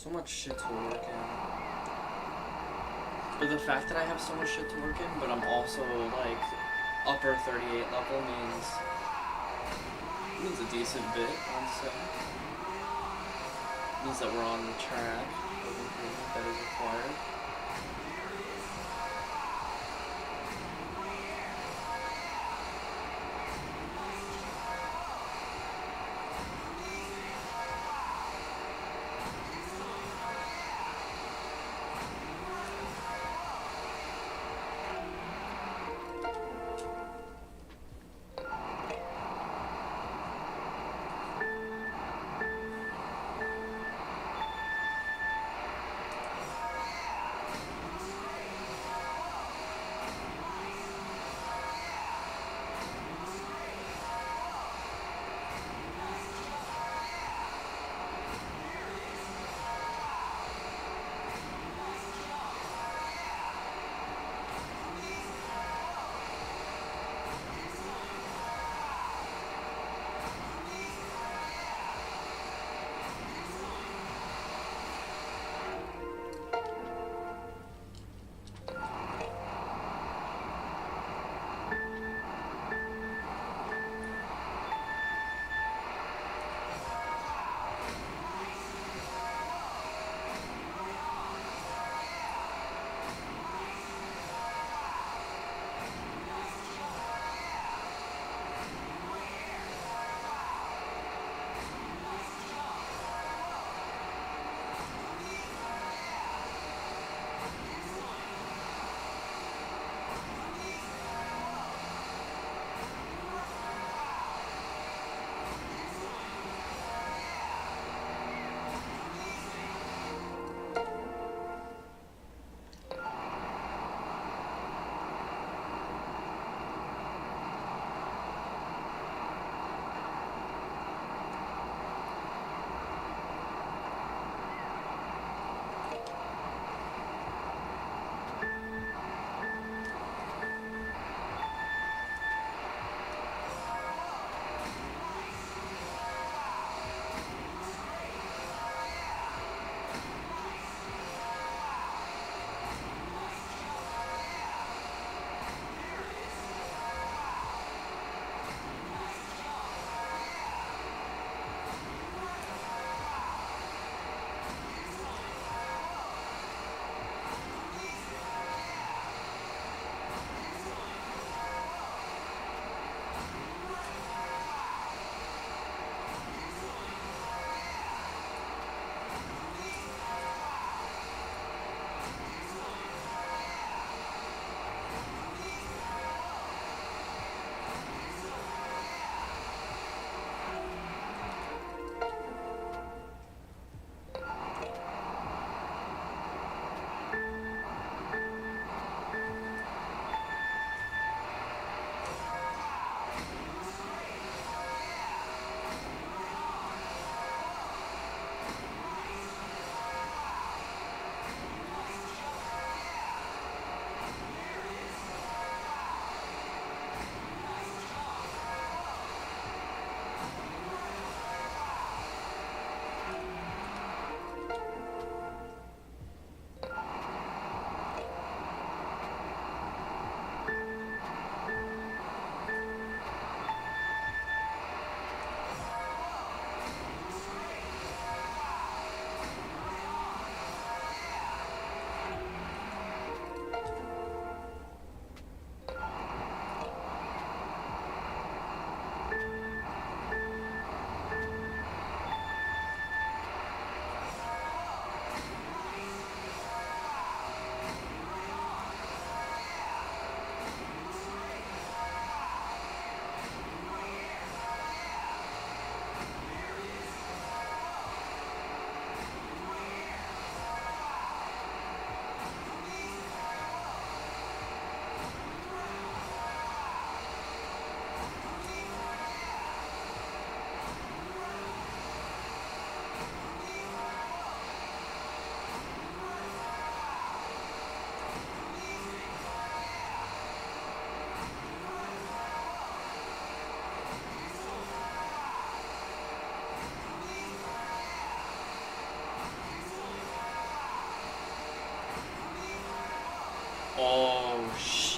So much shit to work in. But the fact that I have so much shit to work in, but I'm also like upper 38 level means a decent bit, I'd say. Means that we're on the track of improvement that is required.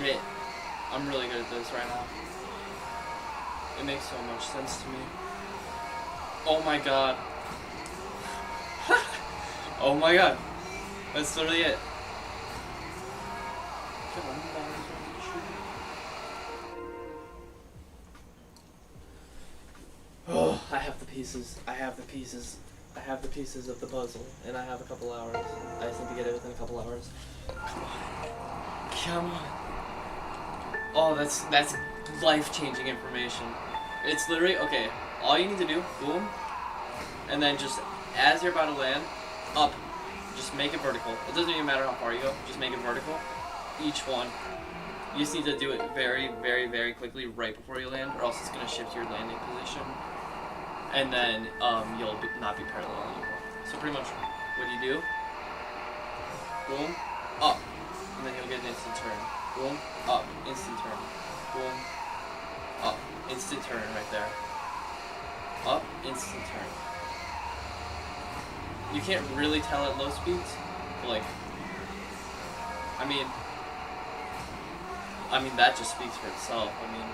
shit. I'm really good at this right now. It makes so much sense to me. Oh my god. Oh my god. That's literally it. Oh, I have the pieces. I have the pieces. I have the pieces of the puzzle, and I have a couple hours. I just need to get it within a couple hours. Come on. Come on. Oh, that's life-changing information. It's literally, okay, all you need to do, boom, and then just, as you're about to land, up, just make it vertical. It doesn't even matter how far you go, just make it vertical. Each one. You just need to do it very, very, very quickly right before you land, or else it's going to shift your landing position. And then you'll not be parallel anymore. So pretty much what you do, boom, up, and then you'll get an instant turn. Boom, up, instant turn. Boom, up, instant turn right there. Up, instant turn. You can't really tell at low speeds, but like, I mean that just speaks for itself. I mean,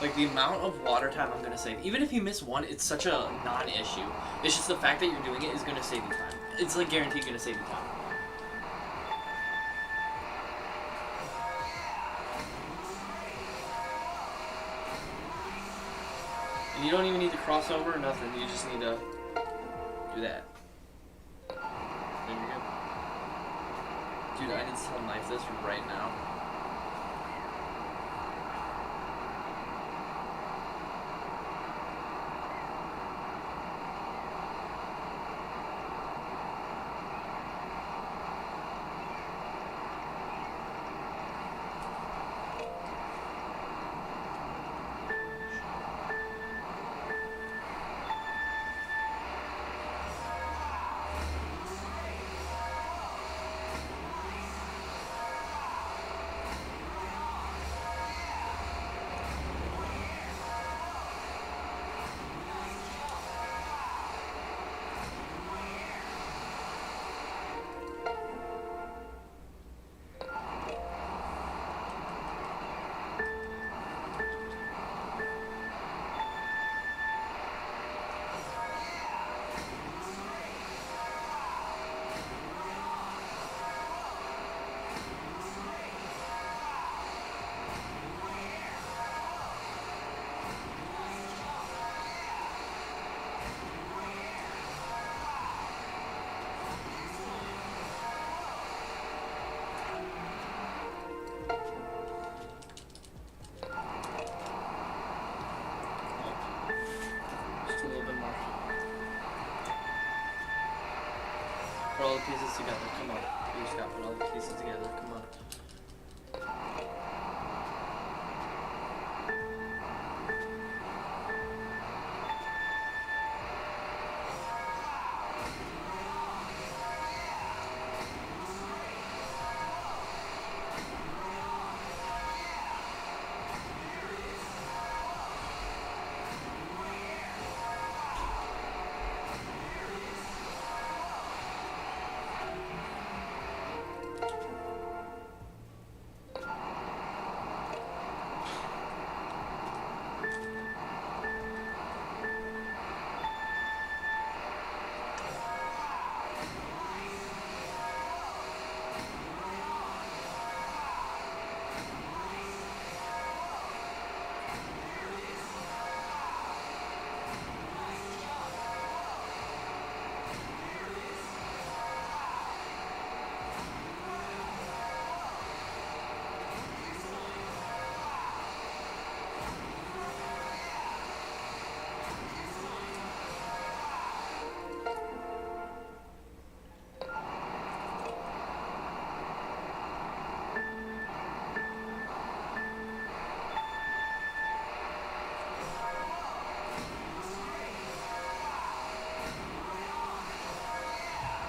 like the amount of water time I'm gonna save, even if you miss one, it's such a non-issue. It's just the fact that you're doing it is gonna save you time. It's like guaranteed gonna save you time. And you don't even need to cross over or nothing. You just need to do that. Then you're good. Dude, I need to tell knife this right now. Just a little bit more. Put all the pieces together, come on. You just gotta put all the pieces together, come on.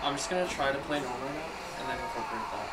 I'm just gonna try to play normal now, and then incorporate that.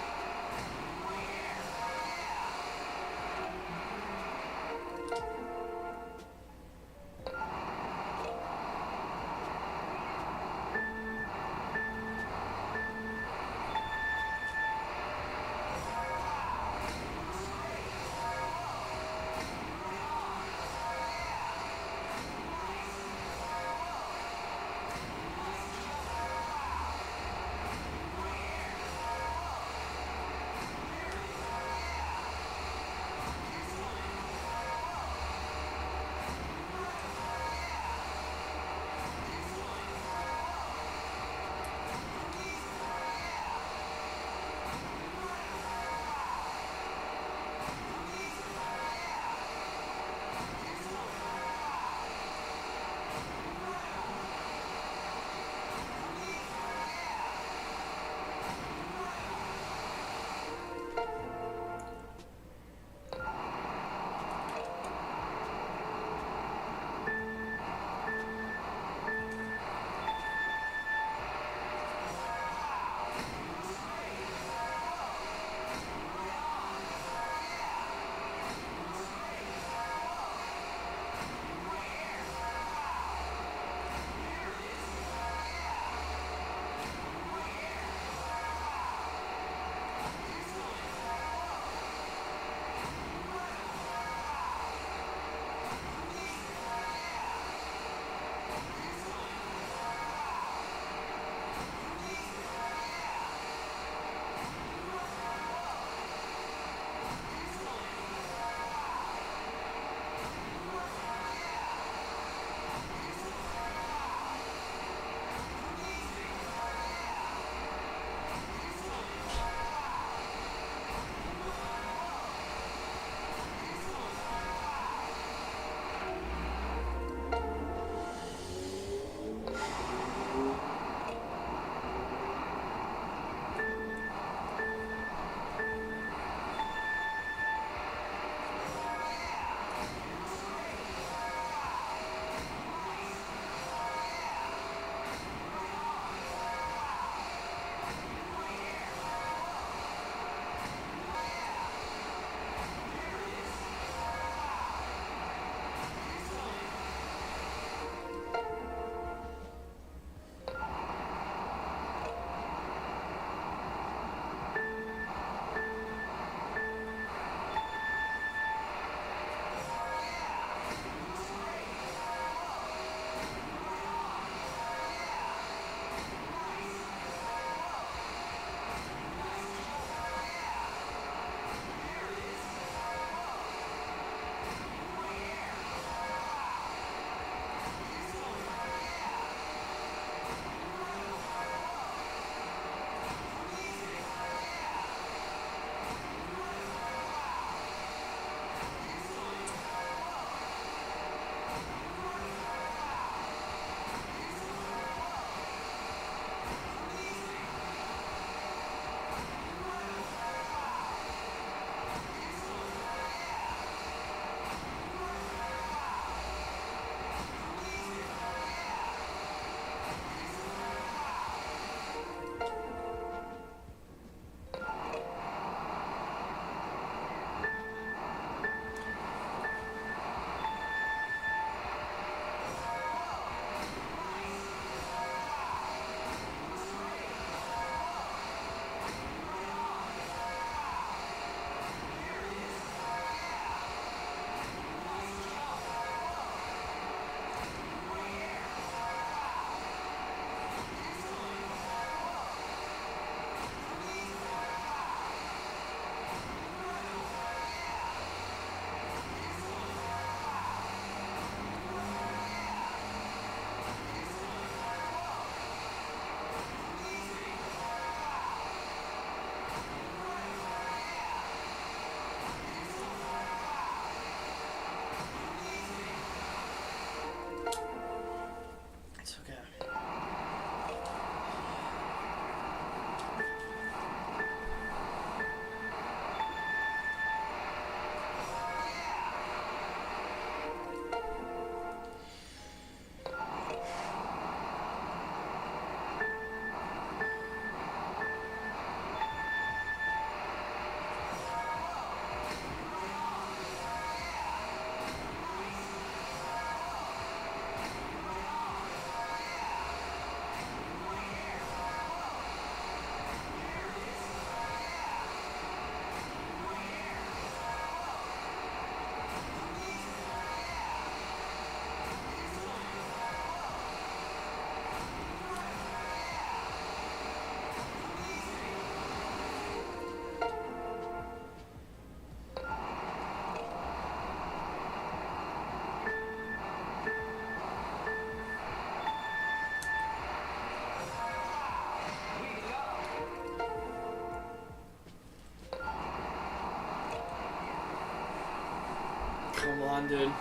on, dude.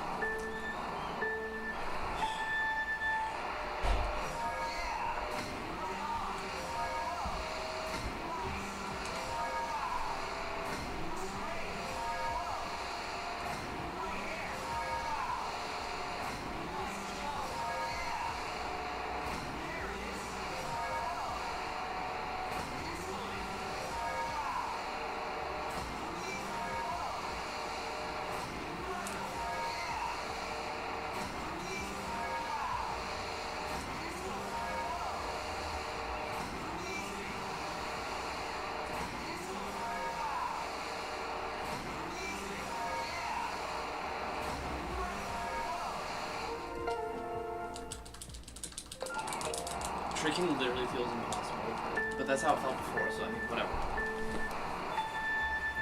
Tricking literally feels impossible, but that's how it felt before, so I mean, whatever.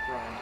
Grind.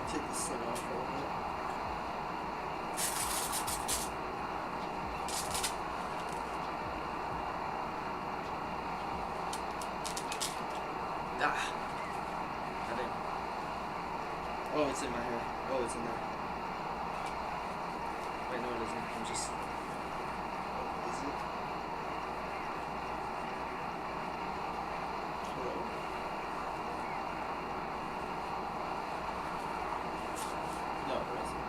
Take this thing off for a minute. Ah. I didn't. Oh, it's in my hair. Oh, it's in there. Wait, no, it isn't. I'm just. Oh, is it? Hello? No, it isn't.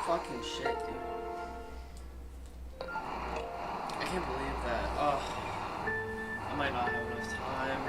fucking shit, dude. I can't believe that. Oh, I might not have enough time.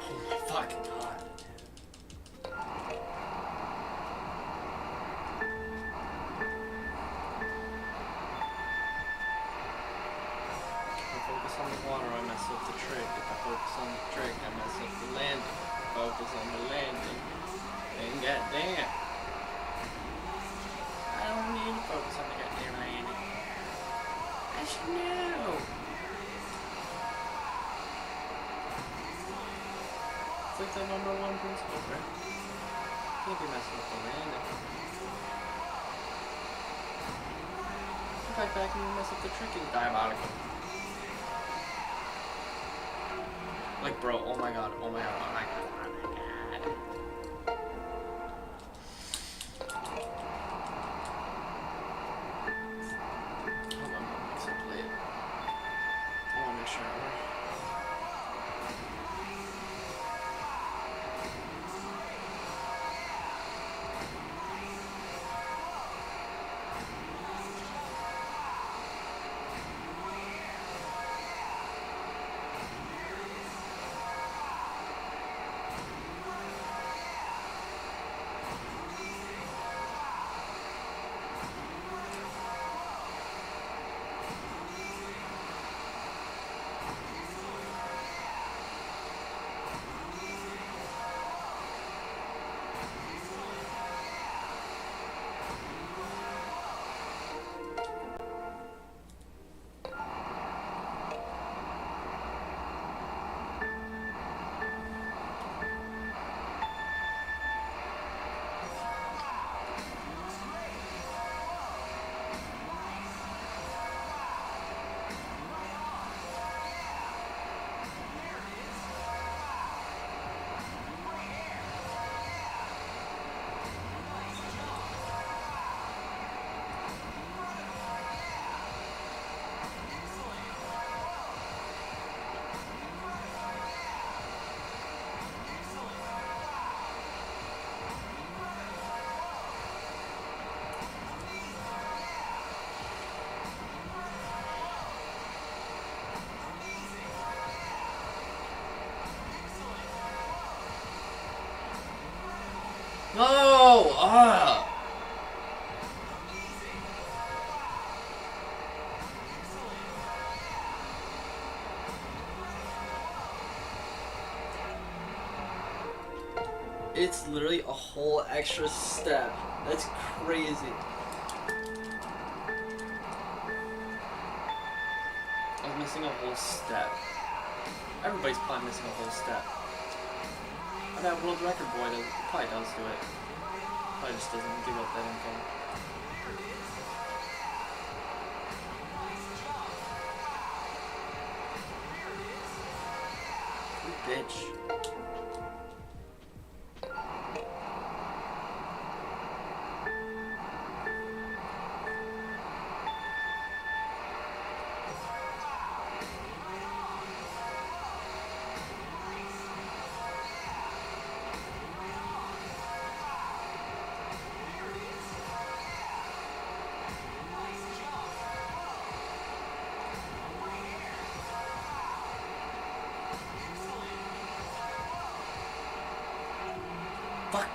Oh my fucking god. If I focus on the water, I mess up the trick. If I focus on the trick, I mess up the landing. Focus on the landing. And goddamn. I don't need to focus on the goddamn landing. I should know. It's like the #1 principle, right? Can't be messing with the landing. In fact, I can even mess up the trick is diabolical. Like, bro, oh my god, oh my god, oh my god, oh my god. Hold on, I'll mix up late. I wanna make sure I work. No! It's literally a whole extra step. That's crazy. I was missing a whole step. Everybody's probably missing a whole step. And that world record boy probably does do it. Probably just doesn't give up that info. You bitch. Fuck.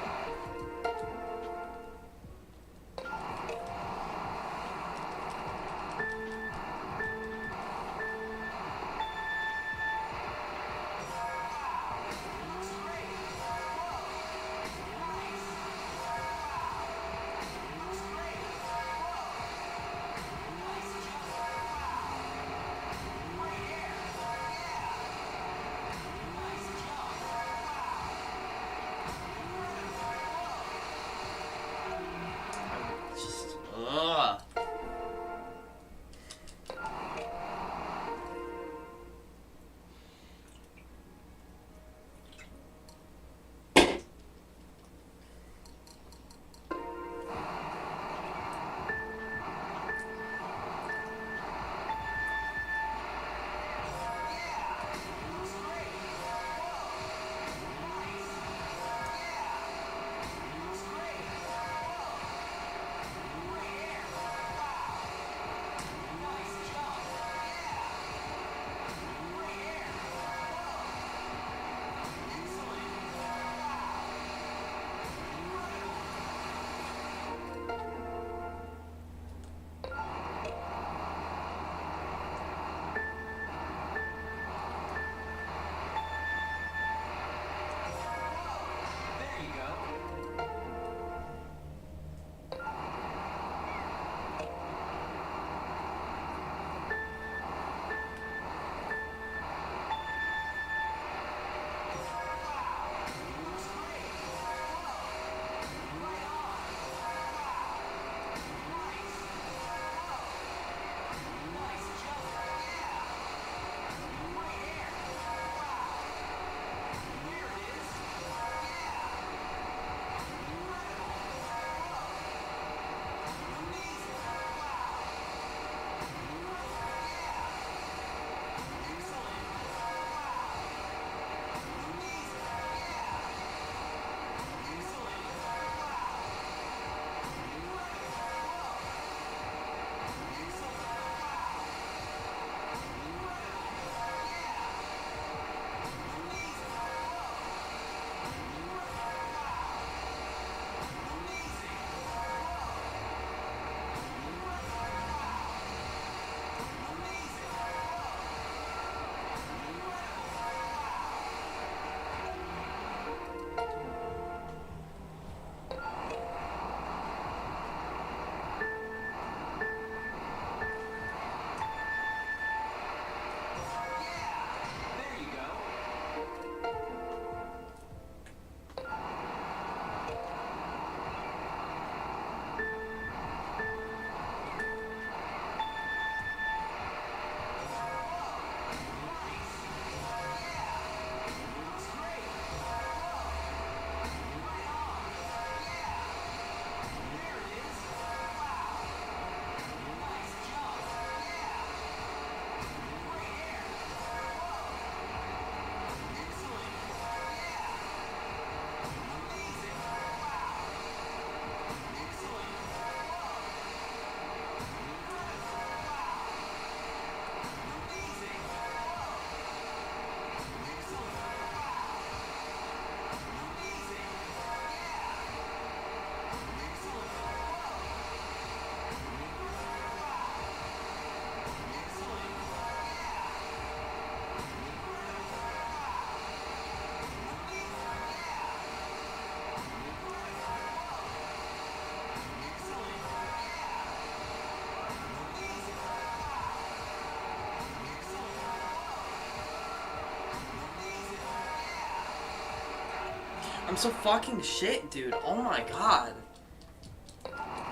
I'm so fucking shit, dude. Oh my god.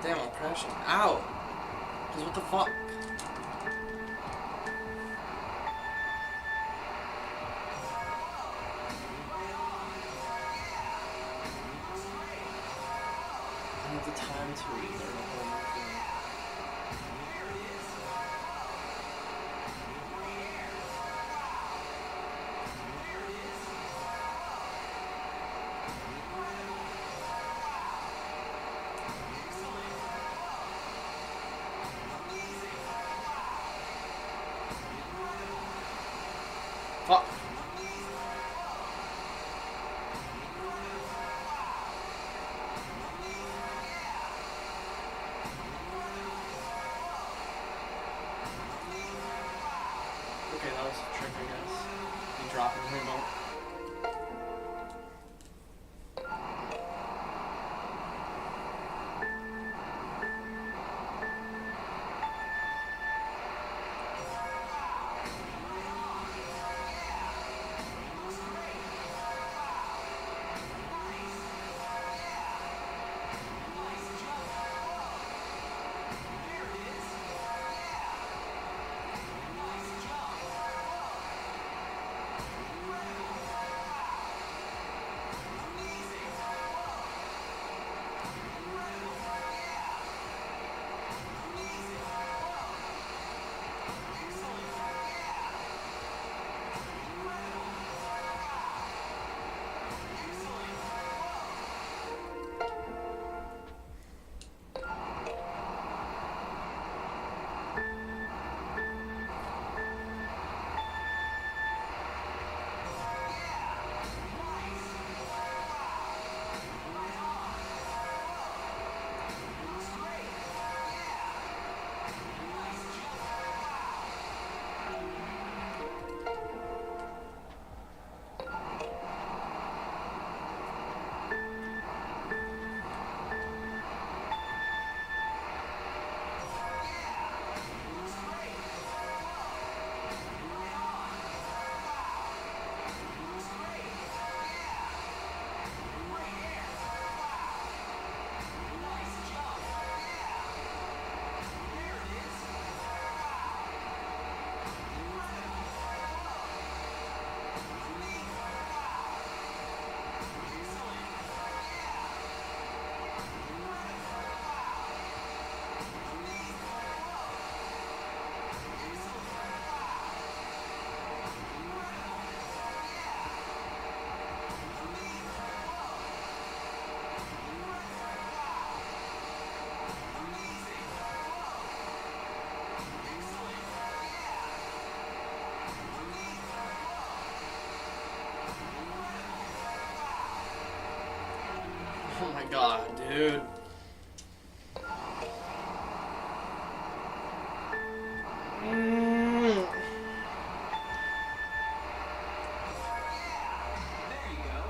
Damn, I'm crashing out. Cause what the fuck? I don't have the time to learn a whole new thing. Fuck. Okay, that was a trick, I guess. You dropping the remote. Oh my god, dude. There you go.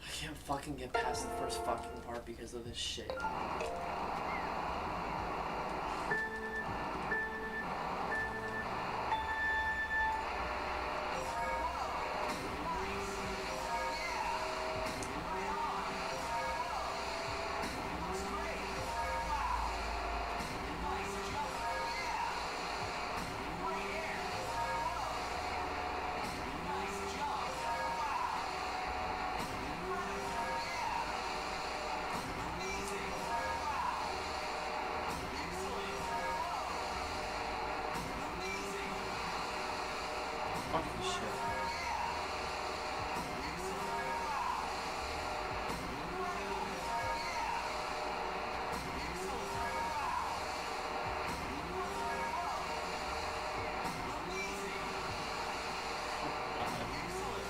I can't fucking get past the first fucking part because of this shit. Fucking shit.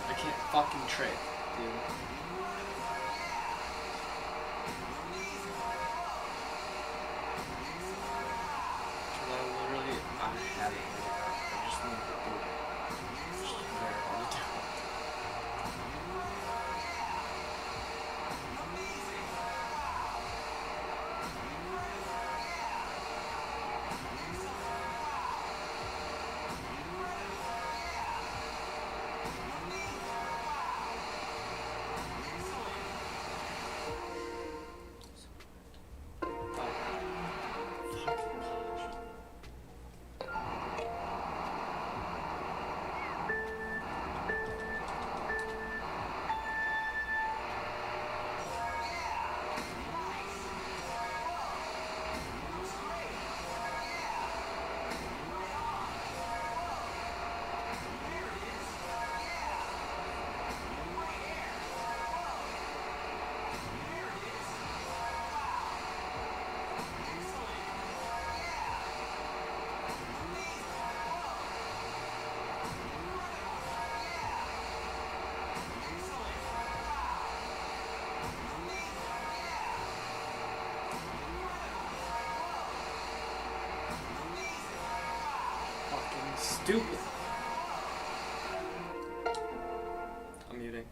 I can't fucking trick, dude. I have it. I just need to do it. It's just very hard to do. Stupid. I'm muting.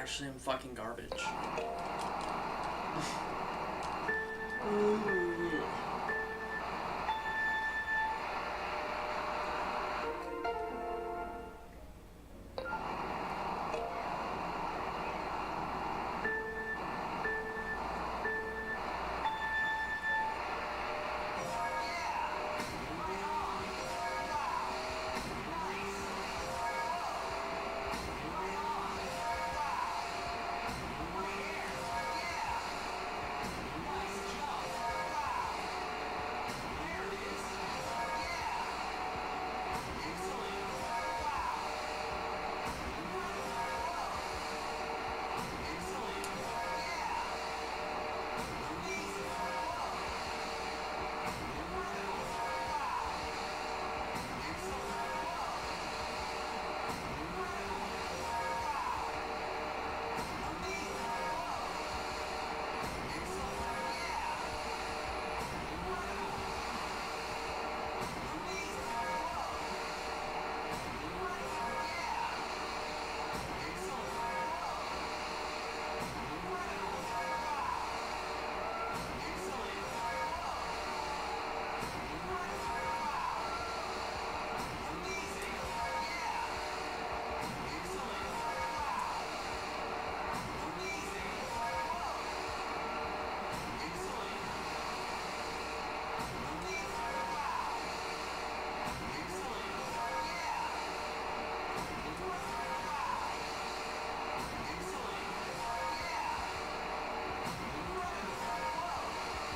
actually am fucking garbage.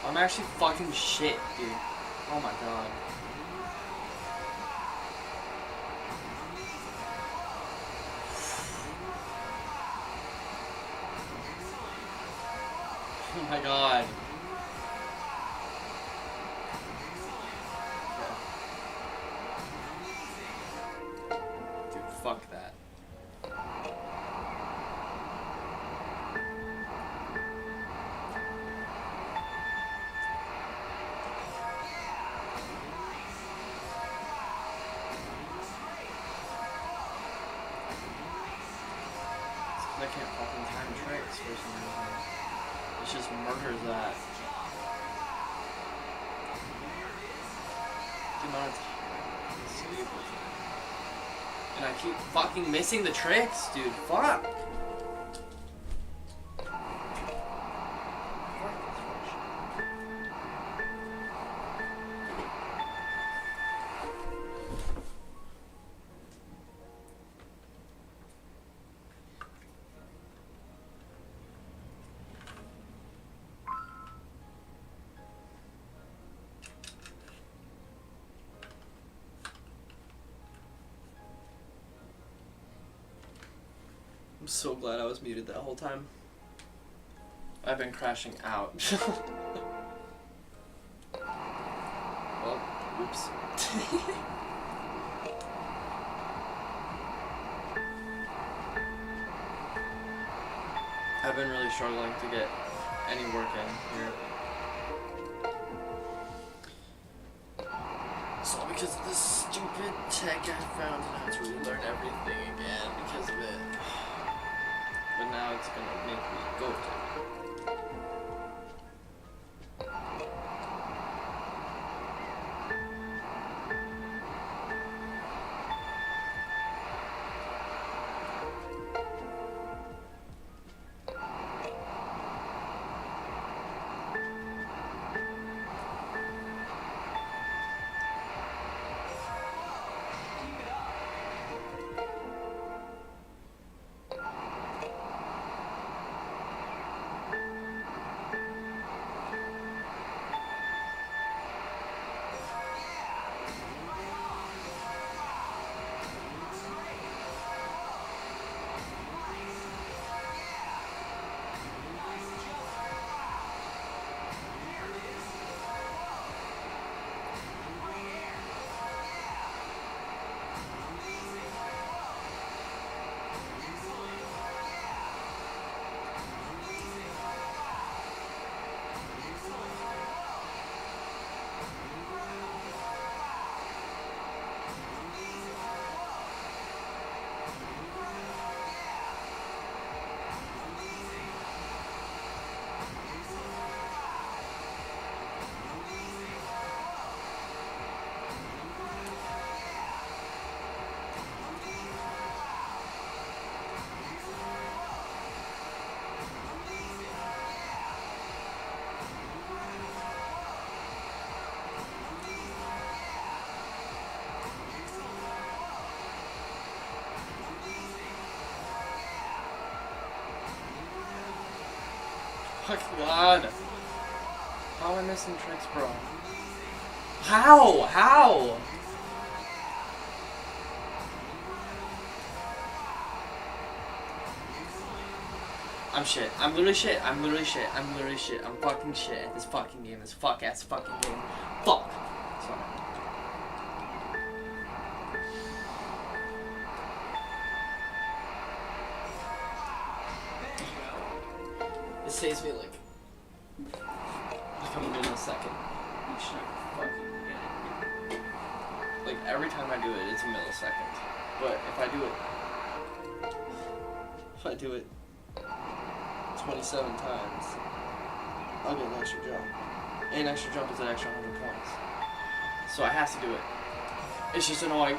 I'm actually fucking shit, dude. Oh my god. Oh my god. Okay. Dude, fuck that. I can't fucking time tricks for some reason. It just murders that. The amount of time I save with it. And I keep fucking missing the tricks, dude. Fuck! I'm so glad I was muted that whole time. I've been crashing out. Well, oops. I've been really struggling to get any work in here. It's all because of this stupid tech I found, and I had to relearn everything again because of it. But now it's gonna make me go to it. Fucking God. How am I missing tricks, bro? How? How? I'm shit. I'm literally shit. I'm literally shit. I'm literally shit. I'm fucking shit at this fucking game. This fuck ass fucking game. Fuck. Sorry. It saves me like I'm in a second. Each time I fucking get it. Like every time I do it, it's a millisecond. But if I do it 27 times, I'll get an extra jump. And extra jump is an extra 100 points. So I have to do it. It's just annoying.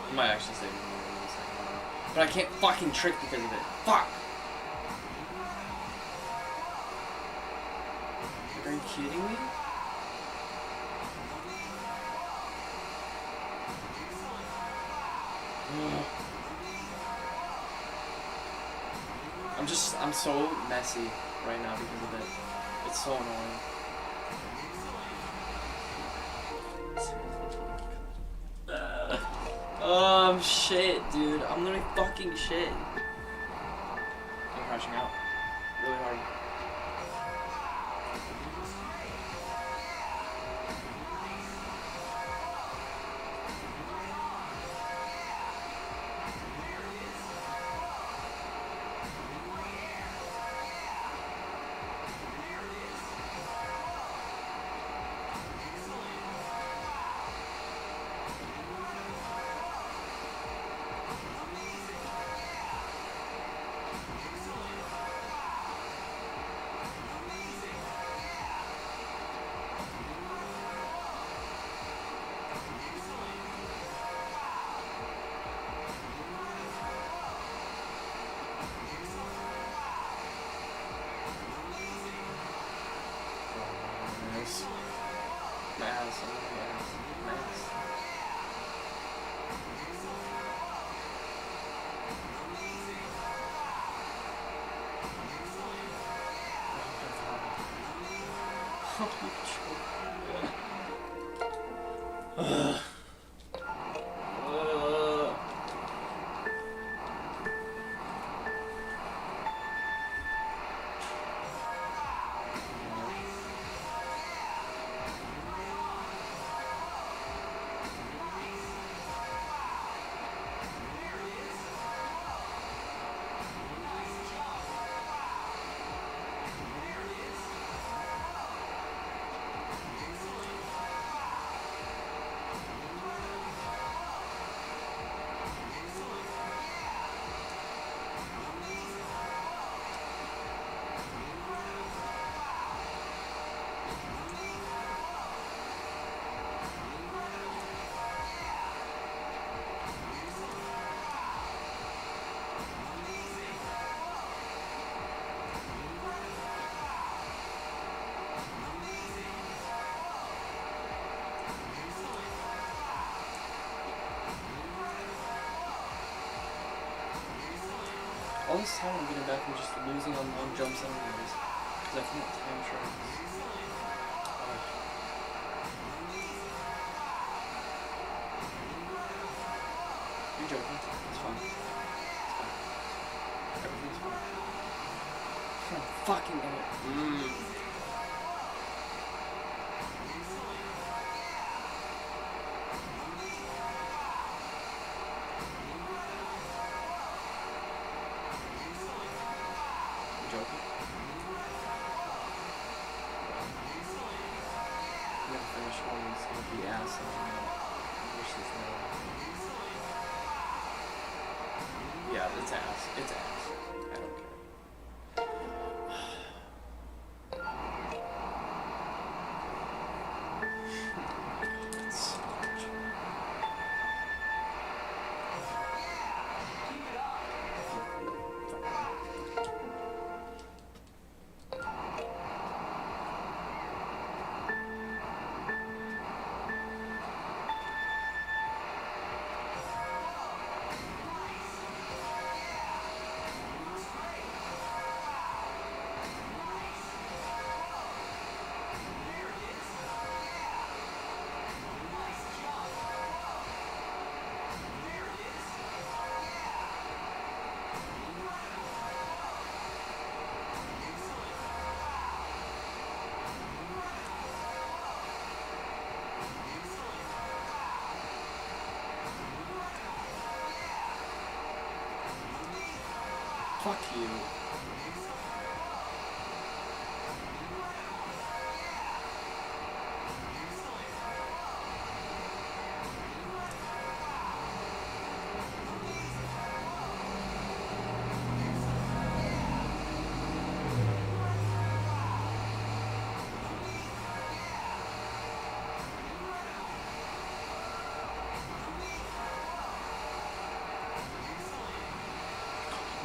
I might actually save it in a second. But I can't fucking trick because of it. Fuck! Like, are you kidding me? I'm so messy right now because of it. It's so annoying. Shit, dude. I'm literally fucking shit. I'm crashing out really hard. All this time I'm getting back from just losing on long jumps anyways. Because I can't time tricks. You're joking. It's fine. It's fine. Everything's fine. I'm fucking in it. Yeah, it's ass. It's ass. I don't care. Fuck you.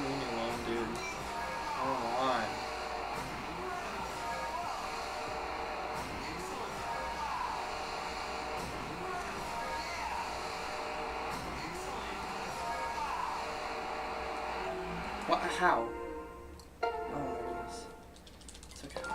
Leave me alone, dude. Come on. What? How? Oh my goodness. It's okay.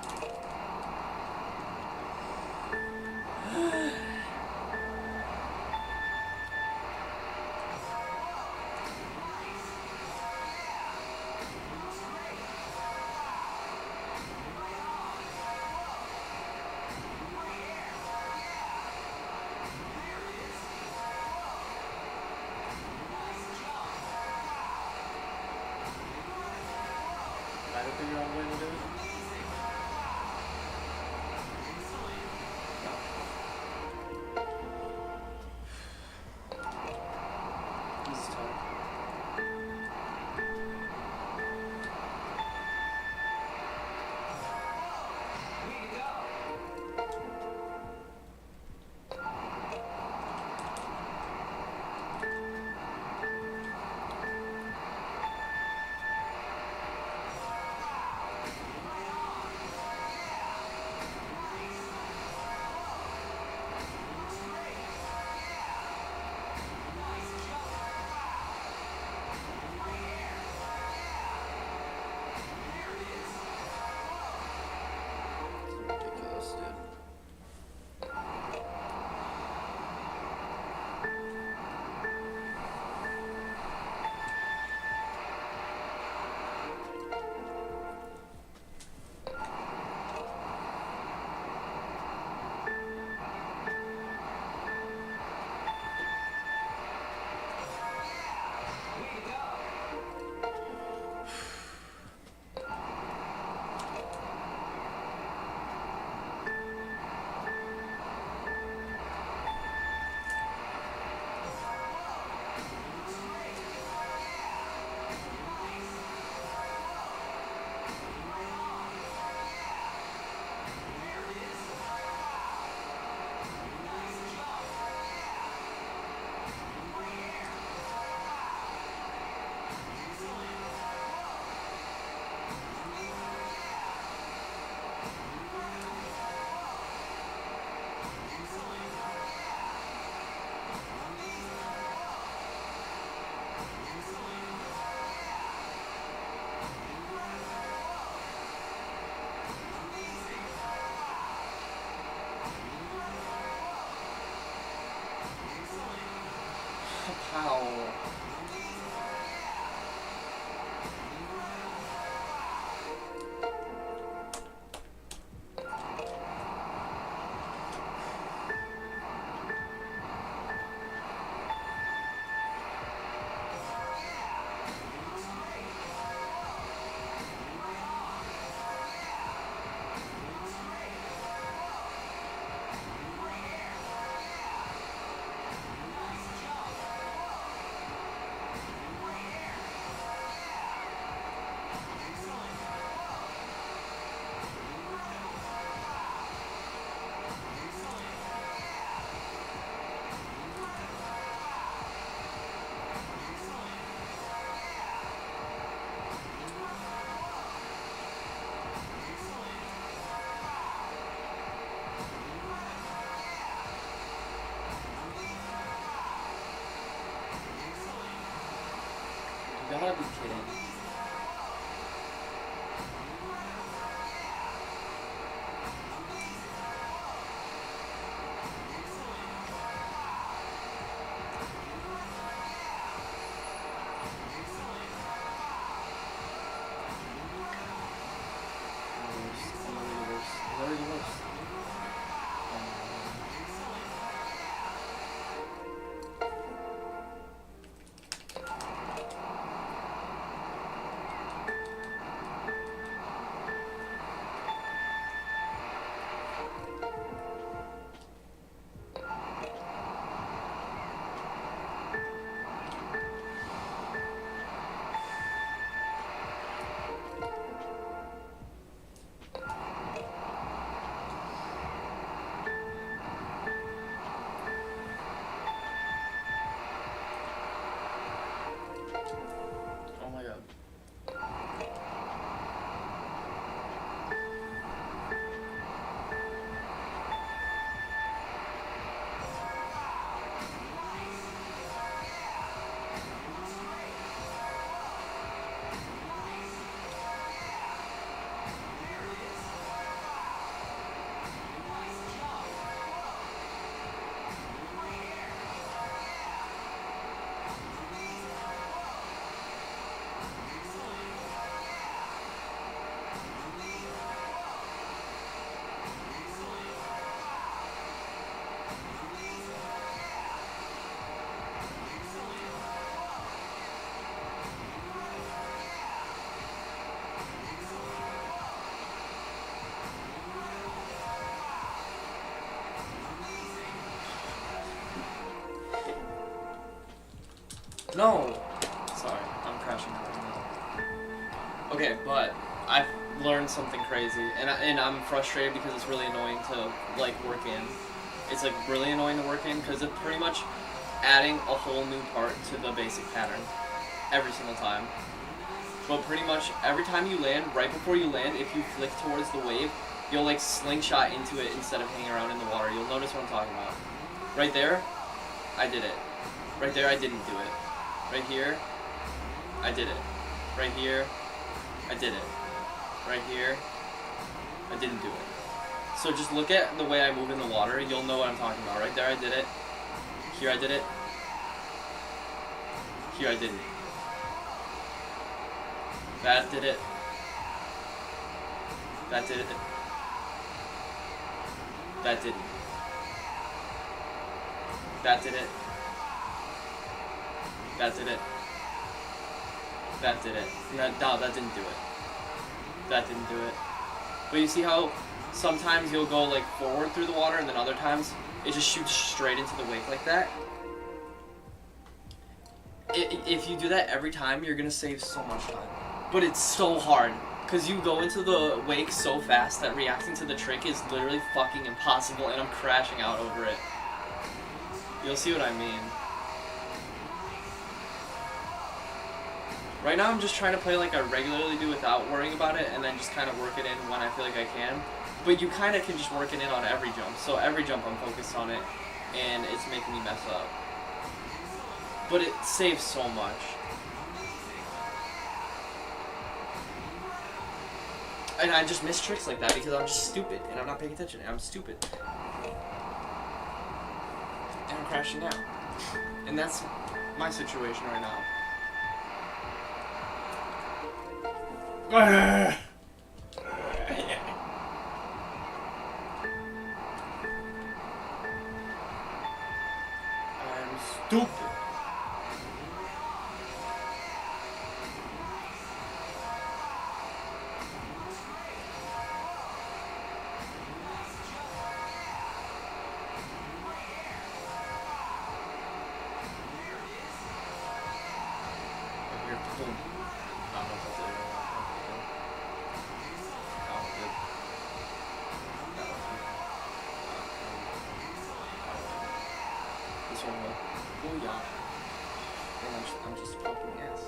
Try to figure out a way to do it. No. This is tough. It's ridiculous, dude. How? You gotta be kidding. No! Sorry, I'm crashing out right now. Okay, but I've learned something crazy, and I'm frustrated because it's really annoying to, like, work in. It's, like, really annoying to work in because it's pretty much adding a whole new part to the basic pattern every single time. But pretty much every time you land, right before you land, if you flick towards the wave, you'll, like, slingshot into it instead of hanging around in the water. You'll notice what I'm talking about. Right there, I did it. Right there, I didn't do it. Right here, I did it. Right here, I did it. Right here, I didn't do it. So just look at the way I move in the water, you'll know what I'm talking about. Right there, I did it. Here, I did it. Here, I didn't. That did it. That did it. That didn't. That did it. That did it. That did it. No, that didn't do it. That didn't do it. But you see how sometimes you'll go like forward through the water and then other times it just shoots straight into the wake like that? If you do that every time, you're gonna save so much time. But it's so hard, because you go into the wake so fast that reacting to the trick is literally fucking impossible, and I'm crashing out over it. You'll see what I mean. Right now I'm just trying to play like I regularly do without worrying about it, and then just kind of work it in when I feel like I can. But you kind of can just work it in on every jump, so every jump I'm focused on it, and it's making me mess up. But it saves so much. And I just miss tricks like that because I'm just stupid, and I'm not paying attention, and I'm stupid. And I'm crashing out. And that's my situation right now. I'm stupid. Oh yeah. And I'm just fucking ass.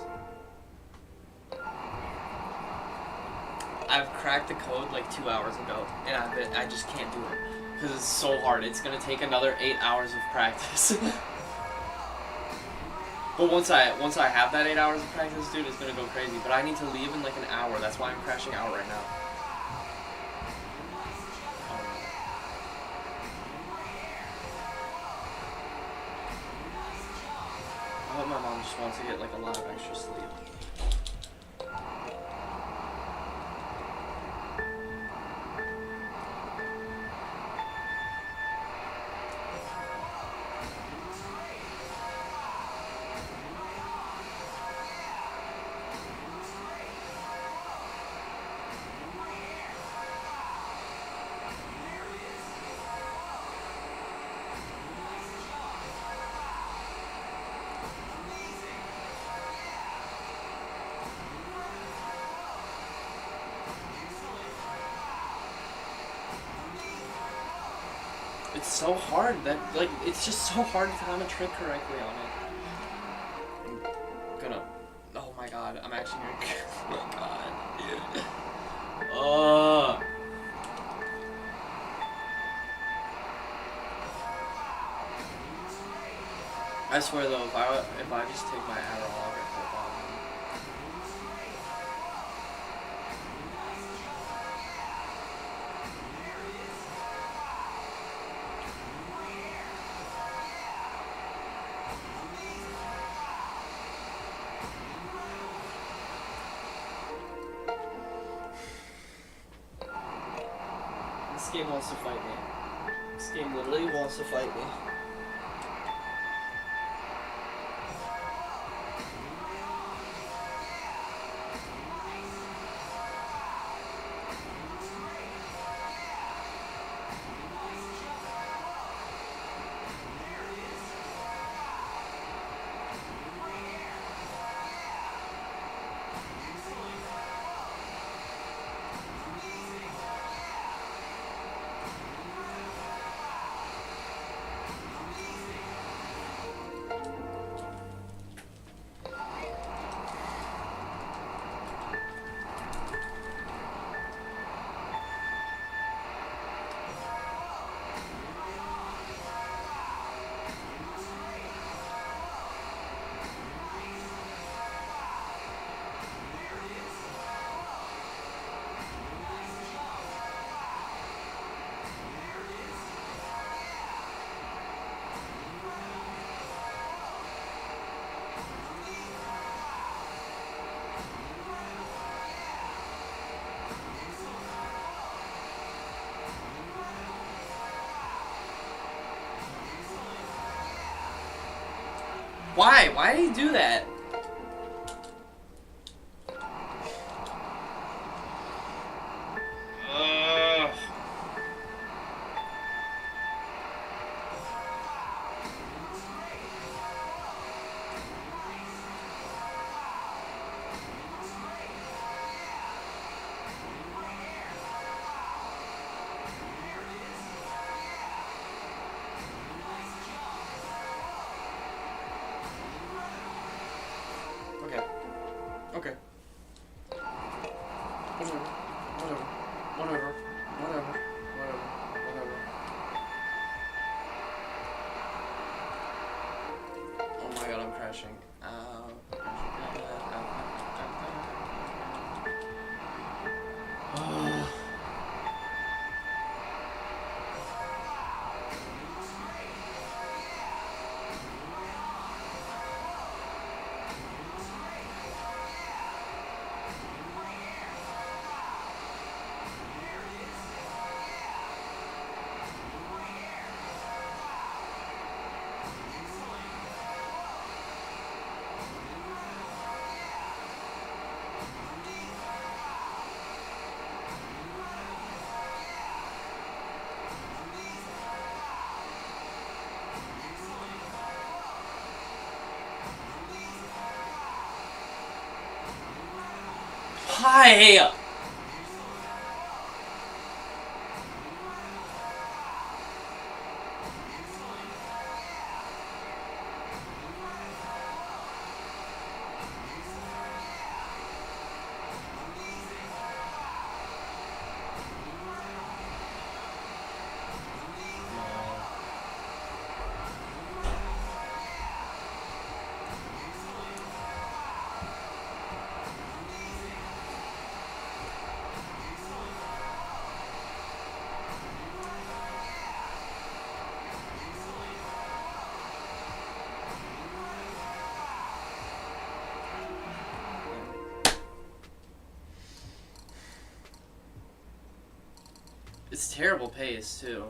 I've cracked the code like 2 hours ago, and I just can't do it because it's so hard. It's gonna take another 8 hours of practice. But once I have that 8 hours of practice, dude, it's gonna go crazy. But I need to leave in like an hour. That's why I'm crashing out right now. I hope my mom just wants to get like a lot of extra sleep. It's so hard that, like, it's just so hard to time a trick correctly on it. I'm gonna, oh my god, I'm actually gonna, oh my god, dude. I swear though, if I just take my Adderall, I'll get full bottom. This game wants to fight me. This game literally wants to fight me. Why? Why did he do that? Ugh. Okay. Okay. Whatever. Whatever. Whatever. Whatever. Whatever. Whatever. Oh my god, I'm crashing. Why? It's terrible pace, too.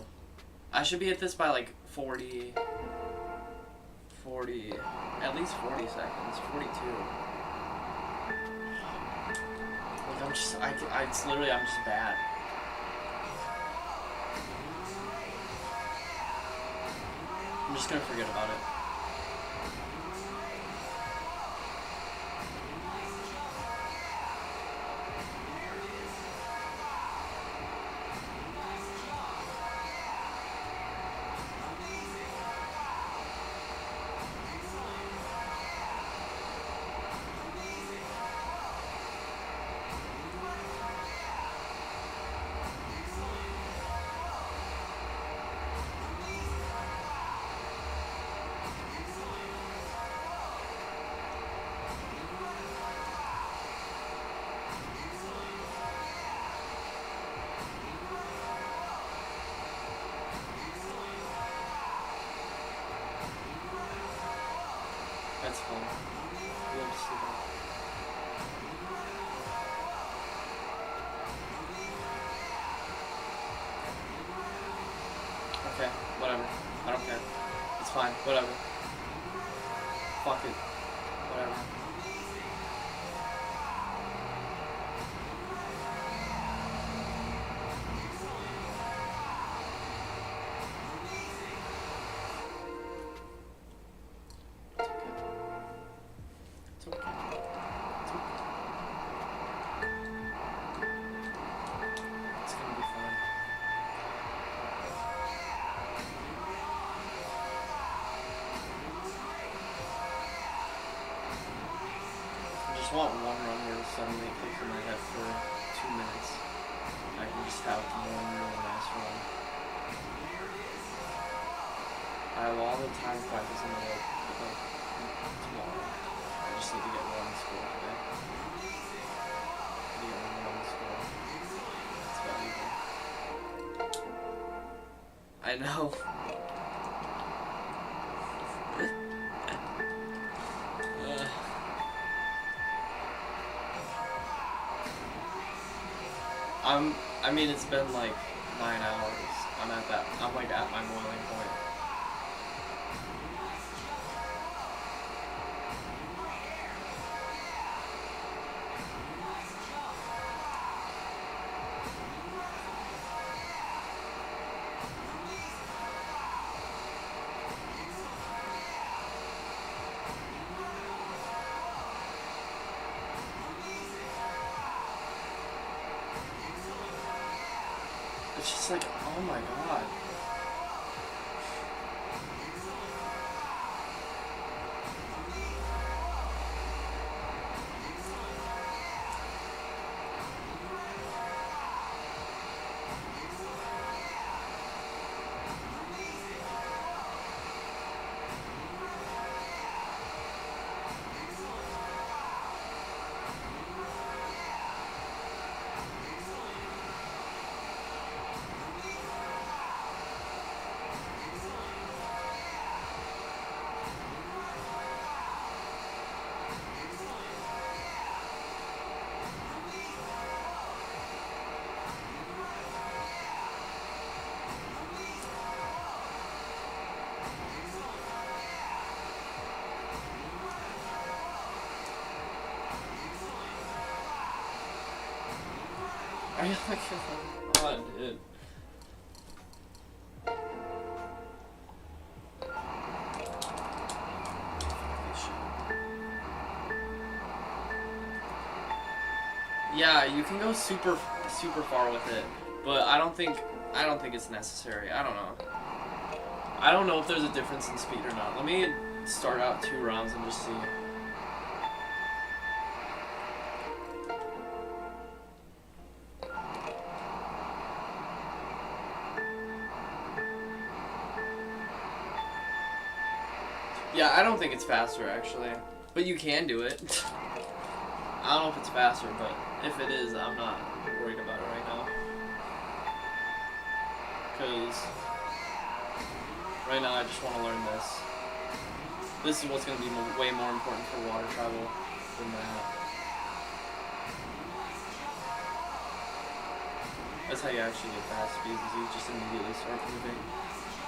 I should be at this by like 40, at least 40 seconds, 42. Like, I'm just, it's literally, I'm just bad. I'm just gonna forget about it. That's fun. We'll just see that. Okay, whatever. I don't care. It's fine. Whatever. Fuck it. Whatever. It's okay. It's okay. It's gonna be fine. I just want one run where the suddenly kicks in my head for 2 minutes. I can just have one really nice run. I have all the time practice in the world like, tomorrow. I just need to get one score today. I need to get one score. That's valuable. I know. I mean, it's been like 9 hours. I'm like at my boiling point. It's just like, oh my god. Are you like, oh god, dude. Yeah, you can go super far with it, but I don't think it's necessary. I don't know. I don't know if there's a difference in speed or not. Let me start out 2 rounds and just see. Yeah, I don't think it's faster actually, but you can do it. I don't know if it's faster, but if it is, I'm not worried about it right now. Because right now I just want to learn this. This is what's going to be way more important for water travel than that. That's how you actually get fast speeds, is you just immediately start moving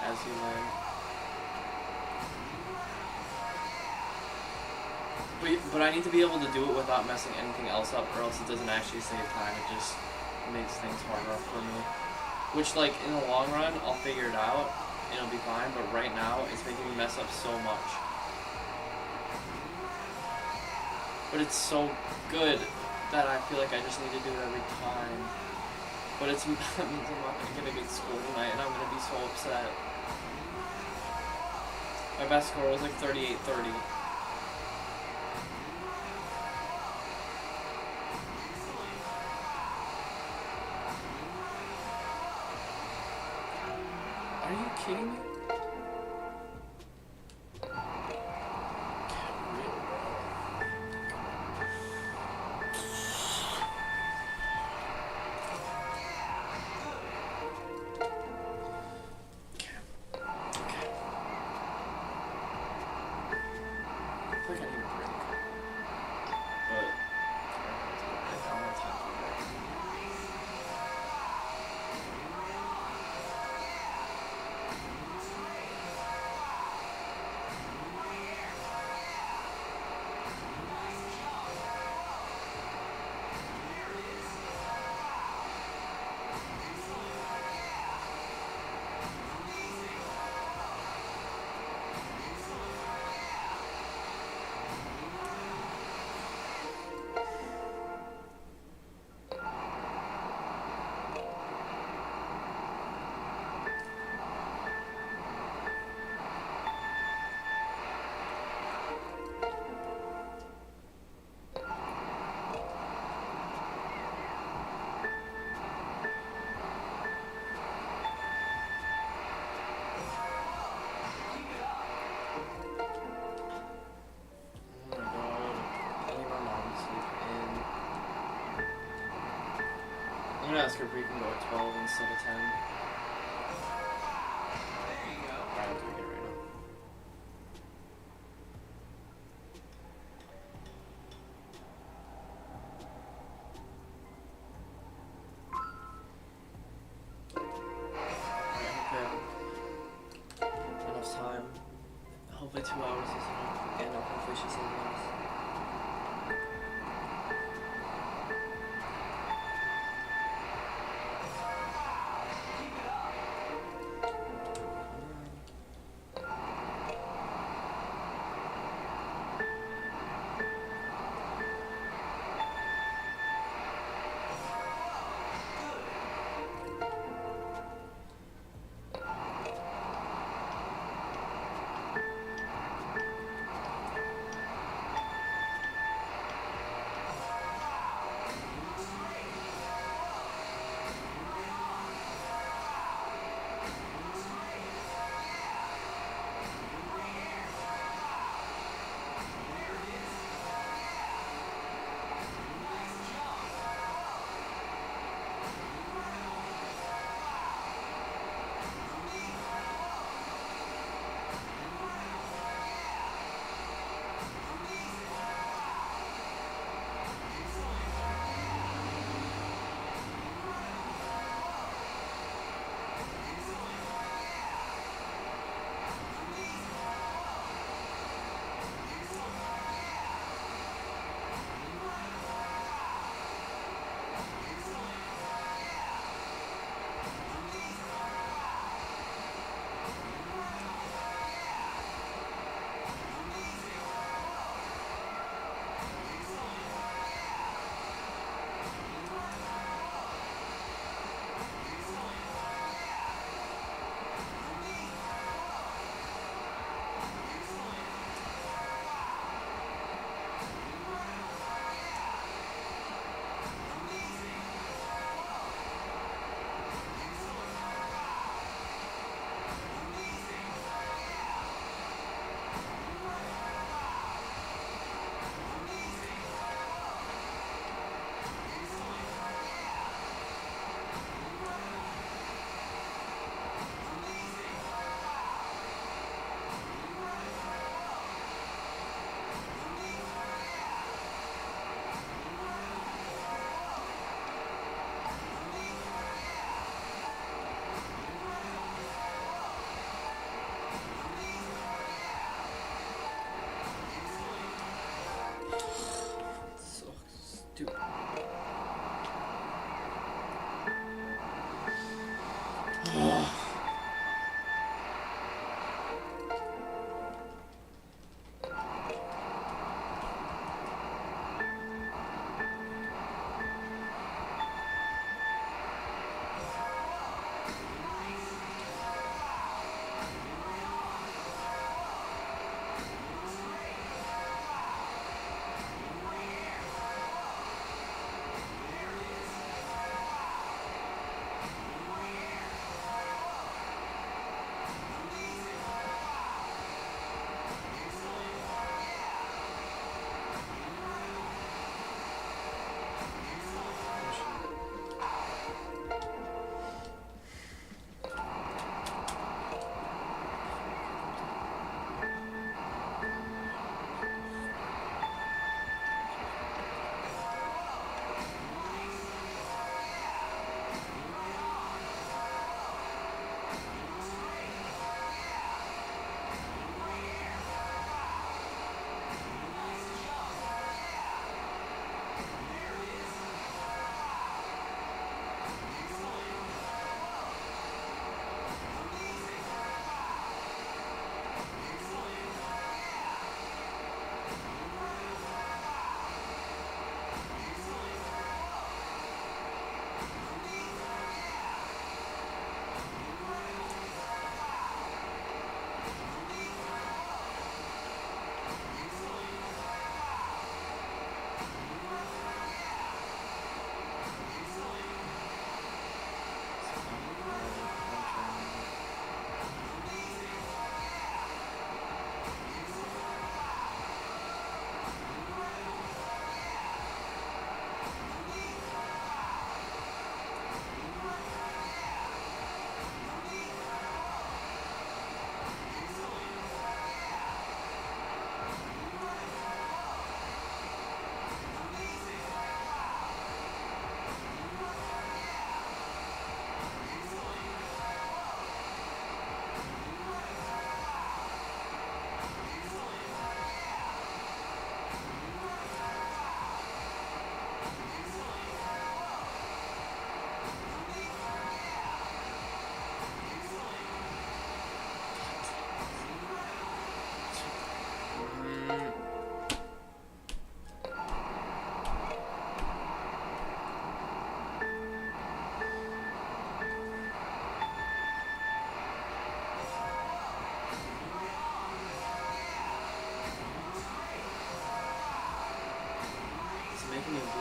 as you learn. But I need to be able to do it without messing anything else up, or else it doesn't actually save time. It just makes things harder for me. Which, like, in the long run, I'll figure it out, and it'll be fine, but right now, it's making me mess up so much. But it's so good that I feel like I just need to do it every time. But that means I'm not going to get a good score tonight, and I'm going to be so upset. My best score was like 38-30. Are you kidding me? I'm gonna ask her if we can go at 12 instead of 10. There you go. Alright, I'm doing it right now. Alright, okay. Enough time. Hopefully 2 hours is enough. And hopefully she's saying yes. Keep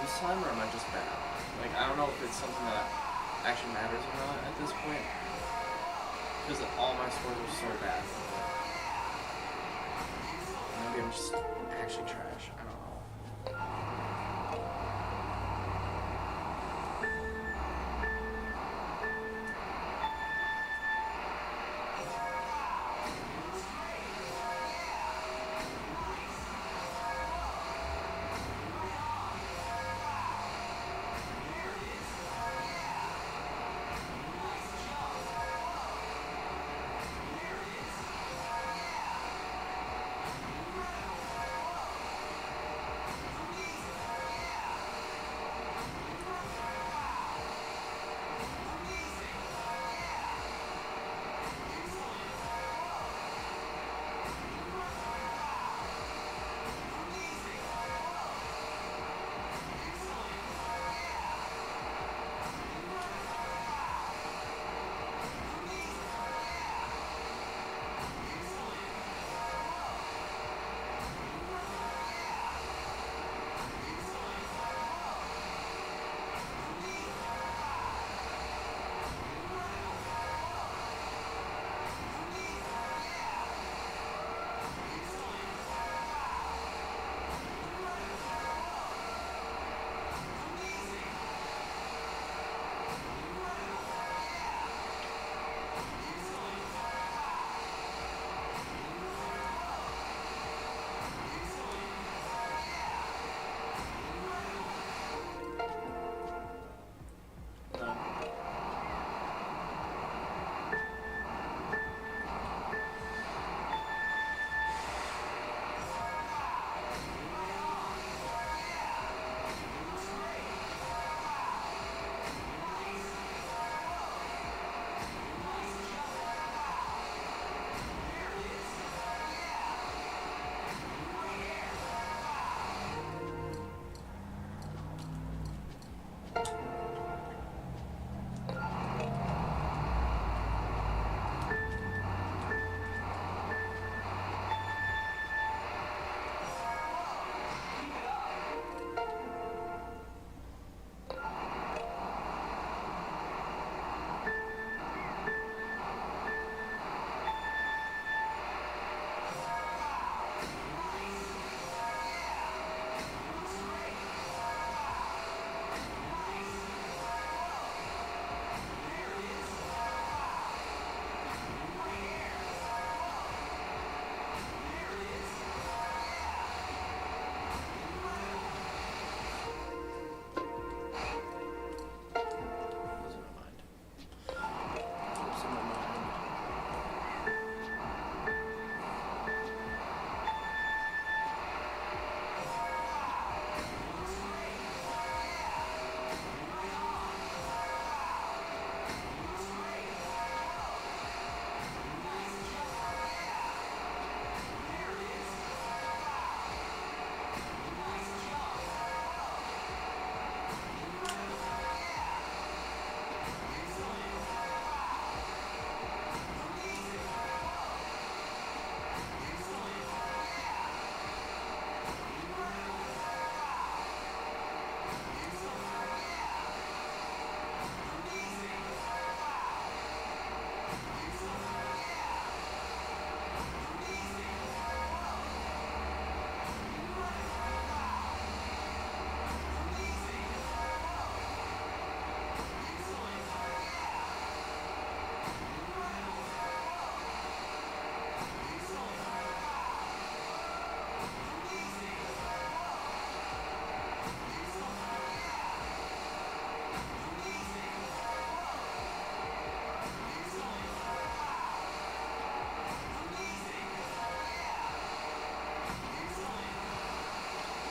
this time, or am I just bad? Like, I don't know if it's something that actually matters or not at this point. Because all my scores are so bad. Maybe I'm just actually trash. I don't know.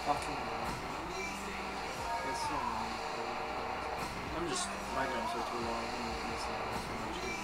Fucking it's so annoying. I'm just, my jumps are too long. I'm missing out so much shit.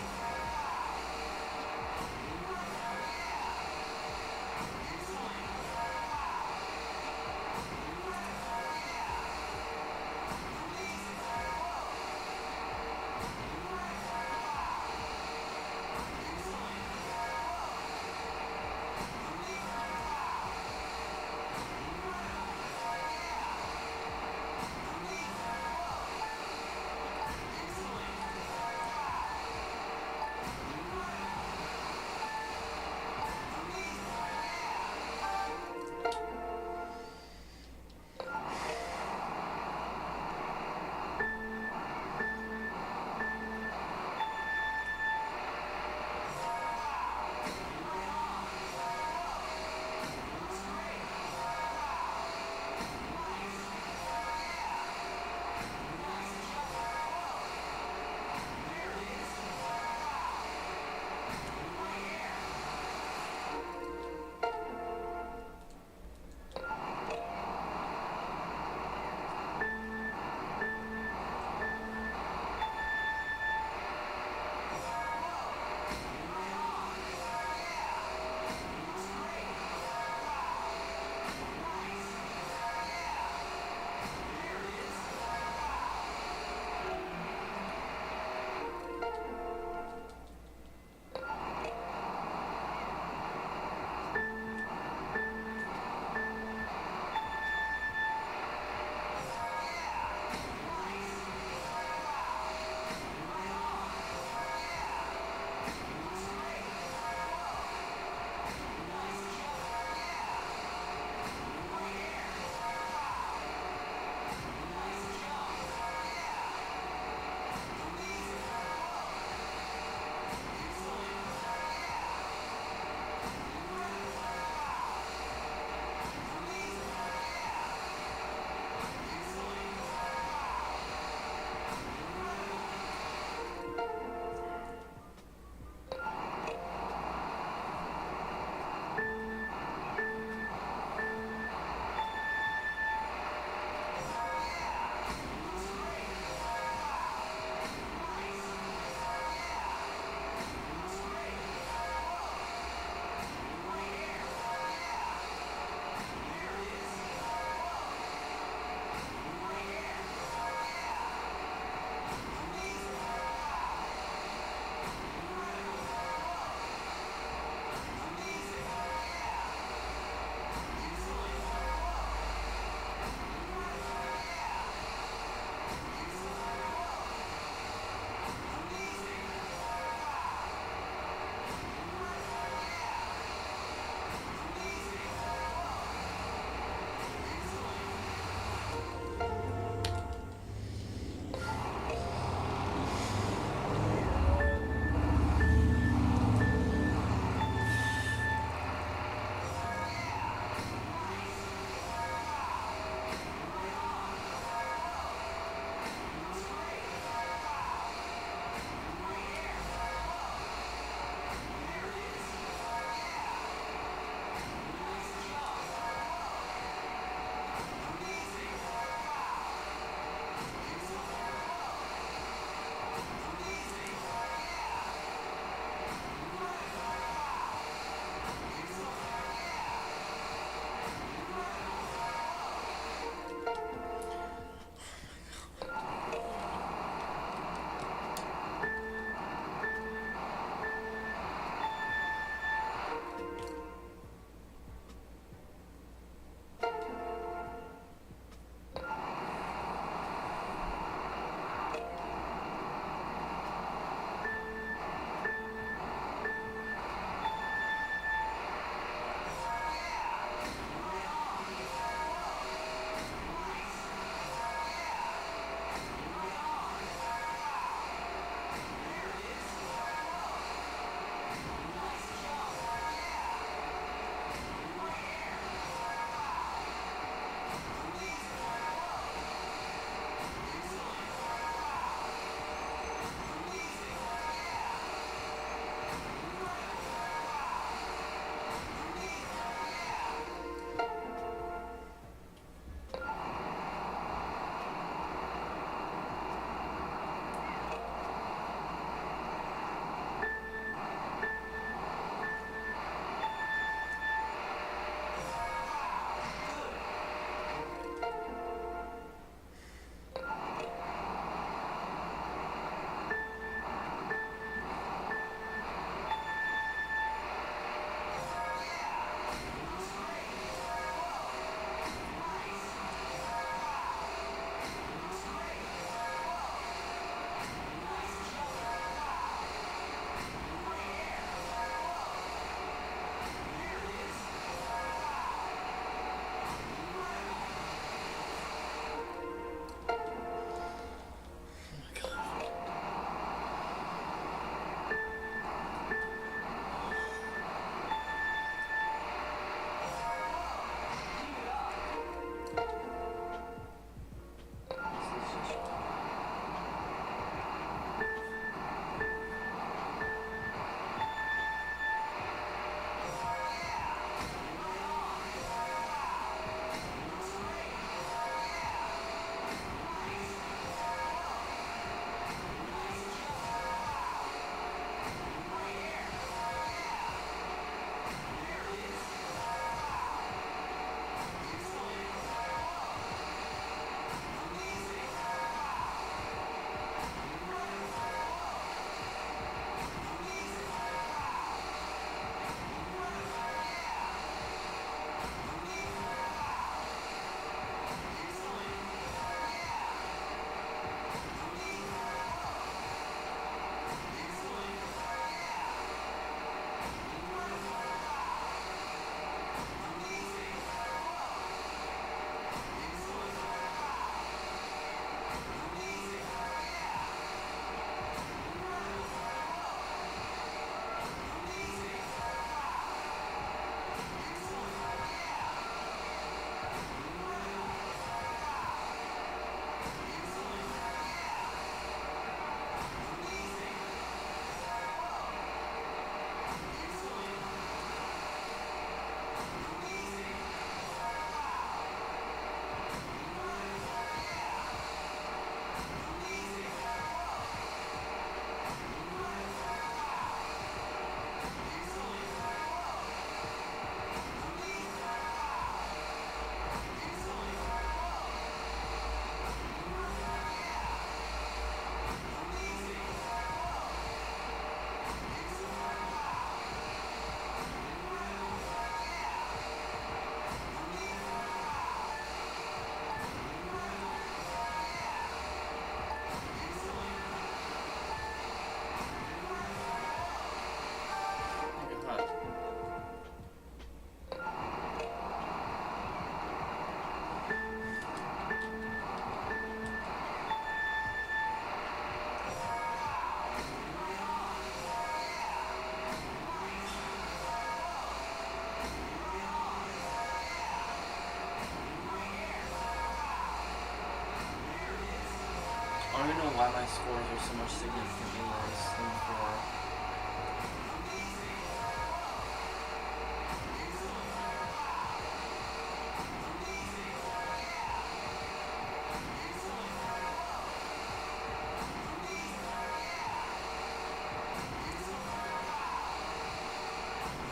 I don't even know why my scores are so much significantly worse than before.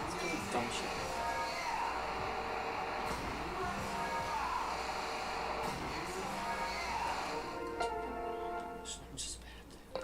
It's because of dumb shit. I'm just bad.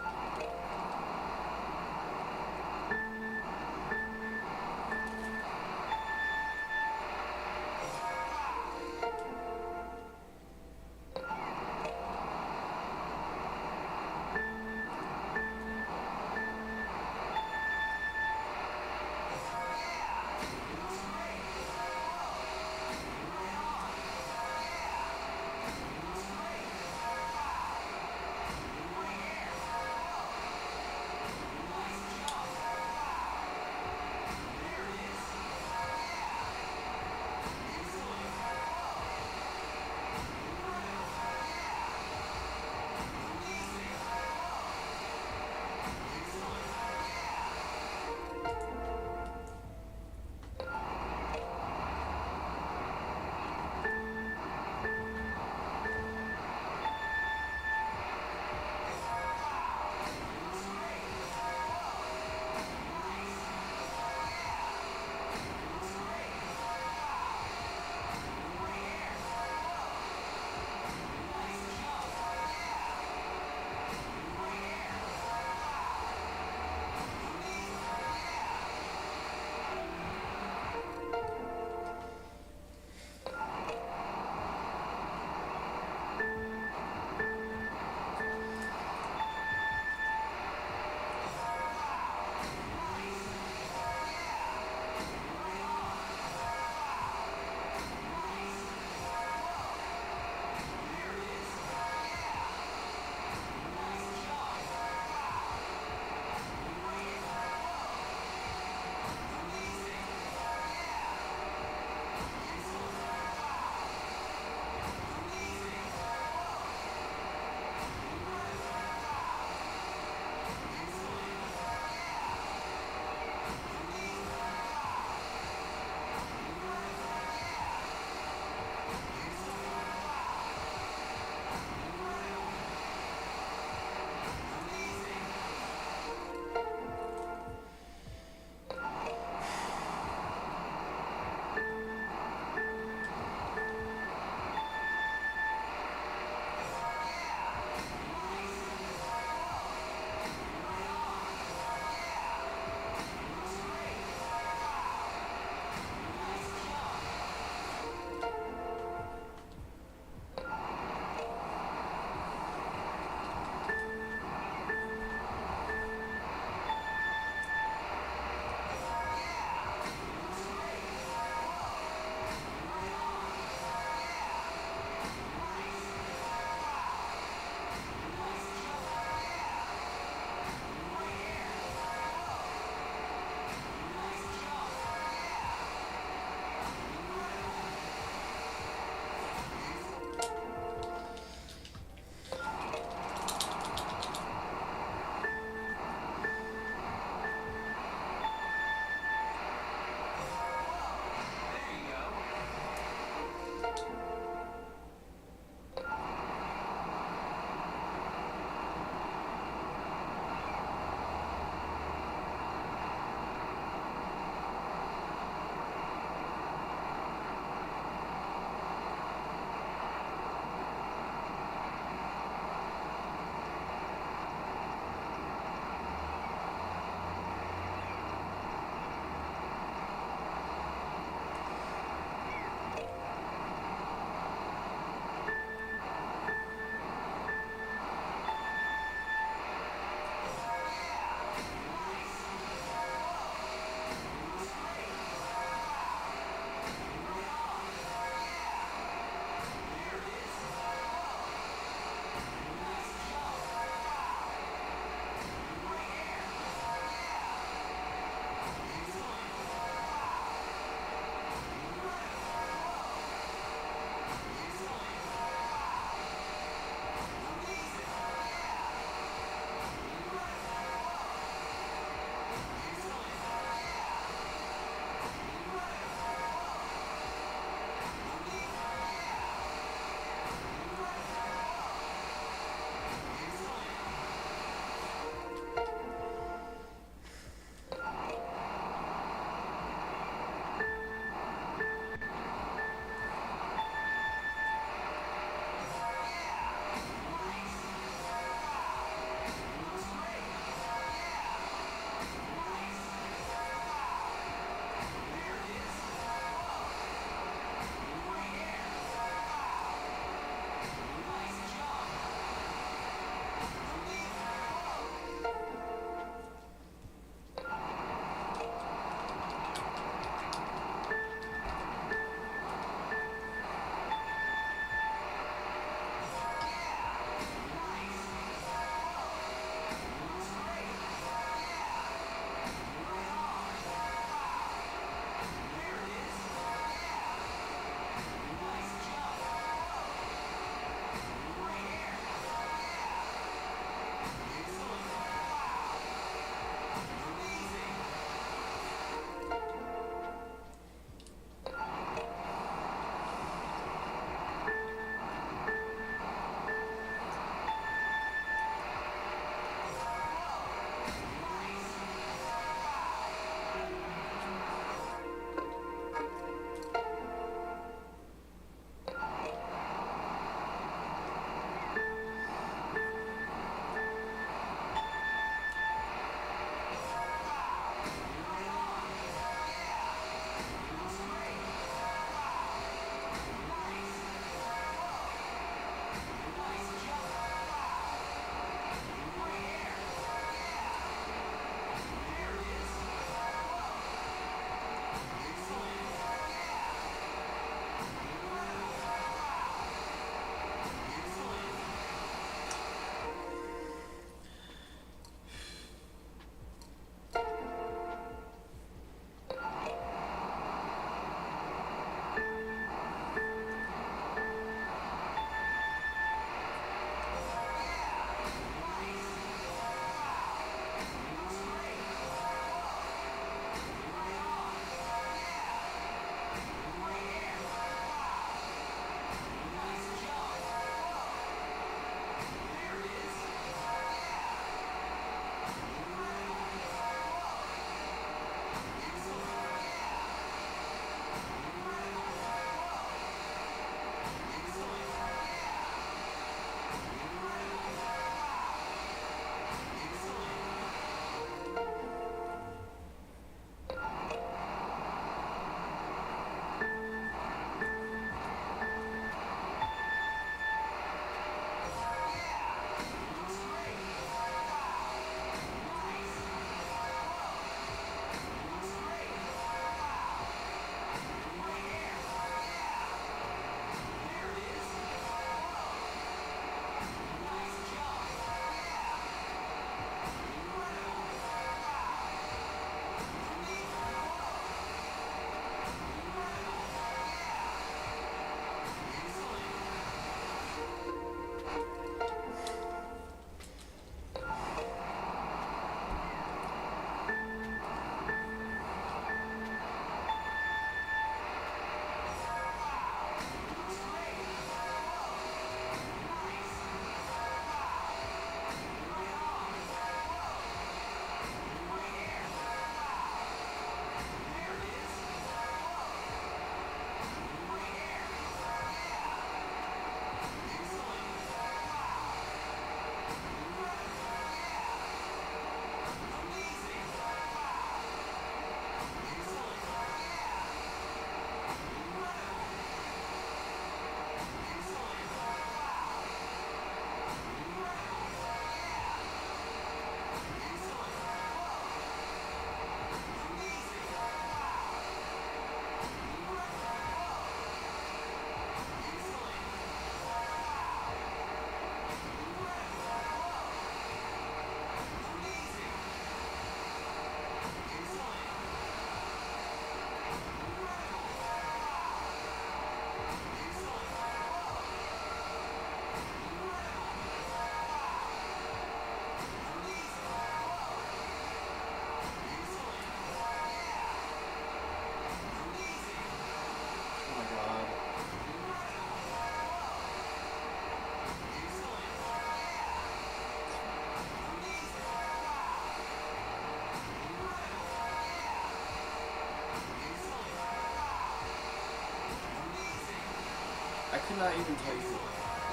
doesn't that even tell you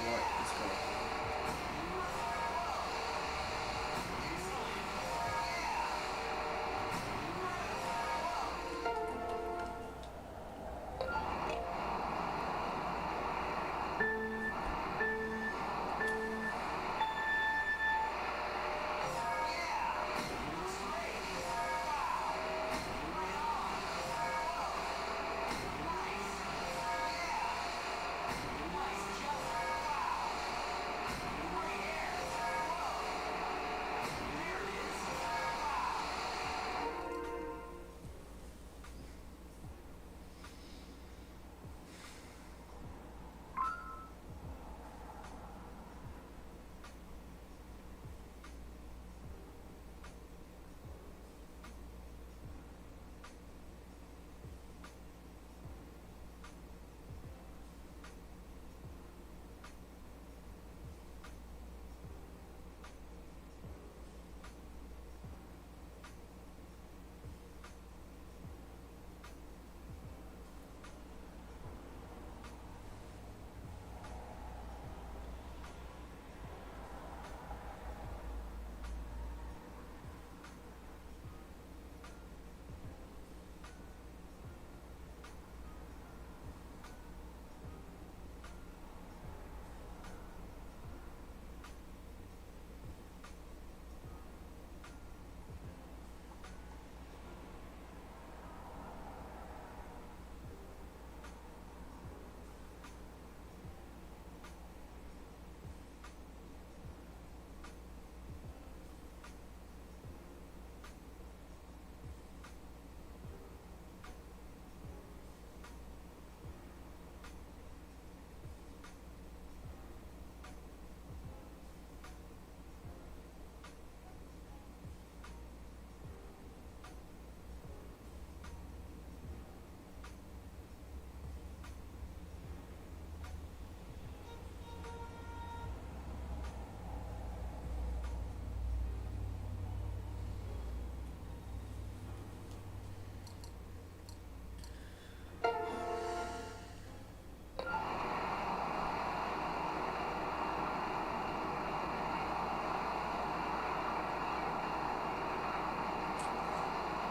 what is going on?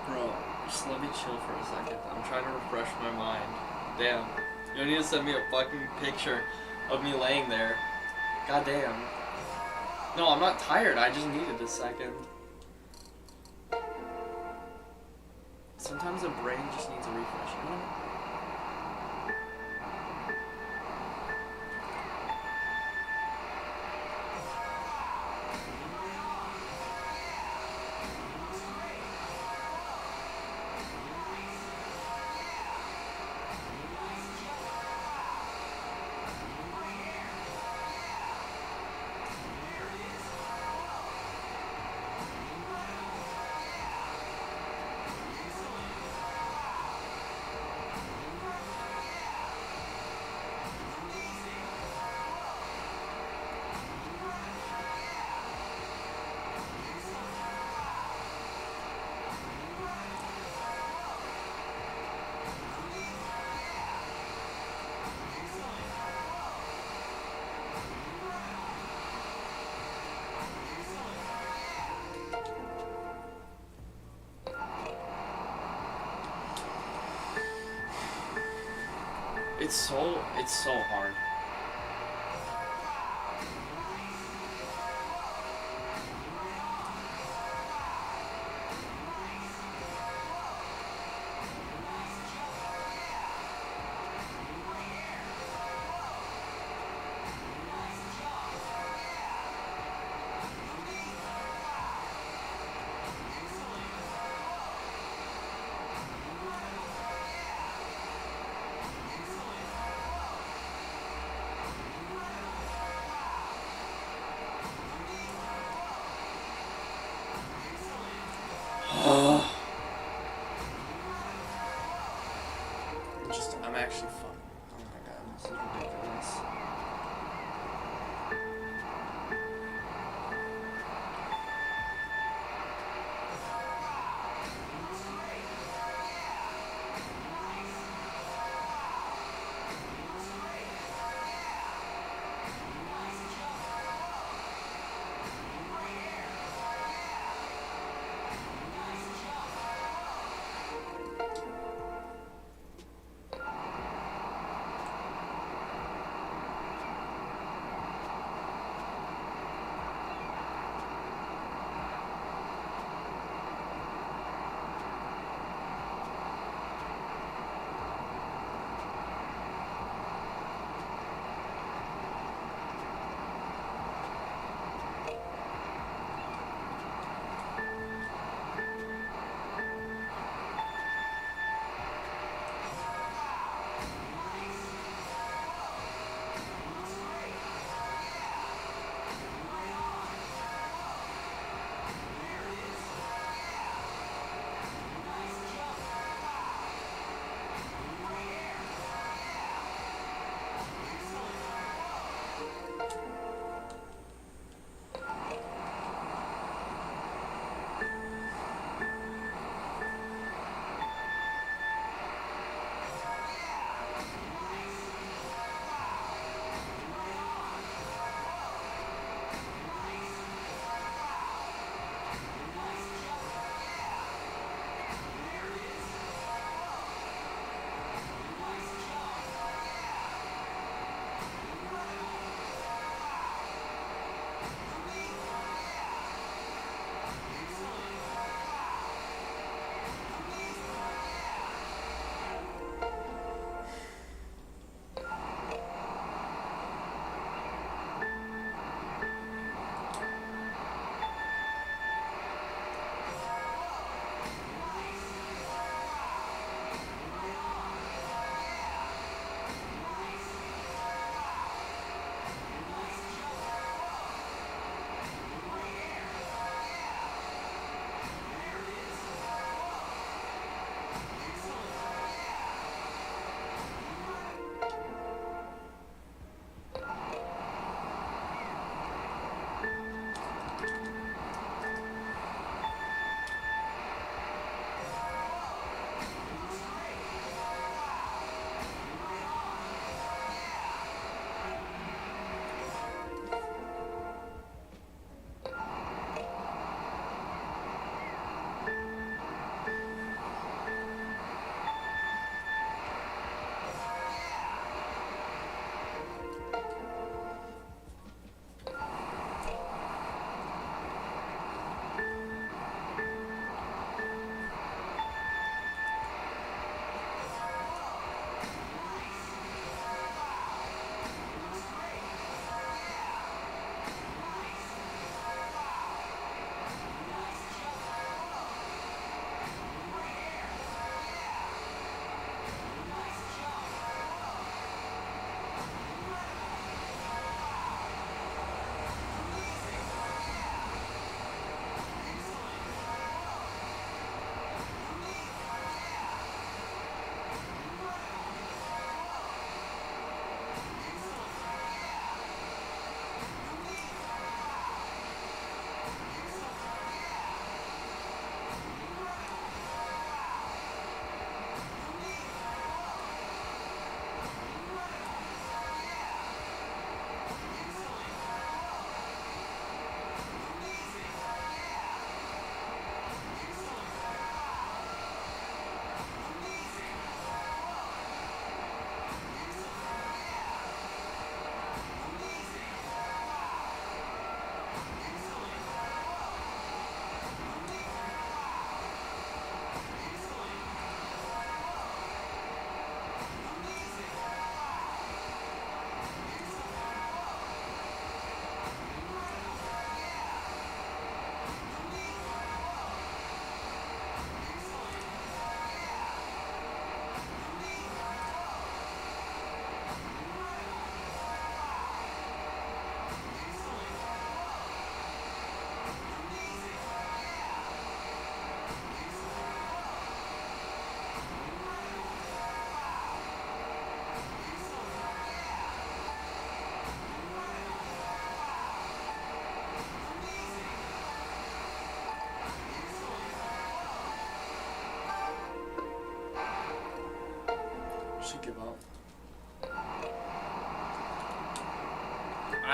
Bro, just let me chill for a second. I'm trying to refresh my mind. Damn. You don't need to send me a fucking picture of me laying there. God damn. No, I'm not tired. I just needed a second. Sometimes the brain just needs a refresh, you know? It's so hard.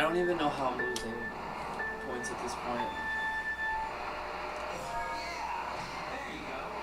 I don't even know how I'm losing points at this point. There you go.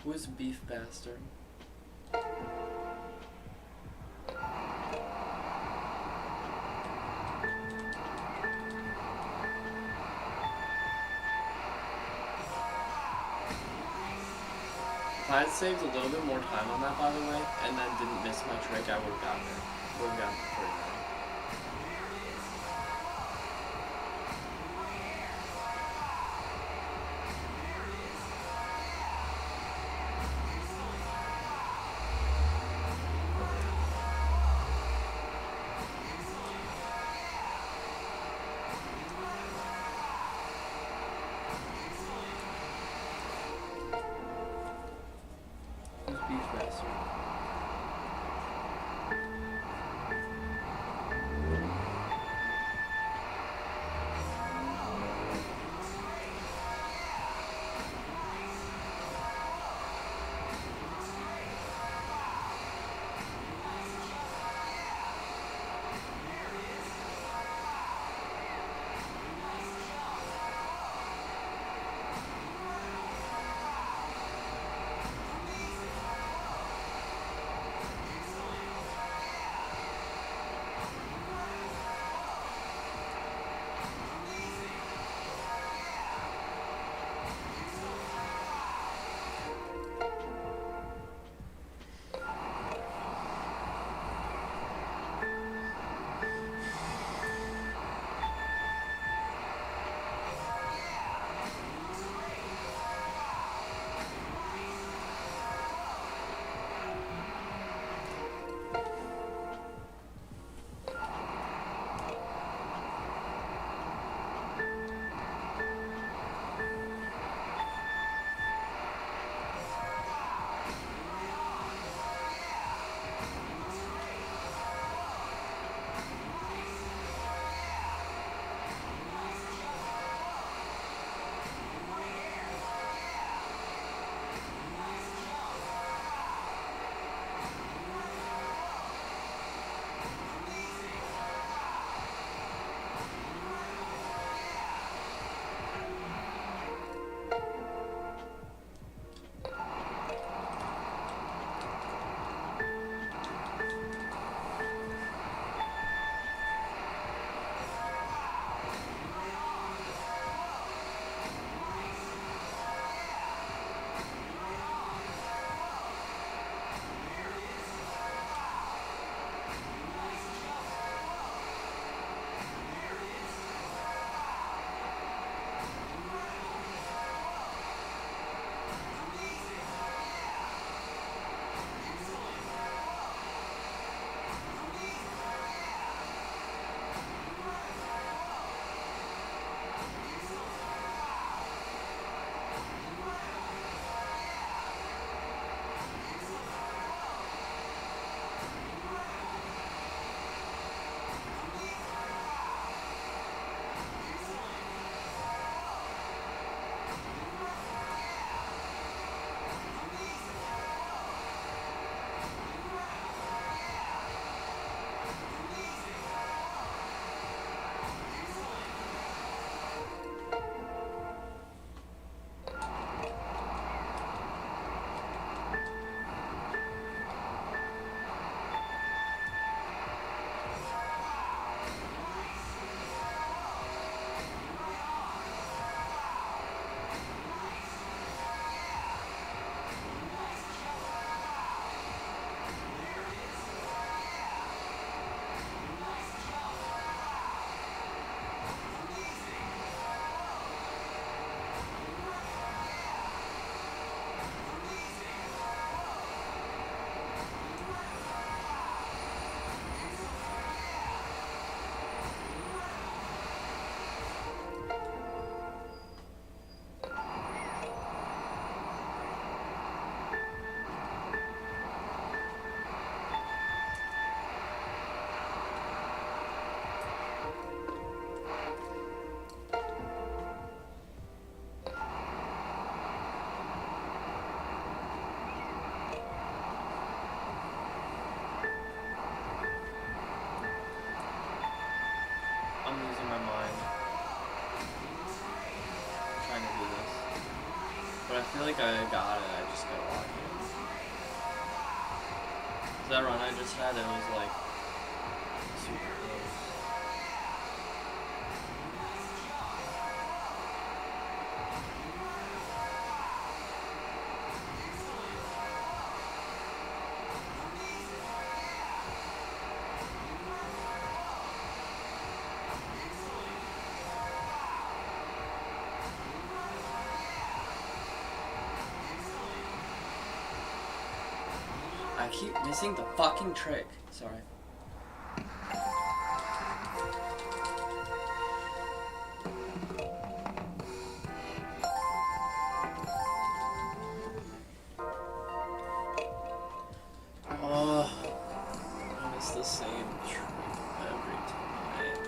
Who's Beef Bastard? If I had saved a little bit more time on that, by the way, and then didn't miss my trick, I would have gotten it. Would have gotten it 39. Who's Beef Bastard? But I feel like I got it, I just gotta lock it. That run I just had, it was like super close. I keep missing the fucking trick. Sorry. Oh, I miss the same trick every time.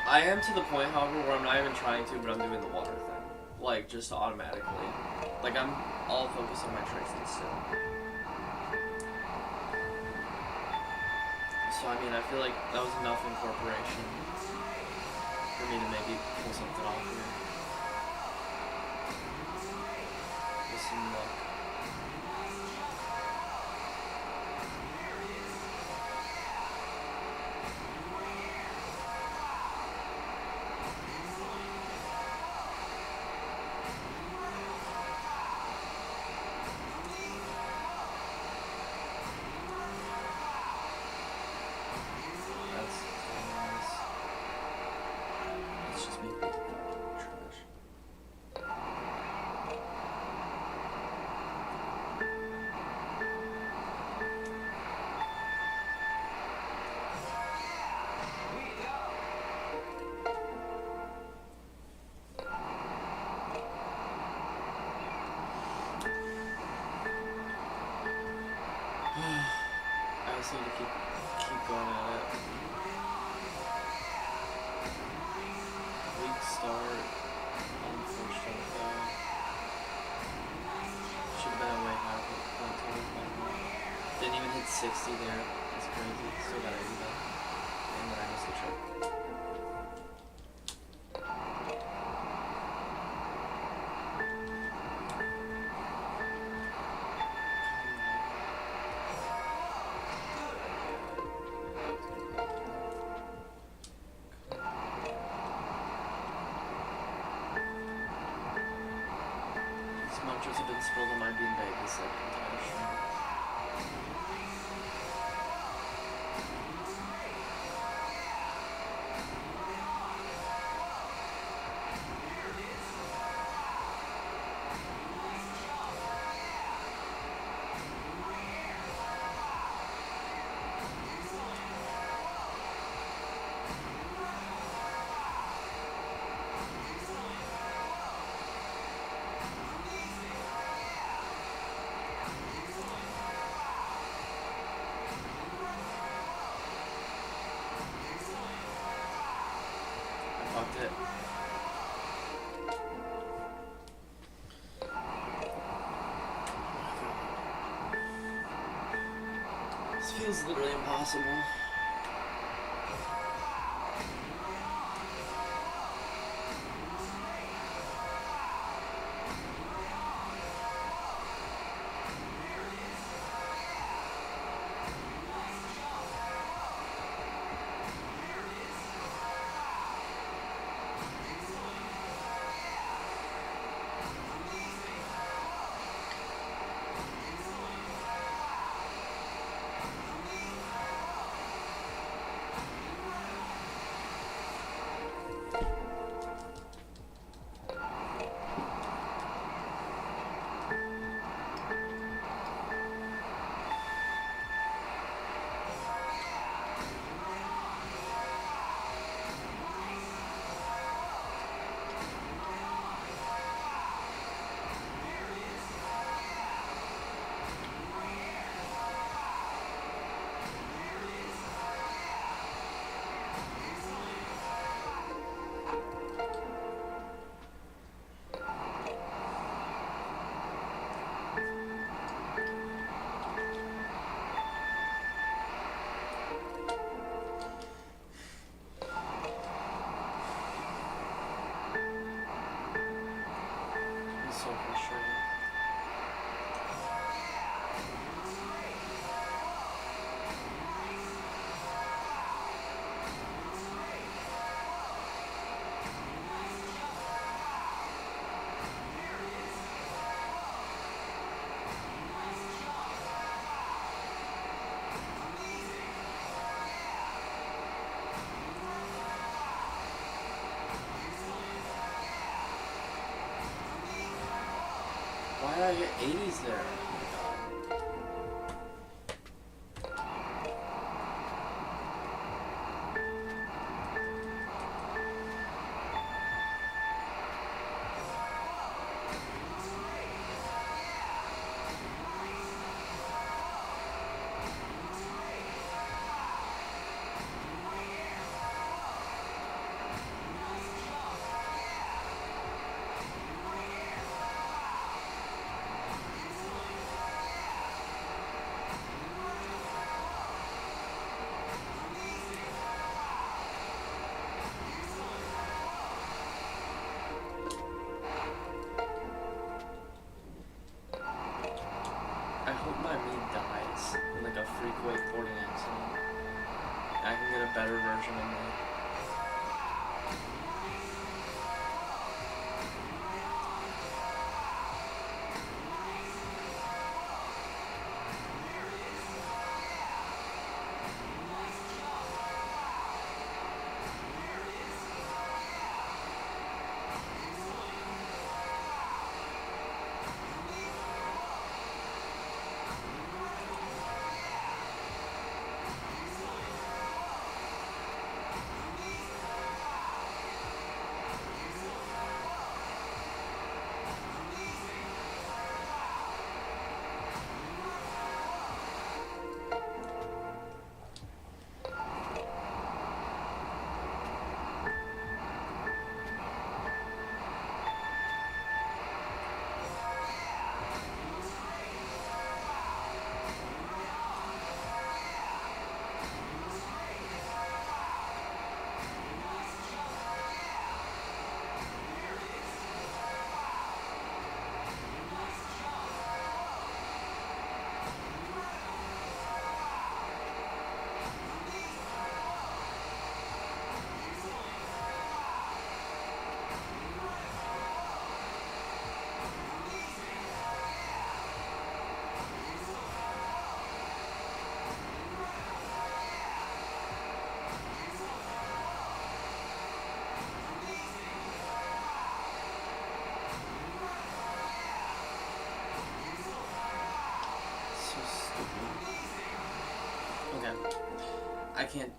I am to the point, however, where I'm not even trying to, but I'm doing the water thing. Like, just automatically. Like, I'm all focused on my tricks and still. So, I mean, I feel like that was enough incorporation for me to maybe pull something off here. With some luck. It's just me being trash. I just need to keep going at it. Weak start on the first shot there. Should have been way higher for the point total. Didn't even hit 60 there. That's crazy. Still got 80 though. And then I missed the trick. These munchers have been spilled on my beanbag this entire stream. I fucked it. This feels literally impossible. Why did I get 80s there? I hope my me dies in like a freak wakeboarding accident. I can get a better version of me. So stupid. Okay. I can't.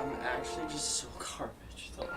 I'm actually just so garbage though.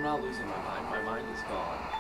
not losing my mind. My mind is gone.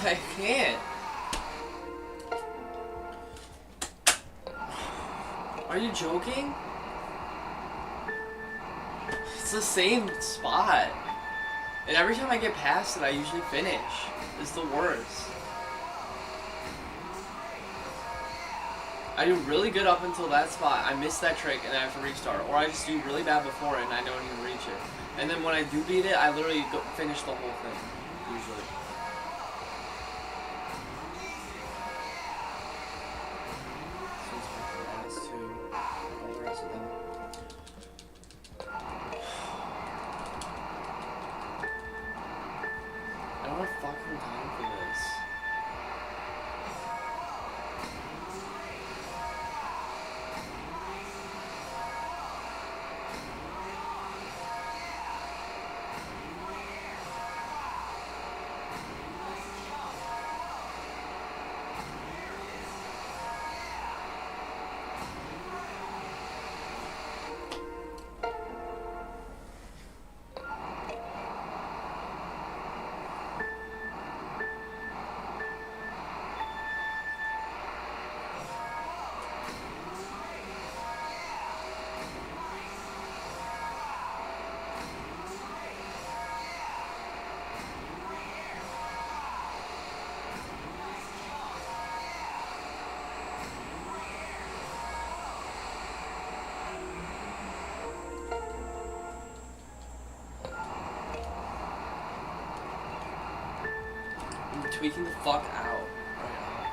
I can't. Are you joking? It's the same spot. And every time I get past it, I usually finish. It's the worst. I do really good up until that spot. I miss that trick and I have to restart. Or I just do really bad before it and I don't even reach it. And then when I do beat it, I literally finish the whole thing. Usually. I don't have fucking time for this. I'm tweaking the fuck out right now.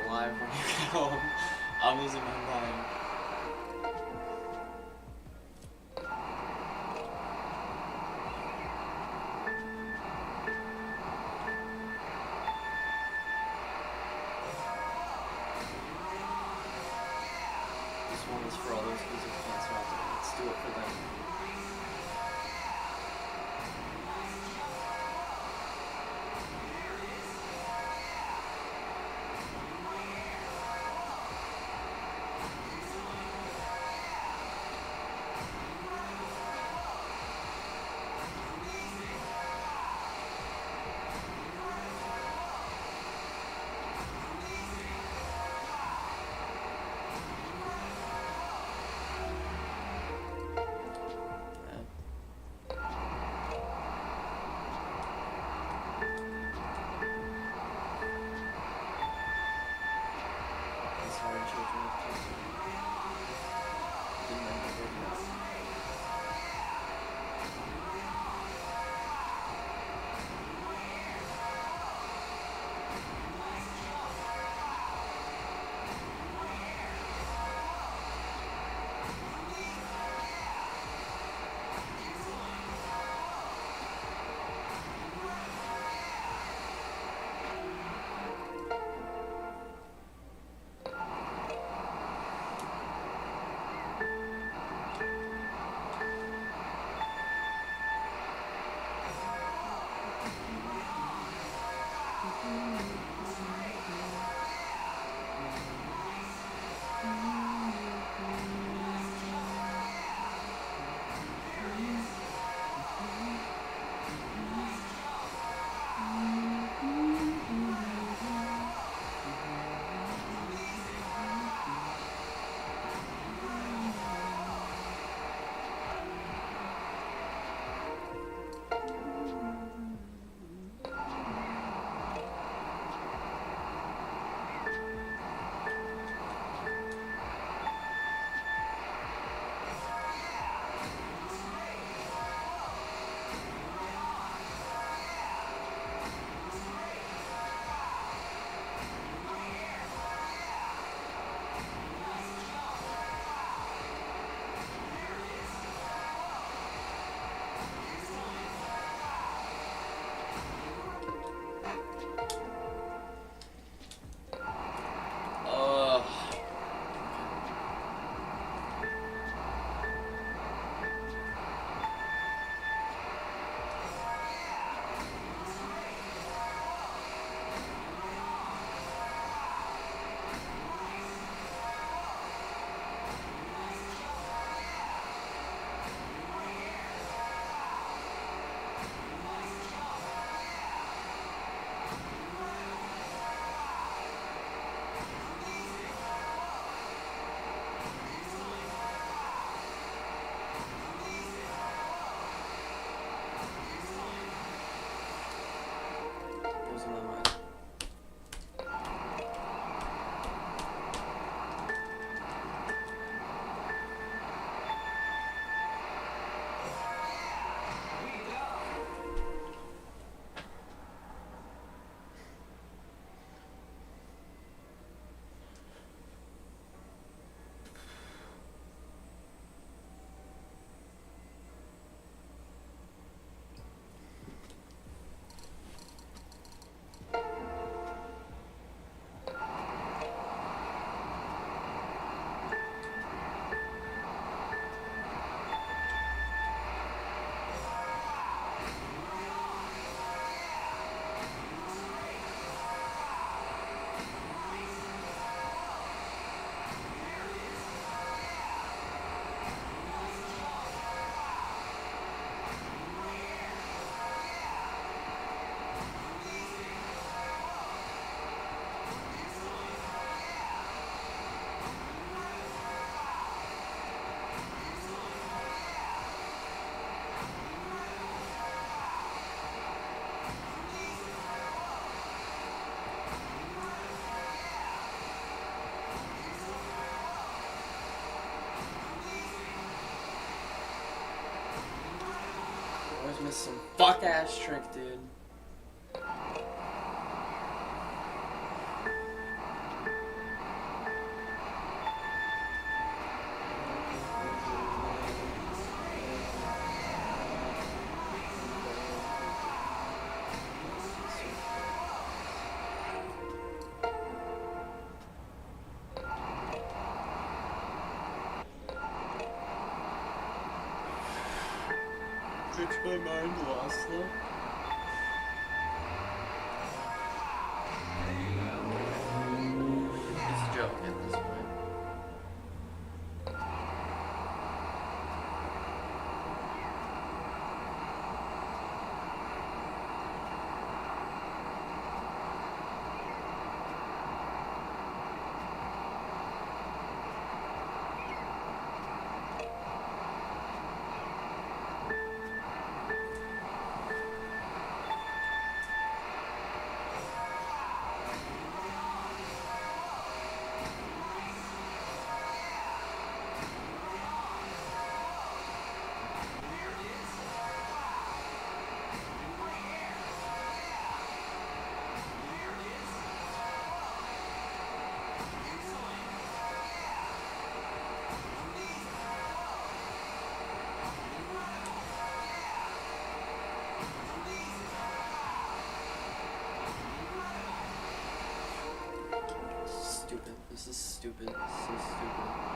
live when you get home. I'm losing my mind. This one is for all those kids who can't stop it. Let's do it for them. Sorry, children. Didn't mean to hurt you. Losing my mind. Always miss some fuck ass trick, dude. my mind lost though. It's a joke at this point. Stupid. This is stupid. So stupid.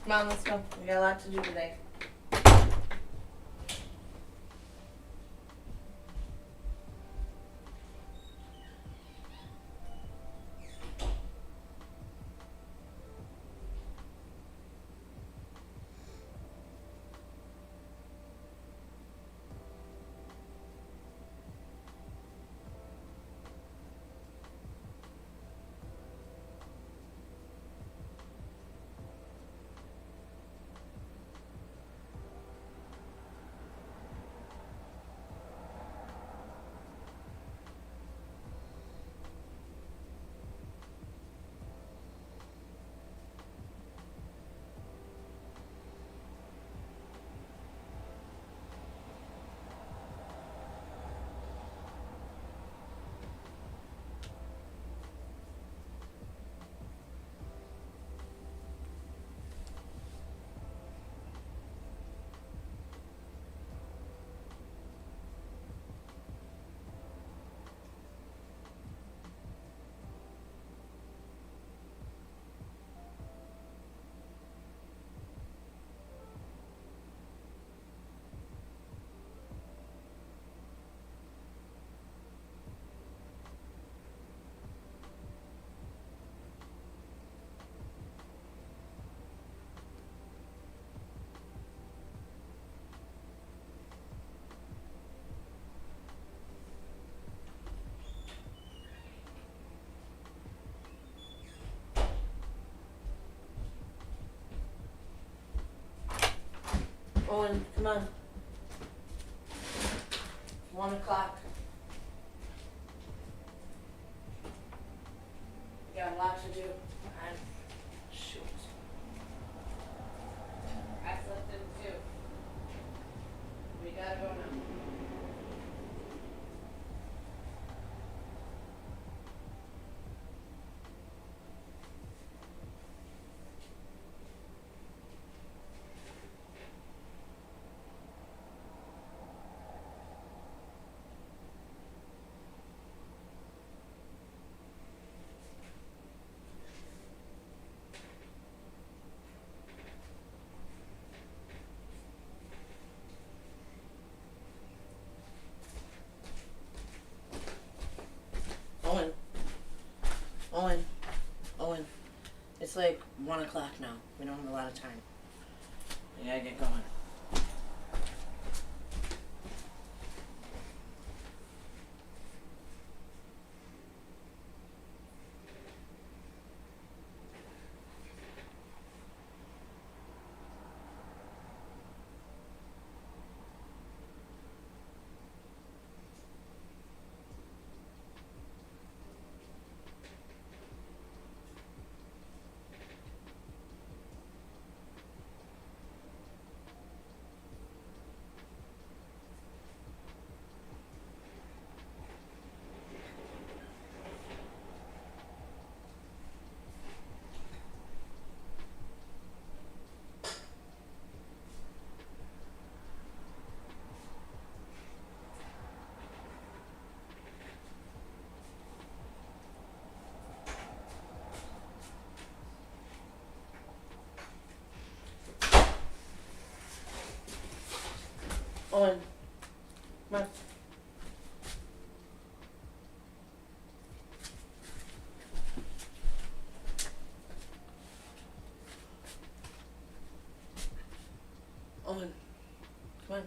Come on, let's go. We got a lot to do today. Owen, come on. 1 o'clock. We got a lot to do. And shoot. I slept in too. We gotta go now. Owen. Owen. Owen. It's like 1 o'clock now. We don't have a lot of time. We gotta get going. Owen, come on. Owen, come on.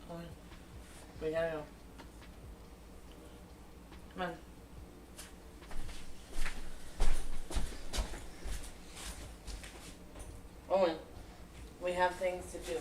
Owen, we gotta go. Come on. Owen, we have things to do.